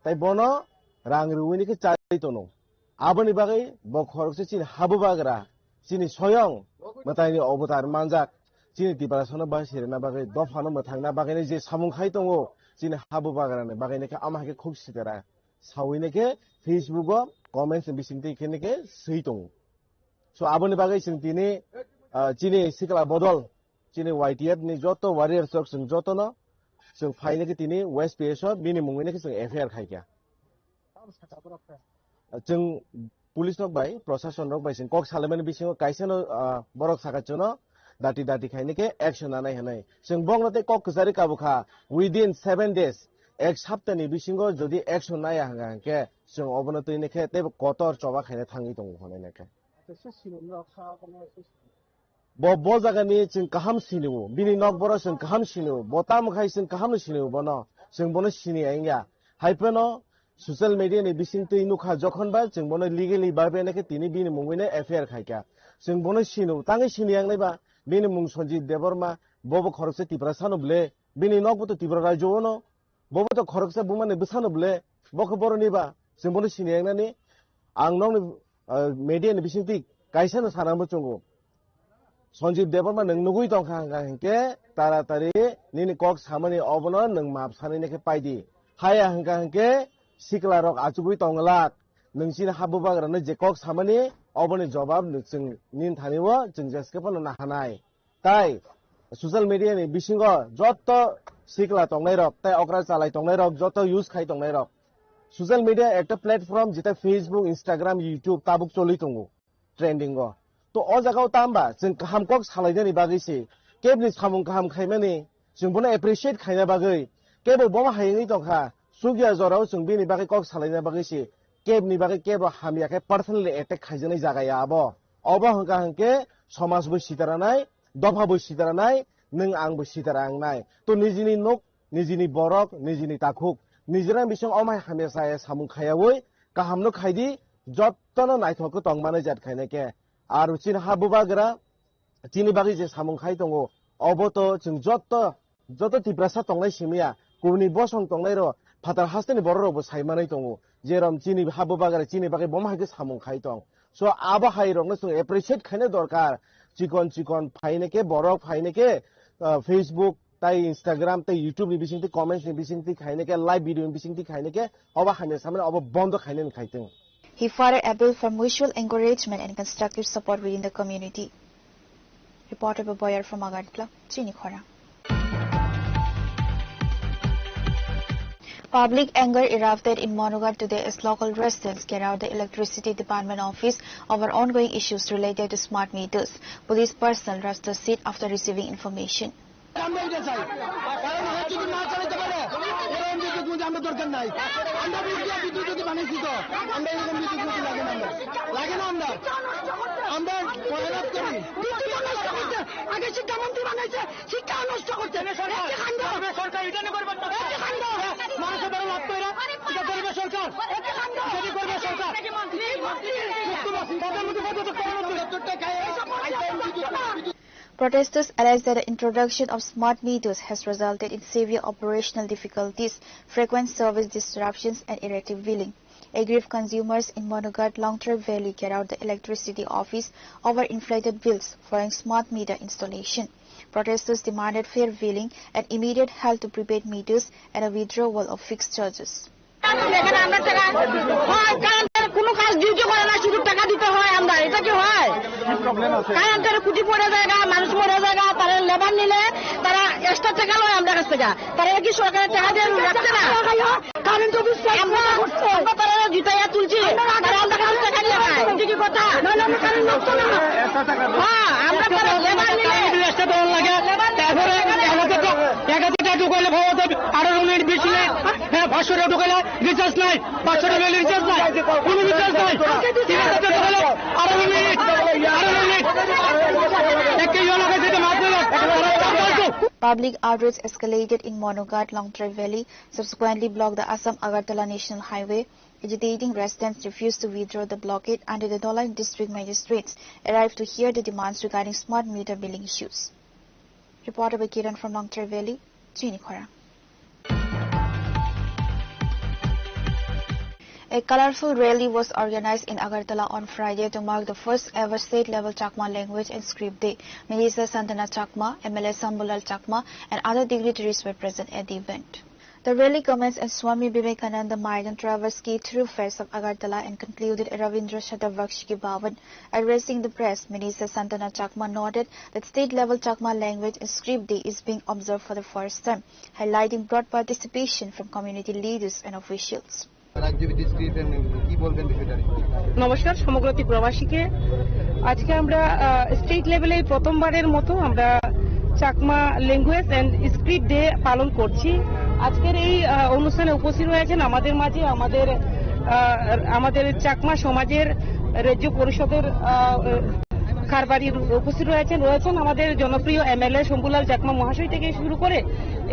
tai bono rang ruwini ke cari tono. Abani bagai bo Khoroksa cini Habubagra cini soyong matai ni obotar manjak cini tibarasona bagai sirena bagai dofano matangna bagai ni je samung khai tongo cini Habubagra ne bagai ne ke amah ke khuk sitera sawine ke Facebook o comments bisingti kene ke sei tongo. So abani bagai singtini cini sikala bodol cini YTF ni joto warrior sok sing joto no जों फाइने के तिनी waste PSO बिनि मुंगैने के जों FIR खाइया जों police नक bye प्रशासन नक बाय जों कक सालेमनि बिसिङाव काइसेनो बरक साकाचनो दाति दाति खाइने के एक्शन आनाय हनाय जों बंगलाते कक कजारि काबुखा विदिन 7 days एक सप्ताहनि बिसिङाव जदि एक्शन नाया हांगा के जों अबनो तैनेखे ते कतर चबा खायना थाङि दङ हनेनेखे bo jagani जों kaham sinu bini nok boro जों kaham sinu botam khai जों kaham sinu bono जों bono sini engya haipeno social media ni bisingtui nukha jokhon ba जों bono legally barbe neke tini bini mungwine affair khaika जों bono sinu tangi sini anglai ba bini mung Sanjeev Debarma bobo khorokse tipra sanoble bini nok buto tipra rajo no bobo to khorokse bumane bisanoble boko boro ni ba जों bono sini angnani ang nong media ni bisingtui kaisa no sanambo chungo Sanjeev Debarma nang nugui tong hangke taratari nini kok samani obono nang map sani neke paidi haya hangke sikla rok achugui tong lak nang sin habuba grana je kok samani oboni jawab nung nin thaniwo jung jeske pon na hanai tai social media ni bisingo joto sikla tongnai rok tai okra chalai tongnai rok joto use khai tongnai rok social media ekta platform jeta Facebook Instagram YouTube tabuk choli tongo trending go to o jagao tamba जों kaham kok salaidani bagisi kebni samung kaham khaimani जों bono appreciate khaina bagai kebo boma haini tongkha sugya jorao जों bini bagai kok salaina bagisi kebni bagai kebo hamiake personally attack khaijani jagaya abo hangka hangke samaj bo sitaranai dopha bo sitaranai nung ang bo sitarangnai to nijini nok nijini borok nijini takhuk nijira bisong omai hamesa samung khayawoi kaham no khaidi jottono naithoko tongmane jat khainake आरो चिन हाबुबाग्रा चिनि बागै जे सामुं खाइ दङ अबतो जों जत तिब्रासा तंनाय सिमिया गुबुननि बसं तंनाय र फातार हास्तेनि बररबो साइमानाय दङ जेरम चिनि हाबुबाग्रा चिनि बागै बमहायके सामुं खाइ दं सो आबा हाइरंनो जों एप्रिशिएट खायनो दरकार चिकन फाइनेके बरक फाइनेके फेसबुक ताइ इंस्टाग्राम ताइ यूट्यूब नि बिसिंति कमेन्ट्स नि बिसिंति खाइनेके लाइभ भिडियो नि बिसिंति खाइनेके अबा हाइने सामने अब बन्द खाइने खाइथों He further appealed for mutual encouragement and constructive support within the community. Reporter Boyer from Agartala, Chini Khora. Public anger erupted in Manugarh today as local residents carried out the electricity department office over ongoing issues related to smart meters. Police personnel rushed the scene after receiving information. Protesters alleged that the introduction of smart meters has resulted in severe operational difficulties, frequent service disruptions and erratic billing. Aggrieved consumers in Manugarh Longtrap Valley carried out the electricity office over inflated bills following smart meter installation. Protesters demanded fair billing and immediate halt to prepaid meters and a withdrawal of fixed charges. Public outrage escalated in Manugarh Longtrap Valley, subsequently blocked the Assam-Agartala National Highway. Agitating residents refused to withdraw the blockade until the Dholak district magistrates arrived to hear the demands regarding smart meter billing issues. Reporter by Kiran from Longtrap Valley, Chini Khora. A colorful rally was organized in Agartala on Friday to mark the first ever state-level Chakma language and script day. Minister Santana Chakma, MLA Sambulal Chakma, and other dignitaries were present at the event. The rally commenced at Swami Vivekananda Maidan, traversed key thoroughfares of Agartala and concluded at Ravindra Shatavarshiki Bhavan. Addressing the press, Minister Santana Chakma noted that state-level Chakma language and script day is being observed for the first time, highlighting broad participation from community leaders and officials. নমস্কার সমগ্র ত্রিপুরাবাসীকে আজকে আমরা state লেভেলে প্রথমবারের মতো আমরা Chakma language and script day পালন করছি। আজকের এই অনুষ্ঠানে উপস্থিত হয়েছেন আমাদের মাঝে আমাদের আমাদের চাকমা সমাজের রাজ্য পরিষদের কারবারি উপস্থিত রয়েছেন আমাদের জনপ্রিয় এমএলএ শম্ভুলাল চাকমা মহাশয় থেকে শুরু করে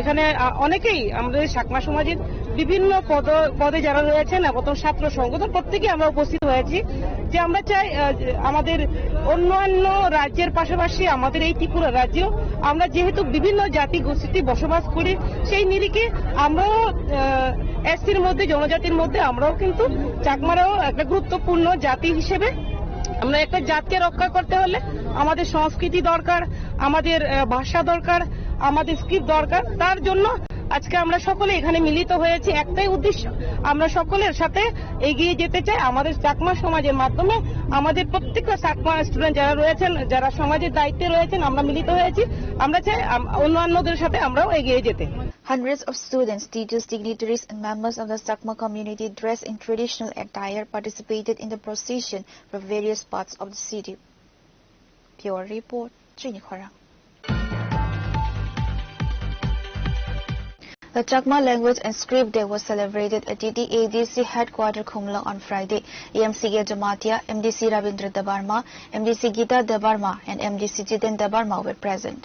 এখানে অনেকেই আমাদের চাকমা সমাজের বিভিন্ন পদে যারা রয়েছেন এবং ছাত্র সংগঠন প্রত্যেকে আমরা উপস্থিত হয়েছি যে আমরা চাই আমাদের অন্যান্য রাজ্যের পাশাপাশি আমাদের এই ত্রিপুরা রাজ্য আমরা যেহেতু বিভিন্ন জাতি গোষ্ঠী বসবাস করি সেই নিরিখে আমরাও এসসির মধ্যে জনজাতির মধ্যে আমরাও কিন্তু চাকমারাও একটা গুরুত্বপূর্ণ জাতি হিসেবে আমরা একটা জাতকে রক্ষা করতে হলে আমাদের সংস্কৃতি দরকার, আমাদের ভাষা দরকার, আমাদের স্ক্রিপ্ট দরকার। তার জন্য আজকে আমরা সকলে এখানে মিলিত হয়েছি একটাই উদ্দেশ্য, আমরা সকলের সাথে এগিয়ে যেতে চাই আমাদের চাকমা সমাজের মাধ্যমে। আমাদের প্রত্যেকটা চাকমা স্টুডেন্ট যারা রয়েছেন, যারা সমাজের দায়িত্বে রয়েছেন, আমরা মিলিত হয়েছি, আমরা চাই অন্যান্যদের সাথে আমরাও এগিয়ে যেতে। Hundreds of students, teachers, dignitaries and members of the Chakma community dressed in traditional attire participated in the procession from various parts of the city. Pure report, Trini Khorang. The Chakma Language and Script Day was celebrated at TTADC headquarters Khumla on Friday. AMCA Jamatia, MDC Ravindra Debarma, MDC Gita Debarma and MDC Jiten Debarma were present.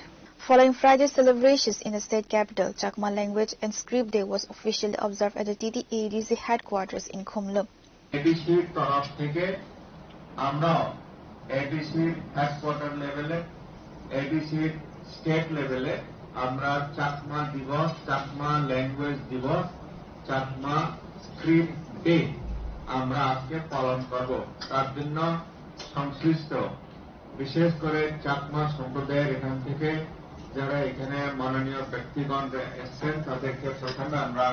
Following Friday's celebrations in the state capital, Chakma Language and Script Day was officially observed at the TTADC headquarters in Khumlung. ADC তরফ থেকে আমরা ADC headquarter লেভেলে, ADC state লেভেলে আমরা চাকমা দিবস, Chakma language দিবস, Chakma script day আমরা আজকে পালন করব। তার জন্য সংশ্লিষ্ট বিশেষ করে চাকমা সম্প্রদায়ের এখান থেকে যারা এখানে মাননীয় ব্যক্তিগণ এসছেন তাদেরকে প্রথমে আমরা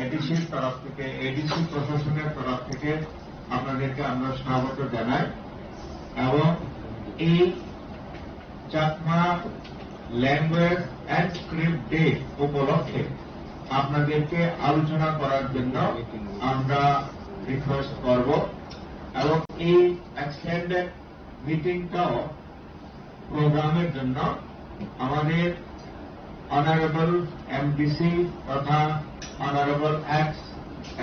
এডিসির তরফ থেকে, এডিসি প্রশাসনের তরফ থেকে আপনাদেরকে আমরা স্বাগত জানাই এবং এই Chakma language and script day উপলক্ষে আপনাদেরকে আলোচনা করার জন্য আমরা রিকোয়েস্ট করব এবং এই এক্সটেন্ডেড মিটিংটাও প্রোগ্রামের জন্য আমাদের অনারেবল এমডিসি তথা honourable x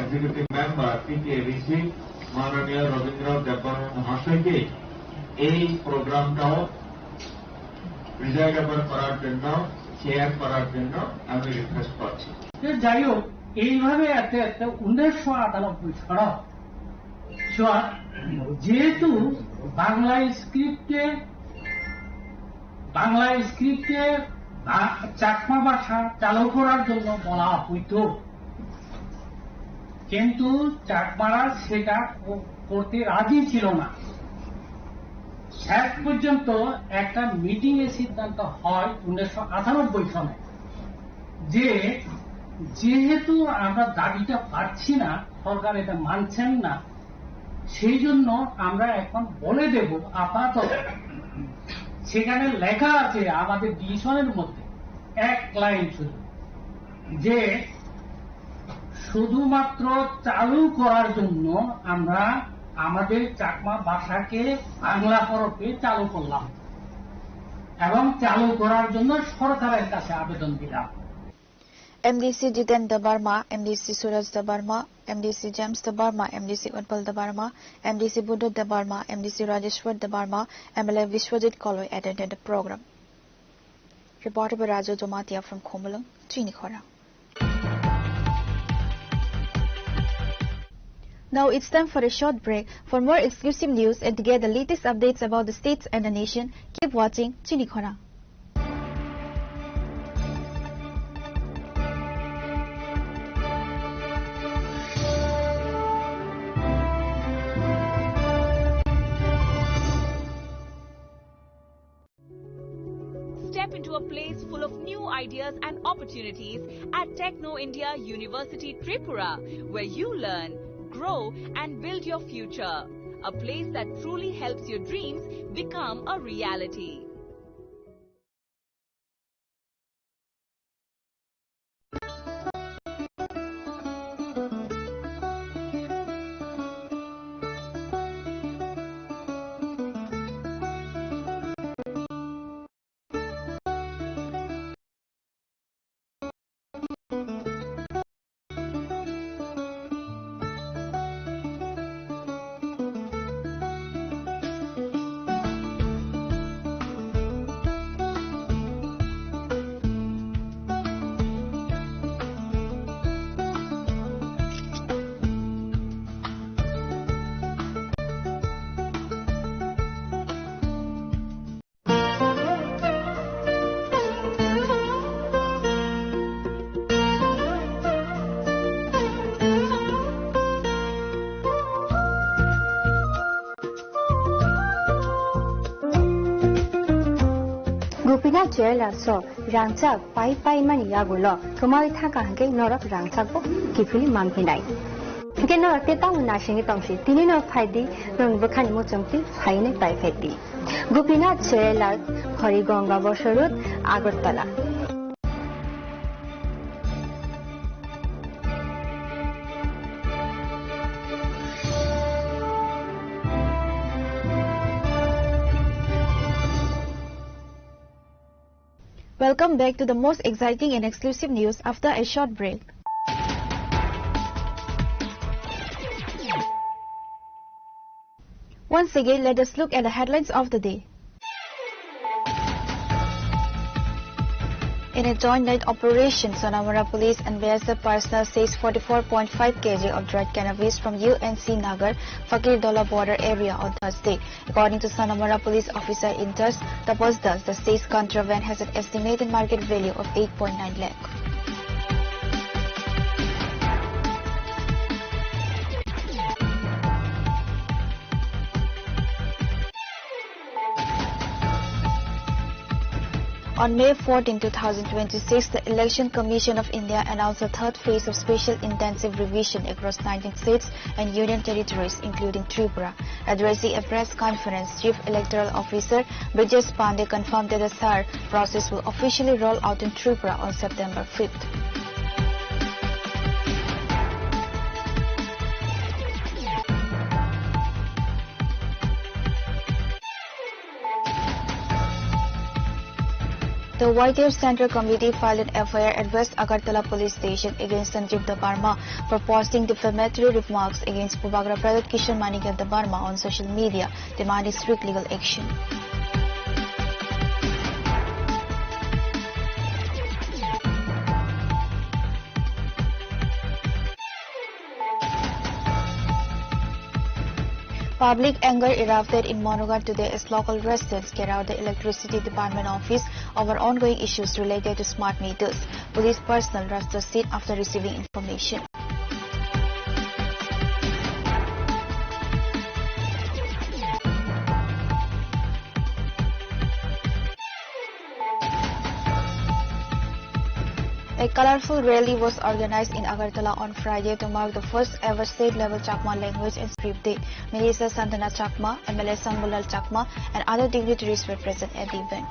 executive member TTADC মাননীয় রবীন্দ্র দেববর্মা মহাশয়কে এই প্রোগ্রামটাও প্রিজাইডেবল করার জন্য, চেয়ার করার জন্য আমি রিকোয়েস্ট করছি। যাই হোক, এইভাবে একটা 1998 সড়ক যেহেতু বাংলা স্ক্রিপ্টে চাকমা ভাষা চালু করার জন্য বলা হইত, কিন্তু চাকমারা সেটা করতে রাজি ছিল না। শেষ পর্যন্ত একটা মিটিং এ সিদ্ধান্ত হয় 1998 সালে যে যেহেতু আমরা দাবিটা পাচ্ছি না, সরকার এটা মানছেন না, সেই জন্য আমরা এখন বলে দেব আপাতত। সেখানে লেখা আছে আমাদের ডিসিশনের মধ্যে এক লাইন শুধু, যে শুধুমাত্র চালু করার জন্য আমরা আমাদের চাকমা ভাষাকে বাংলা হরফে চালু করলাম এবং চালু করার জন্য সরকারের কাছে আবেদন দিলাম। MDC Jiten Debarma, MDC Suraj Debarma, MDC James Debarma, MDC Utpal Debarma, MDC Buddha Debarma, MDC Rajeshwar Debarma, MLA Vishwajit Koloi attended the program. Reported by Raju Jomatia from Khumlung, Trini Khorang. Now it's time for a short break. For more exclusive news and to get the latest updates about the states and the nation, keep watching Trini Khorang. Step into a place full of new ideas and opportunities at Techno India University Tripura, where you learn, grow and build your future. A place that truly helps your dreams become a reality. Gupina Jela so Rangchak pai mani yagulo Kumari Taka Hanke Norak Rangchakbo Kipuli Mampinai. Kenor Teta Nashing Tongshi Tinino Paidi Rung Bukani Mutumpi Haine Pai Feti. Gupina Jela Horigonga Bosharut Agartala. Welcome back to the most exciting and exclusive news after a short break. Once again, let us look at the headlines of the day. In a joint night operation, Sonamora Police and BSF personnel seized 44.5 kg of dried cannabis from UNC Nagar, Fakirdollah border area on Thursday. According to Sonamora Police officer in touch, Tapasdas, the seized contraband has an estimated market value of 8.9 lakh. On May 14, 2026, the Election Commission of India announced the third phase of special intensive revision across 19 states and union territories, including Tripura. Addressing a press conference, Chief Electoral Officer Brijesh Pandey confirmed that the third process will officially roll out in Tripura on September 5th. The Whitehair Central Committee filed an FIR at West Agartala Police Station against Sanjeev Debarma for posting defamatory remarks against Pubagra Pradhat Kishan Manikya Debarma on social media, demanding strict legal action. Public anger erupted in Monugat today as local residents carried out the Electricity Department office over ongoing issues related to smart meters. Police personnel rushed the scene after receiving information. A colorful rally was organized in Agartala on Friday to mark the first ever state-level Chakma language and script day. Minister Santana Chakma, MLA Sambulal Chakma, and other dignitaries were present at the event.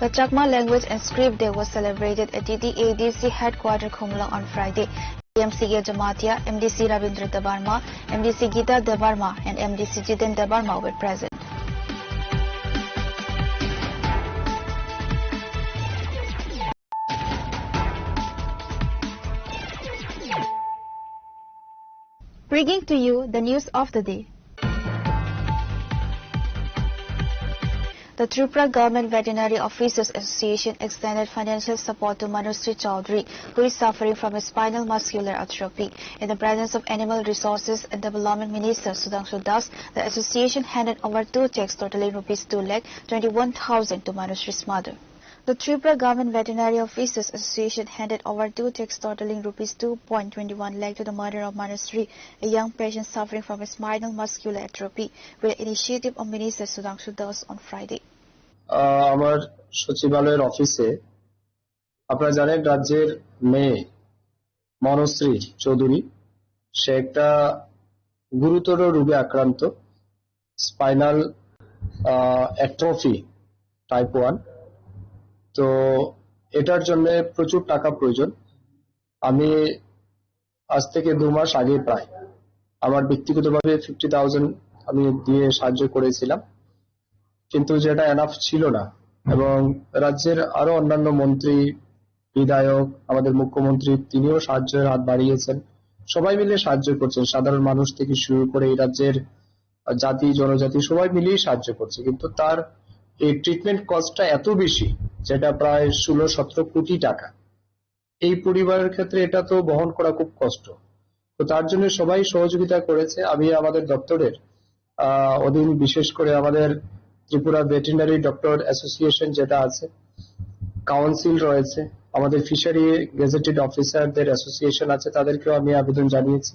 The Chakma language and script day was celebrated at TTADC headquarters Khumla on Friday. MCA Jamatia, MDC Rabindra Debarma, MDC Gita Debarma, and MDC Jiten Debarma were present. Bringing to you the news of the day. The Tripura Government Veterinary Officers Association extended financial support to Manusri Chaudhary, who is suffering from a spinal muscular atrophy. In the presence of Animal Resources and Development Minister Sudhanshu Das, the association handed over 2 checks totaling Rs 2,21,000 to Manusri's mother. The Tripura Government Veterinary Officers Association handed over 2 checks totaling Rs 2.21 lakh to the mother of Manusri, a young patient suffering from a spinal muscular atrophy, with the initiative of Minister Sudhanshu Das on Friday. আমার সচিবালয়ের অফিসে আপনারা জানেন রাজ্যের মেয়ে মনশ্রী চৌধুরী সে একটা গুরুতর রোগে আক্রান্ত স্পাইনাল অ্যাট্রফি টাইপ 1 তো এটার জন্য প্রচুর টাকা প্রয়োজন আমি আজ থেকে 2 মাস আগে প্রায় আমার ব্যক্তিগতভাবে 50,000 আমি দিয়ে সাহায্য করেছিলাম কিন্তু যেটা এনাফ ছিল না এবং রাজ্যের আরো অন্যান্য মন্ত্রী বিধায়ক আমাদের মুখ্যমন্ত্রী তিনিও সাহায্যের হাত বাড়িয়েছেন সবাই মিলে সাহায্য করছেন সাধারণ মানুষ থেকে শুরু করে এই রাজ্যের জাতি জনজাতি সবাই মিলেই সাহায্য করছে কিন্তু তার এই ট্রিটমেন্ট কস্টটা এত বেশি যেটা প্রায় 16-17 কোটি টাকা এই পরিবারের ক্ষেত্রে এটা তো বহন করা খুব কষ্ট তো তার জন্য সবাই সহযোগিতা করেছে আমি আমাদের দপ্তরের অধীন বিশেষ করে আমাদের ত্রিপুরা ভেটেরিনারি ডক্টর অ্যাসোসিয়েশন যেটা আছে কাউন্সিল রয়েছে আমাদের ফিশারি গেজেটেড অফিসারদের অ্যাসোসিয়েশন আছে, তাদেরকেও আমি আবেদন জানিয়েছি।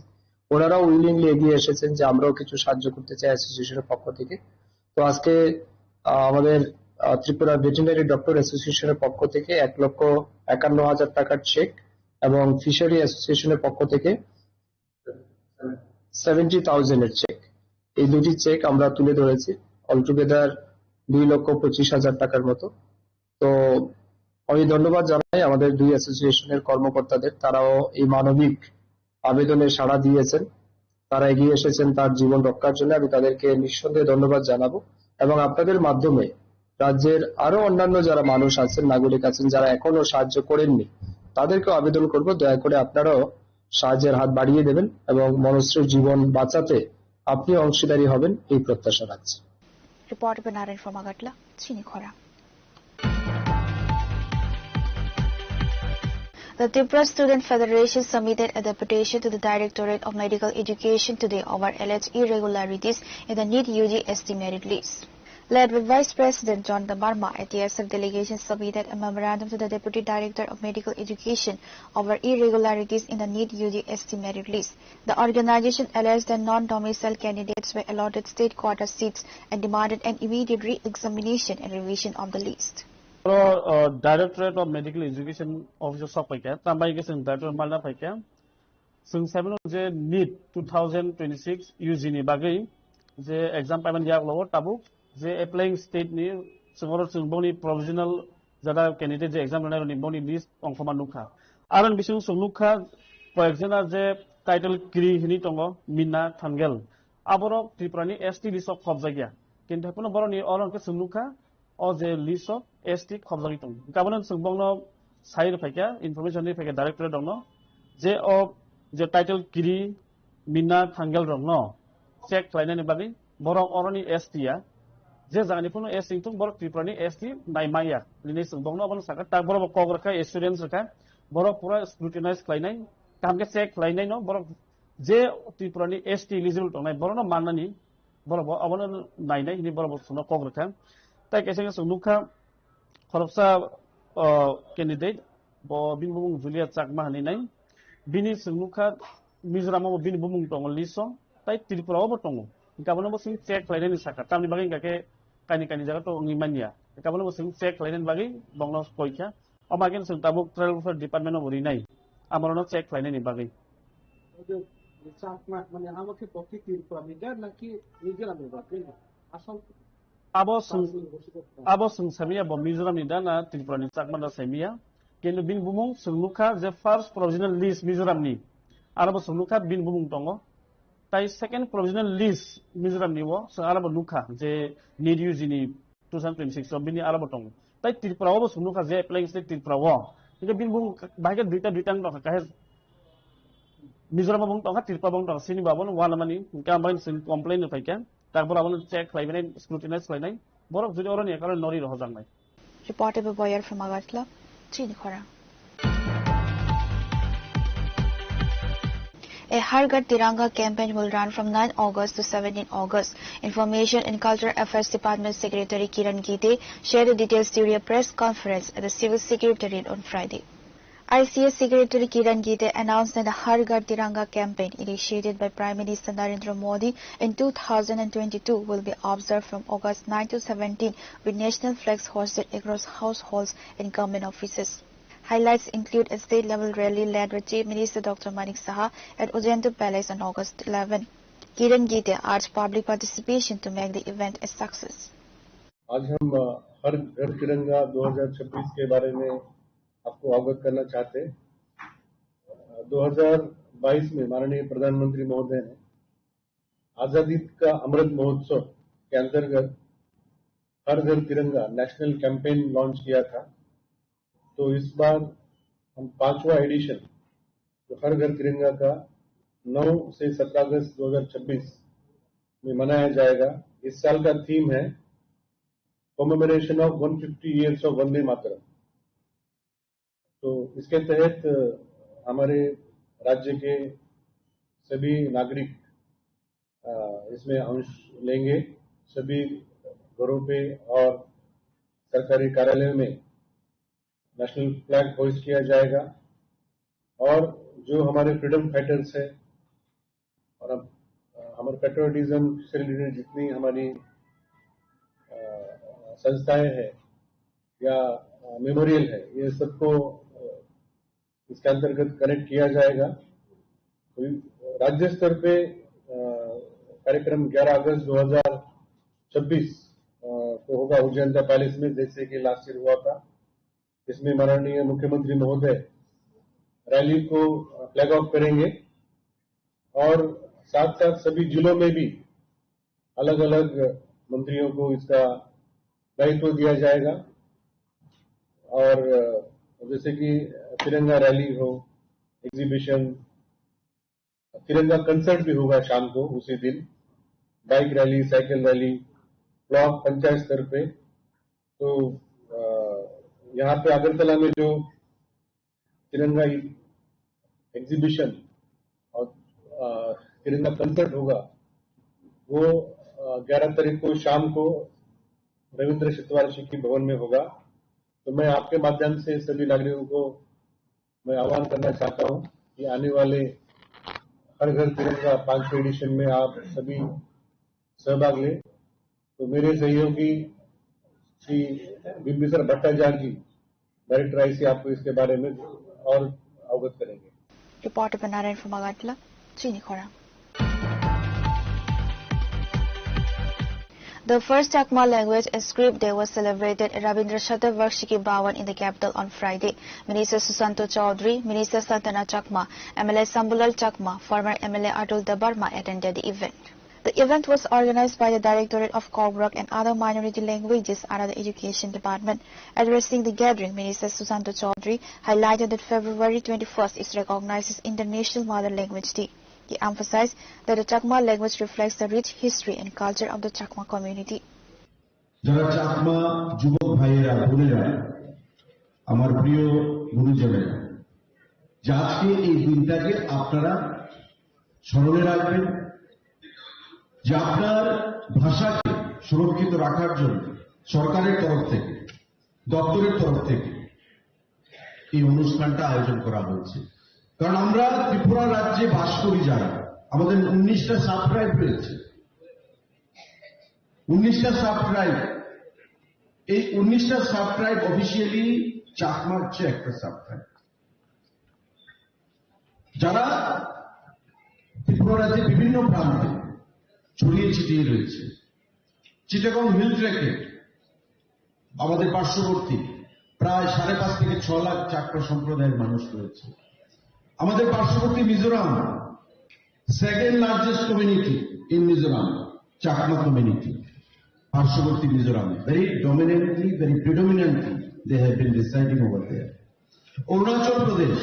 ওনারাও উইলিংলি এগিয়ে এসেছেন যে আমরাও কিছু সাহায্য করতে চাই অ্যাসোসিয়েশনের পক্ষ থেকে। তো আজকে আমাদের ত্রিপুরা ভেটেরিনারি ডক্টর অ্যাসোসিয়েশনের পক্ষ থেকে 1,51,000 টাকার চেক এবং ফিশারি অ্যাসোসিয়েশনের পক্ষ থেকে 70,000 এর চেক, এই দুটি চেক আমরা তুলে ধরেছি। অলটুগেদার 2,25,000 টাকার মতো। তো আমি ধন্যবাদ জানাই আমাদের দুই অ্যাসোসিয়েশনের কর্মকর্তাদের, তারাও এই মানবিক আবেদনে সাড়া দিয়েছেন, তারা এগিয়ে এসেছেন তার জীবন রক্ষার জন্য। আমি তাদেরকে নিঃসন্দেহে ধন্যবাদ জানাবো এবং আপনাদের মাধ্যমে রাজ্যের আরো অন্যান্য যারা মানুষ আছেন, নাগরিক আছেন, যারা এখনো সাহায্য করেননি, তাদেরকেও আবেদন করব দয়া করে আপনারাও সাহায্যের হাত বাড়িয়ে দেবেন এবং মনশ্রীর জীবন বাঁচাতে আপনি অংশীদারী হবেন, এই প্রত্যাশা রাখছি। Report by Naren from Agatla, Chinikhora. The Tripura Student Federation submitted a deputation to the Directorate of Medical Education today over alleged irregularities in the NEET UG ST merit list. Led by Vice President John Damarma, a TSF delegation submitted a memorandum to the Deputy Director of Medical Education over irregularities in the NEET UG ST merit list. The organization alleged that non-domicile candidates were allotted state quota seats and demanded an immediate re-examination and revision of the list. Directorate of Medical Education Officer Sopaica, Tambaigation Director Malna Paika, Sung Seven je NEET 2026 UG ni bagai, je exam payment yak lower tabu, je applying state ni sungoro sungboni provisional jada candidate je exam runner ni boni list ongkoma nukha. Aron bisung sunukha, for example je title kiri hini tongo Mina Thangel. Aboro Triprani ST list of khobjagya. Kintu hapono boro ni oron ke sunukha o je list of ST khobjagi tong. Kabonon sungbongno side paika information ni paika director dongno je o je title kiri Mina Thangel dongno check lainani bagi borong oroni ST ya. Je jangani puno ST tung borok Triprani ST naimaya. Lini sungbongno abon sakat tak borok kograka assurance raka borok pura scrutinize lainai kamke check lainai no borok je Triprani ST eligible tongnai borok no manani borok abon nainai ni borok suno kograka tai keseng sunukha khoroksa candidate bo binbumung Julia Chakma haninai bini sunukha Mizoram bo binbumung tongo liso tai Tripura bo tongo kabono bo sing check lainai saka tamni bagi kake kani jaga to ngimania kabono bo sing check lainai bagi bongno koikha amagen sung tabuk travel department bo rinai amorono check lainai bagi Chakma মানে আমাকে পক্ষে Tripura metre নাকি মিজোরাম বাকি আসল abo sung samia bo Mizoram ni dana Tripura ni Chakma da samia kendo bin bumung sunglukha je first provisional list Mizoram ni arabo sunglukha bin bumung tongo tai second provisional list Mizoram ni wo so arabo lukha je NEET UG ni 2026 so bini arabo tongo tai Tripura wo sunglukha je applying state Tripura wo kendo bin bumung bahage duita no kahe Mizoram bumung tonga Tripura bumung tonga sini babon wala mani kambain sin complain no paika তারপর আমরা check লাইভে scrutinise লাইনাই বরক যদি ওরা নিয়ে কারণ নরি রহজাং নাই Reported by Boyer from Agatla, Chinikhora. A Har Ghar Tiranga campaign will run from 9 August to 17 August. Information and Cultural Affairs Department Secretary Kiran Gite shared the details during a press conference at the Civil Secretariat on Friday. ICS Secretary Kiran Gite announced that the Har Ghar Tiranga campaign initiated by Prime Minister Narendra Modi in 2022 will be observed from August 9 to 17 with national flags hoisted across households and government offices. Highlights include a state-level rally led by Chief Minister Dr. Manik Saha at Ojento Palace on August 11. Kiran Gite urged public participation to make the event a success. आज हम हर घर तिरंगा 2026 के बारे में आपको अवगत करना चाहते हैं। 2022 में माननीय प्रधानमंत्री महोदय ने आजादी का अमृत महोत्सव के अंतर्गत हर घर तिरंगा नेशनल कैंपेन लॉन्च किया था। तो इस बार हम 5वां एडिशन जो हर घर तिरंगा का 9 से 17 अगस्त 2026 में मनाया जाएगा। इस साल का थीम है commemoration of 150 years of Vande Mataram. तो इसके तहत हमारे राज्य के सभी नागरिक इसमें अंश लेंगे। सभी घरों पे और सरकारी कार्यालय में नेशनल फ्लैग होइस्ट किया जाएगा और जो हमारे फ्रीडम फाइटर्स है और अब हमारे पेट्रियोटिज्म से रिलेटेड जितनी हमारी संस्थाएं हैं या मेमोरियल है, ये सबको इसके अंतर्गत कनेक्ट किया जाएगा। राज्य स्तर पे कार्यक्रम 11 अगस्त 2026 को होगा उज्जैन पैलेस में, जैसे कि लास्ट ईयर हुआ था। इसमें माननीय मुख्यमंत्री महोदय रैली को फ्लैग ऑफ करेंगे और साथ साथ सभी जिलों में भी अलग अलग मंत्रियों को इसका दायित्व दिया जाएगा और जैसे कि तिरंगा रैली हो, एग्जीबिशन, तिरंगा कंसर्ट भी होगा शाम को उसी दिन, bike rally, cycle rally, block panchayat स्तर पे। तो यहाँ पे अगरतला में जो तिरंगा एग्जीबिशन और तिरंगा कंसर्ट होगा वो 11 तारीख को शाम को रविंद्र शतवार्षिकी भवन में होगा। तो मैं आपके माध्यम से सभी नागरिकों को मैं आह्वान करना चाहता हूं कि आने वाले हर घर तिरंगा 500 एडिशन में आप सभी सहभाग लें। तो मेरे सहयोगी श्री बिंबिसर भट्टाचार्य जी, डायरेक्टर आईसी, आपको इसके बारे में और अवगत करेंगे। Report by Narayan from Agartala, Chini Khora. The first Chakma language and script day was celebrated at Rabindra Shatavarshiki Bhawan in the capital on Friday. Minister Susanto Chaudhary, Minister Santana Chakma, MLA Sambulal Chakma, former MLA Atul Dabarma attended the event. The event was organized by the Directorate of Korborg and other minority languages under the Education Department. Addressing the gathering, Minister Susanto Chaudhary highlighted that February 21st is recognized as International Mother Language Day. He emphasized that the Chakma language reflects the rich history and culture of the Chakma community. যারা চাকমা যুবক ভাইয়েরা বোনেরা, আমার প্রিয় গুরুজনেরা, যে আজকে এই দিনটাকে আপনারা স্মরণে রাখবেন, যে আপনার ভাষাকে সুরক্ষিত রাখার জন্য সরকারের তরফ থেকে, দপ্তরের তরফ থেকে এই অনুষ্ঠানটা আয়োজন করা হয়েছে। কারণ আমরা ত্রিপুরা রাজ্যে বাস করি যারা, আমাদের 19টা সাব ট্রাইব রয়েছে, 19টা সাব ট্রাইব। এই 19টা সাব ট্রাইব অফিসিয়ালি চাকমার চেয়ে একটা সাব ট্রাইব, যারা ত্রিপুরা রাজ্যের বিভিন্ন প্রান্তে ছড়িয়ে ছিটিয়ে রয়েছে। চিটাগং হিল ট্র্যাকে আমাদের পার্শ্ববর্তী প্রায় 5.5 থেকে 6 লাখ চাকমা সম্প্রদায়ের মানুষ রয়েছে। আমাদের পার্শ্ববর্তী Mizoram, second largest community in Mizoram, Chakma community. পার্শ্ববর্তী মিজোরামে very predominantly they have been residing over there. Arunachal Pradesh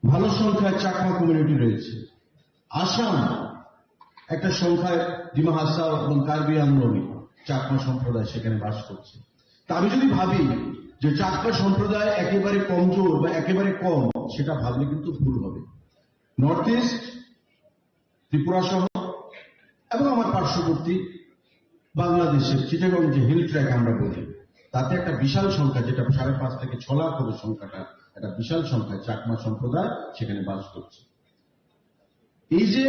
ভালো সংখ্যায় চাকমা কমিউনিটি রয়েছে। আসাম একটা সংখ্যায় ডিমা হাসাও এবং কার্বি আংলমি চাকমা সম্প্রদায় সেখানে বাস করছে। তা আমি যদি ভাবি যে চাকমা সম্প্রদায় একেবারে কমজোর বা একেবারে কম, সেটা ভাবলে কিন্তু ভুল হবে। নর্থ ইস্ট, ত্রিপুরা সহ এবং আমার পার্শ্ববর্তী বাংলাদেশের চিটাগং যে হিল ট্র্যাক আমরা বলি, তাতে একটা বিশাল সংখ্যা, যেটা 5.5 থেকে 6 লাখ হবে সংখ্যাটা, একটা বিশাল সংখ্যা চাকমা সম্প্রদায় সেখানে বাস করছে। এই যে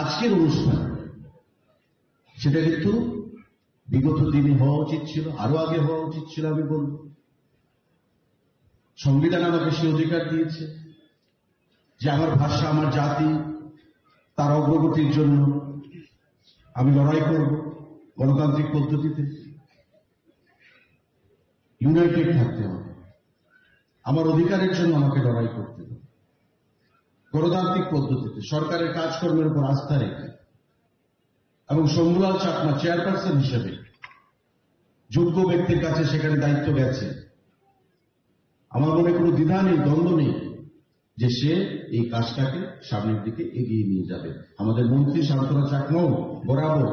আজকের অনুষ্ঠান, সেটা কিন্তু বিগত দিনে হওয়া উচিত ছিল, আরো আগে হওয়া উচিত ছিল। আমি বলব সংবিধান আমাকে সে অধিকার দিয়েছে যে আমার ভাষা, আমার জাতি, তার অগ্রগতির জন্য আমি লড়াই করব গণতান্ত্রিক পদ্ধতিতে। ইউনাইটেড থাকতে হবে, আমার অধিকারের জন্য আমাকে লড়াই করতে হবে গণতান্ত্রিক পদ্ধতিতে, সরকারের কাজকর্মের উপর আস্থা রেখে। এবং শম্ভুলাল চাকমা চেয়ারপারসন হিসেবে যোগ্য ব্যক্তির কাছে সেখানে দায়িত্ব গেছে। আমার মনে কোনো দ্বিধা নেই, দ্বন্দ্ব নেই যে সে এই কাজটাকে সামনের দিকে এগিয়ে নিয়ে যাবে। আমাদের মন্ত্রী শান্তনা চাকমাও বরাবর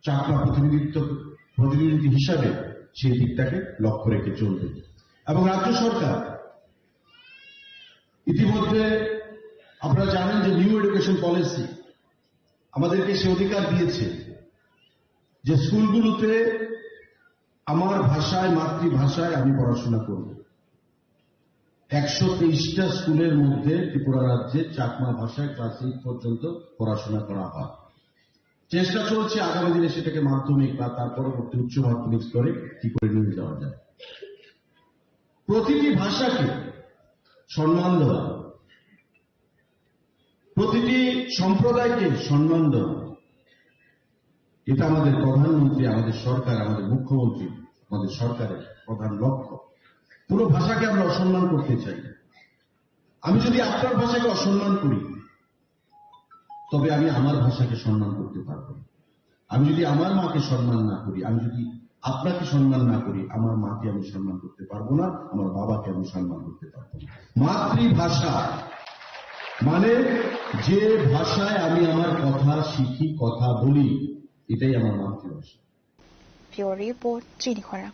চাকমা প্রতিনিধি হিসাবে সেই দিকটাকে লক্ষ্য রেখে চলবে। এবং রাজ্য সরকার ইতিমধ্যে আপনারা জানেন যে নিউ এডুকেশন পলিসি আমাদেরকে সে অধিকার দিয়েছে যে স্কুলগুলোতে আমার ভাষায়, মাতৃভাষায় আমি পড়াশোনা করব। 123টা স্কুলের মধ্যে ত্রিপুরা রাজ্যে চাকমা ভাষায় ক্লাস 8 পর্যন্ত পড়াশোনা করা হয়। চেষ্টা চলছে আগামী দিনে সেটাকে মাধ্যমিক বা তার পরবর্তী উচ্চ মাধ্যমিক স্তরে কি করে নিয়ে যাওয়া যায়। প্রতিটি ভাষাকে সম্মান দেওয়া, প্রতিটি সম্প্রদায়কে সম্মান দেওয়া, এটা আমাদের প্রধানমন্ত্রী, আমাদের সরকার, আমাদের মুখ্যমন্ত্রী, আমাদের সরকারের প্রধান লক্ষ্য। পুরো ভাষাকে আমরা অসম্মান করতে চাই। আমি যদি আপনার ভাষাকে অসম্মান করি, তবে আমি আমার ভাষাকে সম্মান করতে পারব না। আমি যদি আমার মাকে সম্মান না করি, আমি যদি আপনাকে সম্মান না করি, আমার মাকে আমি সম্মান করতে পারবো না, আমার বাবাকে আমি সম্মান করতে পারবো না। মাতৃভাষা মানে যে ভাষায় আমি আমার কথা শিখি, কথা বলি, এটাই আমার মাতৃভাষা। Pure Report, Chinikhora.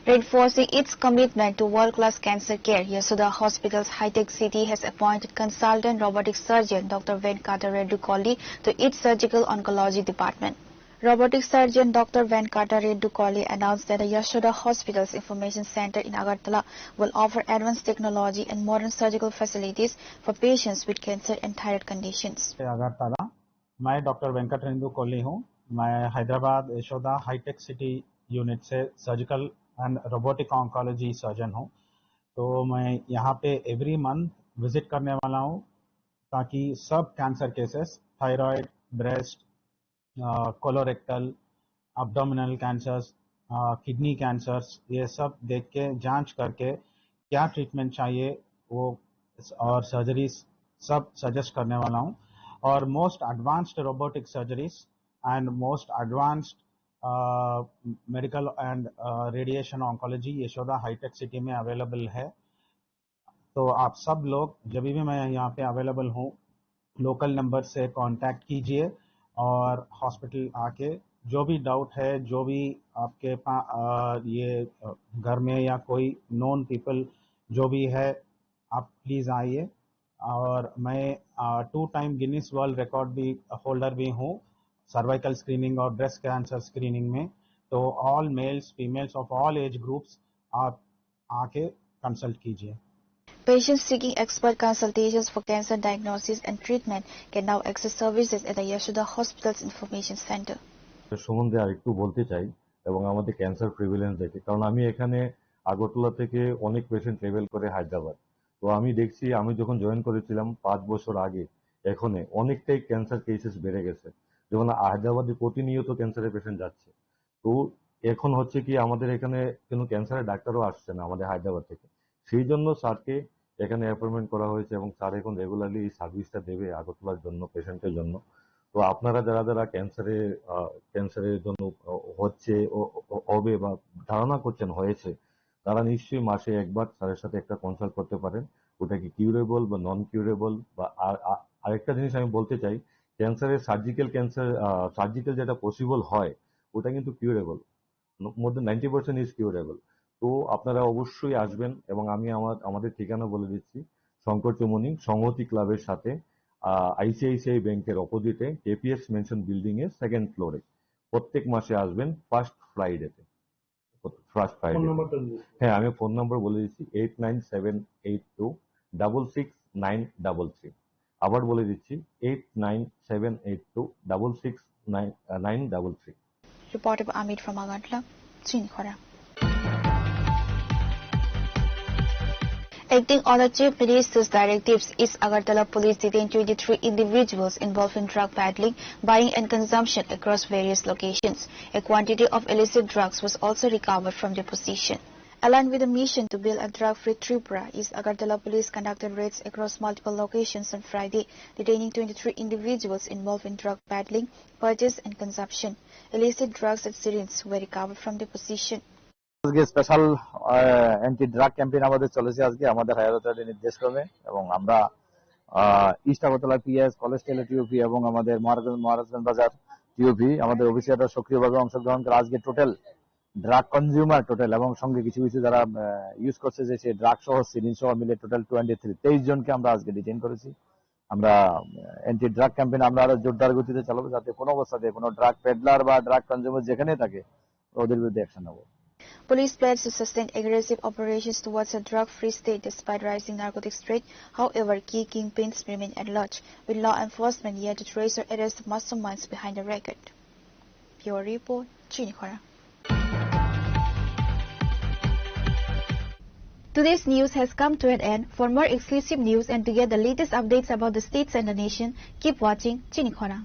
Reinforcing its commitment to world-class cancer care, Yashoda Hospital's high-tech city has appointed consultant robotic surgeon Dr. Venkata Reddy Kolli to its surgical oncology department. Robotic surgeon Dr. Venkata Reddy Kolli announced that the Yashoda Hospital's information center in Agartala will offer advanced technology and modern surgical facilities for patients with cancer and thyroid conditions. Agartala, मैं doctor Venkat Reddy Kohli हूँ। मैं Hyderabad Yashoda hi tech city unit से surgical and robotic oncology surgeon हूँ। तो मैं यहाँ पे every month visit करने वाला हूँ ताकि सब cancer cases, thyroid, breast, colorectal, abdominal cancers, kidney cancers, ये सब देख के जांच करके क्या ट्रीटमेंट चाहिए वो और सर्जरीज सब सजेस्ट करने वाला हूँ। और most advanced robotic surgeries and most advanced medical and radiation oncology Yashoda hi tech City में अवेलेबल है। तो आप सब लोग जब भी मैं यहाँ पे अवेलेबल हूँ, लोकल नंबर से कांटेक्ट कीजिए और हॉस्पिटल आके जो भी डाउट है, जो भी आपके ये घर में या कोई नोन पीपल जो भी है, आप प्लीज आइए। और मैं 2 टाइम गिनीज वर्ल्ड रिकॉर्ड भी होल्डर भी हूँ सर्वाइकल स्क्रीनिंग और ब्रेस्ट कैंसर स्क्रीनिंग में। तो all males, females of all age groups आप आके कंसल्ट कीजिए। Patients seeking expert consultations for cancer diagnosis and treatment can now access services at the Yashoda Hospital's Information Center. সম্বন্ধে আরেকটু বলতে চাই এবং আমাদের ক্যান্সার প্রিভিলেন্স দেখে, কারণ আমি এখানে আগরতলা থেকে অনেক পেশেন্ট ট্রাভেল করে হায়দ্রাবাদ। তো আমি দেখছি, আমি যখন জয়েন করেছিলাম 5 বছর আগে, এখন অনেকটাই ক্যান্সার কেসেস বেড়ে গেছে। যেমন হায়দ্রাবাদে প্রতিনিয়ত ক্যান্সারের পেশেন্ট যাচ্ছে। তো এখন হচ্ছে কি, আমাদের এখানে কোনো ক্যান্সারের ডাক্তারও আসছে না আমাদের হায়দ্রাবাদ থেকে। সেই জন্য স্যারকে এখানে অ্যাপয়েন্টমেন্ট করা হয়েছে এবং স্যার এখন রেগুলারলি এই সার্ভিসটা দেবে আগরতলার জন্য, পেশেন্টের জন্য। তো আপনারা যারা যারা ক্যান্সারের জন্য হবে বা ধারণা করছেন হয়েছে, তারা নিশ্চয়ই মাসে একবার স্যারের সাথে একটা কনসাল্ট করতে পারেন। ওটা কি কিউরেবল বা নন কিউরেবল, বা আরেকটা জিনিস আমি বলতে চাই, ক্যান্সারের সার্জিক্যাল যেটা পসিবল হয় ওটা কিন্তু curable, more than 90% is curable. তো আপনারা অবশ্যই আসবেন এবং আমি আমাদের ঠিকানা বলে দিচ্ছি, শঙ্কর চৌমুহনী সংহতি ক্লাবের সাথে আইসিআইসিআই ব্যাংকের অপোজিটে কেপিএস মেনশন বিল্ডিং এর 2nd ফ্লোরে। প্রত্যেক মাসে আসবেন ফার্স্ট ফ্রাইডেতে। হ্যাঁ, আমি ফোন নাম্বার বলে দিচ্ছি 8978266933। আবার বলে দিচ্ছি 8978266933। Reporter Amit from Agartala, Chinikhora. Acting on the Chief Minister's directives, East Agartala Police detained 23 individuals involved in drug peddling, buying and consumption across various locations. A quantity of illicit drugs was also recovered from their possession. Aligned with the mission to build a drug-free Tripura, East Agartala Police conducted raids across multiple locations on Friday, detaining 23 individuals involved in drug peddling, purchase and consumption. Illicit drugs and syringes were recovered from their possession. আজকে special anti drug campaign আমাদের চলেছে আজকে আমাদের higher অথরিটির নির্দেশক্রমে, এবং আমরা east Agartala PS, college টেলে TOP এবং আমাদের মহারাজগঞ্জ বাজার টিওপি আমাদের অফিসাররা সক্রিয়ভাবে অংশগ্রহণ করে আজকে টোটাল ড্রাগ কনজিউমার এবং সঙ্গে কিছু কিছু যারা ইউজ করছে যে সেই ড্রাগ সহ সিরিঞ্জ সহ মিলে টোটাল 23 জনকে আমরা আজকে ডিটেইন করেছি। আমরা অ্যান্টি ড্রাগ ক্যাম্পেইন আমরা আরো জোরদার গতিতে চালাবো, যাতে কোনো অবস্থাতে কোনো ড্রাগ পেডলার বা ড্রাগ কনজিউমার যেখানে থাকে ওদের বিরুদ্ধে অ্যাকশন নেব। Police pledge to sustain aggressive operations towards a drug-free state despite rising narcotics trade. However, key kingpins remain at large, with law enforcement yet to trace or arrest the masterminds behind the racket. Pure report, Chini Khora. Today's news has come to an end. For more exclusive news and to get the latest updates about the states and the nation, keep watching Chini Khora.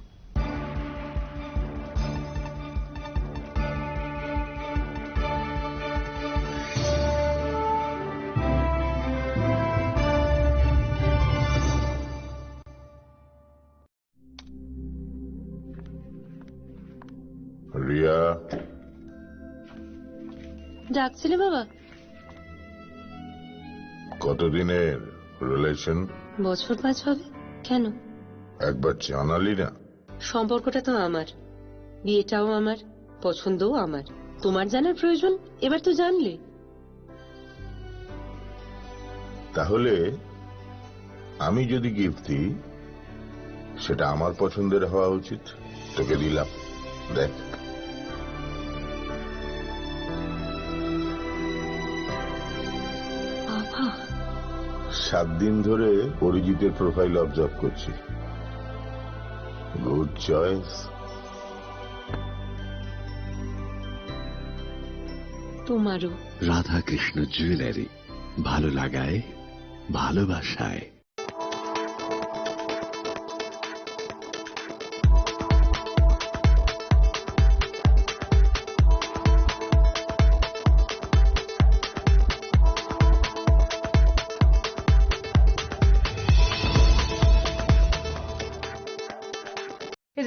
Riya, ডাকছিলে বাবা? কতদিনের relation? বছর 5 হবে। কেন? একবার জানালি না? সম্পর্কটা তো আমার, বিয়েটাও আমার, পছন্দও আমার। তোমার জানার প্রয়োজন এবার তো জানলে। তাহলে আমি যদি গিফট দিই সেটা আমার পছন্দের হওয়া উচিত। তোকে দিলাম, দেখ। বাবা, 7 দিন ধরে অরিজিতের প্রোফাইল অবজার্ভ করছি। Good choice. তোমারও। রাধাকৃষ্ণ জুয়েলারি, ভালো লাগায় ভালোবাসায়।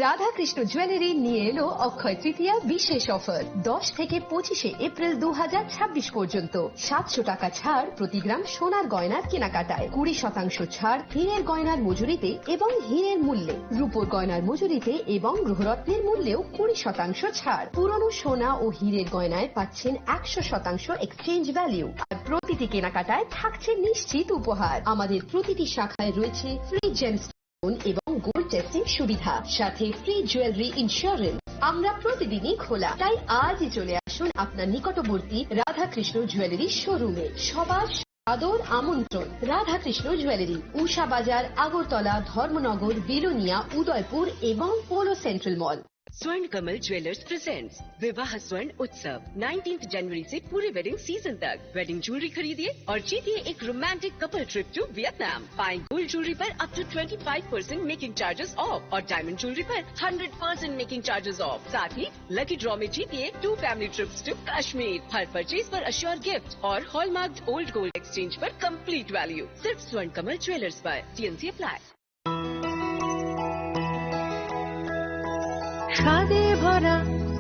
রাধাকৃষ্ণ জুয়েলারি নিয়ে এলো অক্ষয় তৃতীয়া বিশেষ অফার। 10 থেকে 25 এপ্রিল 2026 পর্যন্ত 700 টাকা ছাড় প্রতি গ্রাম সোনার গয়নার কেনাকাটায়, 20% ছাড় হীরের গয়নার মজুরিতে এবং হীরের মূল্যে, রূপোর গয়নার মজুরিতে এবং গ্রহরত্নের মূল্যেও 20% ছাড়। পুরনো সোনা ও হীরের গয়নায় পাচ্ছেন 100% এক্সচেঞ্জ ভ্যালু, আর প্রতিটি কেনাকাটায় থাকছে নিশ্চিত উপহার। আমাদের প্রতিটি শাখায় রয়েছে ফ্রি জেমস এবং গোল্ড টেস্টিং সুবিধা, সাথে ফ্রি জুয়েলারি ইন্স্যুরেন্স। আমরা প্রতিদিনই খোলা, তাই আজই চলে আসুন আপনার নিকটবর্তী রাধাকৃষ্ণ জুয়েলারি শোরুমে। সবার আদর আমন্ত্রণ। রাধাকৃষ্ণ জুয়েলারি, উষা বাজার, আগরতলা, ধর্মনগর, বিলোনিয়া, উদয়পুর এবং পোলো সেন্ট্রাল मॉल। स्वर्ण कमल ज्वेलर्स प्रेजेंट्स विवाह स्वर्ण उत्सव 19 जनवरी से पूरे वेडिंग सीजन तक। वेडिंग ज्वेलरी खरीदिए और जीतिए एक romantic couple trip to Vietnam. पाएं गोल्ड ज्वेलरी पर up to 25% making charges off और डायमंड ज्वेलरी पर 100% मेकिंग चार्जेस ऑफ। साथ ही लकी ड्रॉ में जीतिए 2 फैमिली ट्रिप्स टू कश्मीर। हर परचेज पर अश्योर गिफ्ट और हॉलमार्क्ड ओल्ड गोल्ड एक्सचेंज पर कंप्लीट वैल्यू। सिर्फ स्वर्ण कमल ज्वेलर्स पर। TNC apply. স্বাদে ভরা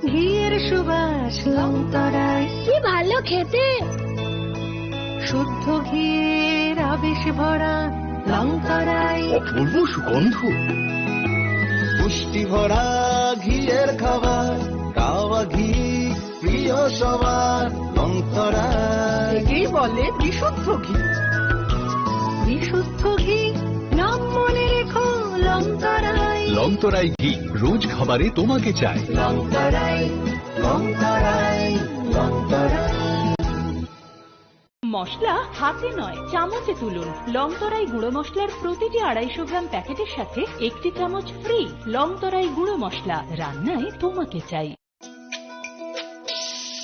ঘিয়ের সুবাস লংতরায়, কি ভালো খেতে। শুদ্ধ ঘিয়ের আবেশ ভরা লংতরায়, অপূর্ব সুগন্ধ। পুষ্টি ভরা ঘিয়ের খাবার, কাওয়া ঘি প্রিয় সবার লংতরায়। একেই বলে বিশুদ্ধ ঘি। বিশুদ্ধ ঘি নাম মনে রেখো লংতরায়। লংতরাই ঘি রোজ খাবারে তোমাকে চাই। লংতরায়, লংতরায়, লংতরায়। মশলা হাতে নয় চামচে তুলুন। লংতরাই গুঁড়ো মশলার প্রতিটি 250 গ্রাম প্যাকেটের সাথে 1 চামচ ফ্রি। লংতরাই গুঁড়ো মশলা, রান্নায় তোমাকে চাই।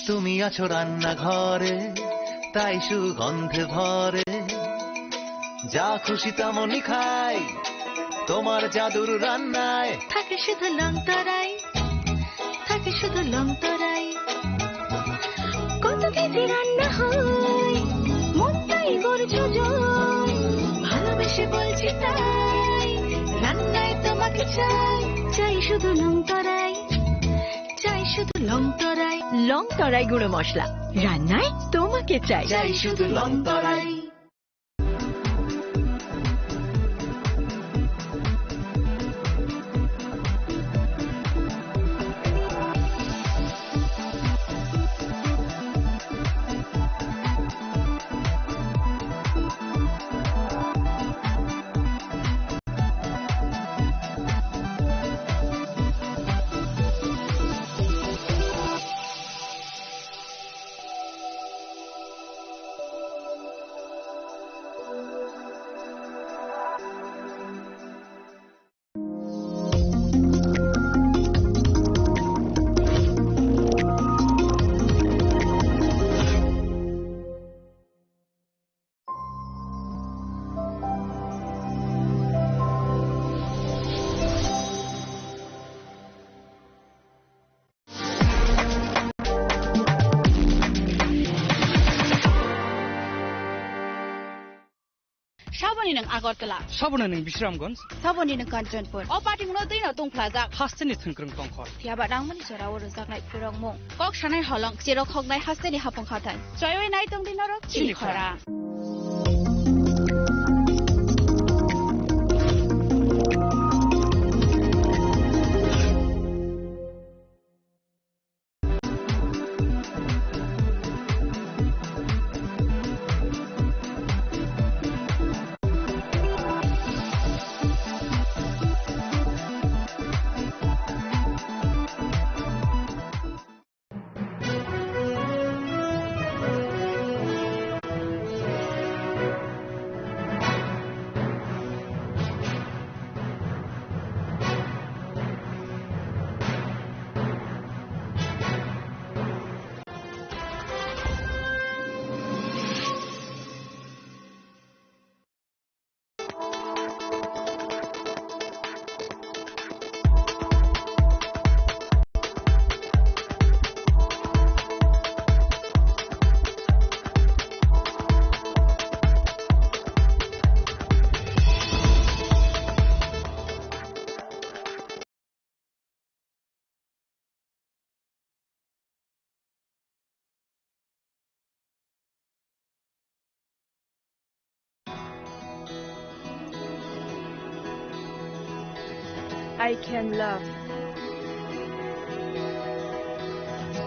তুমি আছো রান্নাঘরে, তাই সুগন্ধে ভরে, যা খুশি তেমনই খাই তোমার জাদুর রান্নায়। থাকে শুধু লংতরাই, থাকে শুধু লংতরাই। কত কেজি রান্না হয়, মনটাই করছো জয়। ভালোবেসে বলছি তাই, রান্নায় তোমাকে চাই। চাই শুধু লংতরাই, চাই শুধু লংতরাই। লংতরাই গুঁড়ো মশলা, রান্নায় তোমাকে চাই। চাই শুধু লংতরাই। Saboni ng Agartala. Saboni ng Bishramganj. Saboni ng Kanchanpur. O party mo din na tong plaza. Hasteni thungkrung tongkhor. Tiaba dang mani sora wor zaknai purong mo. Kok shanai halong siro khognai hasteni hapong khatan. Chayoi nai tong din ro chili khora. I can love.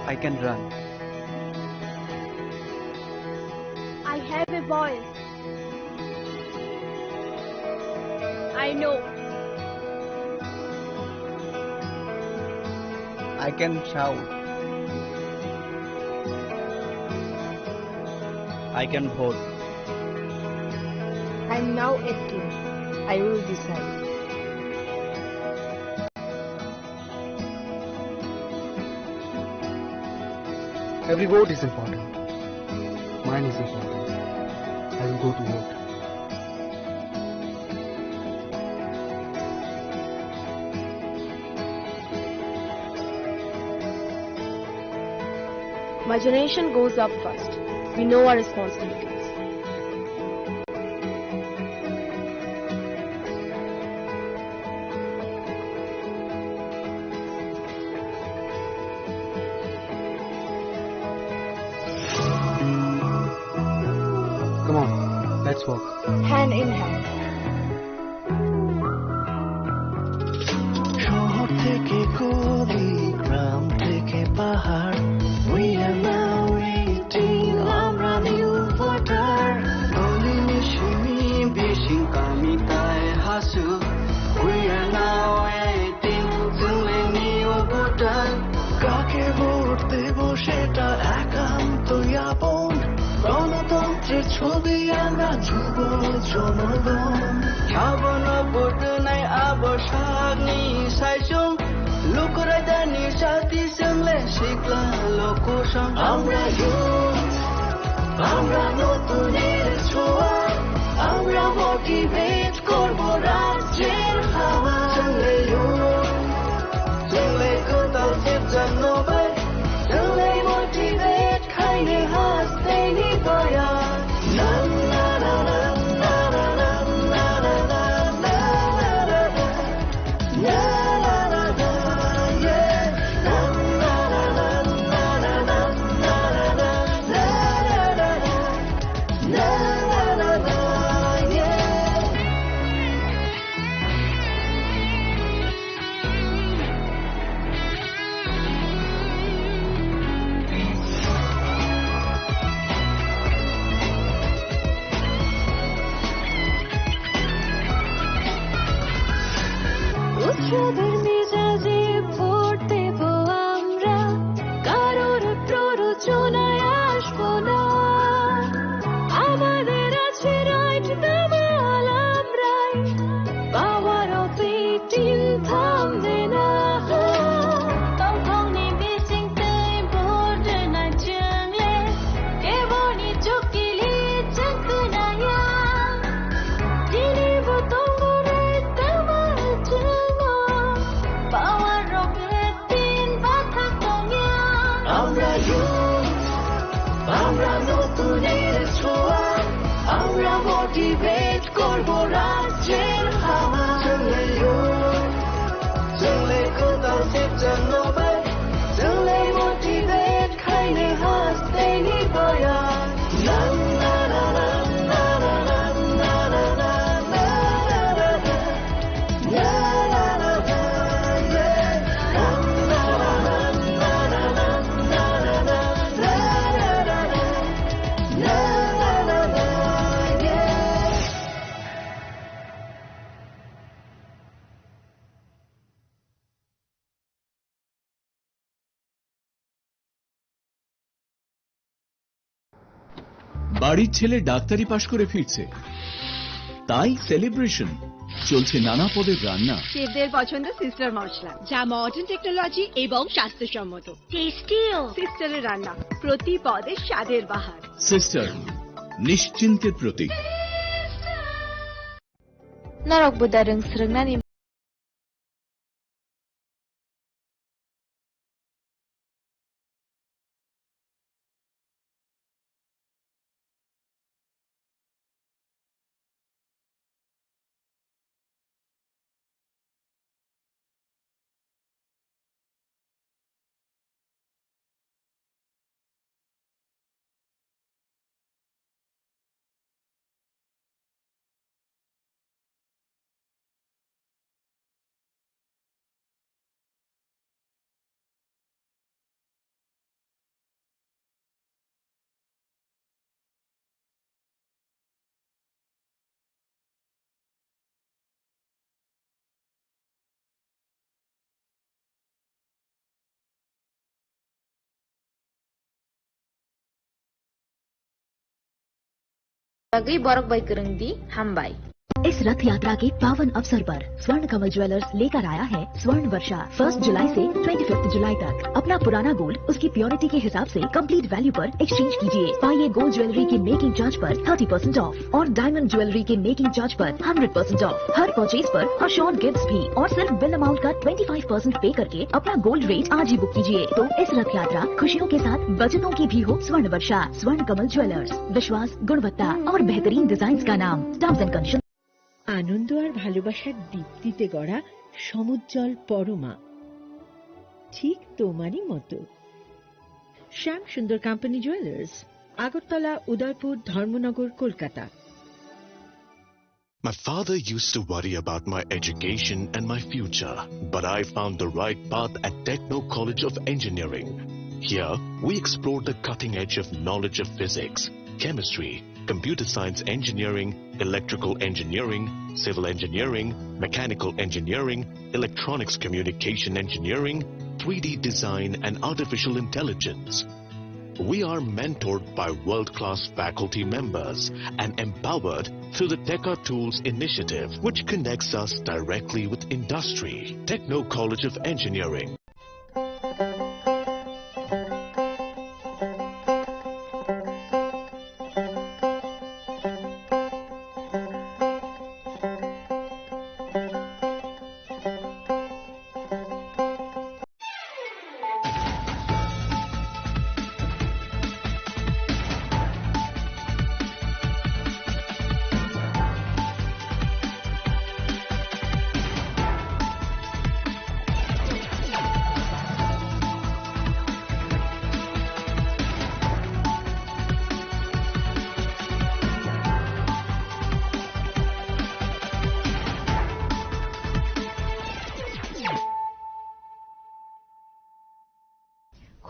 I can run. I have a voice. I know. I can shout. I can hold. I'm now 18. I will decide. Every vote is important. Mine is important. I will go to vote. My generation goes up first. We know our responsibilities. Come on, let's walk. Hand in hand. শহর থেকে গলি, গ্রাম থেকে পাহাড়, we are now waiting, আমরা new voter. গলি নিশিমি বেশি কামি তাই Hasu, we are now waiting, তুমি new voter. কাকে ভোট দেব সেটা একান্তই আপন, গণতন্ত্রের ছবি আমরা যুব জনগণ. খাবন ভোট নাই আবসাগনি সাইসং, লুকরাইদানি সাথী সঙ্গে শিখলা লোকসং. আমরা youth, আমরা নতুনের ছোঁয়া, আমরা মোটিভেট করব রাজ্যের হাওয়া. সঙ্গে youth, সঙ্গে কোথাও জানবে, সঙ্গে মোটিভেট খাইলে হাসতে নিবয়া. না না না না না না না না না না না না না না, yeah. Na na na na na na na na na na na na na, yeah. উৎসবের মেজাজে ভোট দেব আমরা, কারোর প্ররোচনায় আসবো না। আমাদের আছে রাইট, দামাল আমরাই, পাওয়ার অফ 18 থামবে না। tổng thống ni biết chính tươi bố đời là trường lên, để bố ni chúc kỳ lý chắc cứ là ya. Đi đi vô tổng bố này damal trường ngõ, power of 18 bắt thác tổng ya. আমরা youth, আমরা নতুনের ছোঁয়া, আমরা motivate করব রাজ্যের হাওয়া চলে কোথাও সেটা নবে চলে মোটিভেট খাইলে হাসতে নিবয়া না না না না না না না না না না বাড়ির ছেলে ডাক্তারি পাশ করে ফিরছে, তাই সেলিব্রেশন চলছে নানা পদের রান্না। শেফদের পছন্দ সিস্টার মশলা, যা মডার্ন টেকনোলজি এবং স্বাস্থ্যসম্মত। টেস্টিও সিস্টারের রান্না, প্রতি পদে স্বাদের বাহার। সিস্টার, নিশ্চিন্তের প্রতীক। Narok budareng srengna Bagai borok bai kerengdi hambai. इस रथ यात्रा के पावन अवसर पर स्वर्ण कमल ज्वेलर्स लेकर आया है स्वर्ण वर्षा। 1 जुलाई से 25 जुलाई तक अपना पुराना गोल्ड उसकी प्योरिटी के हिसाब से कंप्लीट वैल्यू पर एक्सचेंज कीजिए। पाइए गोल्ड ज्वेलरी के मेकिंग चार्ज पर 30% ऑफ और डायमंड ज्वेलरी के मेकिंग चार्ज पर 100% ऑफ। हर परचेज पर अशोर्ड गिफ्ट्स भी और सिर्फ बिल अमाउंट का 25% पे करके अपना गोल्ड रेट आज ही बुक कीजिए। तो इस रथ यात्रा खुशियों के साथ बचतों की भी हो स्वर्ण वर्षा। स्वर्ण कमल ज्वेलर्स, विश्वास, गुणवत्ता और बेहतरीन डिजाइन का नाम। Terms and conditions. আনন্দ আর ভালোবাসার দীপ্তিতে গড়া সমুজ্জ্বল পরমা, ঠিক তোমারই মতো। শ্যাম সুন্দর company jewellers, Agartala, Udaipur, Dharmanagar, Kolkata. My father used to worry about my education and my future, but I found the right path at Techno College of Engineering. Here, we explored the cutting edge of knowledge of physics, chemistry, computer science engineering, electrical engineering, civil engineering, mechanical engineering, electronics communication engineering, 3D design and artificial intelligence. We are mentored by world-class faculty members and empowered through the Tekka Tools initiative, which connects us directly with industry. Techno College of Engineering.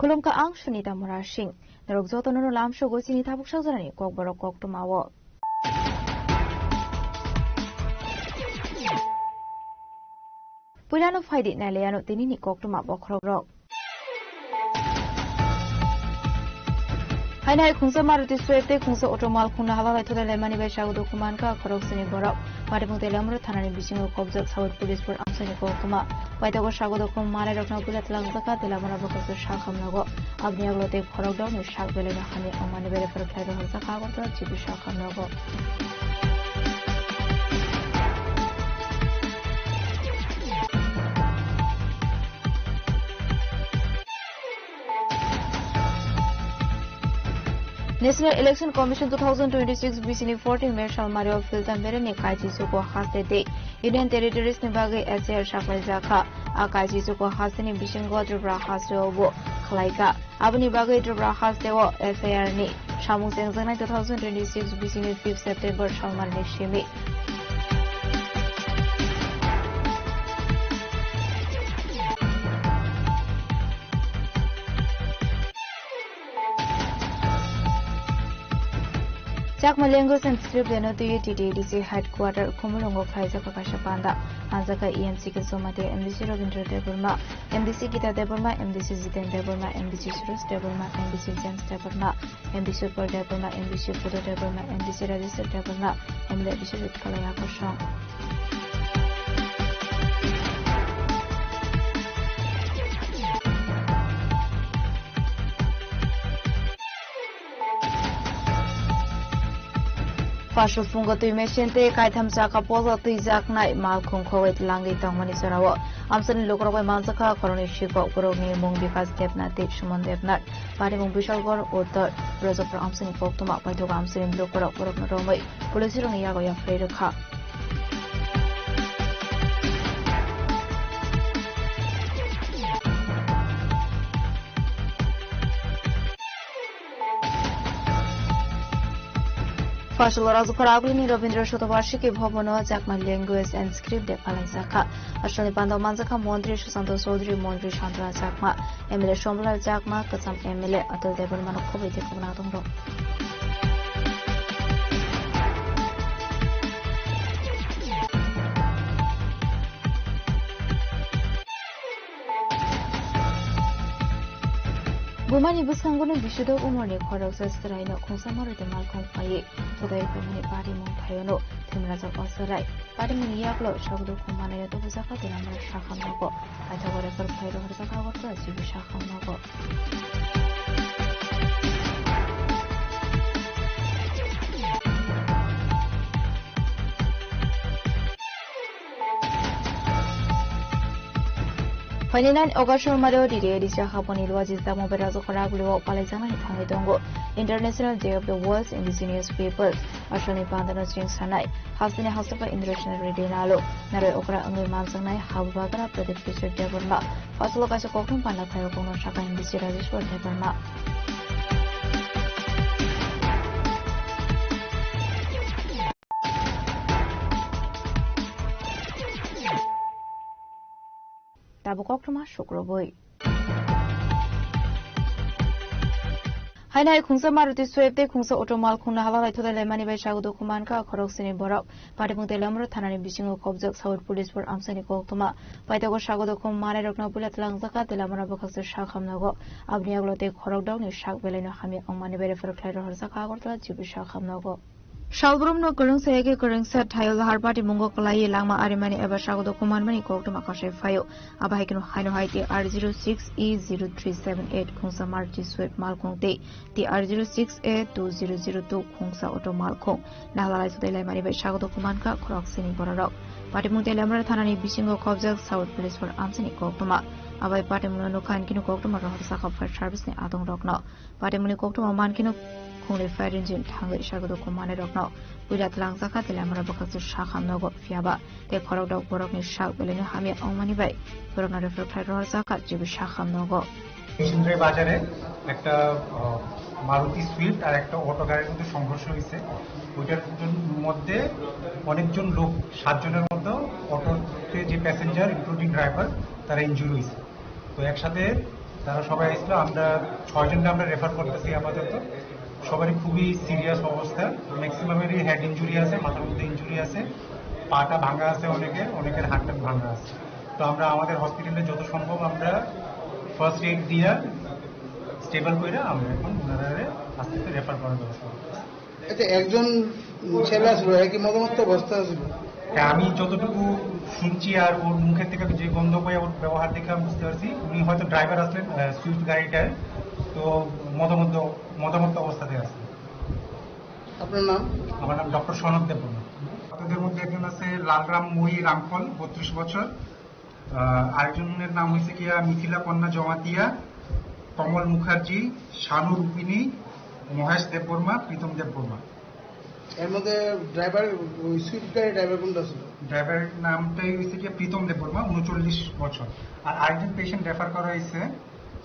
Khulum ka ang Sunita Murashing, narugzoto no lam shogo sinita bukshak zarani kok borok kok tumawo. Pulano faidi na leano tinini kok tumabo krogrok. Hai nai khungsa Maruti Swift khungsa automal khungna hawa bai thoda lemani bai shago dokuman ka khorok sini borok mare mung telamro thanani bisingo kobjak South Police for amsani ko tuma bai tago shago dokum mare rokna pula tlang zaka telamra bokso shakham nago abni aglote khorok daw ni shak bele na khani amani bele for khlai do hansa ka gorta chibu shakham nago. National Election Commission 2026 BCN 14 Marshal Mario Filter Merene Kaiji Suko Hastete Union Territories Nibagi SR Shaklai Zaka Akaiji Suko Hasteni Bishingo Dubra Hasobo Klaika Abani Bagi Dubra Hastewo SAR Ni Shamu Sengzana 2026 BCN 5 September Shalmar Nishimi Jakma language and script denote TDC headquarter Kumulongo Kaiser Kakashapanda, Anzaka EMC Kisomate, MDC Ravindra Deburma, MDC Gita Deburma, MDC Ziten Deburma, MDC Surus Deburma, MDC James Deburma, MDC Super Deburma, MDC Pudo Deburma, MDC Register Deburma, MDC with Kalayako Shong. Fasho fungo tu meshente kai thamsa ka poza tu jak nai mal khung khowet langi tangmani sarawo amsani lokrobai mansaka koroni shiko koroni mung bikas depna te shumon depna pari mung bishalgor uttar rajapra amsani poktuma paitoga amsani lokro korokna romai pulisirong yago ya freirkha Fasal Razukaragli Ravindra Shotovarshiki Bhobono Jakma Language and Script de Palaisaka Ashani Pando Manzaka Mondri Shusanto Sodri Mondri Chandra Jakma Emile Shomla Jakma Kasam Emile Atal Deburman Kobe Tekubnatumro Bumani Buskangono Bishudo Umoni Korok Sastraino Konsamara de Malcolm Faye today Bumani Party Montayono Timraza Osarai Party Yaklo Shagdo Kumana to Busaka de Namar Shakamago I told whatever Pyro Zakago to you Shakamago. Paninan Ogashor Mado Didi Japoni Lwajis Damo Berazo Koraglu Palazana Tangitongo International Day of the World's Indigenous Peoples Ashani Pandana String Sanai Hasbina Hasafa International Redinalo Nare Okra Angli Mansanai Habagara Pradesh Fisher Deverma Fasolokasa Kokum Panakayo Kono Shaka in the Sirajishwar Deverma Tabukokma Shukroboi. Hainai Kunsa Maruti Swepte Kunsa Otomal Kuna Hala to the Lemani by Shago Kumanka, Koroksini Borok, Patapunte Lamro, Tanani Bishingo Kobzak, South Police for Amsani Kokuma, Patago Shago Kumana, Roknapulat Langzaka, the Lamara Bokas Shakam Nogo, Abniaglote Korokdon, Shak Veleno Hami on Manibere for Claro Zaka or Jubi Shakam Nogo. Shalbrum no Kurung Sege Kurung set Tail Harbati Mungo Kalai Lama Arimani Ebashago Kumanmani Kokuma Kashe Fayo, Abahikan Hino Haiti R06E0378 Kunsa Marti Sweet Malkong Day, the R06A2002 Kungsa Auto Malkong, Nala de Lemani Beshago Kumanka, Kroxini Borok, Patimunte Lamra Tanani Bishingo Kobzak, South Police for Amsini Kokuma. Abai Patimuno Kankino Kokuma Saka for Service in Adong Rokno, Patimuni Kokuma Mankino Kungli Fire Engine Tangle Shago Kumane Rokno, Widat Langzaka, the Lamara Bokas Shakam Nogo Fiaba, the Korok Borok Shak Beleno Hamia Omani Bay, Borona Reflector Zaka, Jibi Shakam Nogo. Shindre Bajare, একটা Maruti Swift আর একটা auto গাড়ির মধ্যে সংঘর্ষ হয়েছে ওইটার মধ্যে অনেকজন লোক 7 জনের মধ্যে অটোতে যে প্যাসেঞ্জার ইনক্লুডিং ড্রাইভার তারা ইনজুরি হয়েছে তো একসাথে তারা সবাই আসছিল আমরা 6 জনকে আমরা রেফার করতেছি আমাদের তো সবারই খুবই সিরিয়াস অবস্থা ম্যাক্সিমামেরই হেড ইনজুরি আছে মাথার মধ্যে ইনজুরি আছে পাটা ভাঙা আছে অনেকের হাতটা ভাঙা আছে তো আমরা আমাদের হসপিটালে যত সম্ভব আমরা ফার্স্ট এইড দিয়া স্টেবল কইরা আমরা এখন ওনারে আস্তে আস্তে রেফার করার ব্যবস্থা করতেছি আচ্ছা একজন ছেলে আসলো কি মদমত্ত অবস্থা ছিল আমি যতটুকু শুনছি আর ওর মুখের থেকে যে গন্ধ পাই ওর ব্যবহার দেখে আমি বুঝতে পারছি উনি হয়তো ড্রাইভার আসলেন সুইফট গাড়িটার তো মদমত্ত অবস্থাতে আছে আপনার নাম আমার নাম ডক্টর সনদ দেববর্মা তাদের মধ্যে একজন আছে লালরাম মই রামফল 32 বছর আরেকজনের নাম হইছে কিয়া মিথিলা কন্যা জমাতিয়া কমল মুখার্জি শানু রূপিনী মহেশ দেববর্মা, প্রীতম দেববর্মা। এর মধ্যে ড্রাইভার, ওই সুইফট গাড়ির ড্রাইভার কোনটা ছিল? ড্রাইভারের নামটাই হয়েছে গিয়ে প্রীতম দেববর্মা, 39 বছর। আর আরেকজন পেশেন্ট রেফার করা হয়েছে,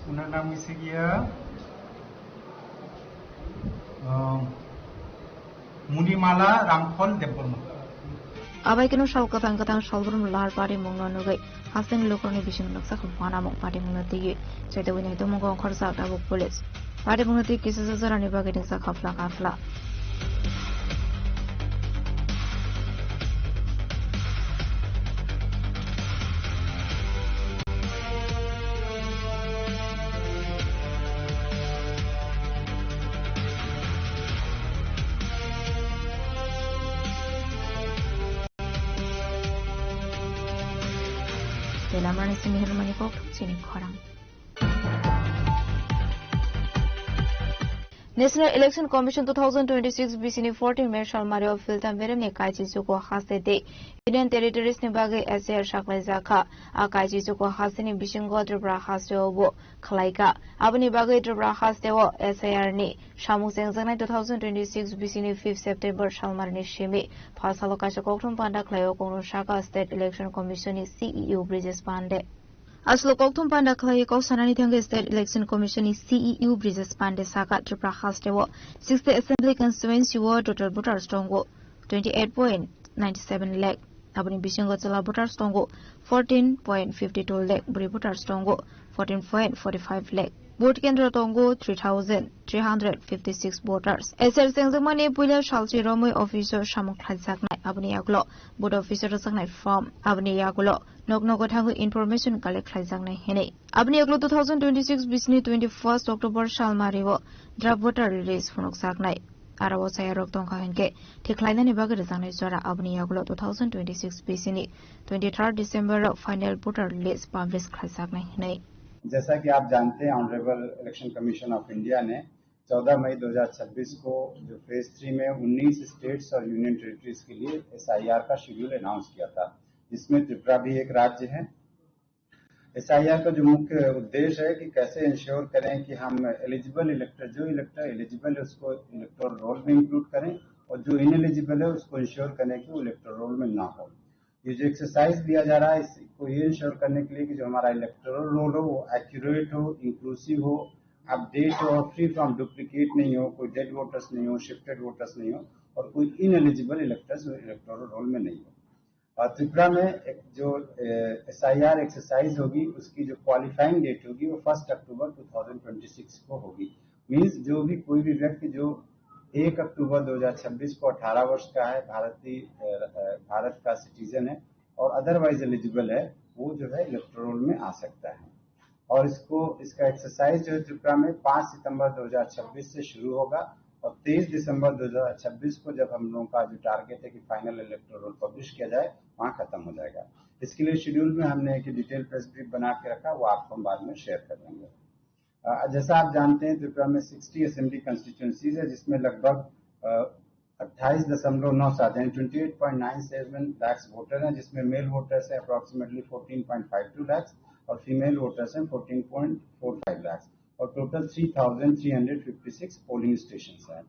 ওনার নাম হয়েছে গিয়া মুনিমালা রামফল Debbarma. Abaikino Shalkatang Shalgrum Lar Party Munganuga, Hasan Lokoni Vision of Sakupana Party Munati, Chetawin Domongo Korsa Tabu Police. Party Munati kisses are anibagating Sakafla Kafla. Lamran is in Hermani Pop, Sini Korang. National Election Commission 2026 BCN 14 Marshal Mario Filter Merene Kaiji Suko Hasede Union Territories Nibage SR Shaklai Zaka Akaiji Suko Hasini Bishingo Dubra Hasteobo Kalaika Abani Bagay Dubra Hasteo SAR Ni Shamu Sengzana 2026 BCN 5 September Shalmarni Shimi Pasalokasha Koktum Panda Klayo Kono Shaka State Election Commission CEO Bridges Pande Aslo Koktum Panda Klayako Sanani Tanga State Election Commission CEO Bridges Pande Saka Tripra Hastewo 60th Assembly Constituency War Total Voters Tongo 28.97 lakh Abani Bishingo Tala Voters Tongo 14.52 lakh Buri Voters Tongo 14.45 lakh Vote Kendra Tongo 3,356 voters. SR Sengzamani Puila Shalchi Romoy Officer Shamuk Khazaknai Abni Yagulo Board Officer Sagnai from Abni Yagulo Noknogotangu Information Collect Khazaknai Hene Abni Yagulo 2026 Bisni 21st October Shalmarivo Draft Voter Release Funok Sagnai Arawo Sayarok Tonka Henke Tiklaina Nibaga Zanai Zara Abni Yagulo 2026 Bisni 23rd December Final Voter Release Publish Khazaknai Hene जैसा कि आप जानते हैं honourable election commission of India ने 14 मई 2026 को जो phase 3 में 19 states और यूनियन टेरिटरीज के लिए SIR का शेड्यूल अनाउंस किया था, जिसमें त्रिपुरा भी एक राज्य है। SIR का जो मुख्य उद्देश्य है कि कैसे इंश्योर करें कि हम एलिजिबल इलेक्टर, जो इलेक्टर एलिजिबल है उसको इलेक्टोरल रोल में इंक्लूड करें और जो इनएलिजिबल है उसको इंश्योर करें कि वो इलेक्टोरल रोल में ना हो। ये जो एक्सरसाइज दिया जा रहा है इसको ये इंश्योर करने के लिए कि जो हमारा इलेक्टोरल रोल हो वो एक्यूरेट हो, इंक्लूसिव हो, अपडेट हो, फ्री फ्रॉम डुप्लीकेट नहीं हो, कोई डेड वोटर्स नहीं हो, शिफ्टेड वोटर्स नहीं हो और कोई इनएलिजिबल इलेक्टर्स इलेक्टोरल रोल में नहीं हो। और त्रिपुरा में जो SIR एक्सरसाइज होगी उसकी जो क्वालिफाइंग डेट होगी वो 1 अक्टूबर 2026 को होगी। मीन्स जो भी कोई भी व्यक्ति जो 1 अक्टूबर 2026 को 18 वर्ष का है, भारत का सिटीजन है और अदरवाइज एलिजिबल है, वो जो है इलेक्टोरल में आ सकता है। और इसका एक्सरसाइज जो है त्रिपुरा में 5 सितंबर 2026 से शुरू होगा और 23 दिसंबर 2026 को जब हम लोगों का जो टारगेट है कि फाइनल इलेक्टोरल पब्लिश किया जाए वहां खत्म हो जाएगा। इसके लिए शेड्यूल में हमने एक डिटेल प्रेस ब्रीफ बना के रखा, वो आपको हम बाद में शेयर कर देंगे। जैसा आप जानते हैं त्रिपुरा में 60 असेंबली कंस्टिट्यूएंसीज है, जिसमें लगभग 28.97 यानी 28.97 लाख वोटर हैं, जिसमें मेल वोटर्स हैं अप्रोक्सीमेटली 14.52 लाख और फीमेल वोटर्स हैं 14.45 लाख और टोटल 3,356 पोलिंग स्टेशन हैं।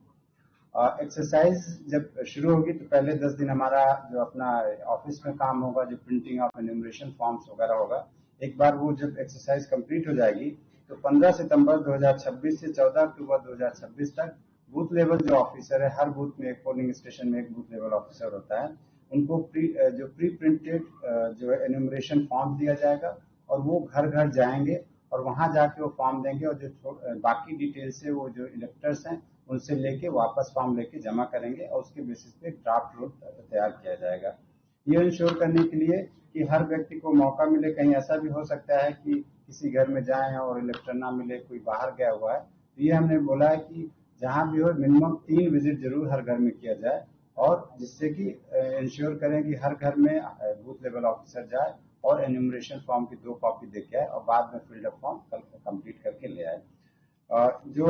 एक्सरसाइज जब शुरू होगी तो पहले 10 दिन हमारा जो अपना ऑफिस में काम होगा, जो प्रिंटिंग ऑफ एन्यूमरेशन फॉर्म्स वगैरह होगा। एक बार वो जब एक्सरसाइज कंप्लीट हो जाएगी तो 15 सितंबर 2026 से 14 अक्टूबर 2026 तक बूथ लेवल जो ऑफिसर है, हर बूथ में एक पोलिंग स्टेशन में एक बूथ लेवल ऑफिसर होता है, उनको प्री प्रिंटेड जो है एन्यूमरेशन फॉर्म दिया जाएगा और वो घर घर जाएंगे और वहां जाके वो फॉर्म देंगे और जो बाकी डिटेल्स है वो जो इलेक्टर्स हैं उनसे लेके वापस फॉर्म लेके जमा करेंगे और उसके बेसिस पे ड्राफ्ट रोल तैयार किया जाएगा। ये इंश्योर करने के लिए कि हर व्यक्ति को मौका मिले, कहीं ऐसा भी हो सकता है कि किसी घर में जाएं और इलेक्टर ना मिले, कोई बाहर गया हुआ है, तो ये हमने बोला है कि जहां भी हो मिनिमम 3 विजिट जरूर हर घर में किया जाए और जिससे कि इंश्योर करें कि हर घर में बूथ लेवल ऑफिसर जाए और एन्यूमरेशन फॉर्म की 2 कॉपी देके आए और बाद में फिल्ड अप फॉर्म कंप्लीट करके ले आए। जो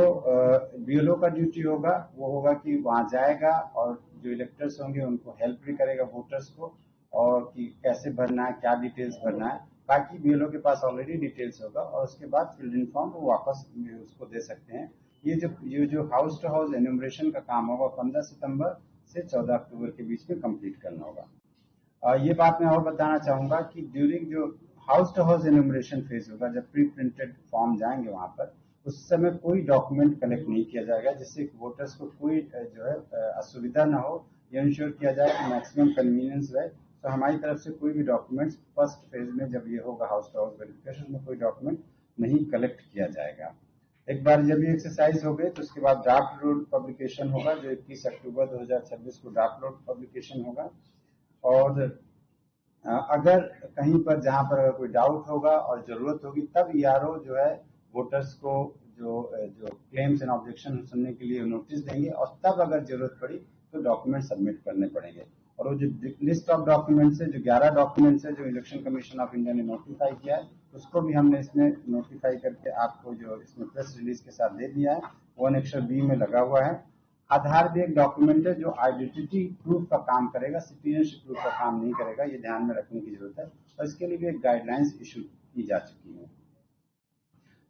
BLO का ड्यूटी होगा वो होगा कि वहां जाएगा और जो इलेक्टर्स होंगे उनको हेल्प भी करेगा वोटर्स को और कि कैसे भरना है, क्या डिटेल्स भरना है, ताकि BLO के पास ऑलरेडी डिटेल्स होगा और उसके बाद फिल्ड इन फॉर्म वो वापस उसको दे सकते हैं ये जो हाउस टू हाउस एन्यूमरेशन का काम होगा 15 सितंबर से 14 अक्टूबर के बीच में कंप्लीट करना होगा। ये बात मैं और बताना चाहूंगा कि ड्यूरिंग जो house to house enumeration phase होगा, जब प्री प्रिंटेड फॉर्म जाएंगे वहां पर, उस समय कोई डॉक्यूमेंट कलेक्ट नहीं किया जाएगा, जिससे वोटर्स को कोई जो है असुविधा ना हो। ये इंश्योर किया जाए कि मैक्सिमम कन्वीनियंस रहे। तो हमारी तरफ से कोई भी डॉक्यूमेंट्स फर्स्ट फेज में जब ये होगा हाउस टू हाउस वेरिफिकेशन में कोई डॉक्यूमेंट नहीं कलेक्ट किया जाएगा। एक बार जब ये एक्सरसाइज हो गई तो उसके बाद ड्राफ्ट रोड पब्लिकेशन होगा, जो 21 अक्टूबर 2026 को ड्राफ्ट रोड पब्लिकेशन होगा। और अगर कहीं पर जहां पर अगर कोई डाउट होगा और जरूरत होगी तब ERO जो है वोटर्स को जो क्लेम्स एंड ऑब्जेक्शन सुनने के लिए नोटिस देंगे, और तब अगर जरूरत पड़ी तो डॉक्यूमेंट सबमिट करने पड़ेंगे। और वो जो लिस्ट ऑफ डॉक्यूमेंट्स है, जो 11 डॉक्यूमेंट्स है जो इलेक्शन कमीशन ऑफ इंडिया ने नोटिफाई किया है, उसको भी हमने इसमें नोटिफाई करके आपको जो इसमें प्रेस रिलीज के साथ दे दिया है। वो Annexure B में लगा हुआ है। आधार भी एक डॉक्यूमेंट है जो आइडेंटिटी प्रूफ का काम करेगा, सिटीजनशिप प्रूफ का काम नहीं करेगा। ये ध्यान में रखने की जरूरत है, और इसके लिए भी एक गाइडलाइंस इशू की जा चुकी है।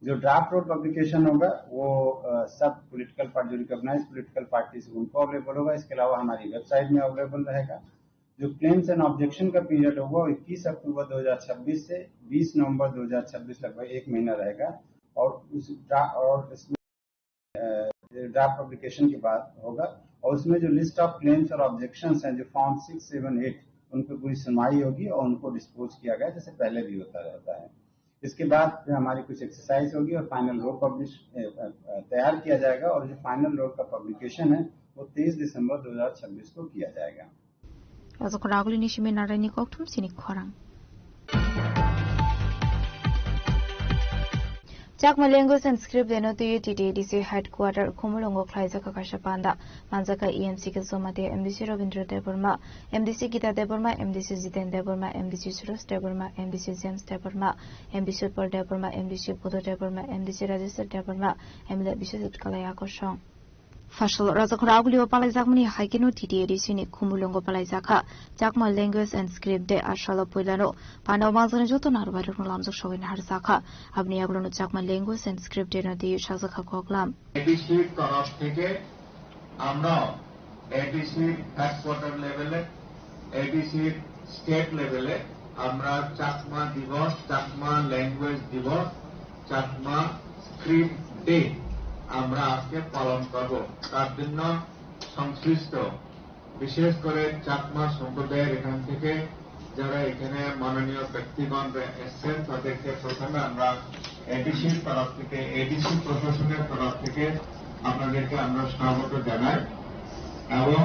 जो ड्राफ्ट रोड पब्लिकेशन होगा वो सब पॉलिटिकल पार्टी, जो रिकॉग्नाइज पॉलिटिकल पार्टीज उनको अवेलेबल होगा। इसके अलावा हमारी वेबसाइट में अवेलेबल रहेगा। जो क्लेम्स एंड ऑब्जेक्शन का पीरियड होगा वो 21 अक्टूबर 2026 से 20 नवंबर 2026 लगभग 1 महीना रहेगा। और इसमें ड्राफ्ट पब्लिकेशन के बाद होगा, और उसमें जो लिस्ट ऑफ क्लेम्स और ऑब्जेक्शंस हैं, जो फॉर्म 6, 7, 8, उन पर पूरी सुनवाई होगी और उनको डिस्पोज किया गया जैसे पहले भी होता रहता है। इसके बाद फिर हमारी कुछ एक्सरसाइज होगी और फाइनल रोड तैयार किया जाएगा, और जो फाइनल रोड का पब्लिकेशन है वो 23 दिसंबर 2026 को किया जाएगा। Chakma Language and Script Denote TDC Headquarter Kumulongo Klaisa Kakashapanda, Manzaka EMC Kilsomate, MDC Ravindra Deburma, MDC Gita Deburma, MDC Ziten Deburma, MDC Suros Deburma, MDC James Deburma, MDC Pur Deburma, MDC Pudo Deburma, MDC Register Deburma, MDC Bishop Kalayako Shong. Fashal Razakurauli Palazakmani Haikino TDC Kumulongo Palazaka, Chakma Language and Script de Ashalo Pulano, Pano Mazan Jotonar Varulams of Show in Harsaka, Abniaglono Chakma Language and Script de Nadi Shazaka Koklam. ADC তরফ থেকে আমরা ADC headquarter লেভেলে, ADC state লেভেলে আমরা চাকমা দিবস, Chakma language দিবস, Chakma script day আমরা আজকে পালন করব। তার জন্য সংশ্লিষ্ট বিশেষ করে চাকমা সম্প্রদায়ের এখান থেকে যারা এখানে মাননীয় ব্যক্তিগণ এসছেন তাদেরকে প্রথমে আমরা এডিসির তরফ থেকে, এডিসি প্রশাসনের তরফ থেকে আপনাদেরকে আমরা স্বাগত জানাই। এবং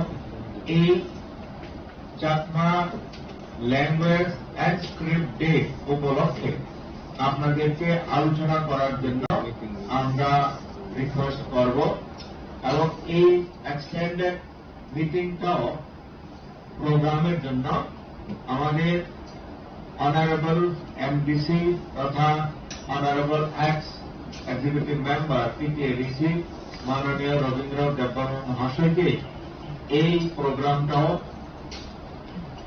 এই Chakma language and script day উপলক্ষে আপনাদেরকে আলোচনা করার জন্য আমরা রিকোয়েস্ট করব। এবং এই এক্সটেন্ডেড মিটিংটাও প্রোগ্রামের জন্য আমাদের অনারেবল এমডিসি তথা honourable x executive member TTADC মাননীয় রবীন্দ্র দেববর্মা মহাশয়কে এই প্রোগ্রামটাও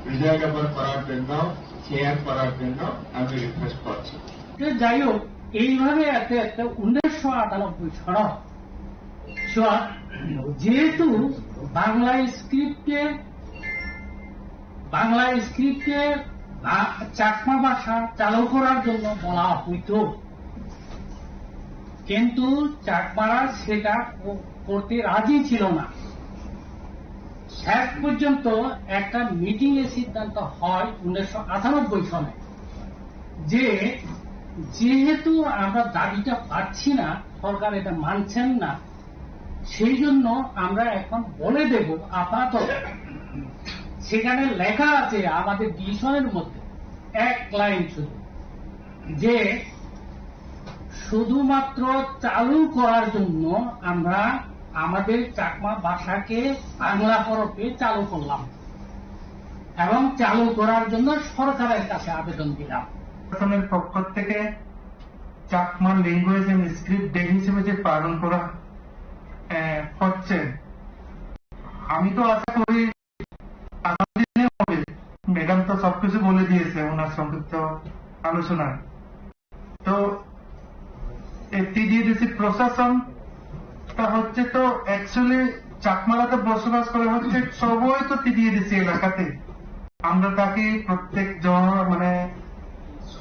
প্রিজাইডেবল করার জন্য, চেয়ার করার জন্য আমি রিকোয়েস্ট করছি। যাই হোক, এইভাবে একটা 1998 সনদ যেহেতু বাংলা স্ক্রিপ্টে চাকমা ভাষা চালু করার জন্য বলা হইত, কিন্তু চাকমারা সেটা করতে রাজি ছিল না। শেষ পর্যন্ত একটা মিটিং এর সিদ্ধান্ত হয় 1998 সনে যে যেহেতু আমরা দাবিটা পাচ্ছি না, সরকার এটা মানছেন না, সেই জন্য আমরা এখন বলে দেব আপাতত। সেখানে লেখা আছে আমাদের ডিসিশনের মধ্যে এক লাইন শুধু, যে শুধুমাত্র চালু করার জন্য আমরা আমাদের চাকমা ভাষাকে বাংলা হরফে চালু করলাম এবং চালু করার জন্য সরকারের কাছে আবেদন দিলাম। প্রশাসনের পক্ষ থেকে Chakma language and script day হিসেবে যে পালন করা হচ্ছে, আমি তো আশা করি আগামী দিনে হবে। ম্যাডাম তো সবকিছু বলে দিয়েছে ওনার সংক্ষিপ্ত আলোচনায়। তো টিডিএডিসি প্রশাসন তা হচ্ছে তো অ্যাকচুয়ালি চাকমালাতে বসবাস করে হচ্ছে সবাই তো তিতিয়ে দিচ্ছে এলাকাতে। আমরা তাকে প্রত্যেক মানে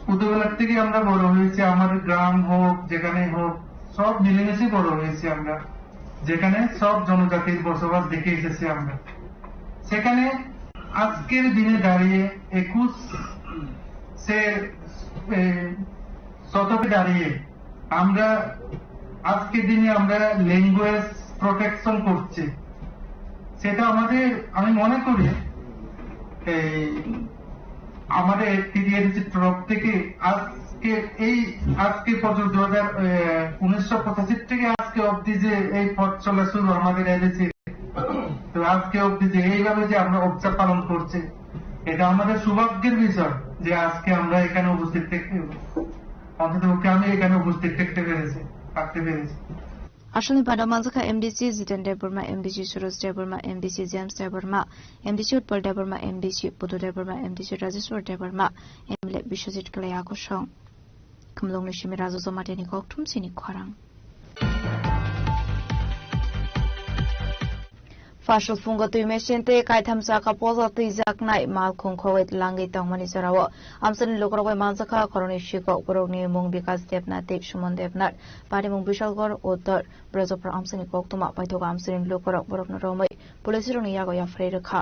ছোটবেলার থেকে আমরা বড় হয়েছি, আমাদের গ্রাম হোক যেখানে হোক সব মিলেমিশে বড় হয়েছি আমরা, যেখানে সব জনজাতির বসবাস দেখে এসেছি আমরা। সেখানে আজকের দিনে দাঁড়িয়ে 21 শতকে দাঁড়িয়ে আমরা আজকের দিনে আমরা ল্যাঙ্গুয়েজ প্রোটেকশন করছি, সেটা আমাদের আমি মনে করি আমাদের টিডিএডিসি তরফ থেকে আজকে পর্যন্ত 1985 থেকে আজকে অব্দি যে এই পথ চলা শুরু আমাদের এডিসি, তো আজকে অব্দি যে এইভাবে যে আমরা উৎসব পালন করছি, এটা আমাদের সৌভাগ্যের বিষয় যে আজকে আমরা এখানে উপস্থিত অন্তত আমি এখানে উপস্থিত থাকতে পেরেছি। Ashley pada manzaka MDC Zitan Deburma, MDC Suros Deburma, MDC James Deburma, MDC Utpal Deburma, MDC Pudu Deburma, MDC Rajeshwar Deburma, Emile Bishojit Kalayako Shong. Kamlong Nishimi Razo Zomateni Koktum Sini Kwarang. Fashil fungo tu meshente kaitam saka poza tu izaknai malkung kowet langi tangmani sarawo amsani lokrogoy manzaka koroni shiko koroni mung bikas debna tip shumon debnat pari mung bishalgor otor brozopra amsani koktuma paitoga amsani lokrog borokno romai polisironi yago yafre rekha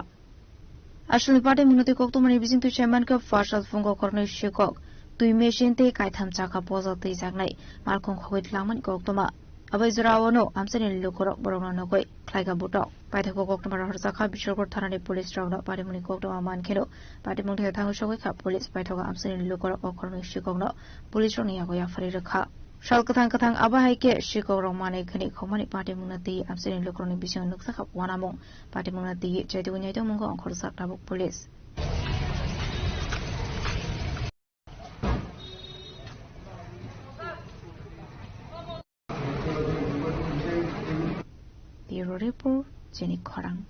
ashli pari munoti koktumani bising tu chairman ka fashil fungo koroni shiko tu meshente kaitam saka poza tu izaknai malkung kowet langmani koktuma abai jurawono amsani lokrog borokno nogoi Klaiga Butok, Paitako Koktamara Harsaka, Bishopur Tanani Police Round, Patimuni Koktama Mankino, Patimunti Tangushawika, Police Paitoga Amsani Lukor Okorni Shikogno, Police Roniagoya Frika. Shalkatan Katang Abahike, Shiko Romani Kani Komani Patimunati, Amsani Lukroni Bision Luxaka, Wanamong, Patimunati, Jadunyato Mungo, and Korsak Tabuk Police. Bureau Report, Jenny Korang.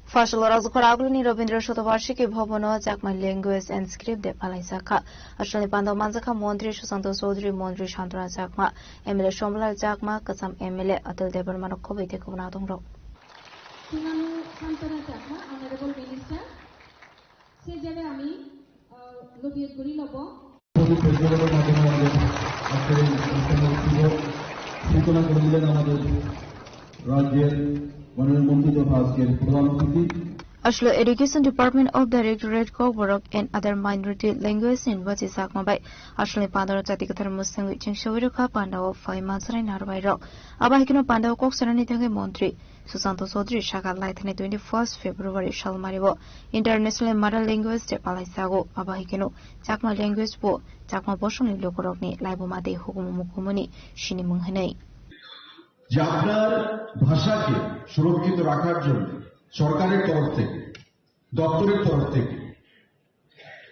Fashil Razukaraguni Robindra Shotovarshiki Bhobono, Jakma Language and Script de Palaisaka, Ashani Pando Manzaka, Montri, Shusanto Sodri, Montri Shantra Jakma, Emile Shomla Jakma, Kasam Emile, Atil Deberman of Kobe Tekunadong. Honorable Minister, Sejane Ami, Lobiet Gurilobo. সূচনা করে দিলেন আমাদের রাজ্যের মাননীয় মন্ত্রী তথা আজকের প্রধান অতিথি Ashlo Education Department of Directorate Koborok and other minority languages in Vaji Sakmabai Ashlo Pandara Jatikathar Muslim Wiching Shawiruka Pandao 5 months in Narvairo Abahikino Pandao Koksarani Tangi Montri Susanto Sodri Shaka Laithani 21st February Shalmaribo International Mother Language de Palaisago Abahikino Chakma Language Bo Chakma Boshoni Lokorokni Laibomati Hukumukumuni Shini Munghanei যে আপনার ভাষাকে সুরক্ষিত রাখার জন্য সরকারের তরফ থেকে দপ্তরের তরফ থেকে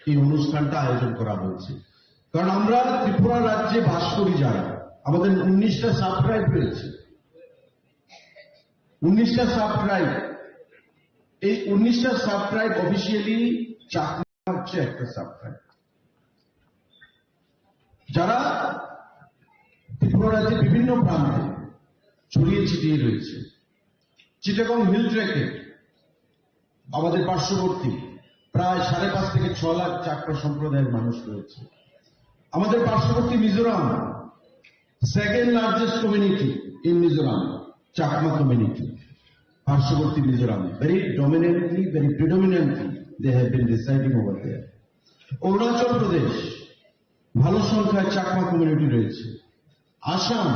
এই অনুষ্ঠানটা আয়োজন করা হয়েছে কারণ আমরা ত্রিপুরা রাজ্যে বাস করি যারা আমাদের 19টা সাব ট্রাইব রয়েছে 19টা সাব ট্রাইব এই 19টা সাব ট্রাইব অফিশিয়ালি চাকমা হচ্ছে একটা সাব ট্রাইব যারা ত্রিপুরা রাজ্যের বিভিন্ন প্রান্তে ছড়িয়ে ছিটিয়ে রয়েছে চিটাগং হিল ট্র্যাকে আমাদের পার্শ্ববর্তী প্রায় 5.5 থেকে 6 লাখ চাকমা সম্প্রদায়ের মানুষ রয়েছে আমাদের পার্শ্ববর্তী Mizoram second largest community in Mizoram Chakma community পার্শ্ববর্তী Mizoram very predominantly they have been residing over there Arunachal Pradesh ভালো সংখ্যায় চাকমা কমিউনিটি রয়েছে আসাম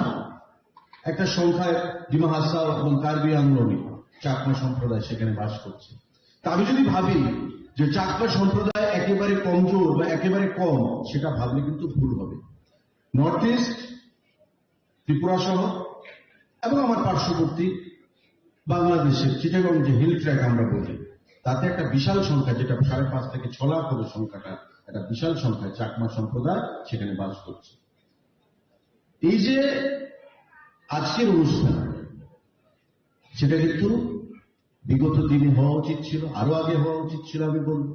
একটা সংখ্যায় ডিমা হাসাও এবং কার্বি আংলোনি চাকমা সম্প্রদায় সেখানে বাস করছে তা আমি যদি ভাবি যে চাকমা সম্প্রদায় একেবারে কমজোর বা একেবারে কম সেটা ভাবলে কিন্তু ভুল হবে নর্থ ইস্ট ত্রিপুরা সহ এবং আমার পার্শ্ববর্তী বাংলাদেশের চিটাগং যে হিল ট্র্যাক আমরা বলি তাতে একটা বিশাল সংখ্যা যেটা 5.5 থেকে 6 লাখ হবে সংখ্যাটা একটা বিশাল সংখ্যায় চাকমা সম্প্রদায় সেখানে বাস করছে এই যে আজকের অনুষ্ঠান সেটা কিন্তু বিগত দিনে হওয়া উচিত ছিল আরো আগে হওয়া উচিত ছিল আমি বলব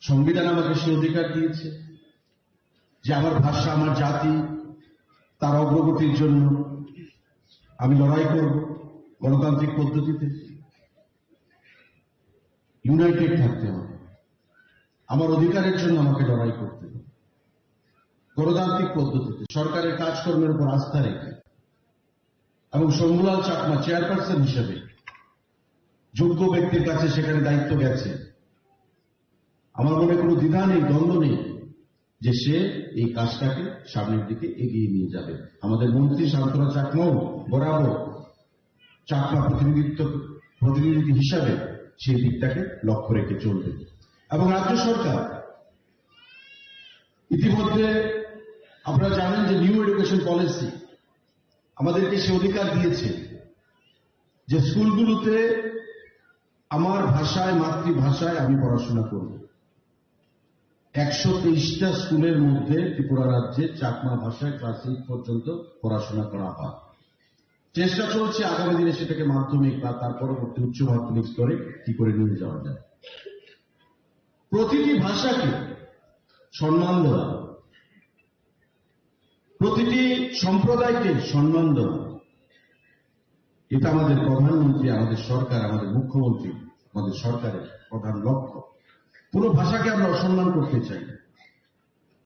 সংবিধান আমাকে সে অধিকার দিয়েছে যে আমার ভাষা, আমার জাতি, তার অগ্রগতির জন্য আমি লড়াই করব গণতান্ত্রিক পদ্ধতিতে। ইউনাইটেড থাকতে হবে, আমার অধিকারের জন্য আমাকে লড়াই করতে হবে গণতান্ত্রিক পদ্ধতিতে, সরকারের কাজকর্মের উপর আস্থা রেখে। এবং শম্ভুলাল চাকমা চেয়ারপারসন হিসেবে যোগ্য ব্যক্তির কাছে সেখানে দায়িত্ব গেছে। আমার মনে কোনো দ্বিধা নেই, দ্বন্দ্ব নেই যে সে এই কাজটাকে সামনের দিকে এগিয়ে নিয়ে যাবে। আমাদের মন্ত্রী শান্তরা চাকমাও বরাবর চাকমা প্রতিনিধি হিসাবে সেই দিকটাকে লক্ষ্য রেখে চলবে। এবং রাজ্য সরকার ইতিমধ্যে আপনারা জানেন যে নিউ এডুকেশন পলিসি আমাদেরকে সে অধিকার দিয়েছে যে স্কুলগুলোতে আমার ভাষায়, মাতৃভাষায় আমি পড়াশোনা করব। 123টা স্কুলের মধ্যে ত্রিপুরা রাজ্যে চাকমা ভাষায় ক্লাস 8 পর্যন্ত পড়াশোনা করা হয়। চেষ্টা চলছে আগামী দিনে সেটাকে মাধ্যমিক বা তার পরবর্তী উচ্চ মাধ্যমিক স্তরে কি করে নিয়ে যাওয়া যায়। প্রতিটি ভাষাকে সম্মান দেওয়া, প্রতিটি সম্প্রদায়কে সম্মান দেওয়া, এটা আমাদের প্রধানমন্ত্রী, আমাদের সরকার, আমাদের মুখ্যমন্ত্রী, আমাদের সরকারের প্রধান লক্ষ্য। কোন ভাষাকে আমরা অসম্মান করতে চাই না।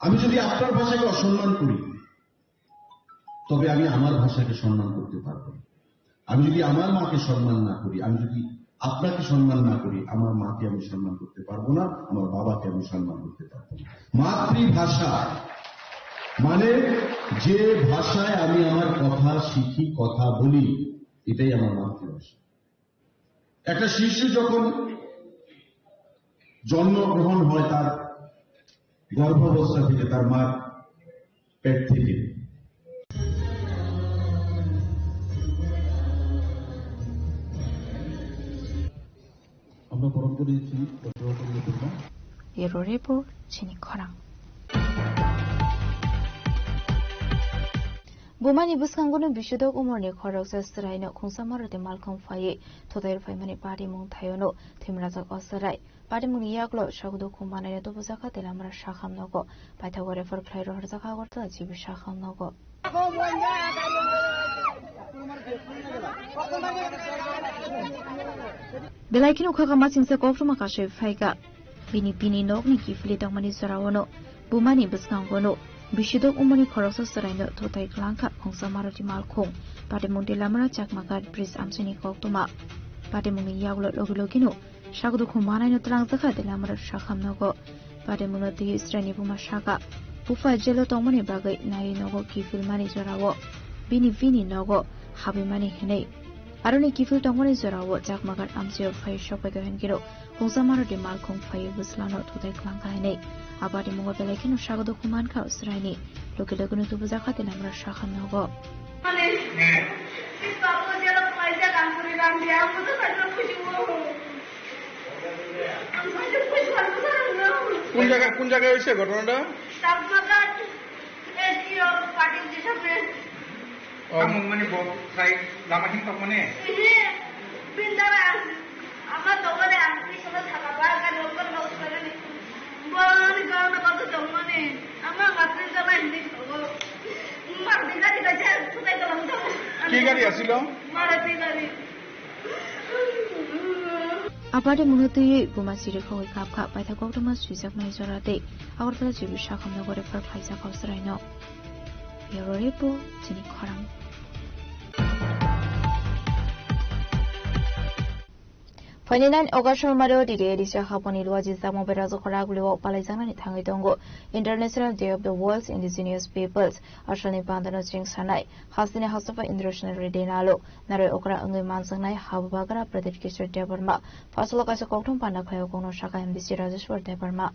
আমি যদি আপনার ভাষাকে অসম্মান করি তবে আমি আমার ভাষাকে সম্মান করতে পারব না। আমি যদি আমার মাকে সম্মান না করি, আমি যদি আপনাকে সম্মান না করি, আমার মাকে আমি সম্মান করতে পারবো না, আমার বাবাকে আমি সম্মান করতে পারবো না। মাতৃভাষা মানে যে ভাষায় আমি আমার কথা শিখি, কথা বলি, এটাই আমার মাতৃভাষা। একটা শিশু যখন জন্মগ্রহণ হয় তার গর্ভাবস্থা থেকে, তার মার পেট থেকে, আমরা বরণ করেছি। Bureau Report, Chini Khorang. Bumani Buskangono Bishudok Umorni Khorok Sastraino, Kunsamara de Malcolm Faye, Today Family Party Mung Tayono, Timrazak Osarai, Party Muniaglo, Shagudo Kumana, Dobuzaka, the Lamra Shaham Nogo, Pataware for Clairo Zaka, Jibu Shaham Nogo. Belakino Kakamatsin Sakofuma Kashe Faiga, Bini Nogni Kiflita Manisarawono, Bumani Buskangono. Bishudok Umani Khorok Sastraino, Totai Klanka, Kunsamarati Malcolm, Pademundi Lamra Chakmagat, Bris Amsini Koktuma, Pademuni Yaglo Logilogino, Shagudu Kumana no Tranzaka, the Lamra Shakam Nogo, Pademunati Strani Bumashaka, Bufa Jello Tomani Bagay, Nai Nogo Kifil Mani Zorawo, Vini Nogo, Habi Mani Hene. Aroni Kifil Tomani Zorawo, Chakmagat Amsio Fire Shop at the Hengiro, Kunsamarati Malcolm Fire Buslano, Totai Klanka Hene. Abadi Mungo Belekino Shagodo Kumanka Austrani, Lokilogun to Buzaka, the Namra Shaham Nogo. কোন জায়গায় হয়েছে ঘটনাটা? মানে side লামাকিং তো মানে বিন্দারা আমার দোকানে আসি সব থাকা বাগা লোকাল হাউস করে নি বড় গাওনা কত জমানে আমার মাতৃ জানা হিন্দি খবর মারদি গাড়ি কাছে ফুটাই গেলাম তো কি গাড়ি আসিল? মারদি গাড়ি Abadi Munuti Bumasiri Koi Kapka by the Gotama Suisak Nizorate, our village Shakam Nogore for Paisa Kostrino. Bureau Report, Chini Khorang. Faninan Ogasho Maro di Edisha Haponi Luaji Zamoberazo Koraglu Palazana Tangitongo, International Day of the World's Indigenous Peoples, Ashani Bandano Jing Sanai, Hasine Hasafa International Redinalo, Nare Okra Ungi Mansanai, Habagara, Predictor Deborma, Fasolokasa Kotum Panakayo Kono Shaka and Bisi Rajeshwar Deborma.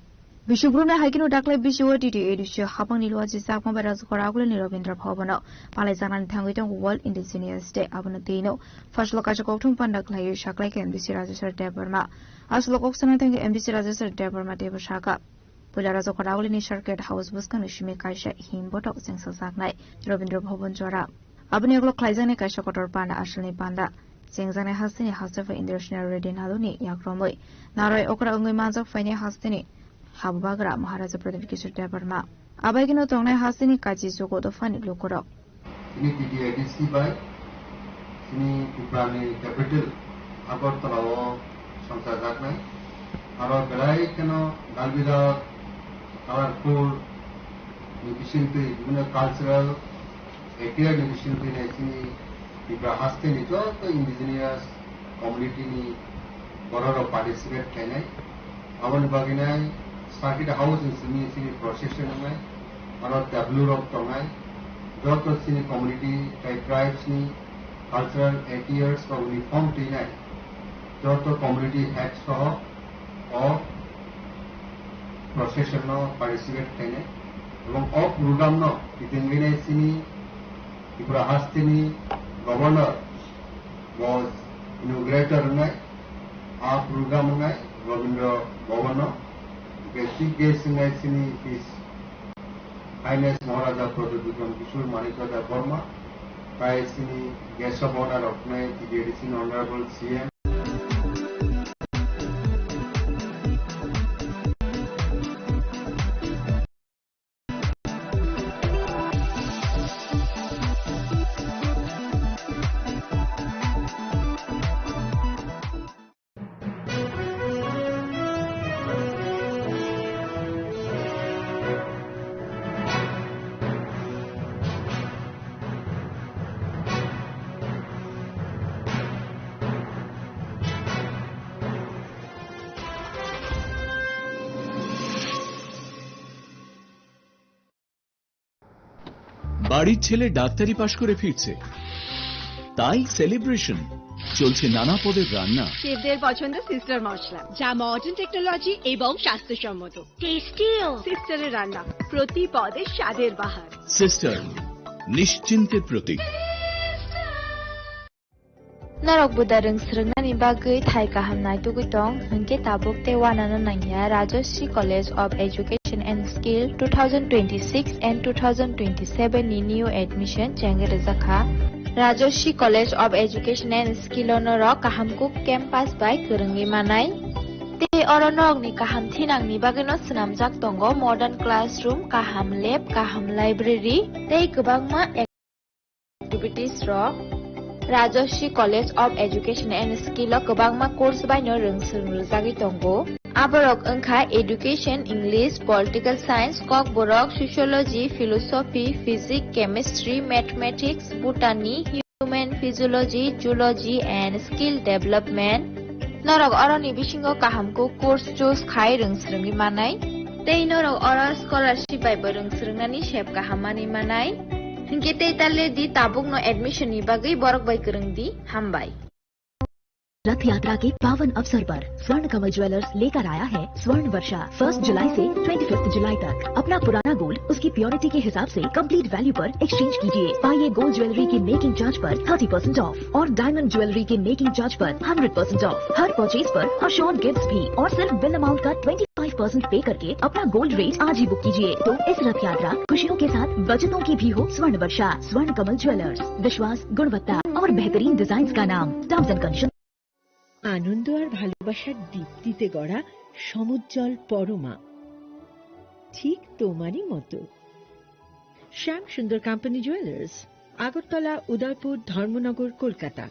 Bishubruna Hakino Dakle Bishu di Edisha Haponi Luaji Zamoberazo Koraglu Nirobindra Pavano, Palazana Tangitongo World Indigenous Day Abonatino, Fasolokasa Kotum Panakayo Shaklak and Bisi Rajeshwar Deborma, Aslokoksan MBC Rajeshwar Deborma Debashaka. Pularazo Koragli Sharket House Buskan Shimekasha Himboto Singsasak Robindra Bhavan Jora. Abneglo Klaizane Kasha Kotor Panda Ashani Panda. Singzane Hastini Hasafa International Redinaluni Yakromoi. Naroy Okra Ungi Manzo Fine Hastini. Habagra Maharaja Predictor Deborma. 아바이기노 동네 하스니까지 조고도 파니 루코로. Sini PTIDC by sini Uprani capital Agartala Samsar Jaknai aro belai keno Dalbida our poor Nibishintui বিভিন্ন cultural area Nibishintui ne sini Ibra haste ni joto indigenous community ni bororo participate kenai amon baginai circuit house in sini procession ngai aro tableau rock tongai joto sini community tribes ni cultural attires or uniform tinai joto community heads soho or procession no participate kenai এবং of programme ন ইতিংবিনে সিনি ত্রিপুরা হাস্তিনি governor was inaugurator ngai a program ngai Rabindra Bhavan basic guest ngai sini his highness maharaja pradubikram kishore manikada burma by sini guest of honor of ngai TDC honorable CM বাড়ির ছেলে ডাক্তারি পাশ করে ফিরছে, তাই সেলিব্রেশন চলছে নানা পদের রান্না। শেফদের পছন্দ সিস্টার মশলা, যা মডার্ন টেকনোলজি এবং স্বাস্থ্যসম্মত। টেস্টিও সিস্টারের রান্না, প্রতি পদে স্বাদের বাহার। Sister, নিশ্চিন্তের Pratik. Narok budareng srengani bagai thai kahamnai tugitong hengke tabuk te wanana nangya Rajashri College of Education and Skill 2026 and 2027 ni new admission jangere zakha Rajashri College of Education and Skill onoro kahamkuk campus by kerengi manai te oronok ni kaham thinang ni bageno snamjak tongo modern classroom kaham lab kaham library te kubangma activities ro Rajashri College of Education and Skill o kobangma course by no rungsung rujagi tongo aborok engkha education English political science kok borok sociology philosophy physics chemistry mathematics botany human physiology zoology and skill development norok oroni bisingo kahamko course choose khai rungsrungi manai tei norok oro scholarship by rungsrungani shep kahamani manai Hingkete tale di tabuk no admission ni bagai borok bai kereng di hambai. रथ यात्रा के पावन अवसर पर स्वर्ण Kamal jewellers लेकर आया है स्वर्ण वर्षा 1 जुलाई से 25 जुलाई तक। अपना पुराना गोल्ड उसकी प्योरिटी के हिसाब से कंप्लीट वैल्यू पर एक्सचेंज कीजिए। पाइए गोल्ड ज्वेलरी की मेकिंग चार्ज पर 30% ऑफ और डायमंड ज्वेलरी के मेकिंग चार्ज पर 100% ऑफ। हर परचेज पर अश्योर्ड गिफ्ट्स भी और सिर्फ बिल अमाउंट का 25% पे करके अपना गोल्ड रेट आज ही बुक कीजिए। तो इस रथ यात्रा खुशियों के साथ बचतों की भी हो स्वर्ण वर्षा। स्वर्ण कमल ज्वेलर्स, विश्वास, गुणवत्ता और बेहतरीन डिजाइन का नाम। Terms and condition. আনন্দ আর ভালোবাসার দীপ্তিতে গড়া সমুজ্জ্বল পরমা, ঠিক তোমারই মতো। শ্যাম সুন্দর company jewellers, Agartala, Udaipur, Dharmanagar, Kolkata.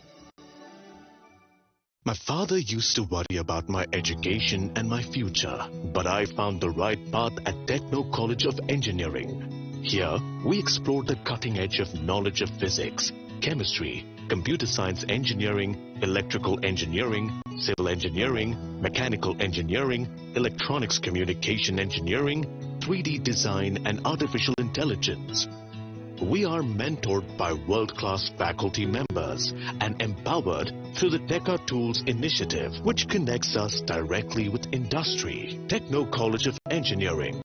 My father used to worry about my education and my future, but I found the right path at Techno College of Engineering. Here, we explored the cutting edge of knowledge of physics, chemistry, computer science engineering, electrical engineering, civil engineering, mechanical engineering, electronics communication engineering, 3D design and artificial intelligence. We are mentored by world-class faculty members and empowered through the Tekka Tools initiative, which connects us directly with industry. Techno College of Engineering.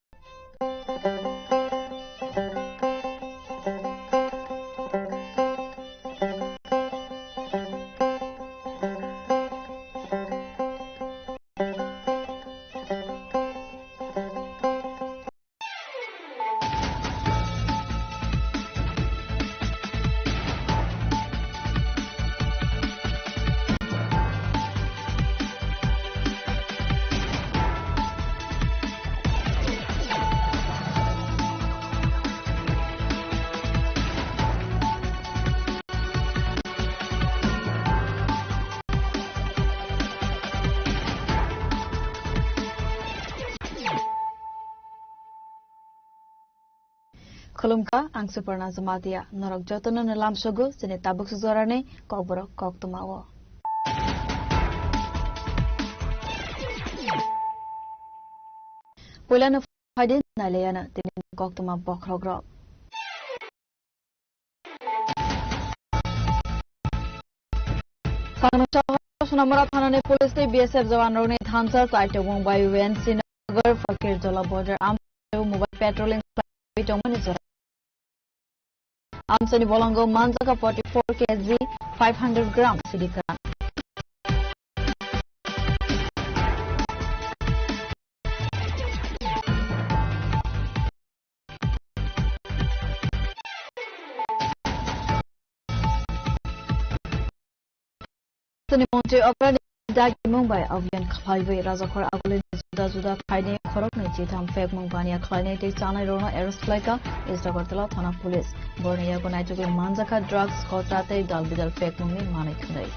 Khulumka ang Suparna Zamatia Norok Jotono Nalam Sogo sini tabuk suzorane kokborok kok tumawo. Pulan Hadin Nalayana tinin kok tuma bokrogrok. Sunamara Thanane Police te BSF jawanrok ni thansa site wong by UNC Nagar Fakir Jola border am mobile patrolling tongmani jora amsani bolongo manjaka 44 kg 500 gram sidikaran Sani monte opera Dagi Mumbai avian Khalaiway Rajakhor Agulin Juda Juda Khaine Khorok Nei Chitam Fek Mungbania Khlaine Te Chanai Rona Aeroslaika East Agartala Thana Police Bornea ko Naitugul Manjaka drugs Kotrate Dalbidal Fek Mungni Manai Khunai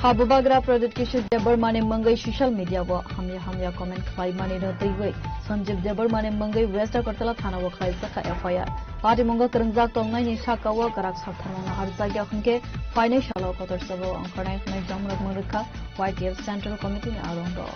Habubagra Project Kishu Debar Mane Mangai social media wo hamya comment khai mane no teiwei Sanjeev Debar Mane Mangai West Agartala Thana wo khai saka FIR Party Munga Karangjak Tongnai ni Shaka wo Karak Sathana Harjagya khunke financial kotor sabo angkhanai khunai jamrak murkha YTF Central Committee ni arondo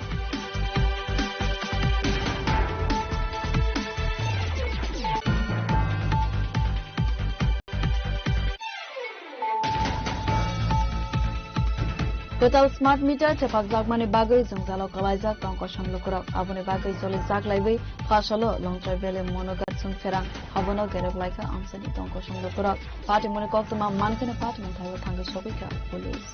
Total smart meter cepak jagmani bagai jangzalo kalaijak tongko samlukurok abone bagai joli jak laibai fasalo longtrai bele monogat sungferang habono gerek laika amsani tongko samlukurok party mone koktuma mankene party monthai thangai sobika police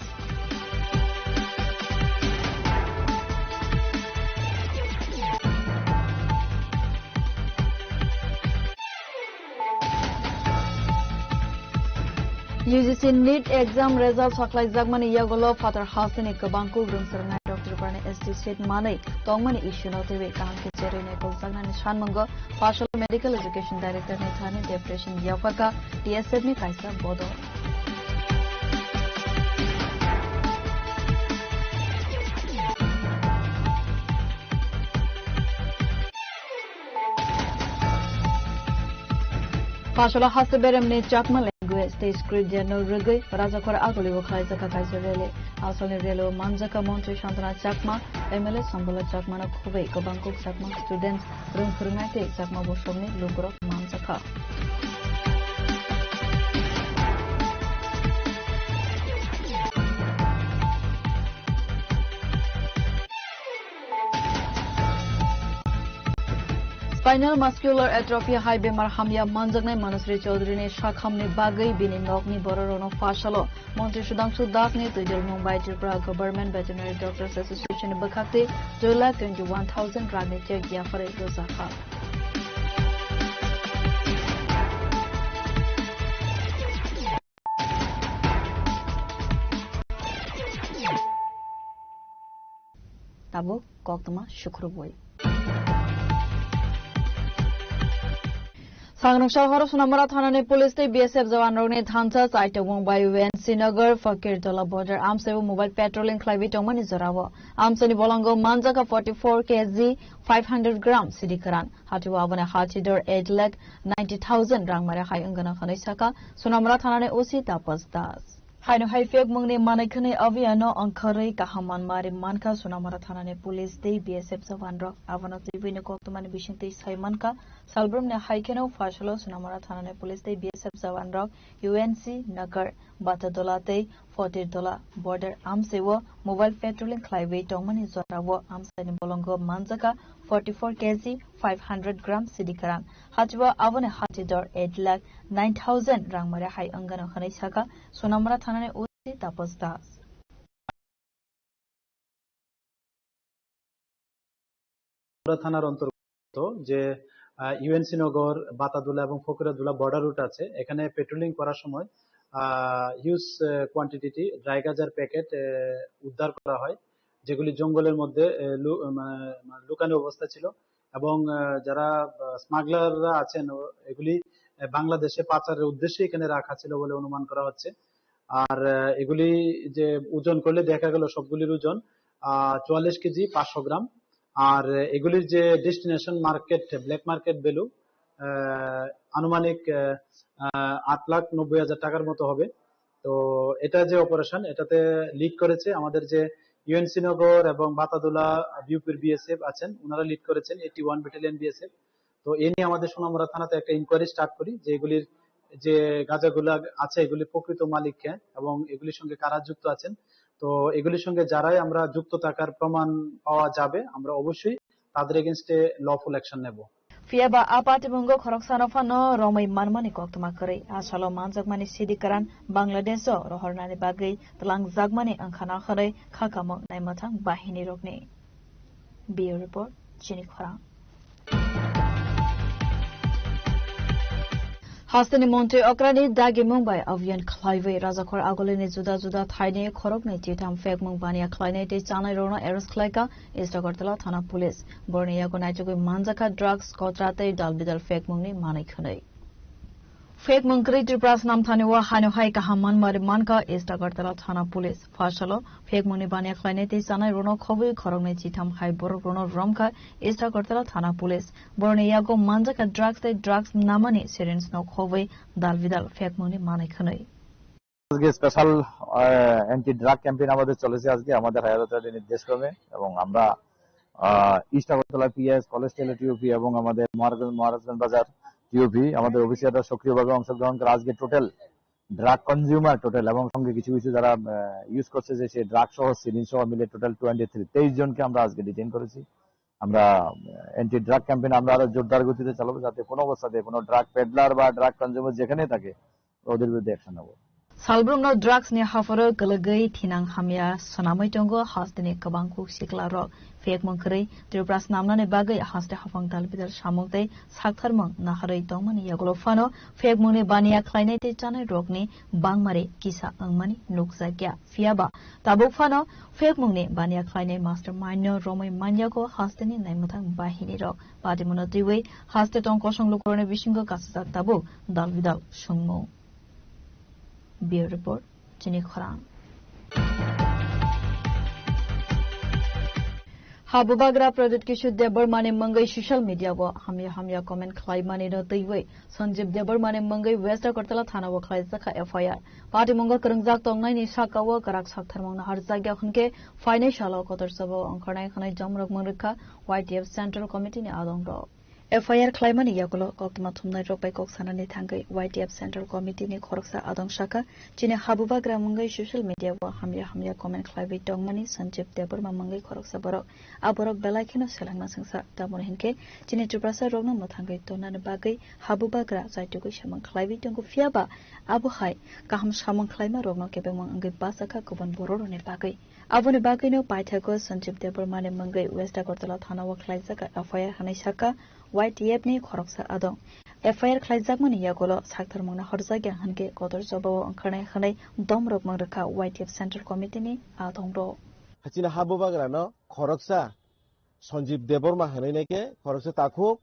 UGC NEET exam results saklai jagmani yagolo father hasani kabangku rumsarnai Dr. Parne ST State Manai tongmani issue notewe kanke cherene ko jagnani shanmango partial medical education director ne thani depression yafaka TSF ni kaisa bodo Pashola Haseberem ne Chakma language state script general Rugai Rajakhor Aguli Wokhai Jaka Kaisarele Asone Relo Manjaka Montre Shantana Chakma MLA Sambala Chakma na Khubei Kabangkok Chakma students room khurngate Chakma Bosomni Lugrok Manjaka Spinal muscular atrophy high bemar hamya manjagnai Manusri Chaudhary ne shakhamne bagai bini nokni bororono fashalo Montri Sudhanshu Das ne Tujal Mumbai Tripura Government Veterinary Doctors Association ne bakhakte 2,21,000 rane check ya fare rozakha Tabo koktuma shukruboi Sangrong Shahar Sunamara Thanane Police te BSF jawanrok ne thansa site wong by UNC Nagar Fakir Jola border amsebu mobile patrolling khlaibi tongmani jorawo amsani bolongo manjaka 44 kg 500 gram sidikaran hatiwa abone hatidor 8,90,000 rang mare hai ungana khanai saka Sunamara Thanane OC Tapas Das Haino haifek mungni manaikane aviano angkharai kahaman mare manka Sunamara Thanane Police te BSF jawanrok abona tibine koktumani bishingte saimanka Salbrum ne haikeno fashalo Sunamara Thanane Police te BSF jawanrok UNC Nagar Batadola te 40 dola border amsewo mobile patrolling khlaiwei tongmani jorawo amsani bolongo manjaka 44 kg 500 gram sidikaran hatiwa abone hatidor 8,09,000 rangmare hai angana khanai saka Sunamara Thanane OC Tapas Das থানার অন্তর্গত যে UNC নগর বাতাদুলা এবং ফকিরাদুলা border root আছে এখানে patrolling করার সময় huge quantity dry গাজার packet উদ্ধার করা হয় যেগুলি জঙ্গলের মধ্যে লুকানো অবস্থা ছিল এবং যারা স্মাগলাররা আছেন এগুলি বাংলাদেশে পাচারের উদ্দেশ্যে এখানে রাখা ছিল বলে অনুমান করা হচ্ছে আর এগুলি যে ওজন করলে দেখা গেল সবগুলির ওজন 44 কেজি 500 গ্রাম। আর এগুলির যে destination market black market value আনুমানিক 8,90,000 টাকার মতো হবে। তো এটা যে অপারেশন, এটাতে লিড করেছে আমাদের যে ইউএনসি নগর এবং বাতাদুলা বিউপির বিএসএফ আছেন, ওনারা লিড করেছেন 81 ব্যাটালিয়ন বিএসএফ। তো এ নিয়ে আমাদের সোনামুড়া থানাতে একটা ইনকোয়ারি স্টার্ট করি যে এগুলির যে গাঁজাগুলো আছে এগুলি প্রকৃত মালিক কে এবং এগুলির সঙ্গে কারা যুক্ত আছেন। তো এগুলির সঙ্গে যারাই আমরা যুক্ত থাকার প্রমাণ পাওয়া যাবে আমরা অবশ্যই তাদের এগেইনস্টে লফুল অ্যাকশন নেব। Fiaba apat mungo khoroksano fano romai manmani koktuma kari asalo manjakmani sidikaran Bangladesh o rohornani bagai tlang jagmani angkhana khare khakamok naimathang bahini rokni. Bureau report Chini Khorang. Hastani Monte Okrani Dagi Mumbai Avian Clive Razakor Agolini Juda Juda Thaine Khorokni Titam Fek Mungbania Kleine De Chanai Rona Eros Klaika Istakartala Thana Police Borneo Gonaitu Manjaka Drugs Kotrate Dalbidal Fek Mungni Manikhunai Fek Mungkri Tripras Nam Thaniwa Hanuhai Kahaman Marimanka Istakartala Thana Police Fashalo Fek Muni Bania Kleine De Chanai Rona Khobi Khorokni Titam Hai Borok Rono Romka Istakartala Thana Police Borneo Manjaka Drugs Namani Sirens No Khobi Dalbidal Fek Muni Manikhunai আজকে special anti drug campaign আমাদের চলেছে আজকে আমাদের higher অথরিটির নির্দেশক্রমে এবং আমরা east Agartala PS college টেলে TOP এবং আমাদের মহারাজগঞ্জ বাজার টিওপি আমাদের অফিসাররা সক্রিয়ভাবে অংশগ্রহণ করে আজকে টোটাল ড্রাগ কনজিউমার টোটাল এবং সঙ্গে কিছু কিছু যারা ইউজ করছে যে সে ড্রাগ সহ সিরিঞ্জ সহ মিলে টোটাল 23 জনকে আমরা আজকে ডিটেইন করেছি। আমরা অ্যান্টি ড্রাগ ক্যাম্পেইন আমরা আরো জোরদার গতিতে চালাবো যাতে কোনো অবস্থাতে কোনো ড্রাগ পেডলার বা ড্রাগ কনজিউমার যেখানে থাকে ওদের বিরুদ্ধে অ্যাকশন নেব। Salbrumno drugs ni hafaro galagai thinang hamya sonamai tongo hastini kabangku siklaro fek mongkri Tripras namnani bagai haste hafang dalbidal samungte saktharmang naharai tongmani yaglo fano fek mungni bania khlainai te chanai rokni bangmare kisa angmani nukjagya fiaba tabuk fano fek mungni bania khlainai mastermind no romai manyago hastini naimuthang bahini rok patimuno tiwei haste tong kosong lukorone bisingo kasajak tabuk dalbidal sungmo. Bureau report Chini Khorang. Habubagra Project Kishu Debarmane Mangai social media wo hamya comment khlai mani no teiwei Sanjib Debarmane Mangai West Agartala Thana wo khlai zakha FIR Party Monga Karangjak tongnai ni saka wo karak saktharmang na harjagya khunke financial kotor sabo angkhanai khanai jamrok mangrekha YTF Central Committee ni adong ro FIR Klaimani Yakulo Koktuma Thumnai Ropai Koksanani Thangai YTF Central Committee ni Khoroksa Adong Shaka Chine Habubagra Mangai social media wa hamya comment Klaibi Tongmani Sanjib Debarma Mangai Khoroksa Borok Aborok Belaikino Selangna Sangsa Tamon Hinke Chine Triprasa Rogna Mothangai Tonan Bagai Habubagra Zaitugu Shamang Klaibi Tongu Fiaba Abu Hai Kaham Shamang Klaima Rogno Kebemang Angai Basaka Kuban Bororo ne Bagai Abone Bagai no Paithago Sanjib Debarmane Mangai West Agartala Thana wa Klaisaka FIR Hanai Shaka YTF ni Khoroksa Adong FIR Klaizakmani Yagolo Saktharmangna Horjagya Hanke Kotor Jobao Angkhanai Khanai Domrok Mangrekha YTF Central Committee ni Adong ro Hachina Habubagra no Khoroksa Sanjib Debarma Hanaineke Khoroksa Takhuk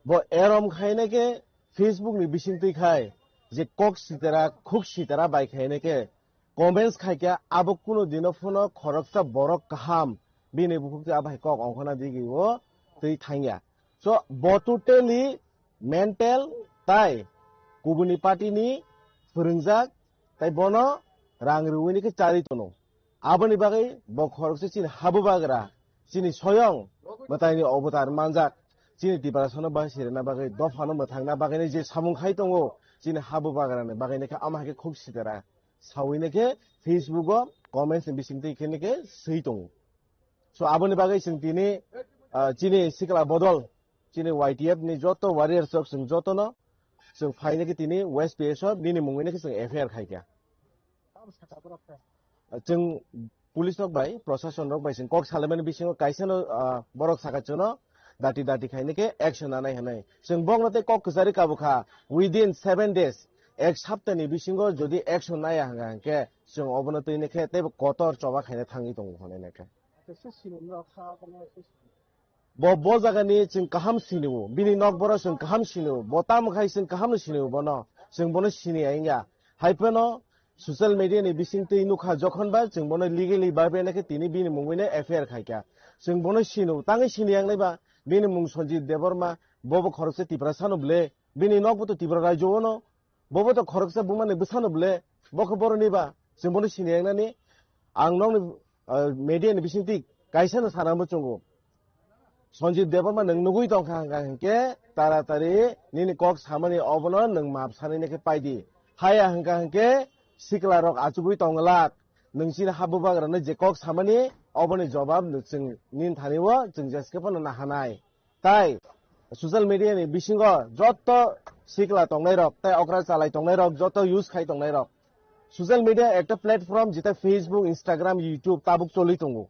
bo erom khaineke Facebook ni bisingtui khai je kok sitara khuk sitara bai khaineke comments khaikya abok kuno dino phono Khoroksa borok kaham bini bukukti abai kok angkhana digi o tui thangya So, botuteli mental tai kubuni party ni furungjak tai bono rangruini ke cari tono. Abani bagai bok khorokse chini habubagra chini soyong matai ni obotar manjak chini tiparasono bagai sirena bagai dofano mathangna bagai ni je samung khai tongo chini habubagra ne bagai ne ka amake khuk sitera sawine ke Facebook o comments ni bisingte ikene ke sei tongo. So abani bagai singtini chini sikla bodol Chini YTF ni joto warriors of sing joto no sing faine ki tini West PS of nini mungine ki sing FIR khaikya sing police nok bai procession nok bai sing kok salamen bisingo kaisano borok sakachono dati khaine ke action anai hanai sing bongnate kok kusari kabukha within 7 days ek saptani bisingo jodi action nai hanga ke sing obonotoi ne khe te kotor choba khaine thangi tongo hone ne ke bo jagani sing kaham siniu bini nok boro sing kaham siniu botam khai sing kaham siniu bono sing bono sini ainga haipeno social media ni bisingtui nukha jokhon ba जों bono legally ba benake tini bini mungwine FIR khaika जों bono sinu tangi siniyang naiba bini mung Sanjib Deborma bobo khorokse tipra sanoble bini nokbuto tipra raijono bobo to khorokse bumane busanoble boko boroni ba जों bono siniyang nani angnong media ni bisingti kaisana sanambo chungo Sanjib Deborma nang nugui tong hangke taratari nini kok samani obono nang map sanine ke paidi haya hangke sikla rok achugui tonglak nungsina habubag rana je kok samani oboni jawab जों nin thaniwo जों jeske pon na hanai tai social media ni bisingo joto sikla tongnai rok tai okra chalai tongnai rok joto use khai tongnai rok social media ekta platform jeta Facebook Instagram YouTube tabuk choli tongo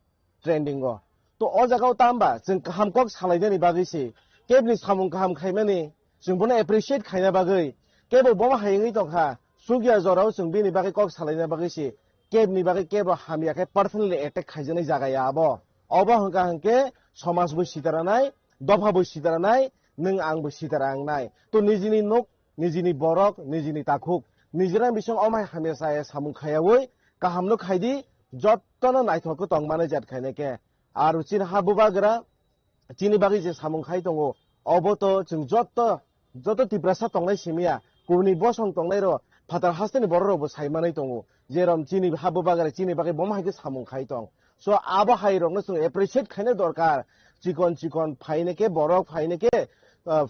trending go to o jagao tamba जों kaham kok salaidani bagisi kebni samung kaham khaimani जों bono appreciate khaina bagai kebo boma hayengi tongkha sugia jorao जों bini bagai kok salaina bagisi kebni bagai kebo hamiya khai personally attack khaijani jagaya abo hangka hangke samaj bo sitaranai dofa bo sitaranai nung ang bo sitarangnai to nijini nok nijini borok nijini takhuk nijira bisong omai hamesa samung khayawoi kahamno khaidi jottono naithoko tongmane jat khaineke aru chin habubagra chini bagi je samung khai tongo oboto जों joto tiprasa tongnai simia kuni bosong tongnai ro fatar hasteni borro bo saimanai tongo jerom chini habubagra chini bagi bomai ke samung khai tong so abo hai rong no appreciate khaine dorkar chikon phaineke borok phaineke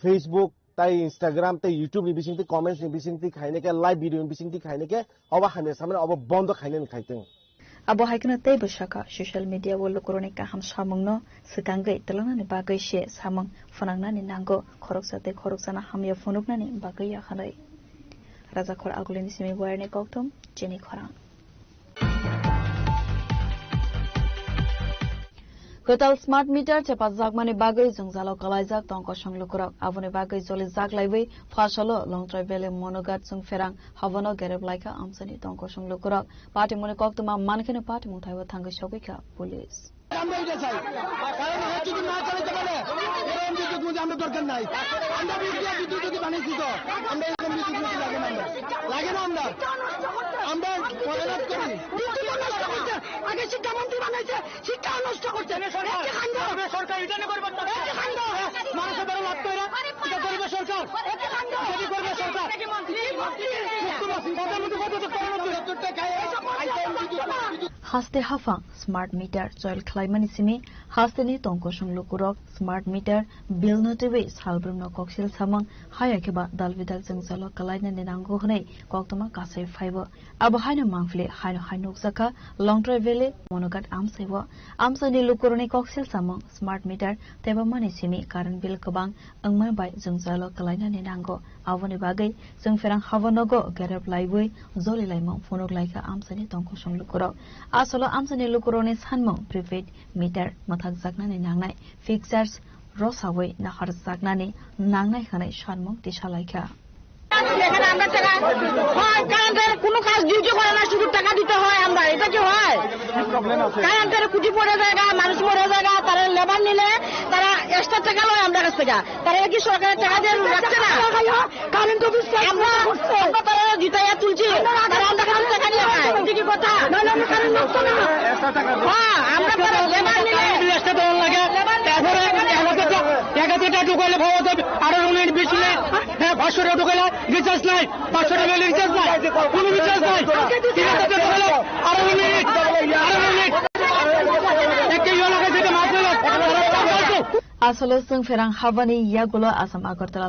Facebook tai Instagram tai YouTube ni bisingti comments ni bisingti khaineke live video ni bisingti khaineke oba hame samne oba bondo khaine ni khaiteng abo haikna tei bashaka social media wolo korone kaham samungno sikangai telana ni bagai she samung fanangna ni nango khoroksana hamya phonukna ni bagai ya khanai raja khor agulini simi warne koktum jeni khorang Kotal smart meter cepat zakmani bagai jungzalo kalaijak tongko songlukurok abone bagai joli jak laibai fasalo long travel monogat jung ferang havono gereb laika amsani tongko songlukurok party mone koktuma mankhene party muthaiwa thangai sogika police আমরা এটা চাই কারণ হচ্ছে যদি না চালাতে পারে এরকম বিদ্যুৎ মধ্যে আমরা দরকার নাই আমরা বিদ্যুৎ যদি বানিয়েছি তো আমরা এরকম বিদ্যুৎ মধ্যে লাগে না আমরা পড়ালেখা করি আগে শিক্ষামন্ত্রী বানাইছে শিক্ষা নষ্ট করছে সরকার এটা না করবে মানুষের দ্বারা লাভ করে এটা করবে সরকার করবে সরকার Haste hafang smart meter soil climate simi haste ni tongko songlukurok smart meter bill no tewe salbrum no koksil samang haya keba dalvidal jengzalo kalaina ni nango hnei koktoma kasai phaibo abo haina mangfle haino saka long travel monogat amsaibo amsani lukurone koksil samang smart meter teba mani simi current bill kobang angma bai jengzalo kalaina ni nango avoni bagai jeng ferang havonogo gerab laibui zoli laimang phonok laika amsani tongko songlukurok asolo amsani lukurone sanmo prepaid meter mathak jaknani nangnai fixers rosawai nahar jaknani nangnai khanai sanmo tisalaika এখানে আমরা টাকা হয় কারেন্টের কোনো কাজ duty করে না শুধু টাকা দিতে হয় আমরা এটা কি হয় কারেন্টের কুটি পড়ে জায়গা মানুষ মরে জায়গা তারা লেবার নিলে তারা এক্সট্রা টাকা লয় আমরা কাছ থেকে তারা কি সরকারের টাকা দিয়ে রাখছে না কারেন্ট অফিস আমরা তারা জিতাইয়া তুলছি তারা আমরা কাছ টাকা নিয়ে খাই এটা কি কথা হ্যাঁ আমরা লেবার নিলে এক্সট্রা দেওয়া লাগে তারপরে 1000 টাকা ঢুকাইলে ভাবা যাবে আরো ইউনিট বেশি নেই 500 টাকা ঢুকাইলে রিচার্জ নাই 500 টাকা রিচার্জ নাই কোনো রিচার্জ নাই 3000 টাকা ঢুকাইলে আরো ইউনিট একই লাগে যেটা মাত্র asolo sung ferang havani yagulo asam agartala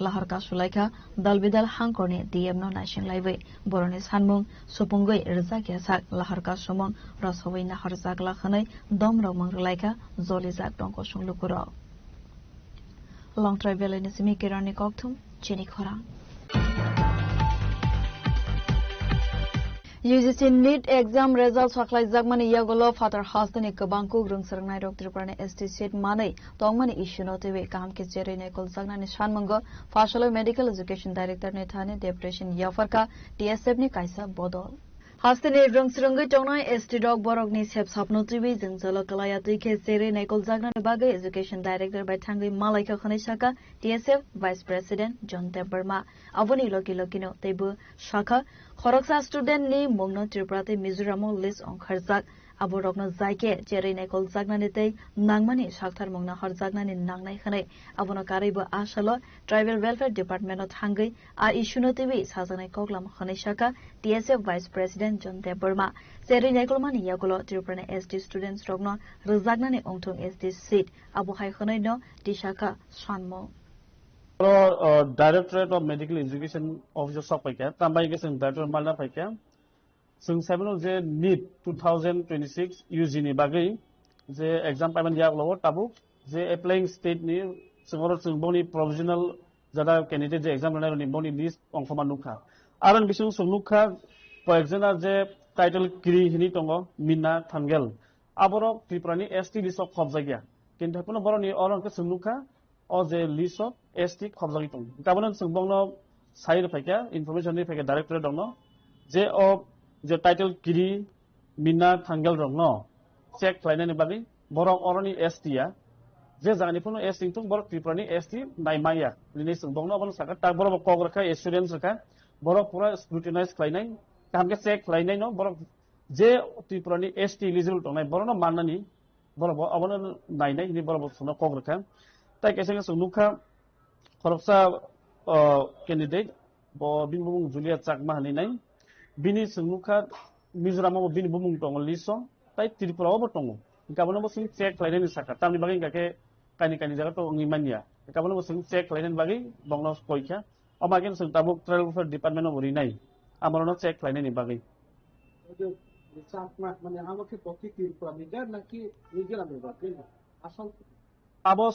lahar ka sulaika dalbidal hangkorni dm no nation live boroni sanmung supungoi rzak yasak lahar ka somong rasowai na harzak la khanai domro mangrlaika zolizak tongko sunglukuro long travel ni simi kerani kokthum chini khorang UGC NEET exam results saklai jakmani yagolo father hastani kabangku grung sarnai rok triprane ST seat manai tongmani issue no tewe kam ke jere ne kol jagnani shanmango fashalo medical education director ne thane depression yafarka TSF ni kaisa bodol Hastane rungsrungai tongnai ST Dog Borokni Sep Sapno TV Jingzalo Kalayati Ke Seri Naikol Jagna Bagai Education Director by Tangi Malaika Khanishaka TSF Vice President John Temperma Avoni Loki Lokino Tebu Shaka Khoroksa student ni Mongno Triprati Mizoramo list on Kharzak Aborokno Zaike Jeri Naikol Jagna Nitei Nangmani Shaktar Mongna Harzagna ni Nangnai Khane Abono Karibu Ashalo Tribal Welfare Department of Hangai A Ishuno TV Sazanai Koklam Khanishaka TSF Vice President John Temperma Seri Nakolmani Yakulo Triprane SD students Rogno Razagnani Ongtung SD seat Abu Hai Khanaino Dishaka Swanmo Directorate of Medical Education Officer Sopaika Tambai Gesing Director Malna Paika Sung Seminal Je NEET 2026 UGNI Bagai Je exam payment Yaklo Tabu Je applying state ni Sungoro Sungboni provisional Jada candidate Je exam runner ni Boni list Ongfomanukha Aran Bisung Sunukha for example je title kiri hini tongo Mina Thangel aboro Triprani ST list of khobjagya kintu hapono boroni oron ke sunukha o je list of ST khobjagi tong kabono sungbongno side phaika information ni phaika director dongno je o je title kiri Mina Thangel rongno check line ni bagi borong oroni ST ya je jagani pono ST tung borok Triprani ST naimaya ni sungbongno bon saka ta borok kograkha students rakha borok pura scrutinize khlainai Kamke check line no borok je Triprani ST eligible tongnai borono mannani borok abono nainai ni borok sono kograka tai kaise sunukha khoroksa candidate bo binbumung Julia Chakma haninai bini sunukha Mizoramo bini bumung tong liso tai Tripura bo tongo kabono bo sing check line ni saka tamni bagi kake kani jaga to ngimanya kabono bo sing check line bagi bongno poikha amagen sung tabuk travel department of rinai Amorono check line ni bagi. Abo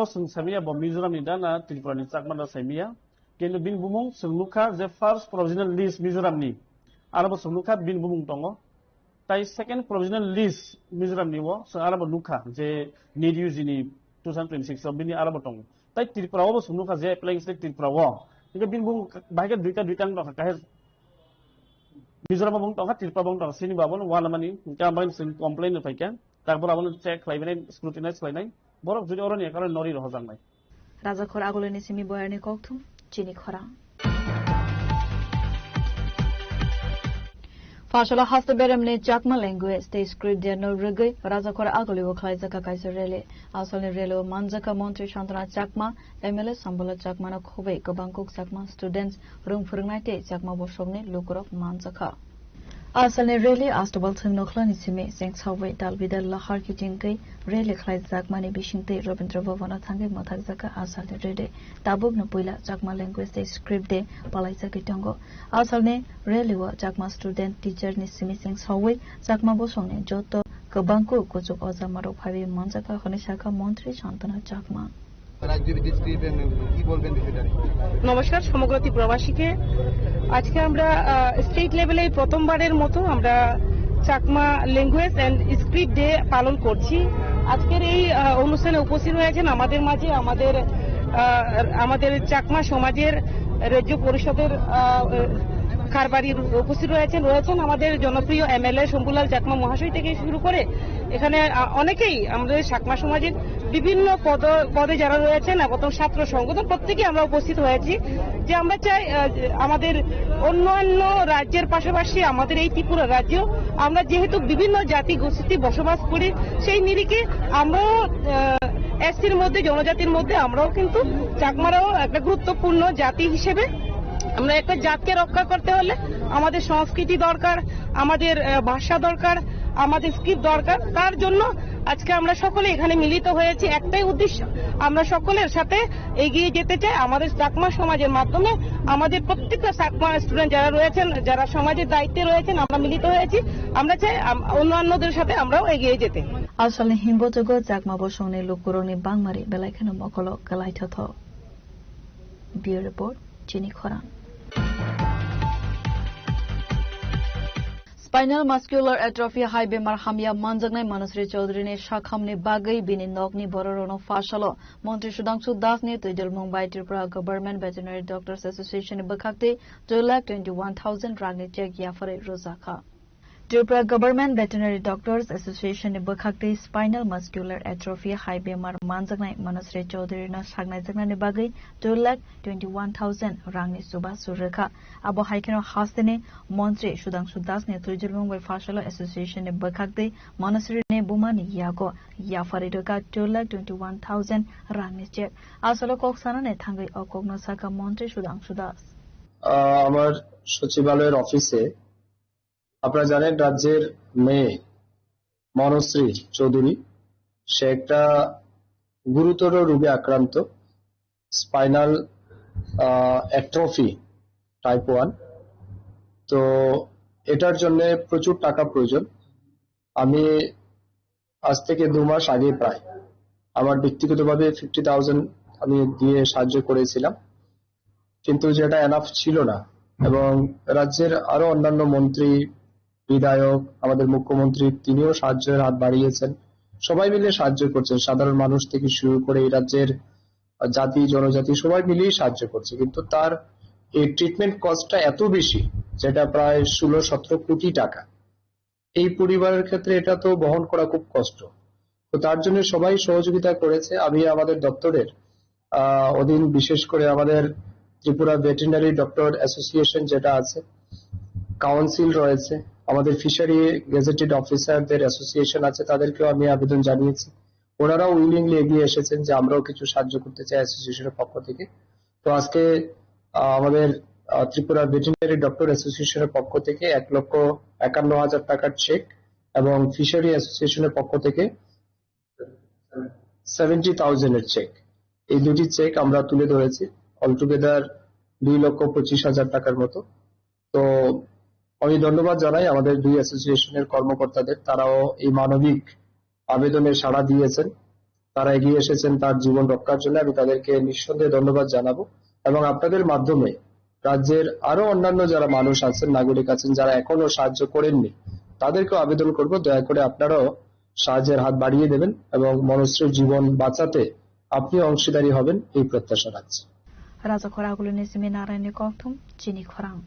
sung samia bo Mizoram ni dana Tripura ni chakma na samia. Kendo bin bumung sunukha the first provisional list Mizoram ni. Arabo sunukha bin bumung tongo. Tai second provisional list Mizoram ni wo so arabo nukha je need use ni 2026 so bini arabo tongo. Tai Tripura wo sunukha je applying state Tripura wo. Jika binbung bahagia duita dong kahir Mizoram bung tong Tripura bung tong sini babon wala mani jika main sin complain na paikan tak borabon check lainai scrutinize lainai borok judi orang ni karon nori rohjang nai Raja Khora agoleni simi boyarni kokthum chini khora Fashola hasta beramne Chakma language state script dia no regai Raja Khora agoli wo khlai jaka kaisa rele asale relo manjaka mantri Shantana Chakma MLA Sambala Chakma na khobe gobangkok Chakma students rung phurungnai Chakma bosokne lukurok manjaka asale rele astobal thingno khlani sime sengchawai dalbidal lahar ki jingkai rele khlai Chakma ni bishingte Rabindra Bhavana thangai mathak jaka asale rele tabuk na poila Chakma language state script de palai jaki tongo asale rele wa Chakma student teacher ni sime sengchawai Chakma bosokne joto gobangkok kojok oja marok bhabe manjaka khanishaka mantri Shantana Chakma নমস্কার সমগ্র ত্রিপুরাবাসীকে আজকে আমরা state লেভেলে প্রথমবারের মতো আমরা Chakma language and script day পালন করছি আজকের এই অনুষ্ঠানে উপস্থিত হয়েছেন আমাদের মাঝে আমাদের চাকমা সমাজের রাজ্য পরিষদের কারবারির উপস্থিত রয়েছেন আমাদের জনপ্রিয় এমএলএ শম্ভুলাল চাকমা মহাশয় থেকে শুরু করে এখানে অনেকেই আমাদের চাকমা সমাজের বিভিন্ন পদে যারা রয়েছেন এবং ছাত্র সংগঠন প্রত্যেকে আমরা উপস্থিত হয়েছি যে আমরা চাই আমাদের অন্যান্য রাজ্যের পাশাপাশি আমাদের এই ত্রিপুরা রাজ্য আমরা যেহেতু বিভিন্ন জাতি গোষ্ঠী বসবাস করি সেই নিরিখে আমরাও এসসির মধ্যে জনজাতির মধ্যে আমরাও কিন্তু চাকমারাও একটা গুরুত্বপূর্ণ জাতি হিসেবে আমরা একটা জাতকে রক্ষা করতে হলে আমাদের সংস্কৃতি দরকার আমাদের ভাষা দরকার আমাদের স্ক্রিপ্ট দরকার তার জন্য আজকে আমরা সকলে এখানে মিলিত হয়েছি একটাই উদ্দেশ্য আমরা সকলের সাথে এগিয়ে যেতে চাই আমাদের চাকমা সমাজের মাধ্যমে আমাদের প্রত্যেকটা চাকমা স্টুডেন্ট যারা রয়েছেন যারা সমাজের দায়িত্বে রয়েছেন আমরা মিলিত হয়েছি আমরা চাই অন্যান্যদের সাথে আমরাও এগিয়ে যেতে আসলে হিমবতগ চাকমা বসংনি লুকুরংনি বাংমারি বেলাইখানো মকল গলাইথথ বিউরো রিপোর্ট চিনি খরা Spinal muscular atrophy hai bemar hamya manjangnai Manasri Chaudhary ne shakhamni bagai bini nokni bororono fashalo Montri Sudhanshu Das ne Tuidal Mumbai Tripura Government Veterinary Doctors Association bakakte 2,21,000 ragni check yafare rozakha. Tripura Government Veterinary Doctors Association bakakte spinal muscular atrophy hai bemar manjangnai Manasri Chaudhary na shagnai jagnani bagai 2,21,000 rangni suba surrekha abo haikeno hastene Montri Sudhanshu Das ne Tuidal Mumbai Fashalo Association bakakte Manasri ne bumani yago yafare doka 2,21,000 rangni check asalo koksana ne thangai okogno saka Montri Sudhanshu Das আমার সচিবালয়ের অফিসে আপনারা জানেন রাজ্যের মেয়ে মনশ্রী চৌধুরী সে একটা গুরুতর রোগে আক্রান্ত স্পাইনাল অ্যাট্রফি টাইপ 1 তো এটার জন্য প্রচুর টাকা প্রয়োজন আমি আজ থেকে 2 মাস আগে প্রায় আমার ব্যক্তিগতভাবে 50,000 আমি দিয়ে সাহায্য করেছিলাম কিন্তু যেটা এনাফ ছিল না এবং রাজ্যের আরো অন্যান্য মন্ত্রী বিধায়ক আমাদের মুখ্যমন্ত্রী তিনিও সাহায্যের হাত বাড়িয়েছেন সবাই মিলে সাহায্য করছেন সাধারণ মানুষ থেকে শুরু করে এই রাজ্যের জাতি জনজাতি সবাই মিলেই সাহায্য করছে কিন্তু তার এই ট্রিটমেন্ট কস্টটা এত বেশি যেটা প্রায় 16-17 কোটি টাকা এই পরিবারের ক্ষেত্রে এটা তো বহন করা খুব কষ্ট তো তার জন্য সবাই সহযোগিতা করেছে আমি আমাদের দপ্তরের অধীন বিশেষ করে আমাদের ত্রিপুরা ভেটেরিনারি ডক্টর অ্যাসোসিয়েশন যেটা আছে কাউন্সিল রয়েছে আমাদের ফিশারি গেজেটেড অফিসারদের অ্যাসোসিয়েশন আছে তাদেরকেও আমি আবেদন জানিয়েছি ওনারাও উইলিংলি এগিয়ে এসেছেন যে আমরাও কিছু সাহায্য করতে চাই অ্যাসোসিয়েশনের পক্ষ থেকে তো আজকে আমাদের ত্রিপুরা ভেটেরিনারি ডক্টর অ্যাসোসিয়েশনের পক্ষ থেকে 1,51,000 টাকার চেক এবং ফিশারি অ্যাসোসিয়েশনের পক্ষ থেকে 70,000 এর চেক এই দুটি চেক আমরা তুলে ধরেছি অলটুগেদার 2,25,000 টাকার মতো তো আমি ধন্যবাদ জানাই আমাদের দুই অ্যাসোসিয়েশনের কর্মকর্তাদের তারাও এই মানবিক আবেদনে সাড়া দিয়েছেন তারা এগিয়ে এসেছেন তার জীবন রক্ষার জন্য আমি তাদেরকে নিঃসন্দেহে ধন্যবাদ জানাবো এবং আপনাদের মাধ্যমে রাজ্যের আরো অন্যান্য যারা মানুষ আছেন নাগরিক আছেন যারা এখনো সাহায্য করেননি তাদেরকেও আবেদন করব দয়া করে আপনারাও সাহায্যের হাত বাড়িয়ে দেবেন এবং মনশ্রীর জীবন বাঁচাতে আপনি অংশীদারী হবেন এই প্রত্যাশা রাখছি Raja Khoraguluni Seminarani Koktum, Chini Khorang.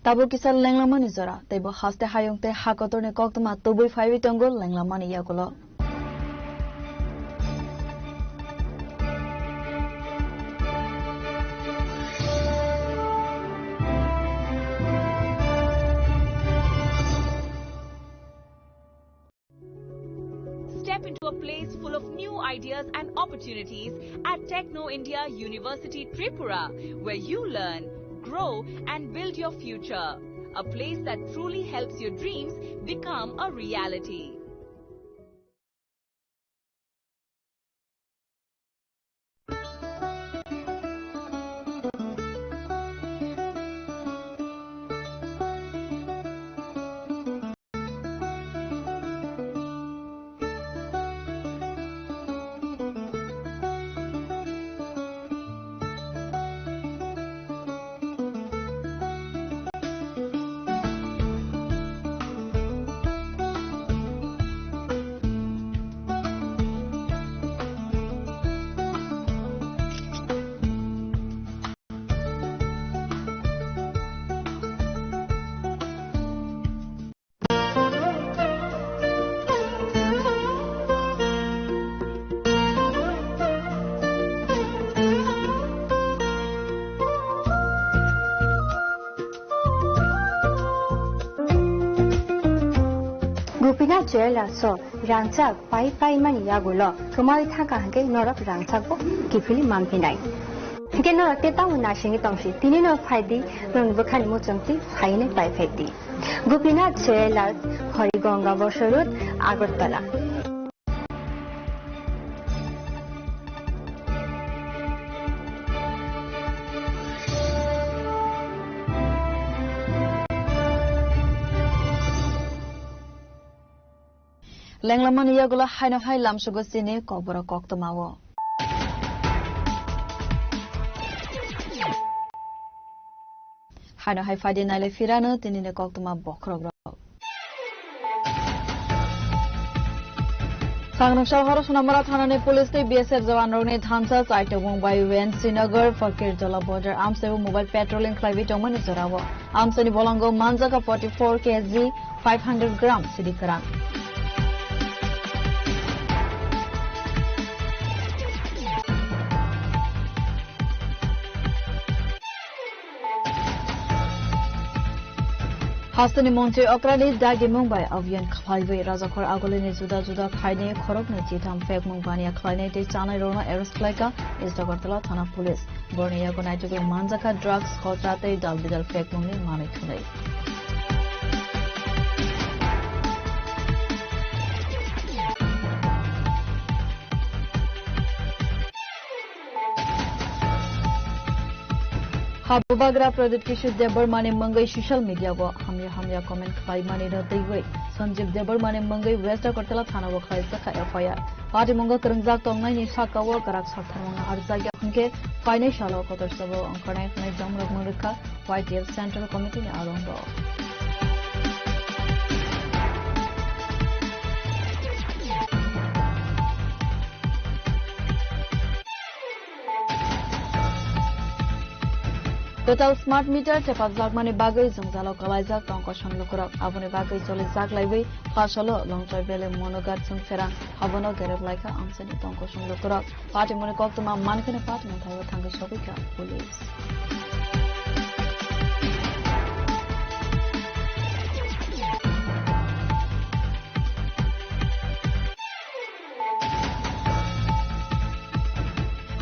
Tabu Kisal Langlamani Zora, Table Haste Hayongte Hakotone Koktuma, Tobu 5 Tongol, Langlamani Yagulo. Step into a place full of new ideas and opportunities at Techno India University Tripura, where you learn, grow and build your future. A place that truly helps your dreams become a reality. Gupina Jela so Rangchak Pai Mani Yagulo, Kamari Taka Hake Norok Rangchako, Kifili Mampinai. Again, no Teta Nashing Tomshi, Tinino Padi, Run Bukan Mutumti, Haine by Feti. Gupina Jela, Horigonga Bosharut, Agotala. Langlamani Yagula Haino Hai Lam Sugosini, Kobra Koktomawo. Haino hai fadi naile firano tinine koktuma bokrogrok. Sangnamshal haro sunamara thanane police te BSF jawan rogni thansa saite Mumbai Wen Srinagar Fakir Jala border amsebu mobile patrolling khlaibi tongmani jorawo amsani bolango manjaka 44 kg 500 gram sidikaran Hastani Monte Okrali Dagi Mumbai Avian Khlaiwe Rajakor Agolini Juda Juda Khaine Khorokne Chitam Fek Mumbania Khlaine Te Chanai Rona Aeroslaika is Dagartala Thana Police Bornea Gonaituke Manjaka Drugs Khotrate Dalbidal Fek Mumni Manikhlai Habubagra Pradit Kishore Debarmane Mangai social media wo hamya comment khai mani ra deiwe Sanjeev Debarmane Mangai West Agartala Thana wo khai sakha FIR Party Monga Karangjak Tongnai ni Saka wo Karak Saktharmanga Arjagya Khunke financial Kotor Sabo Angkanai Khunai Jamrok Murikha YTF Central Committee ni Arombo Total smart meter tepat zagmani bagai jungzalo kalaijak tongko samlukurok abuni bagai chole zaglaibai khasalo longchai bele monogat sungferang habono gereb laika amsani tongko samlukurok party mone koktuma mankene party menthayo thangai sobika police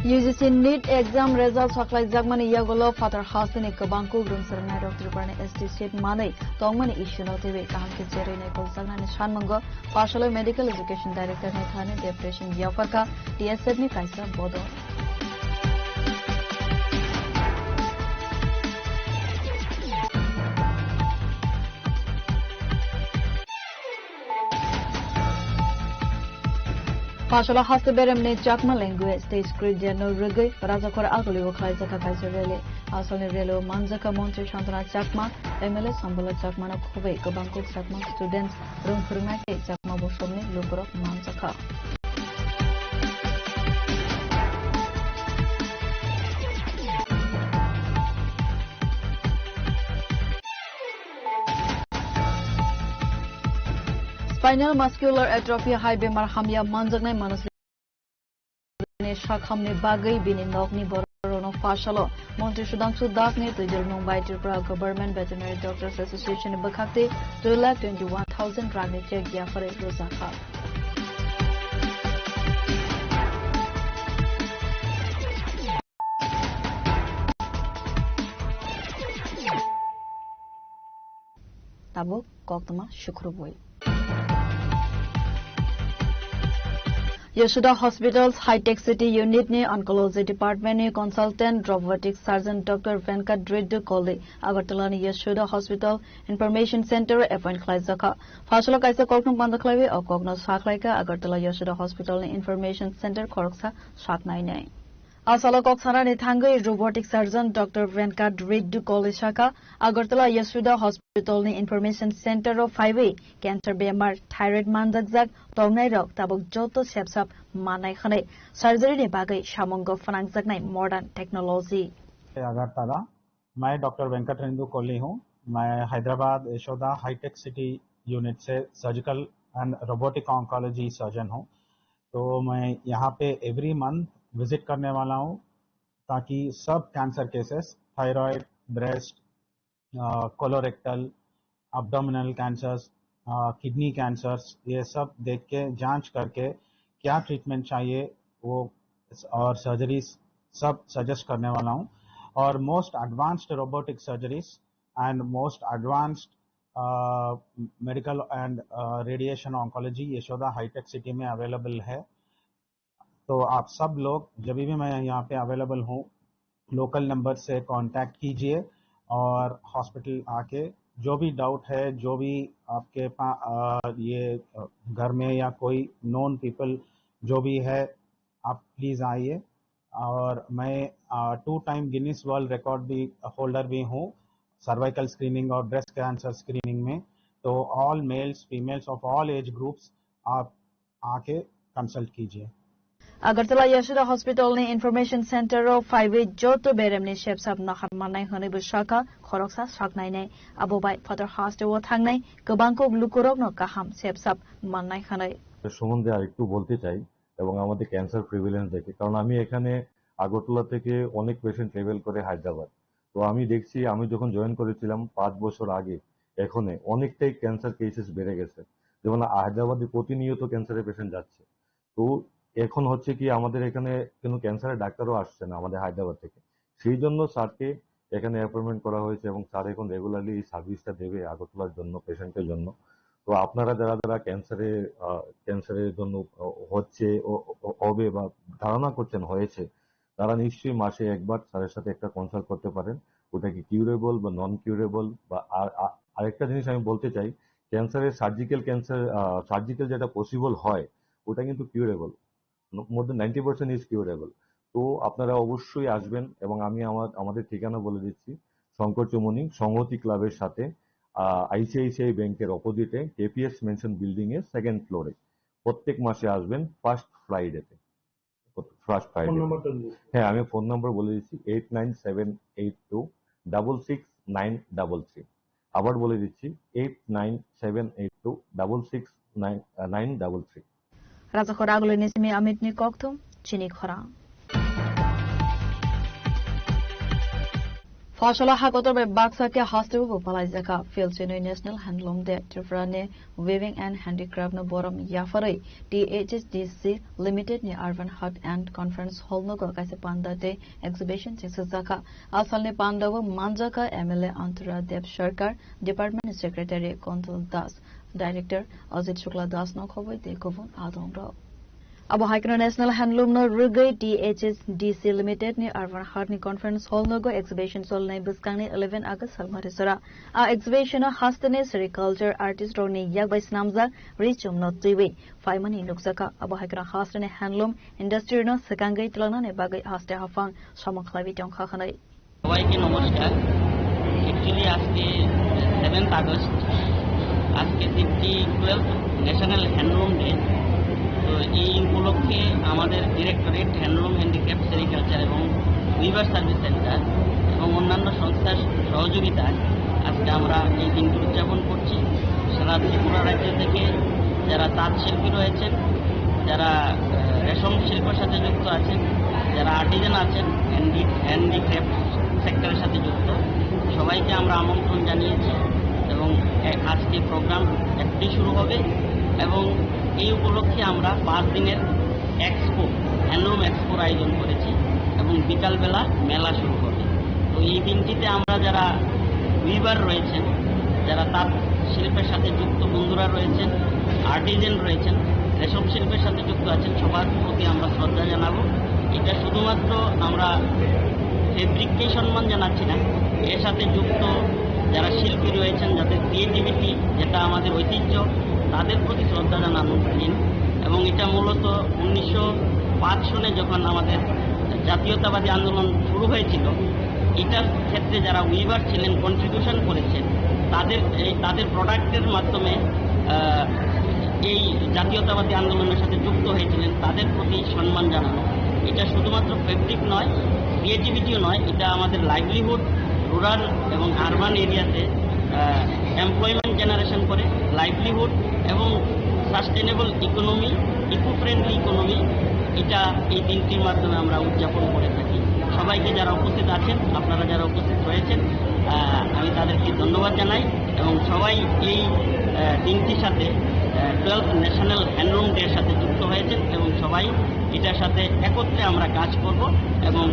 UGC NEET exam results saklai jagmani yagolo father hasini kabangku grumsarnai rok tripurani ST seat manai tongmani issue no tebe kaham ke jere nei kol sagnani shanmango partial medical education director ne thane depression yafarka DSF ni kaisa bodo Pashala Hasaberem ne Chakma language stage grid no Rugai, Razakor Aguli Wokai Zaka Kaisarele, Asani Relo, Manzaka Monte Shantana Chakma, MLA Sambala Chakmana Kove, Kabangkok Chakma students, Room Furmake, Chakma Boshomni, Lukurok Manzaka. Spinal muscular atrophy high bemar hamya manjagnai manus ne shakhamne bagai bini nokni borono fashalo Montri Sudhanshu Das ne Tujal Mumbai Tripura Government Veterinary Doctors Association bakhakte 2,21,000 rani check diya fare rozakha tabo koktama shukruboi Yashoda Hospital's high-tech city unit ne oncology department ne consultant robotic surgeon Dr. Venkat Reddy Kole Agartala ne Yashoda Hospital information center appoint khlaizaka fasalo kaisa koknum bandakhlaiwe okogno saklaika Agartala Yashoda Hospital ne information center khoroksa 799 Asala koksara ne thangai robotic surgeon Dr. Venkat Reddy Kole shaka Agartala Yashoda Hospital ne information center of 5A cancer bemar thyroid manjakjak tongnai rok tabuk joto sepsap manai khane surgery ne bagai shamongo fanangjaknai modern technology Agartala मैं doctor Venkat Rendu Kohli हूं मैं Hyderabad Yashoda hi tech city unit से surgical and robotic oncology surgeon हूं तो मैं यहां पे every month visit करने वाला हूं ताकि सब cancer cases thyroid breast colorectal abdominal cancers kidney cancers ये सब देख के जांच करके क्या ट्रीटमेंट चाहिए वो और सर्जरीज सब सजेस्ट करने वाला हूं और most advanced robotic surgeries and most advanced medical and radiation oncology Yashoda hi tech City में अवेलेबल है तो आप सब लोग जब भी मैं यहाँ पे अवेलेबल हूँ लोकल नंबर से कांटेक्ट कीजिए और हॉस्पिटल आके जो भी डाउट है जो भी आपके ये घर में या कोई नोन पीपल जो भी है आप प्लीज आइए और मैं 2 टाइम गिनीज वर्ल्ड रिकॉर्ड भी होल्डर भी हूँ सर्वाइकल स्क्रीनिंग और ब्रेस्ट कैंसर स्क्रीनिंग में, तो all males females of all age groups आप आके कंसल्ट कीजिए। Agartala Yashoda Hospital ni Information Center ro 5 joto berem ni shepsap nakhar manai hone busaka khoroksa saknai ne abobai Father Hospital thangnai gobangko glukorok no kaham shepsap manai khanai সম্বন্ধে আরেকটু বলতে চাই এবং আমাদের cancer prevalence দেখে, কারণ আমি এখানে আগরতলা থেকে অনেক পেশেন্ট ট্রাভেল করে হায়দ্রাবাদ। তো আমি দেখছি আমি যখন জয়েন করেছিলাম 5 বছর আগে, এখন অনেকটাই ক্যান্সার কেসেস বেড়ে গেছে। যেমন হায়দ্রাবাদে প্রতিনিয়ত ক্যান্সারের পেশেন্ট যাচ্ছে। তো এখন হচ্ছে কি আমাদের এখানে কোনো ক্যান্সারের ডাক্তারও আসছে না আমাদের হায়দ্রাবাদ থেকে। সেই জন্য স্যারকে এখানে অ্যাপয়েন্টমেন্ট করা হয়েছে এবং স্যার এখন রেগুলারলি এই সার্ভিসটা দেবে আগরতলার জন্য, পেশেন্টের জন্য। তো আপনারা যারা যারা ক্যান্সারের জন্য হচ্ছে হবে বা ধারণা করছেন হয়েছে, তারা নিশ্চয়ই মাসে একবার স্যারের সাথে একটা কনসাল্ট করতে পারেন। ওটা কি কিউরেবল বা নন কিউরেবল, বা আরেকটা জিনিস আমি বলতে চাই, ক্যান্সারের সার্জিক্যাল যেটা পসিবল হয় ওটা কিন্তু curable, more than 90% is curable. তো আপনারা অবশ্যই আসবেন এবং আমি আমাদের ঠিকানা বলে দিচ্ছি, শঙ্কর চৌমুহনী সংহতি ক্লাবের সাথে আইসিআইসিআই ব্যাংকের অপোজিটে কেপিএস মেনশন বিল্ডিং এর 2nd ফ্লোরে। প্রত্যেক মাসে আসবেন ফার্স্ট ফ্রাইডেতে। হ্যাঁ, আমি ফোন নাম্বার বলে দিচ্ছি 8978266933। আবার বলে দিচ্ছি 8978266933। Raja Khoraglo nismi Amit ni koktum chini khora Fashala hakotor be baksa ke hostel go palai jaka Filchino National Handloom Day Trifrane Weaving and Handicraft no borom yafarai THSDC Limited ni Urban Hut and Conference Hall no go kaise pandate exhibition chesaka asal ne pandawo manjaka MLA Antara Dev Sarkar Department Secretary Kontul Das Director Ajit Shukla Das no khoboi de kovon adongro Abo Haikno National Handloom no Rugai THSDC Limited ni Urban Hut ni Conference Hall no go exhibition sol nei buskang ni 11 August salmarisara a exhibition no hastane sericulture artist ro ni yagbai snamza richum no tiwi faimani nuksaka abo Haikno hastane handloom industry no sekangai tlana ne bagai haste hafang samakhlabi tong khanai সবাইকে নমস্কার। Actually আজকে 7th August, আজকে 12th national handloom day. তো এই উপলক্ষে আমাদের directorate handloom handicraft sericulture এবং weaver service centre এবং অন্যান্য সংস্থার সহযোগিতায় আজকে আমরা এই দিনটি উদযাপন করছি। সারা ত্রিপুরা রাজ্য থেকে যারা তাঁত শিল্পী রয়েছেন, যারা রেশম শিল্পের সাথে যুক্ত আছেন, যারা আর্টিজান আছেন, হ্যান্ডিক্রাফট সেক্টরের সাথে যুক্ত, সবাইকে আমরা আমন্ত্রণ জানিয়েছি এবং আজকে প্রোগ্রাম একটি শুরু হবে এবং এই উপলক্ষে আমরা 5 দিনের এক্সপো, হ্যান্ডলুম এক্সপোর আয়োজন করেছি এবং বিকালবেলা মেলা শুরু হবে। তো এই দিনটিতে আমরা যারা উইভার রয়েছেন, যারা তাঁত শিল্পের সাথে যুক্ত বন্ধুরা রয়েছেন, আর্টিজান রয়েছেন, রেশম শিল্পের সাথে যুক্ত আছেন, সবার প্রতি আমরা শ্রদ্ধা জানাবো। এটা শুধুমাত্র আমরা ফেব্রিককেই সম্মান জানাচ্ছি না, এর সাথে যুক্ত যারা শিল্পী রয়েছেন, যাদের ক্রিয়েটিভিটি যেটা আমাদের ঐতিহ্য, তাদের প্রতি শ্রদ্ধা জানানোর দিন। এবং এটা মূলত 1905 সনে যখন আমাদের জাতীয়তাবাদী আন্দোলন শুরু হয়েছিল, এটার ক্ষেত্রে যারা উইভার ছিলেন, কন্ট্রিবিউশন করেছেন, তাদের প্রোডাক্টের মাধ্যমে এই জাতীয়তাবাদী আন্দোলনের সাথে যুক্ত হয়েছিলেন, তাদের প্রতি সম্মান জানানো। এটা শুধুমাত্র ফেব্রিক নয়, ক্রিয়েটিভিটিও নয়, এটা আমাদের লাইভলিহুড, রুরাল এবং আরবান এরিয়াতে এমপ্লয়মেন্ট জেনারেশন করে, লাইভলিহুড এবং sustainable economy, eco friendly economy, এটা এই দিনটির মাধ্যমে আমরা উদযাপন করে থাকি। সবাইকে যারা উপস্থিত আছেন, আপনারা যারা উপস্থিত রয়েছেন, আমি তাদেরকে ধন্যবাদ জানাই এবং সবাই এই দিনটির সাথে 12th ন্যাশনাল হ্যান্ডলুম ডের সাথে যুক্ত হয়েছেন এবং সবাই এটার সাথে একত্রে আমরা কাজ করব এবং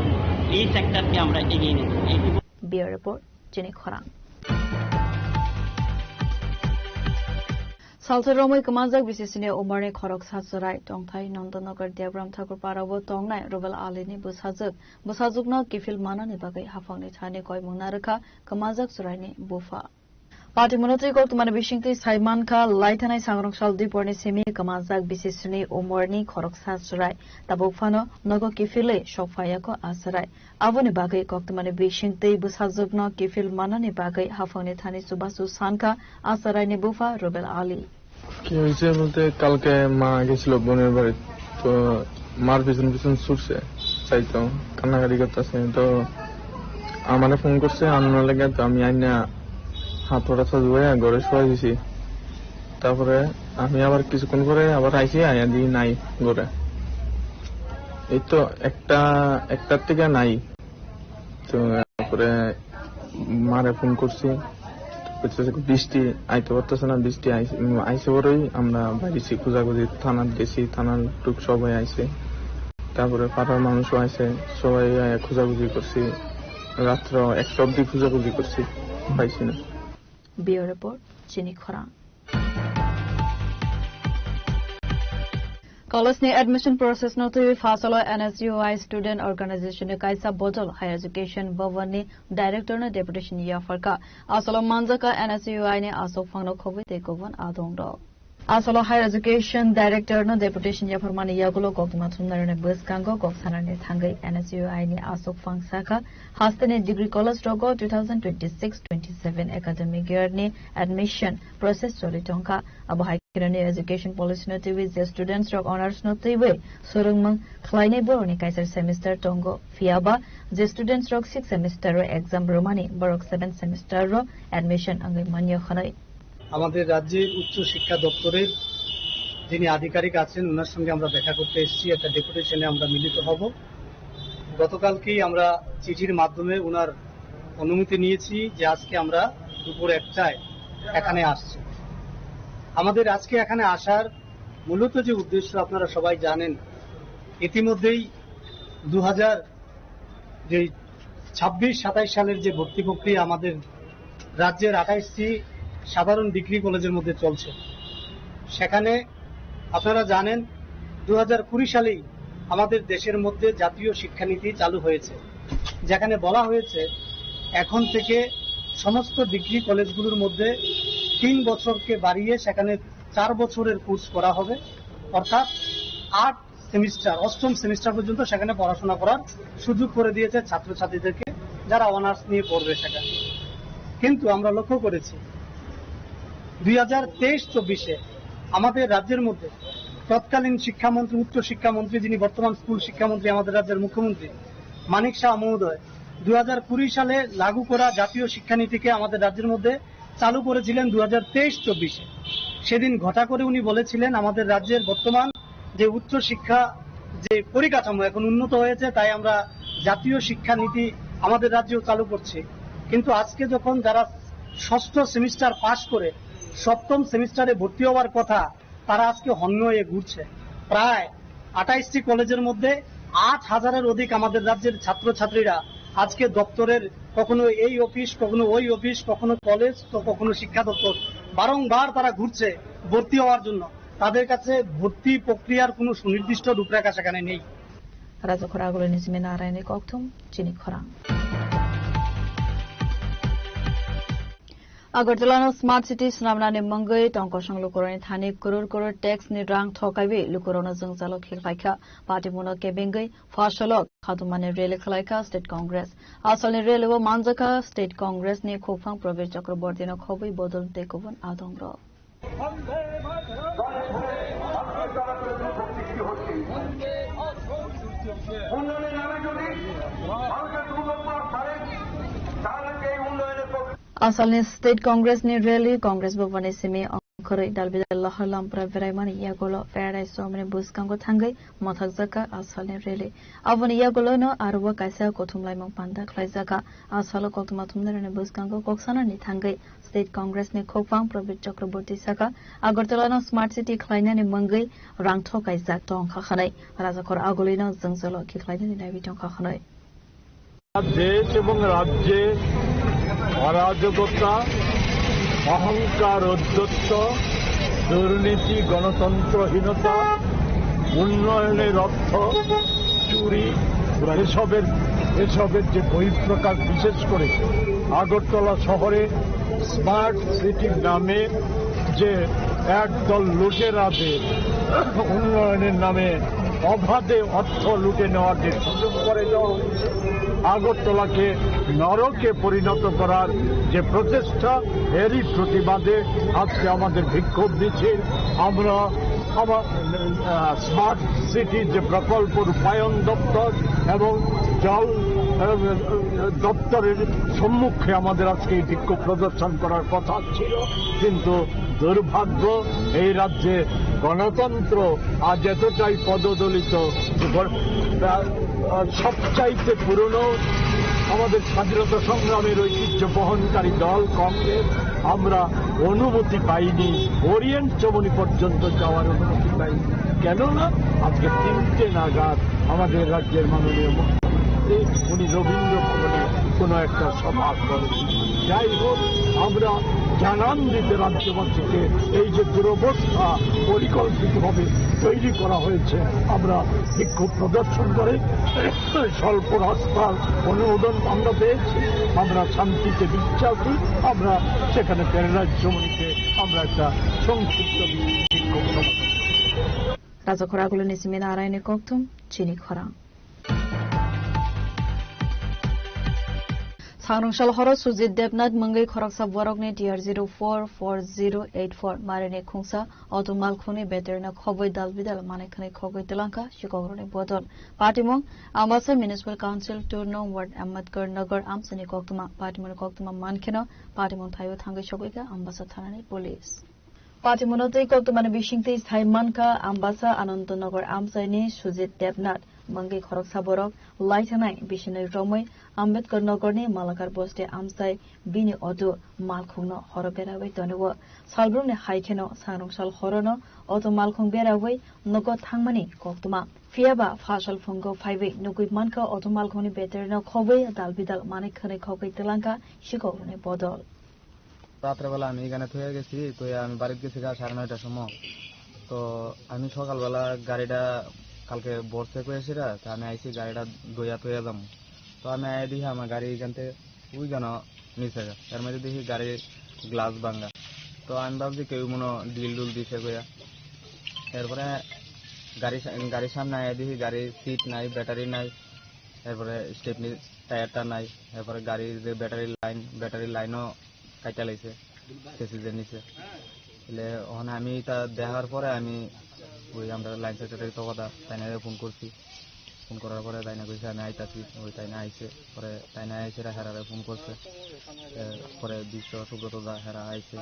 এই সেক্টরকে আমরা এগিয়ে নেব। Bureau Report, Jenny Khorang. Salter Romoi Kamazak Bisisine Umarne Khorok Satsurai Tongthai Nandanagar Devram Thakur Parabo Tongnai Rubal Alini Busazuk no Kifil Manani Bagai Hafangni Thane Koi Munaraka Kamazak Suraini Bufa Patimunotri Koktumani Bishingti Saimanka, Lightanai Sangrokshal Diporni Semi, Kamazak Bisisuni, Umorni, Koroksa Surai, Tabufano, Nogo Kifile, Shofayako Asarai, Avoni Bagai Koktumani Bishingti, Bushazugno, Kifil Manani Bagai, Hafoni Tani Subasu Sanka, Asarai Nebufa, Rubel Ali. কি হয়েছে বলতে কালকে মা গেছিল বোনের বাড়ি তো মার পিছন পিছন ছুটছে চাইতো কান্নাকাটি করতেছে তো আমারে ফোন করছে আনার লাগে তো আমি আইনা হাত ওটা ধুয়ে ঘরে শোয়া দিছি তারপরে আমি আবার কিছুক্ষণ পরে আবার আইসি আয়া দিই নাই ঘরে এই তো একটার থেকে নাই তো তারপরে মারে ফোন করছি বৃষ্টি আইতে পারতেছে না বৃষ্টি আইসে পরেই আমরা বাইরেছি খোঁজাখুঁজি থানার গেছি থানার টুক সবাই আইসে তারপরে পাড়ার মানুষও আইসে সবাই খোঁজাখুঁজি করছি রাত্র 1টা অব্দি খোঁজাখুঁজি করছি পাইছি না Bureau Report, Chini Khorang. College ne admission process no tui fasalo NSUI student organization ne kaisa bodol higher education bhavan ne director na deputation ya farka asalo manjaka NSUI ne asok phangno khobe te kovan adong do asalo higher education director na deputation ya farmani yagulo kokma thumnar ne bus kango koksana ne thangai NSUI ne asok phang saka hastane degree college rogo 2026-27 academic year ne admission process choli tongka abo Kirani education policy no TV the students rock honors no TV surungmang khlaine boroni kaiser semester tongo fiaba the students rock 6 semester ro exam romani borok 7 semester ro admission angai manyo khanai আমাদের রাজ্যের উচ্চ শিক্ষা দপ্তরের যিনি আধিকারিক আছেন ওনার সঙ্গে আমরা দেখা করতে এসেছি একটা ডেপুটেশনে আমরা মিলিত হব গতকালকেই আমরা চিঠির মাধ্যমে ওনার অনুমতি নিয়েছি যে আজকে আমরা দুপুর 1টায় এখানে আসছি আমাদের আজকে এখানে আসার মূলত যে উদ্দেশ্য আপনারা সবাই জানেন ইতিমধ্যেই 26-27 সালের যে ভর্তি প্রক্রিয়া আমাদের রাজ্যের 28টি সাধারণ ডিগ্রি কলেজের মধ্যে চলছে সেখানে আপনারা জানেন 2020 সালেই আমাদের দেশের মধ্যে জাতীয় শিক্ষানীতি চালু হয়েছে যেখানে বলা হয়েছে এখন থেকে সমস্ত ডিগ্রি কলেজগুলোর মধ্যে 3 বছরকে বাড়িয়ে সেখানে 4 বছরের কোর্স করা হবে অর্থাৎ 8 সেমিস্টার 8ম সেমিস্টার পর্যন্ত সেখানে পড়াশোনা করার সুযোগ করে দিয়েছে ছাত্রছাত্রীদেরকে যারা অনার্স নিয়ে পড়বে সেখানে কিন্তু আমরা লক্ষ্য করেছি 2023-24 আমাদের রাজ্যের মধ্যে তৎকালীন শিক্ষামন্ত্রী উচ্চ শিক্ষামন্ত্রী যিনি বর্তমান স্কুল শিক্ষামন্ত্রী আমাদের রাজ্যের মুখ্যমন্ত্রী মানিক শাহ মহোদয় 2020 সালে লাগু করা জাতীয় শিক্ষানীতিকে আমাদের রাজ্যের মধ্যে চালু করেছিলেন 2023-24 সেদিন ঘটা করে উনি বলেছিলেন আমাদের রাজ্যের বর্তমান যে উচ্চ শিক্ষা যে পরিকাঠামো এখন উন্নত হয়েছে তাই আমরা জাতীয় শিক্ষানীতি আমাদের রাজ্যেও চালু করছি কিন্তু আজকে যখন যারা ষষ্ঠ সেমিস্টার পাশ করে সপ্তম সেমিস্টারে ভর্তি হওয়ার কথা তারা আজকে হন্য হয়ে ঘুরছে প্রায় 28টি কলেজের মধ্যে 8000-এর অধিক আমাদের রাজ্যের ছাত্রছাত্রীরা আজকে দপ্তরের কখনো এই অফিস কখনো ওই অফিস কখনো কলেজ তো কখনো শিক্ষা দপ্তর বারংবার তারা ঘুরছে ভর্তি হওয়ার জন্য তাদের কাছে ভর্তি প্রক্রিয়ার কোনো সুনির্দিষ্ট রূপরেখা সেখানে নেই রাজখরাগুলো নিজমে নারায়ণে কক্তুম চিনি খরাং Agartala smart city snamna ne mangai tongkosang lukoroni thani crore tax ni rang thokaibe lukorona jungzalo khilkhaika party mono kebengai fashalok khadumane rele khlaika state congress asale rele wo manjaka state congress ni khofang Pravir Chakraborty no khobai bodol tekobon adongro Asalni state congress ni rally congress bhavane semi khore dalbidallah lam praviraimani yagolo paradise somne buskango thangai mathakjaka asalni rally avani yagolo no arwa kaisa kothumlai mang panda khlaijaka asalo kotuma thumnarane buskango koksana ni thangai state congress ni khopang Pravir Chakraborty saka agartala no smart city khlaina ni mangai rangtho kaisa tong khanai rajakor agolino jungzalo ki khlaina ni nabi tong khanai দেশ এবং রাজ্যে অরাজকতা অহংকার অধ্যত্ত দুর্নীতি গণতন্ত্রহীনতা উন্নয়নের অর্থ চুরি এসবের যে বহিঃপ্রকাশ বিশেষ করে আগরতলা শহরে স্মার্ট সিটির নামে যে একদল লুটেরাদের উন্নয়নের নামে অবাধে অর্থ লুটে নেওয়ার যে সুযোগ করে দেওয়া হয়েছে, আগরতলাকে নরকে পরিণত করার যে প্রচেষ্টা, এরই প্রতিবাদে আজকে আমাদের বিক্ষোভ মিছিল। আমরা আমার স্মার্ট সিটির যে প্রকল্প রূপায়ণ দপ্তর এবং জল দপ্তরের সম্মুখে আমাদের আজকে এই বিক্ষোভ প্রদর্শন করার কথা ছিল, কিন্তু দুর্ভাগ্য এই রাজ্যে গণতন্ত্র আজ এতটাই পদদলিত, সবচাইতে পুরনো আমাদের স্বাধীনতা সংগ্রামের ঐতিহ্য বহনকারী দল কংগ্রেস, আমরা অনুমতি পাইনি, ওরিয়েন্ট চমনি পর্যন্ত যাওয়ার অনুমতি পাইনি। কেননা আজকে 3টে নাগাদ আমাদের রাজ্যের মাননীয় মুখ্যমন্ত্রী উনি রবীন্দ্র ভবনে কোনো একটা সভা করেন। যাই হোক, আমরা জানান দিতে রাজ্যবাসীকে এই যে দুরবস্থা পরিকল্পিতভাবে তৈরি করা হয়েছে, আমরা বিক্ষোভ প্রদর্শন করে স্বল্প রাস্তার অনুমোদন আমরা পেয়েছি, আমরা শান্তিতে বিশ্বাসী, আমরা সেখানে রাজ্যমণিতে আমরা একটা সংক্ষিপ্ত বিক্ষোভ সমাবেশ। রাজা খরাগুলো নিসিমে নারায়ণে কক্তুম চিনি খরা सांग्रांशाल हरो सुजित देवनाथ मंगई खरकसा बरकने DR044084 मारेने खुंसा अतुमाल खुने बेटरना खबै दाल बिदाल माने खने खगै तेलांका शिकगरने बदल पार्टीमंग आमासा म्युनिसिपल काउन्सिल 2 नং वार्ड अहमदगढ़ नगर आमसने कक्तमा पार्टीमंग कक्तमा मानखेन पार्टीमंग थायो थांगै सकैका आम्बासा थानानि पुलिस पार्टीमंगते कक्तमाने बिसिंगते स्थायी मानका आम्बासा आनन्दनगर आमसाइनि सुजित देवनाथ मंगई खरकसा बरक लाइथानाय बिसिनै रमै आम्बेडकर नगरनि मालाकार बस्ते आमसाय बिनि अदु मालखुंनो हर बेरावै तनेव सालब्रुमने हाइखेनो सांग्रांशाल हरनो अदु मालखुं बेरावै नगद थांमानि कक्तमा फियाबा फासल फुंगो फाइबै नुगुइ मानका अदु मालखुंनि बेटेरनो खबै दाल बिदाल माने खनै खगै तेलांका शिकगरने बदल রাত্রেবেলা আমি এখানে থয়ে গেছি, তো আমি বাড়িতে গেছি 9:30টার সময়। তো আমি সকালবেলা গাড়িটা কালকে বর্ষে করেছিরা, তো আমি আইসি গাড়িটা দইয়া থয়ে যাম। তো আমি আয় দেখি আমার গাড়ি এখান থেকে ওই যেন নিচে গা, তার মধ্যে দেখি গাড়ির গ্লাস ভাঙ্গা। তো আমি ভাবছি কেউ মনে ডিল ডুল দিছে গিয়া। এরপরে গাড়ির সামনে আয় দেখি গাড়ির সিট নাই, ব্যাটারি নাই, এরপরে স্টেপনি টায়ারটা নাই, এরপরে গাড়ির যে ব্যাটারির লাইনও কাটা লাইছে সেসিজের নিচে। তাহলে ওখানে আমি এটা দেখার পরে আমি ওই আমরা লাইন সেক্রেটারি কথা তাইনা ফোন করছি। ফোন করার পরে তাইনা কইছে আমি আইতাছি, ওই তাইনা আইছে। পরে তাইনা আইছে হেরারে ফোন করছে, পরে বিশ্ব সুব্রত দা হেরা আইছে।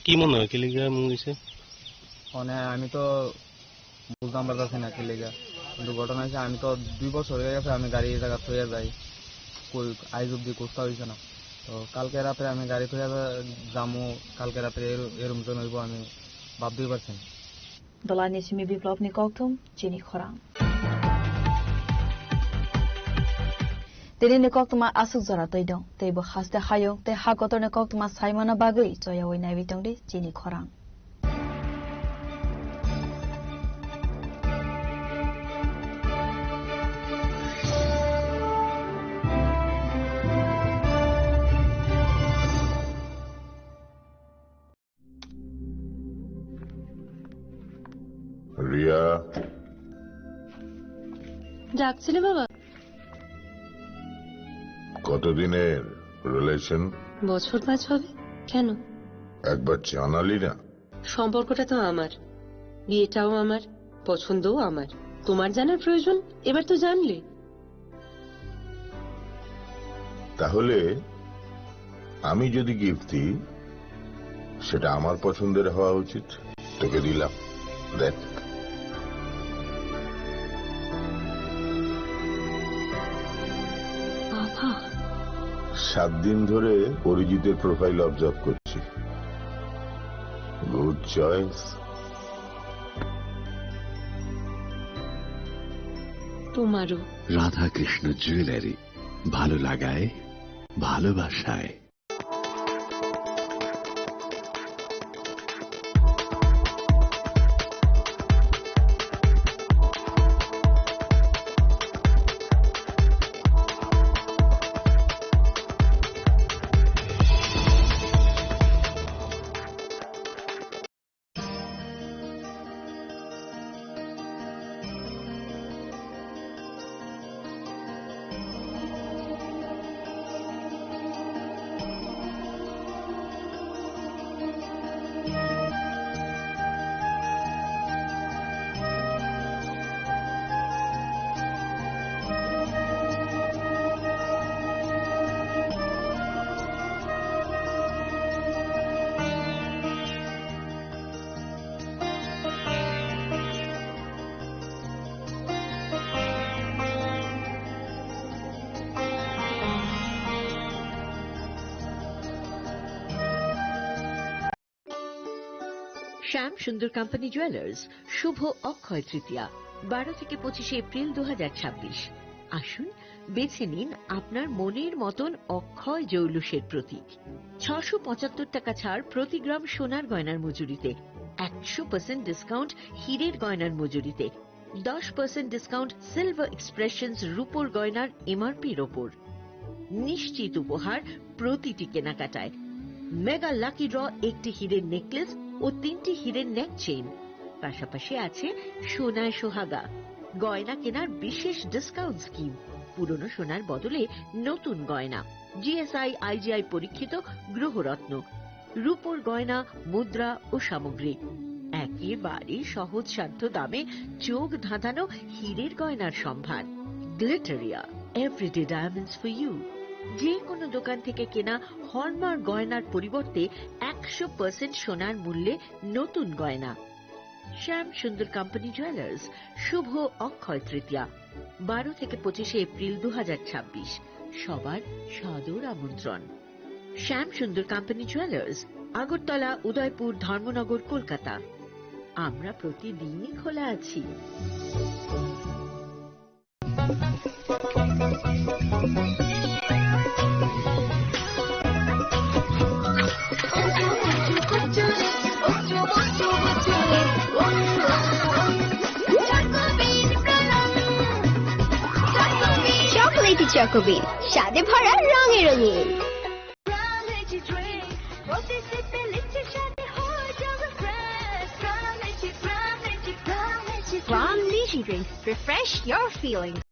কি মনে হয় কি লিগা মন গেছে? মানে আমি তো বুঝতাম পারতাছি না কি লিগা, কিন্তু ঘটনা হয়েছে আমি তো 2 বছর হয়ে গেছে আমি গাড়ি এই জায়গা থইয়া যাই, আইজ অব্দি কোস্তা হয়েছে না। তো কালকে রাত্রে আমি গাড়ি থইয়া যামু, কালকে রাত্রে এরম জন হইব আমি ভাবতেই পারছি না। দলানি সিমি বিপ্লবনি কক্তম চিনি খরাং তিনি কক্তমা আসুক জরা তৈদং তেইবো হাসতে হায়ং তে হাগতনে কক্তমা সাইমানা বাগৈ জয়াওই নাইবিতংদি চিনি খরাং রিয়া ডাকছিলে বাবা? কতদিনের রিলেশন? বছর 5 হবে। কেন? একবার জানালি না? সম্পর্কটা তো আমার, বিয়েটাও আমার, পছন্দও আমার। তোমার জানার প্রয়োজন এবার তো জানলে। তাহলে আমি যদি গিফট দিই সেটা আমার পছন্দের হওয়া উচিত। তোকে দিলাম, দেখ। বাবা, 7 দিন ধরে অরিজিতের প্রোফাইল অবজার্ভ করছি। Good choice. তোমারও। রাধাকৃষ্ণ জুয়েলারি, ভালো লাগায় ভালোবাসায়। শ্যাম সুন্দর কোম্পানি জুয়েলার্স, শুভ অক্ষয় তৃতীয়া, 12 থেকে 25 এপ্রিল 2026। আসুন বেছে নিন আপনার মনের মতন অক্ষয় জৌলুসের প্রতীক। 675 টাকা ছাড় প্রতি গ্রাম সোনার গয়নার মজুরিতে, 100% ডিসকাউন্ট হীরের গয়নার মজুরিতে, 10% ডিসকাউন্ট সিলভার এক্সপ্রেশনস রূপোর গয়নার এমআরপির ওপর। নিশ্চিত উপহার প্রতিটি কেনাকাটায়। মেগা লাকি ড্র, একটি হীরের নেকলেস ও 3টি হীরের নেক চেইন। পাশাপাশি আছে সোনায় সোহাগা। গয়না কেনার বিশেষ ডিসকাউন্ট স্কিম, পুরনো সোনার বদলে নতুন গয়না, জিএসআই আইজিআই পরীক্ষিত গ্রহরত্ন, রূপোর গয়না, মুদ্রা ও সামগ্রী। একেবারে সহজ সাধ্য দামে চোখ ধাঁধানো হীরের গয়নার সম্ভার। Glitteria, everyday diamonds for you. যে কোনো দোকান থেকে কেনা হলমার্ক গয়নার পরিবর্তে 100% সোনার মূল্যে নতুন গয়না। শ্যাম সুন্দর কোম্পানি জুয়েলার্স, শুভ অক্ষয় তৃতীয়া, 12 থেকে 25 এপ্রিল 2026। সবার সাদর আমন্ত্রণ। শ্যাম সুন্দর কোম্পানি জুয়েলার্স, আগরতলা, উদয়পুর, ধর্মনগর, কলকাতা। আমরা প্রতিদিনই খোলা আছি। চকোলেটি চকোবিন, স্বাদে ভরা রঙে রঙিন। From Lychee Drink, refresh your feelings.